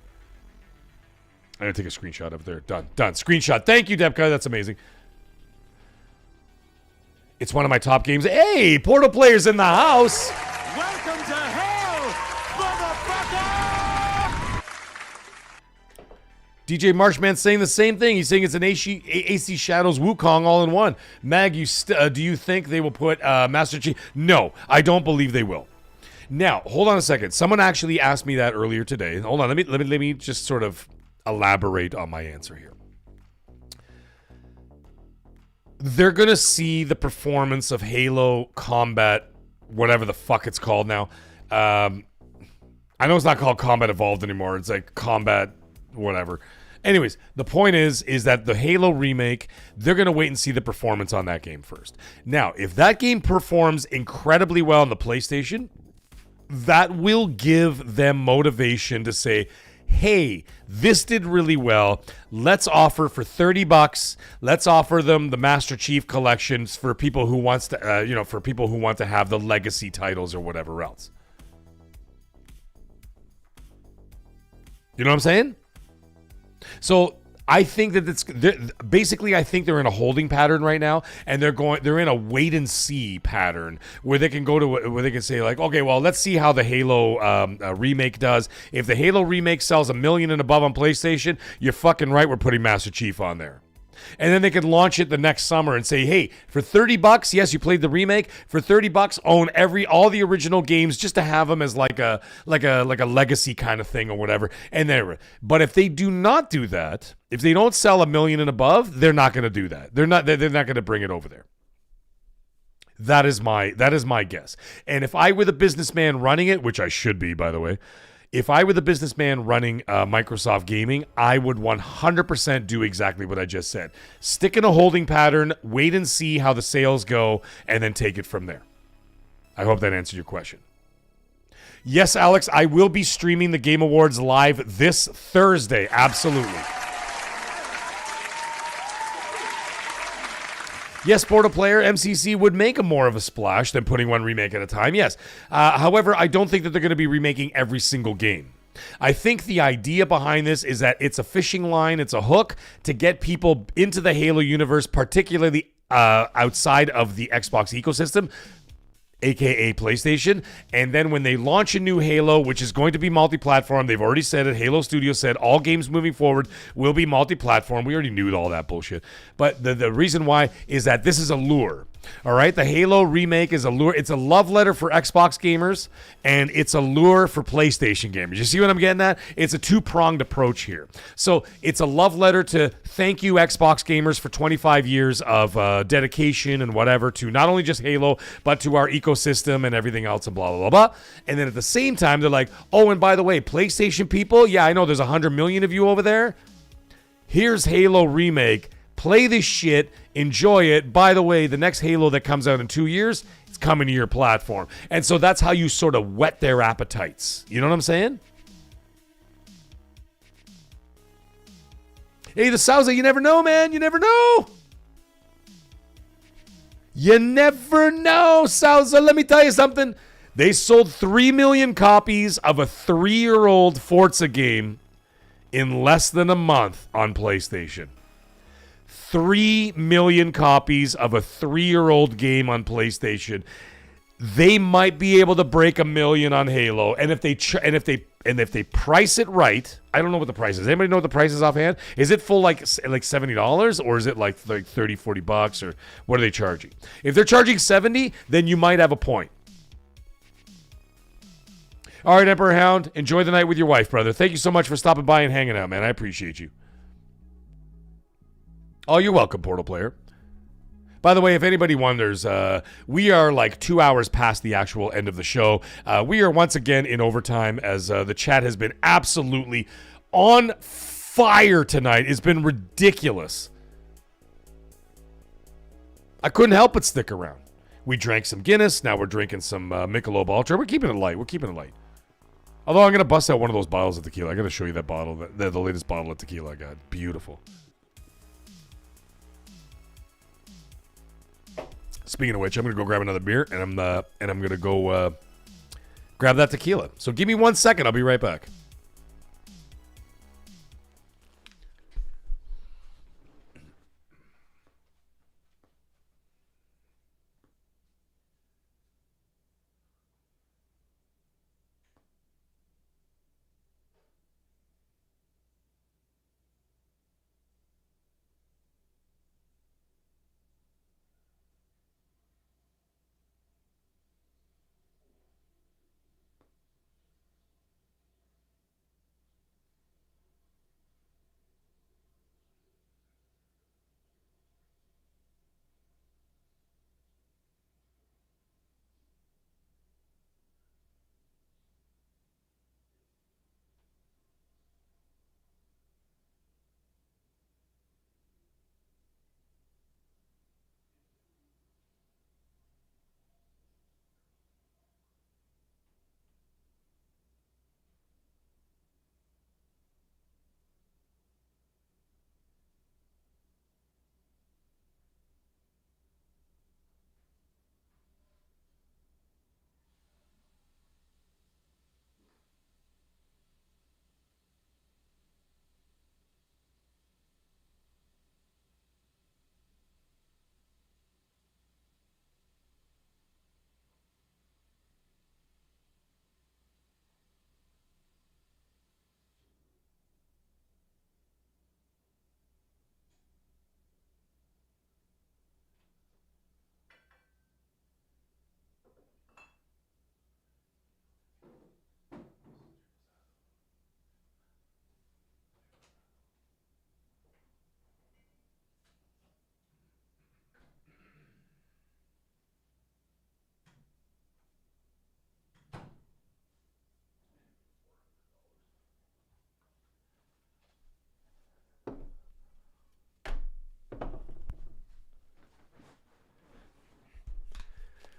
I'm going to take a screenshot of it there. Done. Screenshot. Thank you, Depka. That's amazing. It's one of my top games. Hey, Portal players in the house. Welcome to hell, motherfucker! DJ Marshman saying the same thing. He's saying it's an AC Shadows Wukong all in one. Mag, do you think they will put Master Chief? No, I don't believe they will. Now, hold on a second. Someone actually asked me that earlier today. Hold on, let me just sort of elaborate on my answer here. They're gonna see the performance of Halo Combat, whatever the fuck it's called now. I know it's not called Combat Evolved anymore. It's like Combat whatever. Anyways, the point is that the Halo remake, they're going to wait and see the performance on that game first. Now, if that game performs incredibly well on the PlayStation, that will give them motivation to say, hey, this did really well. Let's offer for $30. Let's offer them the Master Chief collections for people who wants to, for people who want to have the legacy titles or whatever else. You know what I'm saying? So I think that I think they're in a holding pattern right now, and they're in a wait and see pattern where they can where they can say like, okay, well, let's see how the Halo remake does. If the Halo remake sells 1 million and above on PlayStation, you're fucking right. We're putting Master Chief on there. And then they could launch it the next summer and say, hey, for $30, yes, you played the remake. For $30, own all the original games just to have them as like a legacy kind of thing or whatever. And but if they do not do that, if they don't sell 1 million and above, they're not going to do that. They're not going to bring it over there. That is my guess. And if I were the businessman running it, which I should be, by the way, if I were the businessman running Microsoft Gaming, I would 100% do exactly what I just said. Stick in a holding pattern, wait and see how the sales go, and then take it from there. I hope that answered your question. Yes, Alex, I will be streaming the Game Awards live this Thursday. Absolutely. Yes, Portal Player, MCC would make more of a splash than putting one remake at a time, yes. However, I don't think that they're going to be remaking every single game. I think the idea behind this is that it's a fishing line, it's a hook to get people into the Halo universe, particularly outside of the Xbox ecosystem, aka PlayStation, and then when they launch a new Halo, which is going to be multi-platform, they've already said it, Halo Studios said all games moving forward will be multi-platform. We already knew all that bullshit. But the reason why is that this is a lure. All right, the Halo remake is a lure. It's a love letter for Xbox gamers, and it's a lure for PlayStation gamers. You see what I'm getting at? It's a two-pronged approach here. So it's a love letter to thank you, Xbox gamers, for 25 years of dedication and whatever to not only just Halo, but to our ecosystem and everything else and blah, blah, blah, blah. And then at the same time, they're like, oh, and by the way, PlayStation people, yeah, I know there's 100 million of you over there. Here's Halo Remake. Play this shit, enjoy it. By the way, the next Halo that comes out in 2 years, it's coming to your platform. And so that's how you sort of whet their appetites. You know what I'm saying? Hey, the Sousa, you never know, man. You never know. You never know, Sousa. Let me tell you something. They sold 3 million copies of a 3-year-old Forza game in less than a month on PlayStation. 3 million copies of a 3-year-old game on PlayStation. They might be able to break 1 million on Halo, and if they price it right, I don't know what the price is. Anybody know what the price is offhand? Is it full like $70, or is it like $30-$40, or what are they charging? If they're charging 70, then you might have a point. All right, Emperor Hound, enjoy the night with your wife, brother. Thank you so much for stopping by and hanging out, man. I appreciate you. Oh, you're welcome, Portal Player. By the way, if anybody wonders, we are like 2 hours past the actual end of the show. We are once again in overtime as the chat has been absolutely on fire tonight. It's been ridiculous. I couldn't help but stick around. We drank some Guinness. Now we're drinking some Michelob Ultra. We're keeping it light. Although I'm going to bust out one of those bottles of tequila. I got to show you that bottle, the latest bottle of tequila I got. Beautiful. Speaking of which, I'm gonna go grab another beer, and I'm gonna go grab that tequila. So give me 1 second. I'll be right back.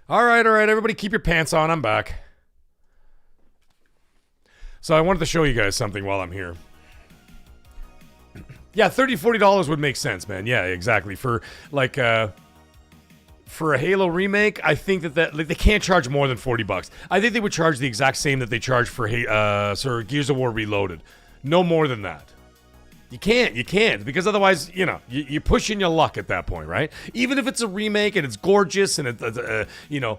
All right, everybody keep your pants on. I'm back. So I wanted to show you guys something while I'm here. Yeah, $30, $40 would make sense, man. Yeah, exactly. For like for a Halo remake, I think that like, they can't charge more than $40. I think they would charge the exact same that they charge for Gears of War Reloaded. No more than that. You can't, because otherwise, you know, you're pushing your luck at that point, right? Even if it's a remake and it's gorgeous and you know.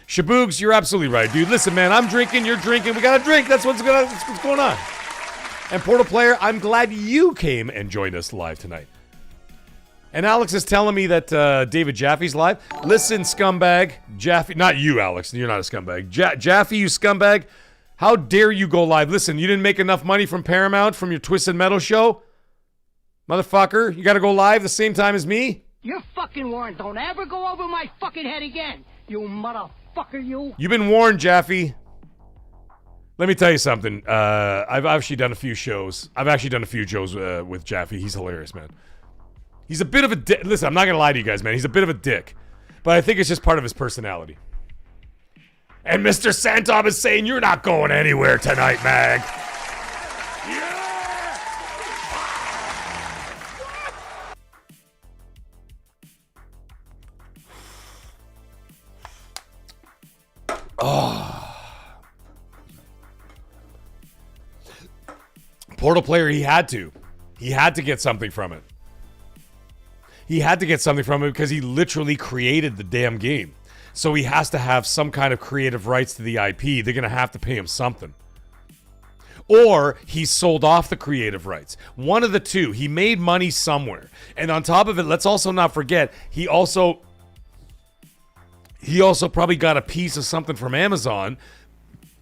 Shaboogs, you're absolutely right, dude. Listen, man, I'm drinking, you're drinking. We gotta drink. That's what's going on. And Portal Player, I'm glad you came and joined us live tonight. And Alex is telling me that David Jaffe's live. Listen, scumbag. Jaffe, not you, Alex. You're not a scumbag. Jaffe, you scumbag. How dare you go live? Listen, you didn't make enough money from Paramount from your Twisted Metal show? Motherfucker, you gotta go live the same time as me? You're fucking warned. Don't ever go over my fucking head again. You motherfucker, you. You've been warned, Jaffe. Let me tell you something. I've actually done a few shows. With Jaffe. He's hilarious, man. He's a bit of a dick. Listen, I'm not gonna lie to you guys, man. He's a bit of a dick. But I think it's just part of his personality. And Mr. Santov is saying you're not going anywhere tonight, Mag. Oh. Portal Player, he had to. He had to get something from it. He had to get something from it because he literally created the damn game. So he has to have some kind of creative rights to the IP. They're going to have to pay him something. Or he sold off the creative rights. One of the two. He made money somewhere. And on top of it, let's also not forget, he also probably got a piece of something from Amazon,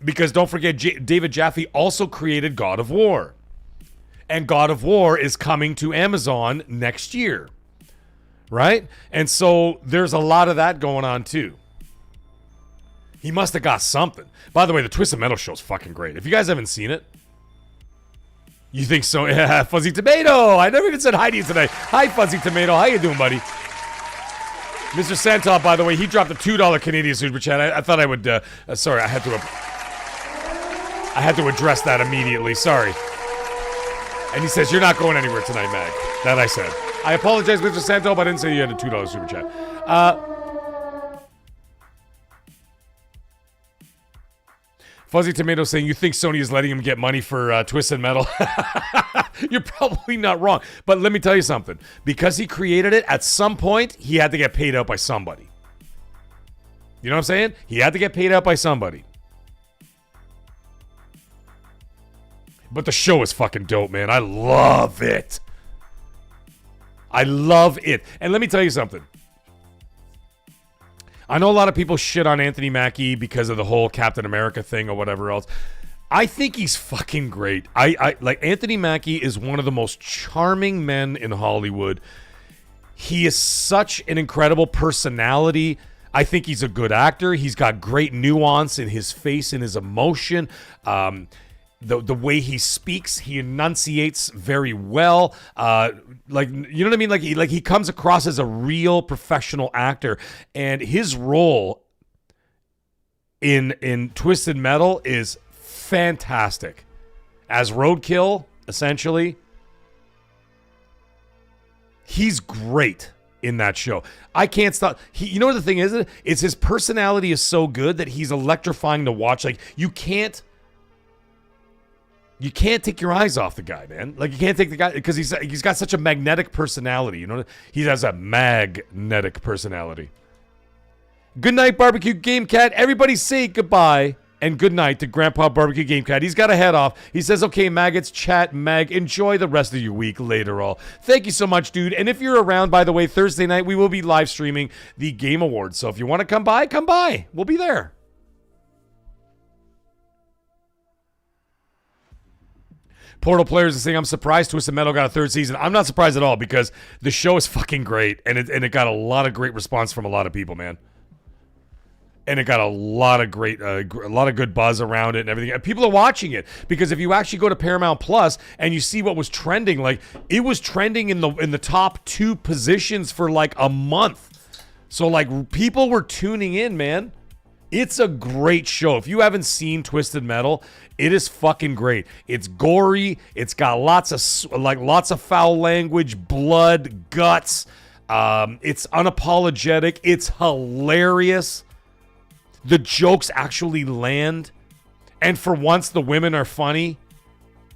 because don't forget, David Jaffe also created God of War. And God of War is coming to Amazon next year. Right? And so there's a lot of that going on too. He must have got something. By the way, the Twisted Metal show is fucking great. If you guys haven't seen it, you think so? Yeah, Fuzzy Tomato. I never even said hi to you today. Hi, Fuzzy Tomato. How you doing, buddy? Mr. Santop, by the way, he dropped a $2 Canadian super chat. I thought I would. Sorry, I had to address that immediately. Sorry. And he says you're not going anywhere tonight, Mag. That I said. I apologize, Mr. Santop. I didn't say you had a $2 super chat. Fuzzy Tomato saying, you think Sony is letting him get money for Twisted Metal? You're probably not wrong. But let me tell you something. Because he created it, at some point, he had to get paid out by somebody. You know what I'm saying? He had to get paid out by somebody. But the show is fucking dope, man. I love it. I love it. And let me tell you something. I know a lot of people shit on Anthony Mackie because of the whole Captain America thing or whatever else. I think he's fucking great. I like Anthony Mackie is one of the most charming men in Hollywood. He is such an incredible personality. I think he's a good actor. He's got great nuance in his face and his emotion. The way he speaks, he enunciates very well. Like, you know what I mean? Like he comes across as a real professional actor, and his role in Twisted Metal is fantastic. As Roadkill, essentially, he's great in that show. I can't stop. You know what the thing is? It's his personality is so good that he's electrifying to watch. Like, you can't take your eyes off the guy, man. Like, you can't take the guy because he's got such a magnetic personality. You know, he has a magnetic personality. Good night, Barbecue Game Cat. Everybody say goodbye and good night to Grandpa Barbecue Game Cat. He's got to head off. He says, okay, maggots, chat, Mag. Enjoy the rest of your week later, all. Thank you so much, dude. And if you're around, by the way, Thursday night, we will be live streaming the Game Awards. So if you want to come by, come by. We'll be there. Portal Players is saying, I'm surprised Twisted Metal got a third season. I'm not surprised at all because the show is fucking great. And it got a lot of great response from a lot of people, man. And it got a lot of great, a lot of good buzz around it and everything. And people are watching it because if you actually go to Paramount Plus and you see what was trending, like it was trending in the top 2 positions for like a month. So, like, people were tuning in, man. It's a great show. If you haven't seen Twisted Metal, it is fucking great. It's gory. It's got lots of foul language, blood, guts. It's unapologetic. It's hilarious. The jokes actually land. And for once, the women are funny.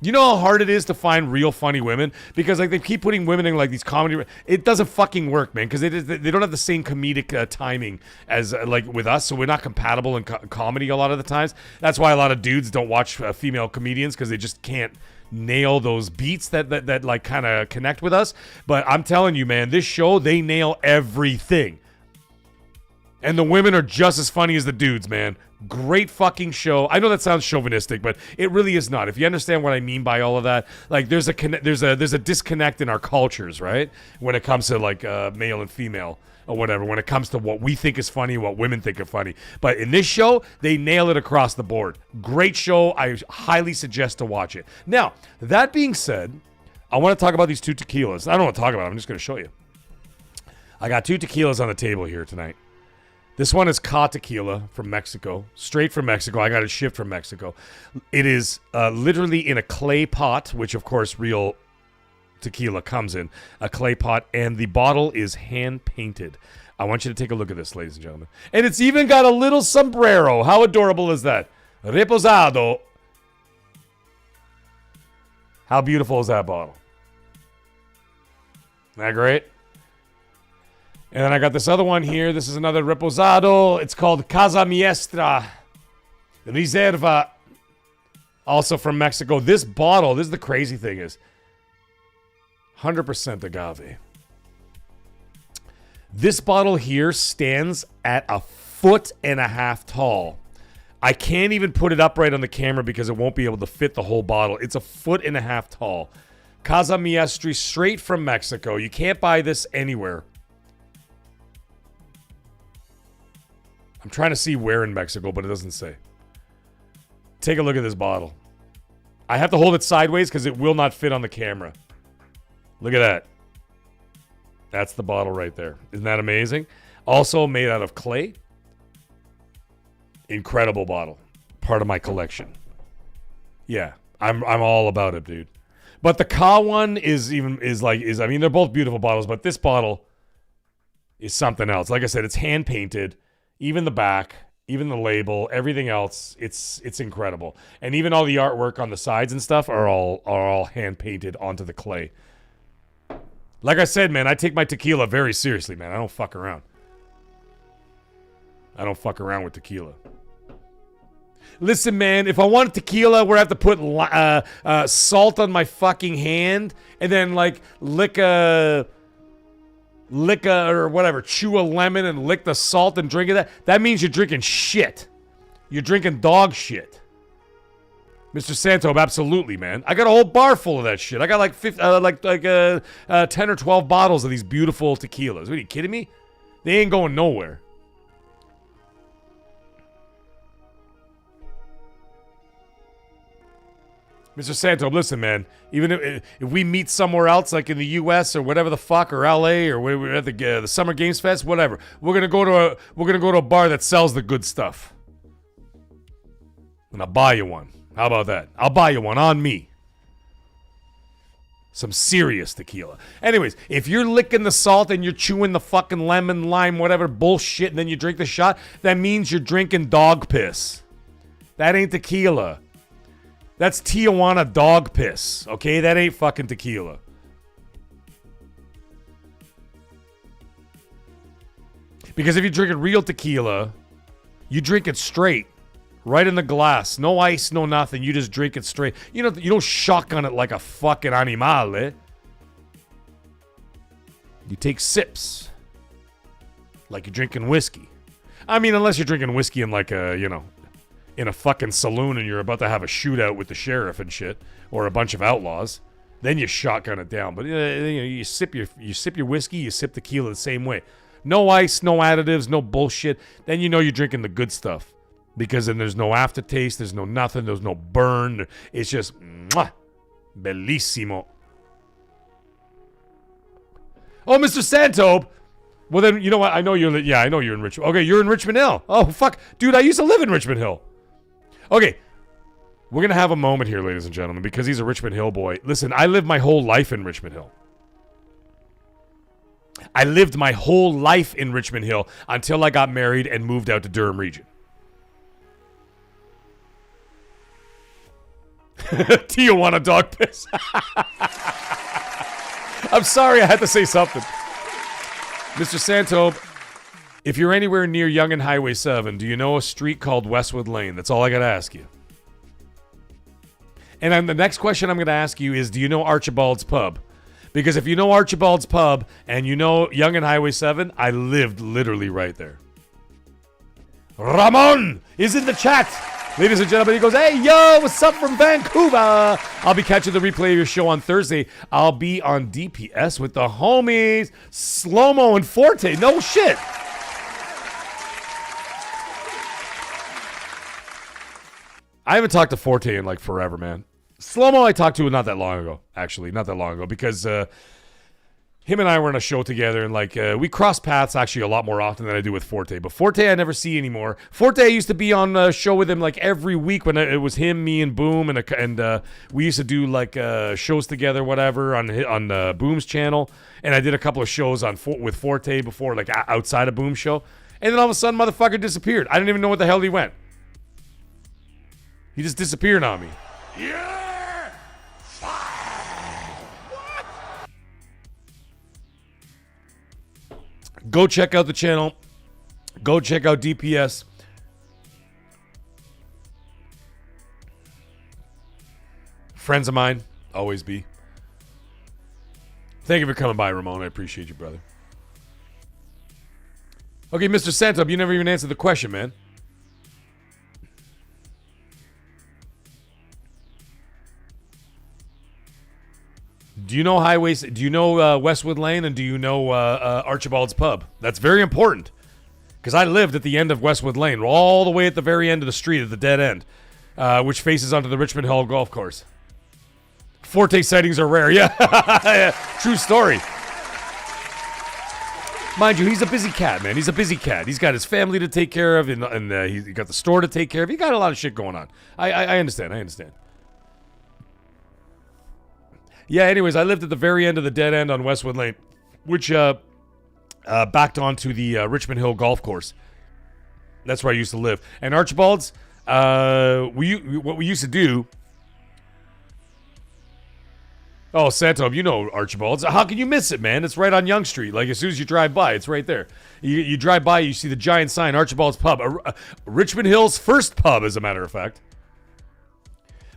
You know how hard it is to find real funny women? Because like they keep putting women in like these comedy. It doesn't fucking work, man. Because they don't have the same comedic timing as like with us. So we're not compatible in comedy a lot of the times. That's why a lot of dudes don't watch female comedians because they just can't nail those beats that like kind of connect with us. But I'm telling you, man, this show, they nail everything. And the women are just as funny as the dudes, man. Great fucking show. I know that sounds chauvinistic, but it really is not. If you understand what I mean by all of that, like there's a disconnect in our cultures, right? When it comes to like male and female or whatever, when it comes to what we think is funny, what women think are funny. But in this show, they nail it across the board. Great show. I highly suggest to watch it. Now, that being said, I want to talk about these two tequilas. I don't want to talk about them. I'm just going to show you. I got two tequilas on the table here tonight. This one is Ka Tequila from Mexico, straight from Mexico. I got it shipped from Mexico. It is literally in a clay pot, which of course real tequila comes in, a clay pot, and the bottle is hand-painted. I want you to take a look at this, ladies and gentlemen. And it's even got a little sombrero. How adorable is that? Reposado. How beautiful is that bottle? Isn't that great? And then I got this other one here. This is another Reposado. It's called Casa Miestra Reserva. Also from Mexico. This bottle, this is the crazy thing is 100% agave. This bottle here stands at 1.5 feet tall. I can't even put it up right on the camera because it won't be able to fit the whole bottle. It's 1.5 feet tall. Casa Miestra, straight from Mexico. You can't buy this anywhere. I'm trying to see where in Mexico, but it doesn't say. Take a look at this bottle. I have to hold it sideways because it will not fit on the camera. Look at that. That's the bottle right there. Isn't that amazing? Also made out of clay. Incredible bottle. Part of my collection. Yeah, I'm all about it, dude. But the Ka one is I mean, they're both beautiful bottles, but this bottle is something else. Like I said, it's hand painted. Even the back, even the label, everything else, it's incredible. And even all the artwork on the sides and stuff are all hand painted onto the clay. Like I said, man, I take my tequila very seriously, man. I don't fuck around. I don't fuck around with tequila. Listen, man, if I want tequila where I have to put salt on my fucking hand and then like lick a or whatever, chew a lemon and lick the salt and drink it, that means you're drinking shit. You're drinking dog shit. Mr. Santo, absolutely, man. I got a whole bar full of that shit. I got like 10 or 12 bottles of these beautiful tequilas. What, are you kidding me? They ain't going nowhere. Mr. Santo, listen, man. Even if we meet somewhere else, like in the U.S. or whatever the fuck, or L.A. or we're at the Summer Games Fest, whatever, we're gonna go to a bar that sells the good stuff, and I'll buy you one. How about that? I'll buy you one on me. Some serious tequila. Anyways, if you're licking the salt and you're chewing the fucking lemon, lime, whatever bullshit, and then you drink the shot, that means you're drinking dog piss. That ain't tequila. That's Tijuana dog piss, okay? That ain't fucking tequila. Because if you're drinking real tequila, you drink it straight, right in the glass. No ice, no nothing. You just drink it straight. You don't shotgun it like a fucking animal, eh? You take sips, like you're drinking whiskey. I mean, unless you're drinking whiskey in like a, in a fucking saloon and you're about to have a shootout with the sheriff and shit, or a bunch of outlaws, then you shotgun it down. But you sip your whiskey, you sip tequila the same way. No ice, no additives, no bullshit. Then you know you're drinking the good stuff, because then there's no aftertaste, there's no nothing, there's no burn. It's just mwah, bellissimo. Oh, Mr. Santo, Well, then, you know what? I know you're in Richmond. Okay, you're in Richmond Hill. Oh, fuck. Dude, I used to live in Richmond Hill. Okay. We're going to have a moment here, ladies and gentlemen, because he's a Richmond Hill boy. Listen, I lived my whole life in Richmond Hill. I lived my whole life in Richmond Hill until I got married and moved out to Durham region. Tijuana dog piss. I'm sorry I had to say something. Mr. Santo, if you're anywhere near Yonge and Highway 7, do you know a street called Westwood Lane? That's all I got to ask you. And then the next question I'm going to ask you is, do you know Archibald's Pub? Because if you know Archibald's Pub and you know Yonge and Highway 7, I lived literally right there. Ramon is in the chat. Ladies and gentlemen, he goes, hey, yo, what's up from Vancouver? I'll be catching the replay of your show on Thursday. I'll be on DPS with the homies, Slow-Mo and Forte. No shit. I haven't talked to Forte in like forever, man. Slow-Mo I talked to not that long ago, actually. Not that long ago, because him and I were in a show together, and like we cross paths actually a lot more often than I do with Forte. But Forte I never see anymore. Forte I used to be on a show with him like every week when it was him, me, and Boom, and we used to do like shows together, whatever, on Boom's channel. And I did a couple of shows with Forte before, like outside of Boom's show. And then all of a sudden, motherfucker disappeared. I didn't even know what the hell he went. He just disappeared on me. Yeah! Go check out the channel. Go check out DPS. Friends of mine, always be. Thank you for coming by, Ramon. I appreciate you, brother. Okay, Mr. Santop, you never even answered the question, man. Do you know highways? Do you know Westwood Lane, and do you know Archibald's Pub? That's very important, because I lived at the end of Westwood Lane, all the way at the very end of the street, at the dead end, which faces onto the Richmond Hill Golf Course. Forte sightings are rare. Yeah, true story. Mind you, he's a busy cat, man. He's a busy cat. He's got his family to take care of, and he's got the store to take care of. He got a lot of shit going on. I understand. I understand. Yeah, anyways, I lived at the very end of the dead end on Westwood Lane, which backed onto the Richmond Hill Golf Course. That's where I used to live. And Archibald's, what we used to do... Oh, Santo, you know Archibald's. How can you miss it, man? It's right on Yonge Street. Like, as soon as you drive by, it's right there. You drive by, you see the giant sign, Archibald's Pub. Richmond Hill's first pub, as a matter of fact.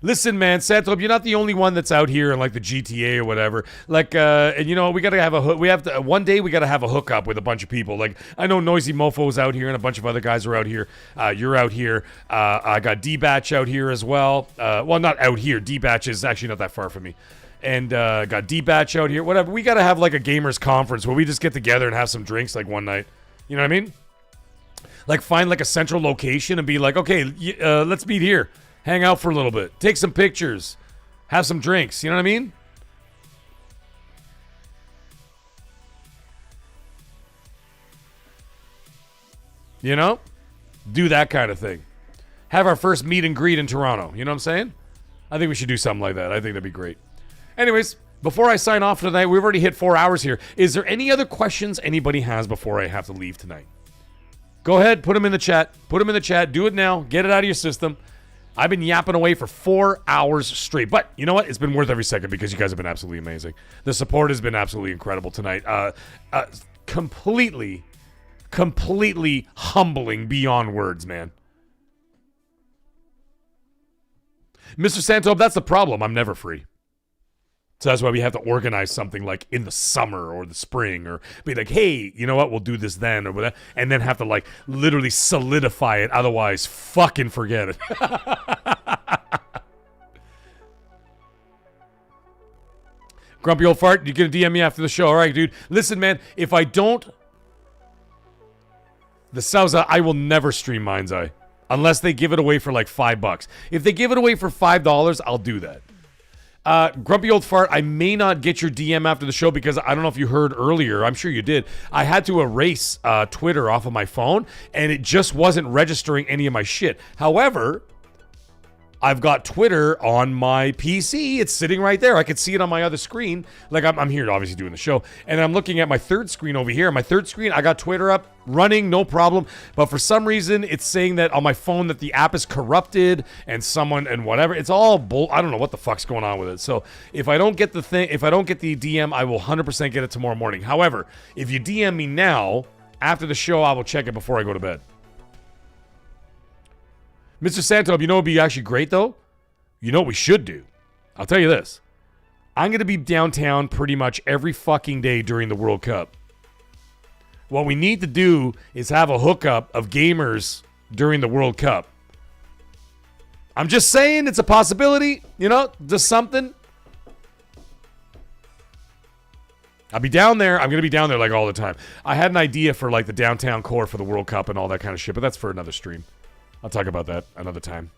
Listen, man, Santo, you're not the only one that's out here in like the GTA or whatever. Like, and you know, we gotta have one day we gotta have a hookup with a bunch of people. Like, I know Noisy Mofo's out here and a bunch of other guys are out here. You're out here. I got D-Batch out here as well. Well, not out here. D-Batch is actually not that far from me. And got D-Batch out here. Whatever. We gotta have like a gamers conference where we just get together and have some drinks like one night. You know what I mean? Like, find like a central location and be like, okay, let's meet here. Hang out for a little bit. Take some pictures. Have some drinks. You know what I mean? You know? Do that kind of thing. Have our first meet and greet in Toronto. You know what I'm saying? I think we should do something like that. I think that'd be great. Anyways, before I sign off for tonight, we've already hit 4 hours here. Is there any other questions anybody has before I have to leave tonight? Go ahead. Put them in the chat. Put them in the chat. Do it now. Get it out of your system. I've been yapping away for 4 hours straight. But you know what? It's been worth every second because you guys have been absolutely amazing. The support has been absolutely incredible tonight. Completely humbling beyond words, man. Mr. Santo, that's the problem. I'm never free. So that's why we have to organize something like in the summer or the spring, or be like, hey, you know what? We'll do this then or whatever, and then have to like literally solidify it. Otherwise, fucking forget it. Grumpy old fart, you're going to DM me after the show. All right, dude. Listen, man, if I don't, the Sousa, I will never stream Mind's Eye unless they give it away for like $5. If they give it away for $5, I'll do that. Grumpy Old Fart, I may not get your DM after the show because I don't know if you heard earlier. I'm sure you did. I had to erase Twitter off of my phone, and it just wasn't registering any of my shit. However, I've got Twitter on my PC. It's sitting right there. I can see it on my other screen. Like, I'm here obviously doing the show. And I'm looking at my third screen over here. My third screen, I got Twitter up, running, no problem. But for some reason, it's saying that on my phone that the app is corrupted and someone and whatever. It's all I don't know what the fuck's going on with it. So if I don't get the DM, I will 100% get it tomorrow morning. However, if you DM me now, after the show, I will check it before I go to bed. Mr. Santo, you know what would be actually great, though? You know what we should do? I'll tell you this. I'm going to be downtown pretty much every fucking day during the World Cup. What we need to do is have a hookup of gamers during the World Cup. I'm just saying it's a possibility, you know, just something. I'll be down there. I'm going to be down there like all the time. I had an idea for like the downtown core for the World Cup and all that kind of shit, but that's for another stream. I'll talk about that another time.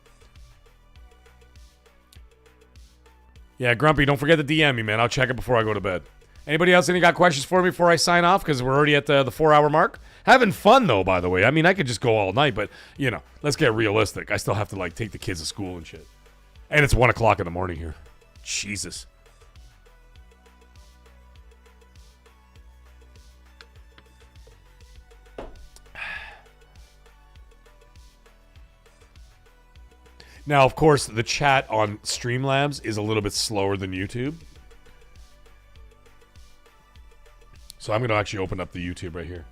Yeah, Grumpy, don't forget to DM me, man. I'll check it before I go to bed. Anybody else got questions for me before I sign off? Because we're already at the 4-hour mark. Having fun, though, by the way. I mean, I could just go all night, but, you know, let's get realistic. I still have to, like, take the kids to school and shit. And it's 1 o'clock in the morning here. Jesus. Now, of course, the chat on Streamlabs is a little bit slower than YouTube. So I'm going to actually open up the YouTube right here.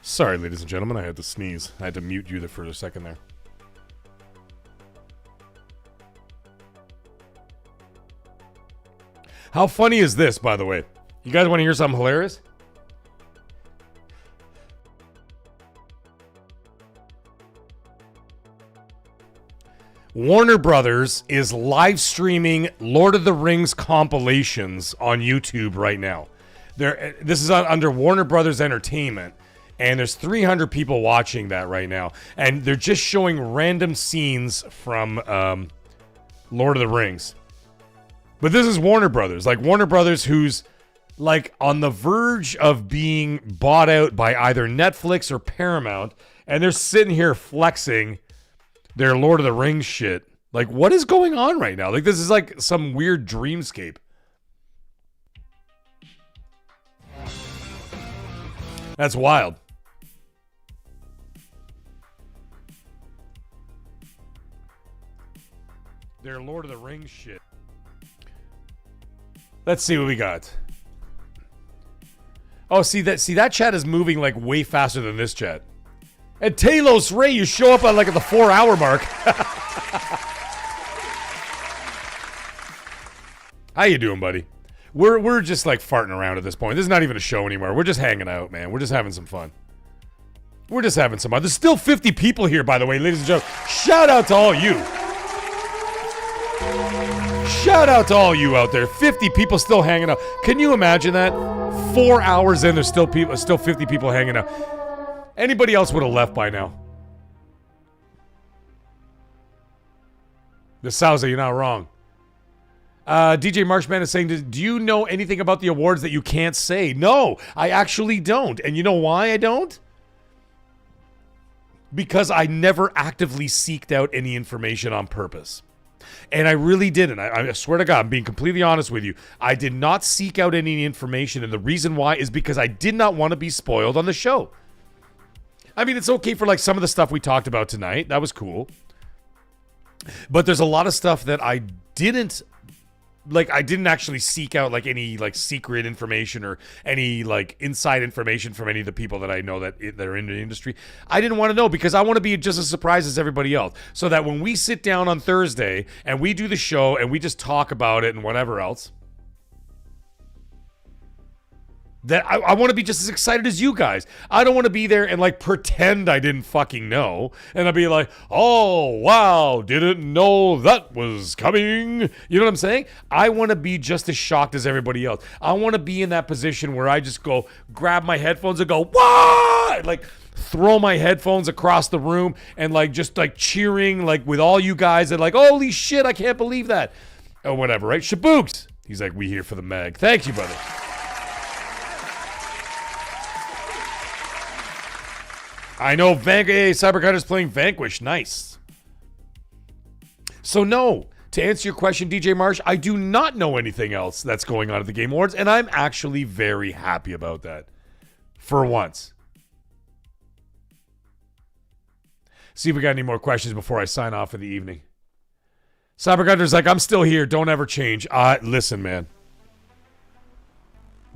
Sorry, ladies and gentlemen, I had to sneeze. I had to mute you there for a second there. How funny is this, by the way? You guys want to hear something hilarious? Warner Brothers is live streaming Lord of the Rings compilations on YouTube right now. This is under Warner Brothers Entertainment, and there's 300 people watching that right now. And they're just showing random scenes from Lord of the Rings. But this is Warner Brothers. Like, Warner Brothers, who's, like, on the verge of being bought out by either Netflix or Paramount, and they're sitting here flexing their Lord of the Rings shit. Like, what is going on right now? Like, this is like some weird dreamscape. That's wild. Their Lord of the Rings shit. Let's see what we got. Oh, see that chat is moving like way faster than this chat. And Talos Ray, you show up on like at the 4-hour mark. How you doing, buddy? We're just like farting around at this point. This is not even a show anymore. We're just hanging out, man. We're just having some fun. We're just having some fun. There's still 50 people here, by the way, ladies and gentlemen. Shout out to all you. Shout out to all you out there. 50 people still hanging out. Can you imagine that? 4 hours in, there's still 50 people hanging out. Anybody else would have left by now. The Sousa, you're not wrong. DJ Marshman is saying, do you know anything about the awards that you can't say? No, I actually don't. And you know why I don't? Because I never actively seeked out any information on purpose. And I really didn't. I swear to God, I'm being completely honest with you. I did not seek out any information, and the reason why is because I did not want to be spoiled on the show. I mean, it's okay for like some of the stuff we talked about tonight. That was cool. But there's a lot of stuff that I didn't actually seek out like any like secret information or any like inside information from any of the people that I know that are in the industry. I didn't want to know because I want to be just as surprised as everybody else. So that when we sit down on Thursday and we do the show and we just talk about it and whatever else, That I want to be just as excited as you guys. I don't want to be there and like pretend I didn't fucking know. And I'll be like, oh, wow, didn't know that was coming. You know what I'm saying? I want to be just as shocked as everybody else. I want to be in that position where I just go grab my headphones and go, what? Like throw my headphones across the room and like just like cheering like with all you guys and like, holy shit, I can't believe that. Or whatever, right? Shabooks. He's like, we here for the mag. Thank you, brother. I know Cybercutter's playing Vanquish. Nice. So no, to answer your question, DJ Marsh, I do not know anything else that's going on at the Game Awards, and I'm actually very happy about that. For once. See if we got any more questions before I sign off for the evening. Cybercutter's like, I'm still here. Don't ever change. Listen, man.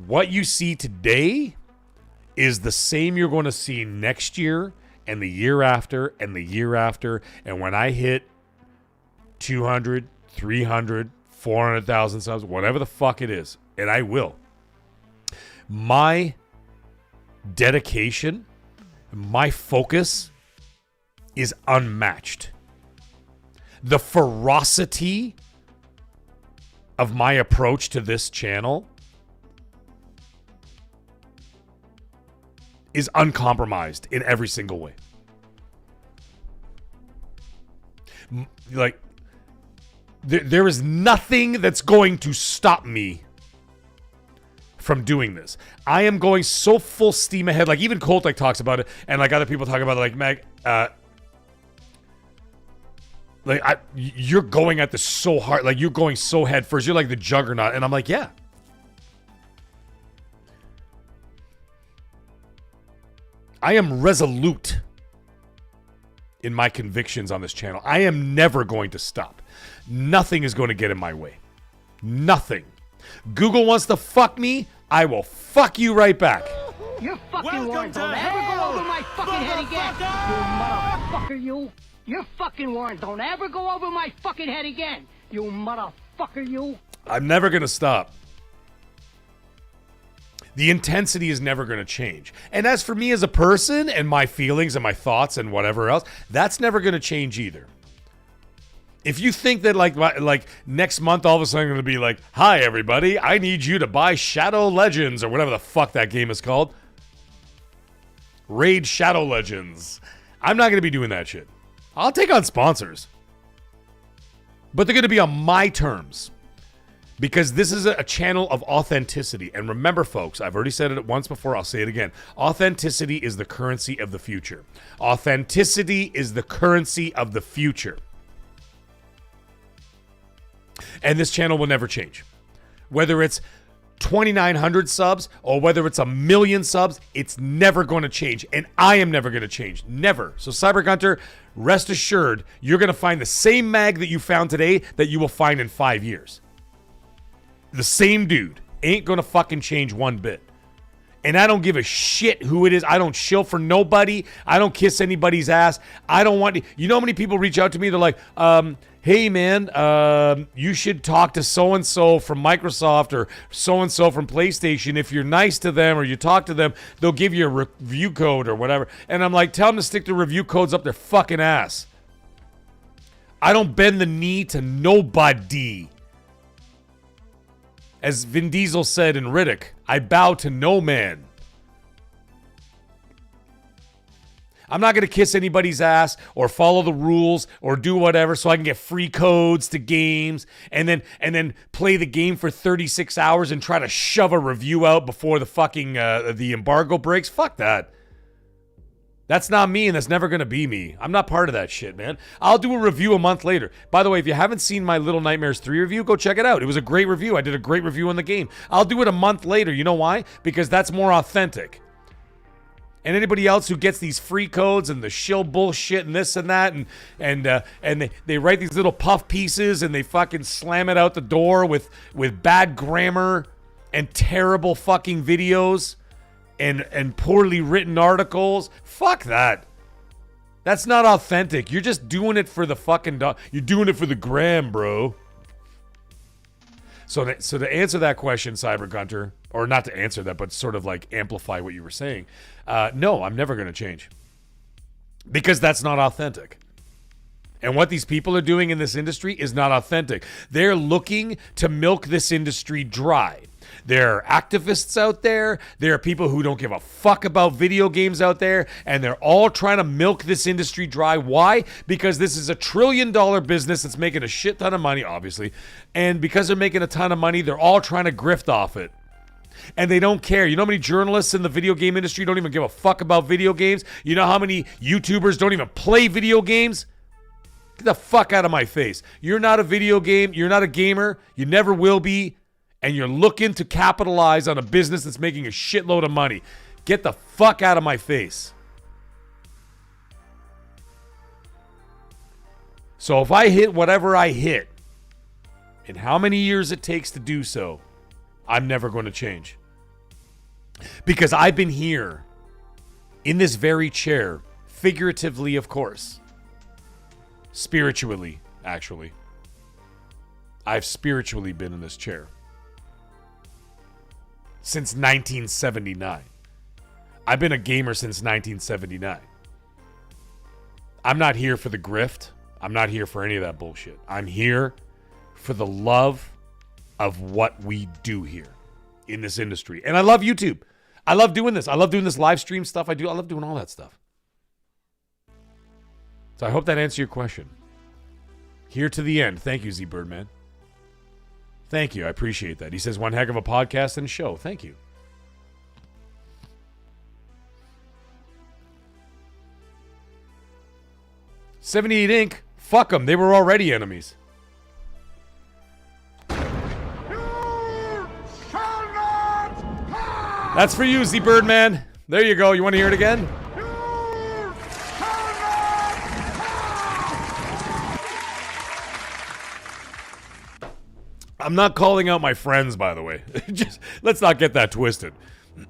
What you see today is the same you're going to see next year and the year after and the year after. And when I hit 200, 300, 400,000 subs, whatever the fuck it is, and I will, my dedication, my focus is unmatched. The ferocity of my approach to this channel is uncompromised in every single way. Like, there is nothing that's going to stop me from doing this. I am going so full steam ahead. Like, even Colt like talks about it, and like other people talk about it, like you're going at this so hard. Like, you're going so head first. You're like the juggernaut. And I'm like, yeah. I am resolute in my convictions on this channel. I am never going to stop. Nothing is going to get in my way. Nothing. Google wants to fuck me, I will fuck you right back. You're fucking warned. Don't ever go over my fucking head again. You motherfucker, you. You're fucking warned. Don't ever go over my fucking head again. You motherfucker, you. I'm never going to stop. The intensity is never going to change. And as for me as a person and my feelings and my thoughts and whatever else, that's never going to change either. If you think that like next month all of a sudden I'm going to be like, hi everybody, I need you to buy Shadow Legends or whatever the fuck that game is called. Raid Shadow Legends. I'm not going to be doing that shit. I'll take on sponsors. But they're going to be on my terms. Because this is a channel of authenticity. And remember, folks, I've already said it once before. I'll say it again. Authenticity is the currency of the future. Authenticity is the currency of the future. And this channel will never change. Whether it's 2,900 subs or whether it's 1 million subs, it's never going to change. And I am never going to change. Never. So CyberGunter, rest assured, you're going to find the same mag that you found today that you will find in 5 years. The same dude ain't gonna fucking change one bit. And I don't give a shit who it is. I don't shill for nobody. I don't kiss anybody's ass. I don't want to. You know how many people reach out to me? They're like, hey man, you should talk to so-and-so from Microsoft or so-and-so from PlayStation. If you're nice to them or you talk to them, they'll give you a review code or whatever. And I'm like, tell them to stick the review codes up their fucking ass. I don't bend the knee to nobody. As Vin Diesel said in Riddick, I bow to no man. I'm not going to kiss anybody's ass or follow the rules or do whatever so I can get free codes to games and then play the game for 36 hours and try to shove a review out before the fucking the embargo breaks. Fuck that. That's not me, and that's never going to be me. I'm not part of that shit, man. I'll do a review a month later. By the way, if you haven't seen my Little Nightmares 3 review, go check it out. It was a great review. I did a great review on the game. I'll do it a month later. You know why? Because that's more authentic. And anybody else who gets these free codes and the shill bullshit and this and that and they write these little puff pieces and they fucking slam it out the door with bad grammar and terrible fucking videos and poorly written articles. Fuck that. That's not authentic. You're just doing it for the fucking you're doing it for the gram, bro. So to answer that question, Cyber Gunter, or not to answer that, but sort of like amplify what you were saying, no, I'm never going to change. Because that's not authentic. And what these people are doing in this industry is not authentic. They're looking to milk this industry dry. There are activists out there. There are people who don't give a fuck about video games out there. And they're all trying to milk this industry dry. Why? Because this is $1 trillion business that's making a shit ton of money, obviously. And because they're making a ton of money, they're all trying to grift off it. And they don't care. You know how many journalists in the video game industry don't even give a fuck about video games? You know how many YouTubers don't even play video games? Get the fuck out of my face. You're not a video game. You're not a gamer. You never will be. And you're looking to capitalize on a business that's making a shitload of money. Get the fuck out of my face. So if I hit whatever I hit, and how many years it takes to do so, I'm never going to change. Because I've been here in this very chair, figuratively, of course. Spiritually, actually. I've spiritually been in this chair since 1979. I've been a gamer since 1979. I'm not here for the grift. I'm not here for any of that bullshit. I'm here for the love of what we do here in this industry. And I love YouTube. I love doing this. I love doing this live stream stuff. I love doing all that stuff. So I hope that answered your question. Here to the end. Thank you, Z Birdman. Thank you. I appreciate that. He says, one heck of a podcast and show. Thank you. $78 Inc. Fuck them. They were already enemies. That's for you, Z Birdman. There you go. You want to hear it again? I'm not calling out my friends, by the way. Just let's not get that twisted.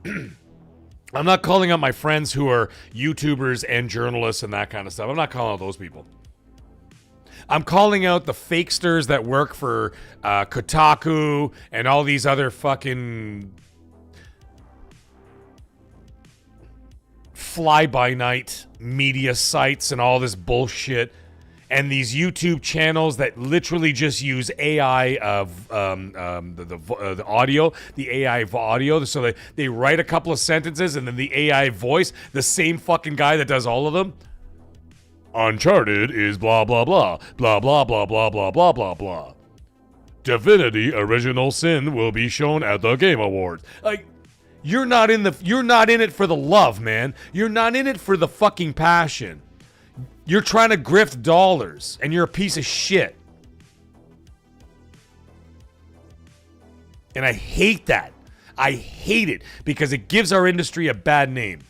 I'm not calling out my friends who are YouTubers and journalists and that kind of stuff. I'm not calling out those people. I'm calling out the fakesters that work for Kotaku and all these other fucking fly-by-night media sites and all this bullshit. And these YouTube channels that literally just use AI of the audio, the AI audio. So they write a couple of sentences and then the AI voice, the same fucking guy that does all of them. Uncharted is blah, blah, blah, blah, blah, blah, blah, blah, blah, blah, blah. Divinity Original Sin will be shown at the Game Awards. Like, you're not in it for the love, man. You're not in it for the fucking passion. You're trying to grift dollars, and you're a piece of shit. And I hate that. I hate it because it gives our industry a bad name.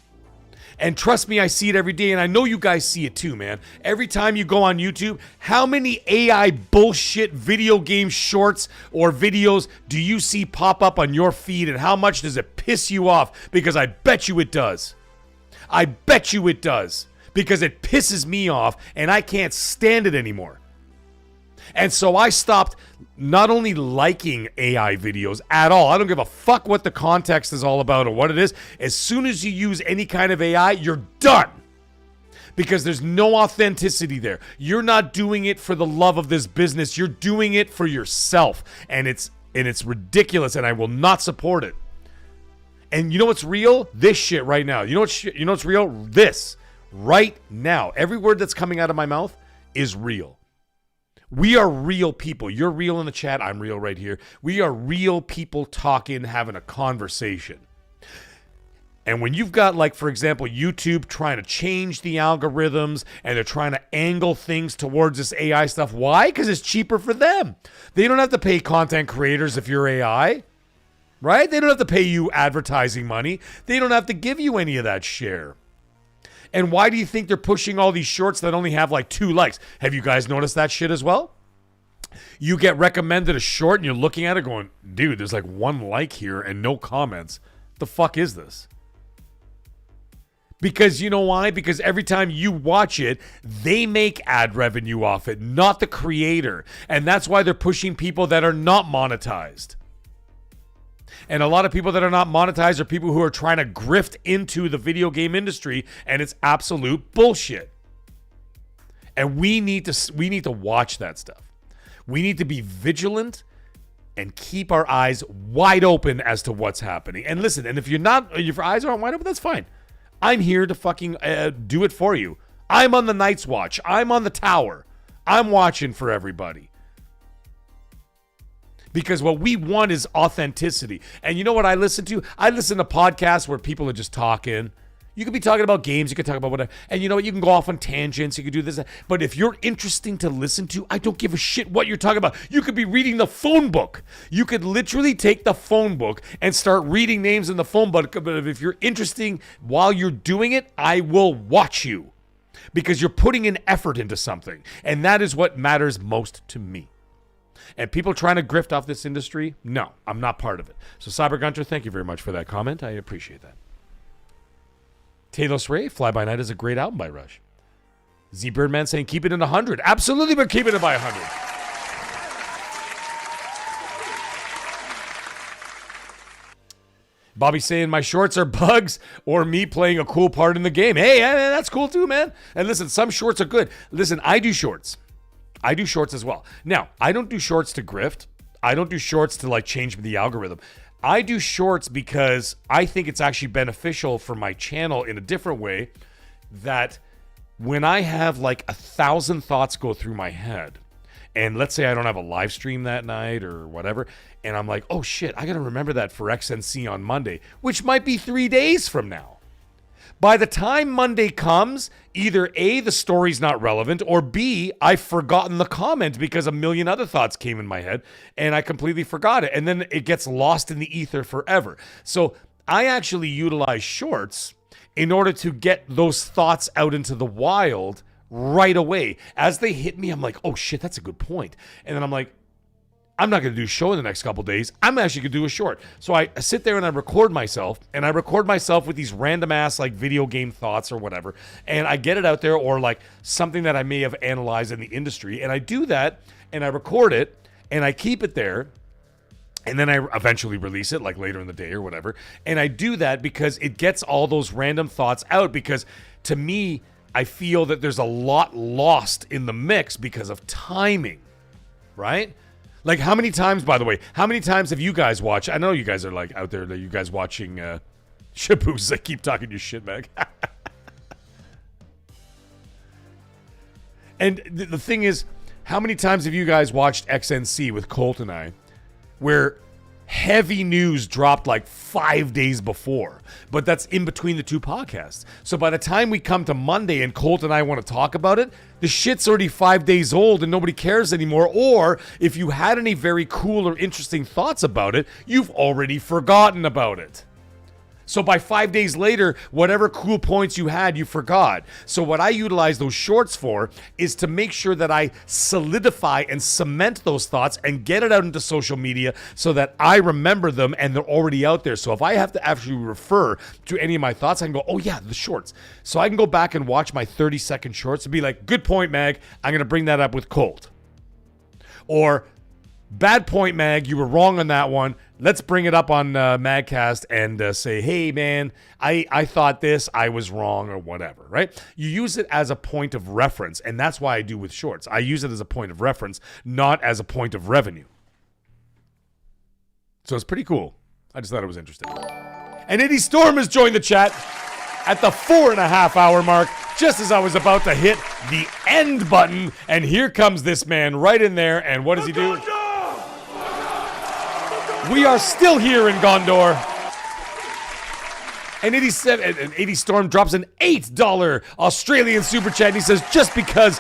And trust me, I see it every day, and I know you guys see it too, man. Every time you go on YouTube, how many AI bullshit video game shorts or videos do you see pop up on your feed, and how much does it piss you off? Because I bet you it does. I bet you it does. Because it pisses me off and I can't stand it anymore. And so I stopped not only liking AI videos at all. I don't give a fuck what the context is all about or what it is. As soon as you use any kind of AI, you're done. Because there's no authenticity there. You're not doing it for the love of this business. You're doing it for yourself. And it's ridiculous, and I will not support it. And you know what's real? This shit right now. You know what's real? This. Right now, every word that's coming out of my mouth is real. We are real people. You're real in the chat. I'm real right here. We are real people talking, having a conversation. And when you've got, like, for example, YouTube trying to change the algorithms and they're trying to angle things towards this AI stuff. Why? Because it's cheaper for them. They don't have to pay content creators if you're AI, right? They don't have to pay you advertising money. They don't have to give you any of that share. And why do you think they're pushing all these shorts that only have like 2 likes? Have you guys noticed that shit as well? You get recommended a short and you're looking at it going, dude, there's like 1 like here and no comments. The fuck is this? Because you know why? Because every time you watch it, they make ad revenue off it, not the creator. And that's why they're pushing people that are not monetized. And a lot of people that are not monetized are people who are trying to grift into the video game industry, and it's absolute bullshit. And we need to watch that stuff. We need to be vigilant and keep our eyes wide open as to what's happening. And listen, and if your eyes aren't wide open, that's fine. I'm here to fucking do it for you. I'm on the Night's Watch. I'm on the tower. I'm watching for everybody. Because what we want is authenticity. And you know what I listen to? I listen to podcasts where people are just talking. You could be talking about games. You could talk about whatever. And you know what? You can go off on tangents. You could do this. But if you're interesting to listen to, I don't give a shit what you're talking about. You could be reading the phone book. You could literally take the phone book and start reading names in the phone book. But if you're interesting while you're doing it, I will watch you. Because you're putting an effort into something. And that is what matters most to me. And people trying to grift off this industry, no, I'm not part of it. So Cyber Gunter, thank you very much for that comment. I appreciate that. Talos Ray, Fly By Night is a great album by Rush. Z Birdman saying keep it in 100. Absolutely, but keep it by 100. Bobby saying my shorts are bugs or me playing a cool part in the game. Hey, that's cool too, man. And listen, some shorts are good. Listen, I do shorts. I do shorts as well. Now, I don't do shorts to grift. I don't do shorts to like change the algorithm. I do shorts because I think it's actually beneficial for my channel in a different way, that when I have like 1,000 thoughts go through my head, and let's say I don't have a live stream that night or whatever, and I'm like, oh shit, I got to remember that for XNC on Monday, which might be 3 days from now. By the time Monday comes, either A, the story's not relevant, or B, I've forgotten the comment because a million other thoughts came in my head and I completely forgot it. And then it gets lost in the ether forever. So I actually utilize shorts in order to get those thoughts out into the wild right away. As they hit me, I'm like, oh shit, that's a good point. And then I'm like, I'm not going to do a show in the next couple days. I'm actually going to do a short. So I sit there and I record myself, and I record myself with these random ass like video game thoughts or whatever. And I get it out there, or like something that I may have analyzed in the industry. And I do that and I record it and I keep it there. And then I eventually release it like later in the day or whatever. And I do that because it gets all those random thoughts out, because to me, I feel that there's a lot lost in the mix because of timing, right? Like, how many times, by the way, how many times have you guys watched? I know you guys are like out there, that you guys watching Shaboos. I keep talking your shit, Meg. And the thing is, how many times have you guys watched XNC with Colt and I, where heavy news dropped like 5 days before, but that's in between the two podcasts. So by the time we come to Monday and Colt and I want to talk about it, the shit's already 5 days old and nobody cares anymore. Or if you had any very cool or interesting thoughts about it, you've already forgotten about it. So by 5 days later, whatever cool points you had, you forgot. So what I utilize those shorts for is to make sure that I solidify and cement those thoughts and get it out into social media so that I remember them and they're already out there. So if I have to actually refer to any of my thoughts, I can go, oh yeah, the shorts. So I can go back and watch my 30-second shorts and be like, good point, Mag. I'm going to bring that up with Colt. Or, bad point, Mag. You were wrong on that one. Let's bring it up on MAGGCAST and say, hey, man, I thought this, I was wrong, or whatever, right? You use it as a point of reference, and that's why I do with shorts. I use it as a point of reference, not as a point of revenue. So it's pretty cool. I just thought it was interesting. And Eddie Storm has joined the chat at the 4.5 hour mark, just as I was about to hit the end button. And here comes this man right in there, and what does he do? We are still here in Gondor. And 80 Storm drops an $8 Australian super chat. And he says, just because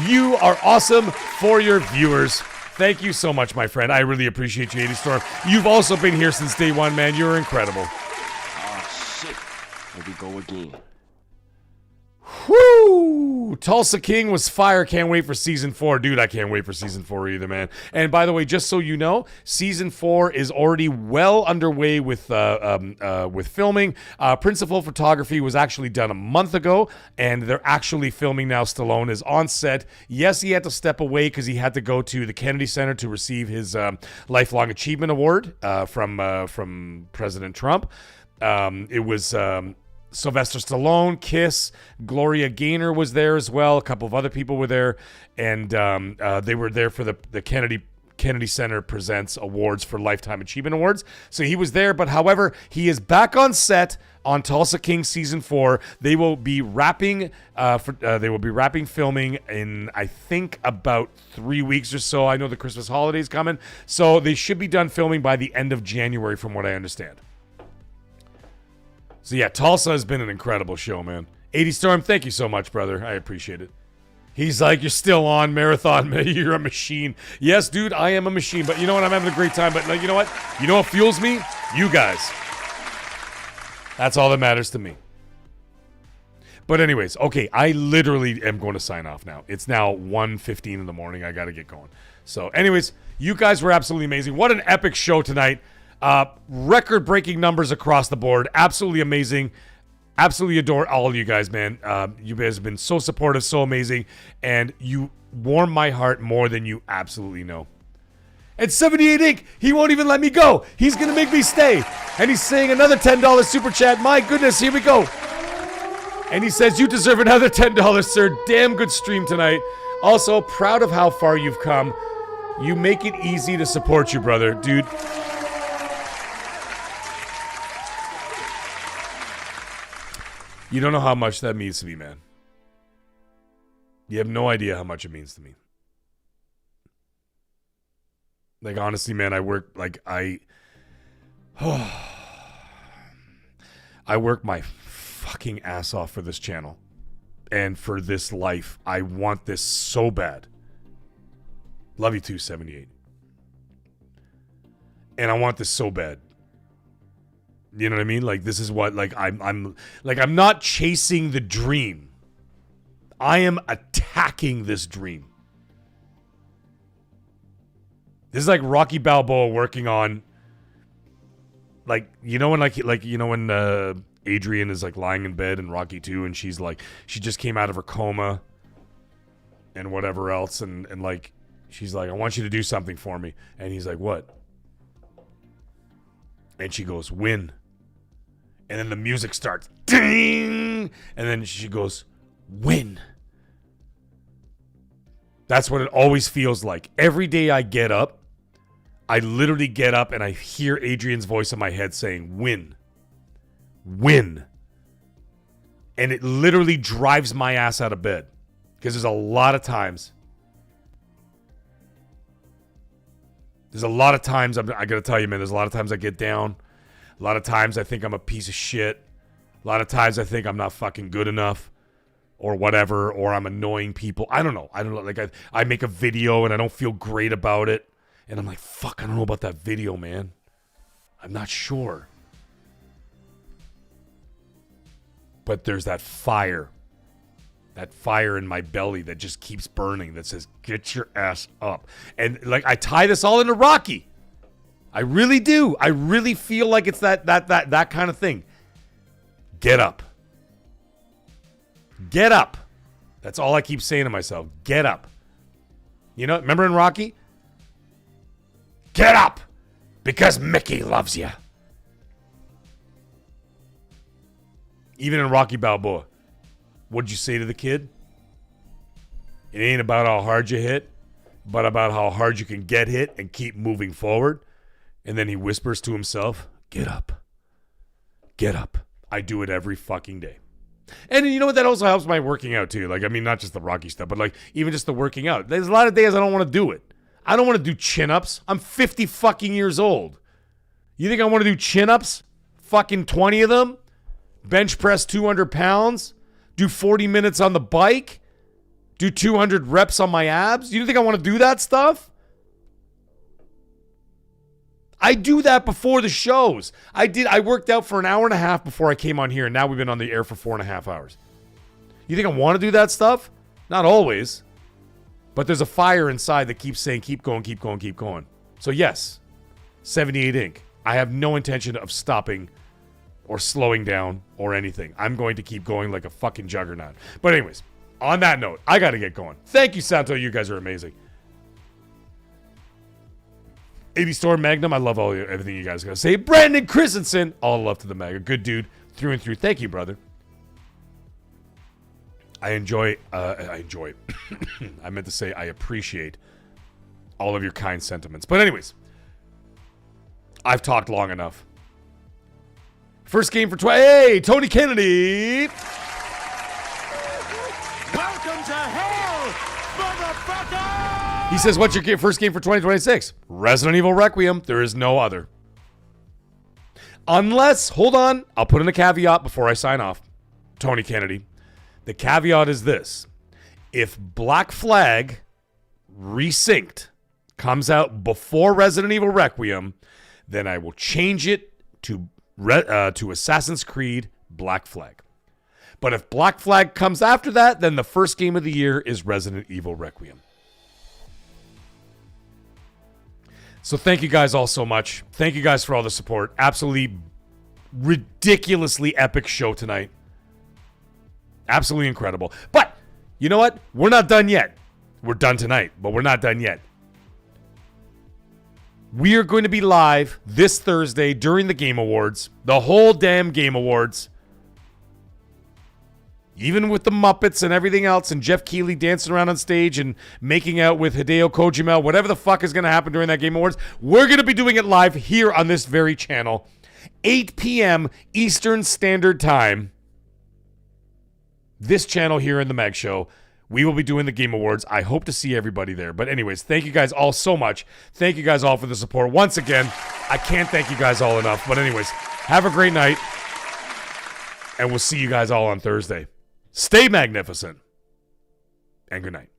you are awesome for your viewers. Thank you so much, my friend. I really appreciate you, 80 Storm. You've also been here since day one, man. You're incredible. Oh, shit. Here we go again. Whoo! Tulsa King was fire. Can't wait for season 4. Dude, I can't wait for season 4 either, man. And by the way, just so you know, season 4 is already well underway with filming. Principal photography was actually done a month ago, and they're actually filming now. Stallone is on set. Yes, he had to step away because he had to go to the Kennedy Center to receive his Lifelong Achievement Award from President Trump. It was Sylvester Stallone, Kiss, Gloria Gaynor was there as well. A couple of other people were there, and they were there for the Kennedy Center Presents Awards for Lifetime Achievement Awards. So he was there, but however, he is back on set on Tulsa King season 4. They will be wrapping filming in, I think, about 3 weeks or so. I know the Christmas holidays coming, so they should be done filming by the end of January, from what I understand. So yeah, Tulsa has been an incredible show, man. 80 Storm, thank you so much, brother. I appreciate it. He's like, you're still on Marathon, man. You're a machine. Yes, dude, I am a machine. But you know what? I'm having a great time. But like, you know what? You know what fuels me? You guys. That's all that matters to me. But anyways, okay, I literally am going to sign off now. It's now 1:15 in the morning. I got to get going. So anyways, you guys were absolutely amazing. What an epic show tonight. Record-breaking numbers across the board. Absolutely amazing. Absolutely adore all of you guys, man. You guys have been so supportive, so amazing, and you warm my heart more than you absolutely know. And 78 Inc., he won't even let me go. He's going to make me stay. And he's saying another $10 super chat. My goodness, here we go. And he says, you deserve another $10, sir. Damn good stream tonight. Also, proud of how far you've come. You make it easy to support you, brother. Dude. You don't know how much that means to me, man. You have no idea how much it means to me. Like, honestly, man, I work my fucking ass off for this channel and for this life. I want this so bad. Love you too, 78. And I want this so bad. You know what I mean? Like, this is what, like, I'm not chasing the dream. I am attacking this dream. This is like Rocky Balboa working on, like, you know when, when Adrian is like lying in bed in Rocky 2 and she's like, she just came out of her coma and whatever else, and like, she's like, I want you to do something for me. And he's like, what? And she goes, win. And then the music starts, ding, and then she goes, win. That's what it always feels like. Every day I get up, I literally get up and I hear Adrian's voice in my head saying, win. Win. And it literally drives my ass out of bed. Because there's a lot of times, I got to tell you, man, there's a lot of times I get down. A lot of times I think I'm a piece of shit. A lot of times I think I'm not fucking good enough or whatever, or I'm annoying people. I don't know. Like, I make a video and I don't feel great about it. And I'm like, fuck, I don't know about that video, man. I'm not sure. But there's that fire in my belly that just keeps burning that says, get your ass up. And like, I tie this all into Rocky. I really do. I really feel like it's that kind of thing. Get up. Get up. That's all I keep saying to myself. Get up. You know, remember in Rocky? Get up, because Mickey loves you. Even in Rocky Balboa, what'd you say to the kid? It ain't about how hard you hit, but about how hard you can get hit and keep moving forward. And then he whispers to himself, get up. Get up. I do it every fucking day. And you know what? That also helps my working out too. Like, I mean, not just the Rocky stuff, but like even just the working out. There's a lot of days I don't want to do it. I don't want to do chin-ups. I'm 50 fucking years old. You think I want to do chin-ups? Fucking 20 of them? Bench press 200 pounds? Do 40 minutes on the bike? Do 200 reps on my abs? You think I want to do that stuff? I do that before the shows. I worked out for an hour and a half before I came on here, and now we've been on the air for 4.5 hours. You think I want to do that stuff? Not always. But there's a fire inside that keeps saying, keep going, keep going, keep going. So yes, 78 Inc. I have no intention of stopping or slowing down or anything. I'm going to keep going like a fucking juggernaut. But anyways, on that note, I got to get going. Thank you, Santo. You guys are amazing. 80 Storm Magnum, I love everything you guys got to say. Brandon Christensen, all love to the Mag. A good dude through and through. Thank you, brother. I enjoy, I meant to say I appreciate all of your kind sentiments. But anyways, I've talked long enough. First game for hey, Tony Kennedy. Welcome to hell, motherfucker! He says, what's your first game for 2026? Resident Evil Requiem. There is no other. Unless, hold on, I'll put in a caveat before I sign off. Tony Kennedy. The caveat is this. If Black Flag Resynced comes out before Resident Evil Requiem, then I will change it to Assassin's Creed Black Flag. But if Black Flag comes after that, then the first game of the year is Resident Evil Requiem. So thank you guys all so much. Thank you guys for all the support. Absolutely ridiculously epic show tonight. Absolutely incredible. But you know what? We're not done yet. We're done tonight, but we're not done yet. We are going to be live this Thursday during the Game Awards. The whole damn Game Awards. Even with the Muppets and everything else and Jeff Keighley dancing around on stage and making out with Hideo Kojima, whatever the fuck is going to happen during that Game Awards, we're going to be doing it live here on this very channel. 8 p.m. Eastern Standard Time. This channel here in the Mag Show. We will be doing the Game Awards. I hope to see everybody there. But anyways, thank you guys all so much. Thank you guys all for the support. Once again, I can't thank you guys all enough. But anyways, have a great night. And we'll see you guys all on Thursday. Stay magnificent. And good night.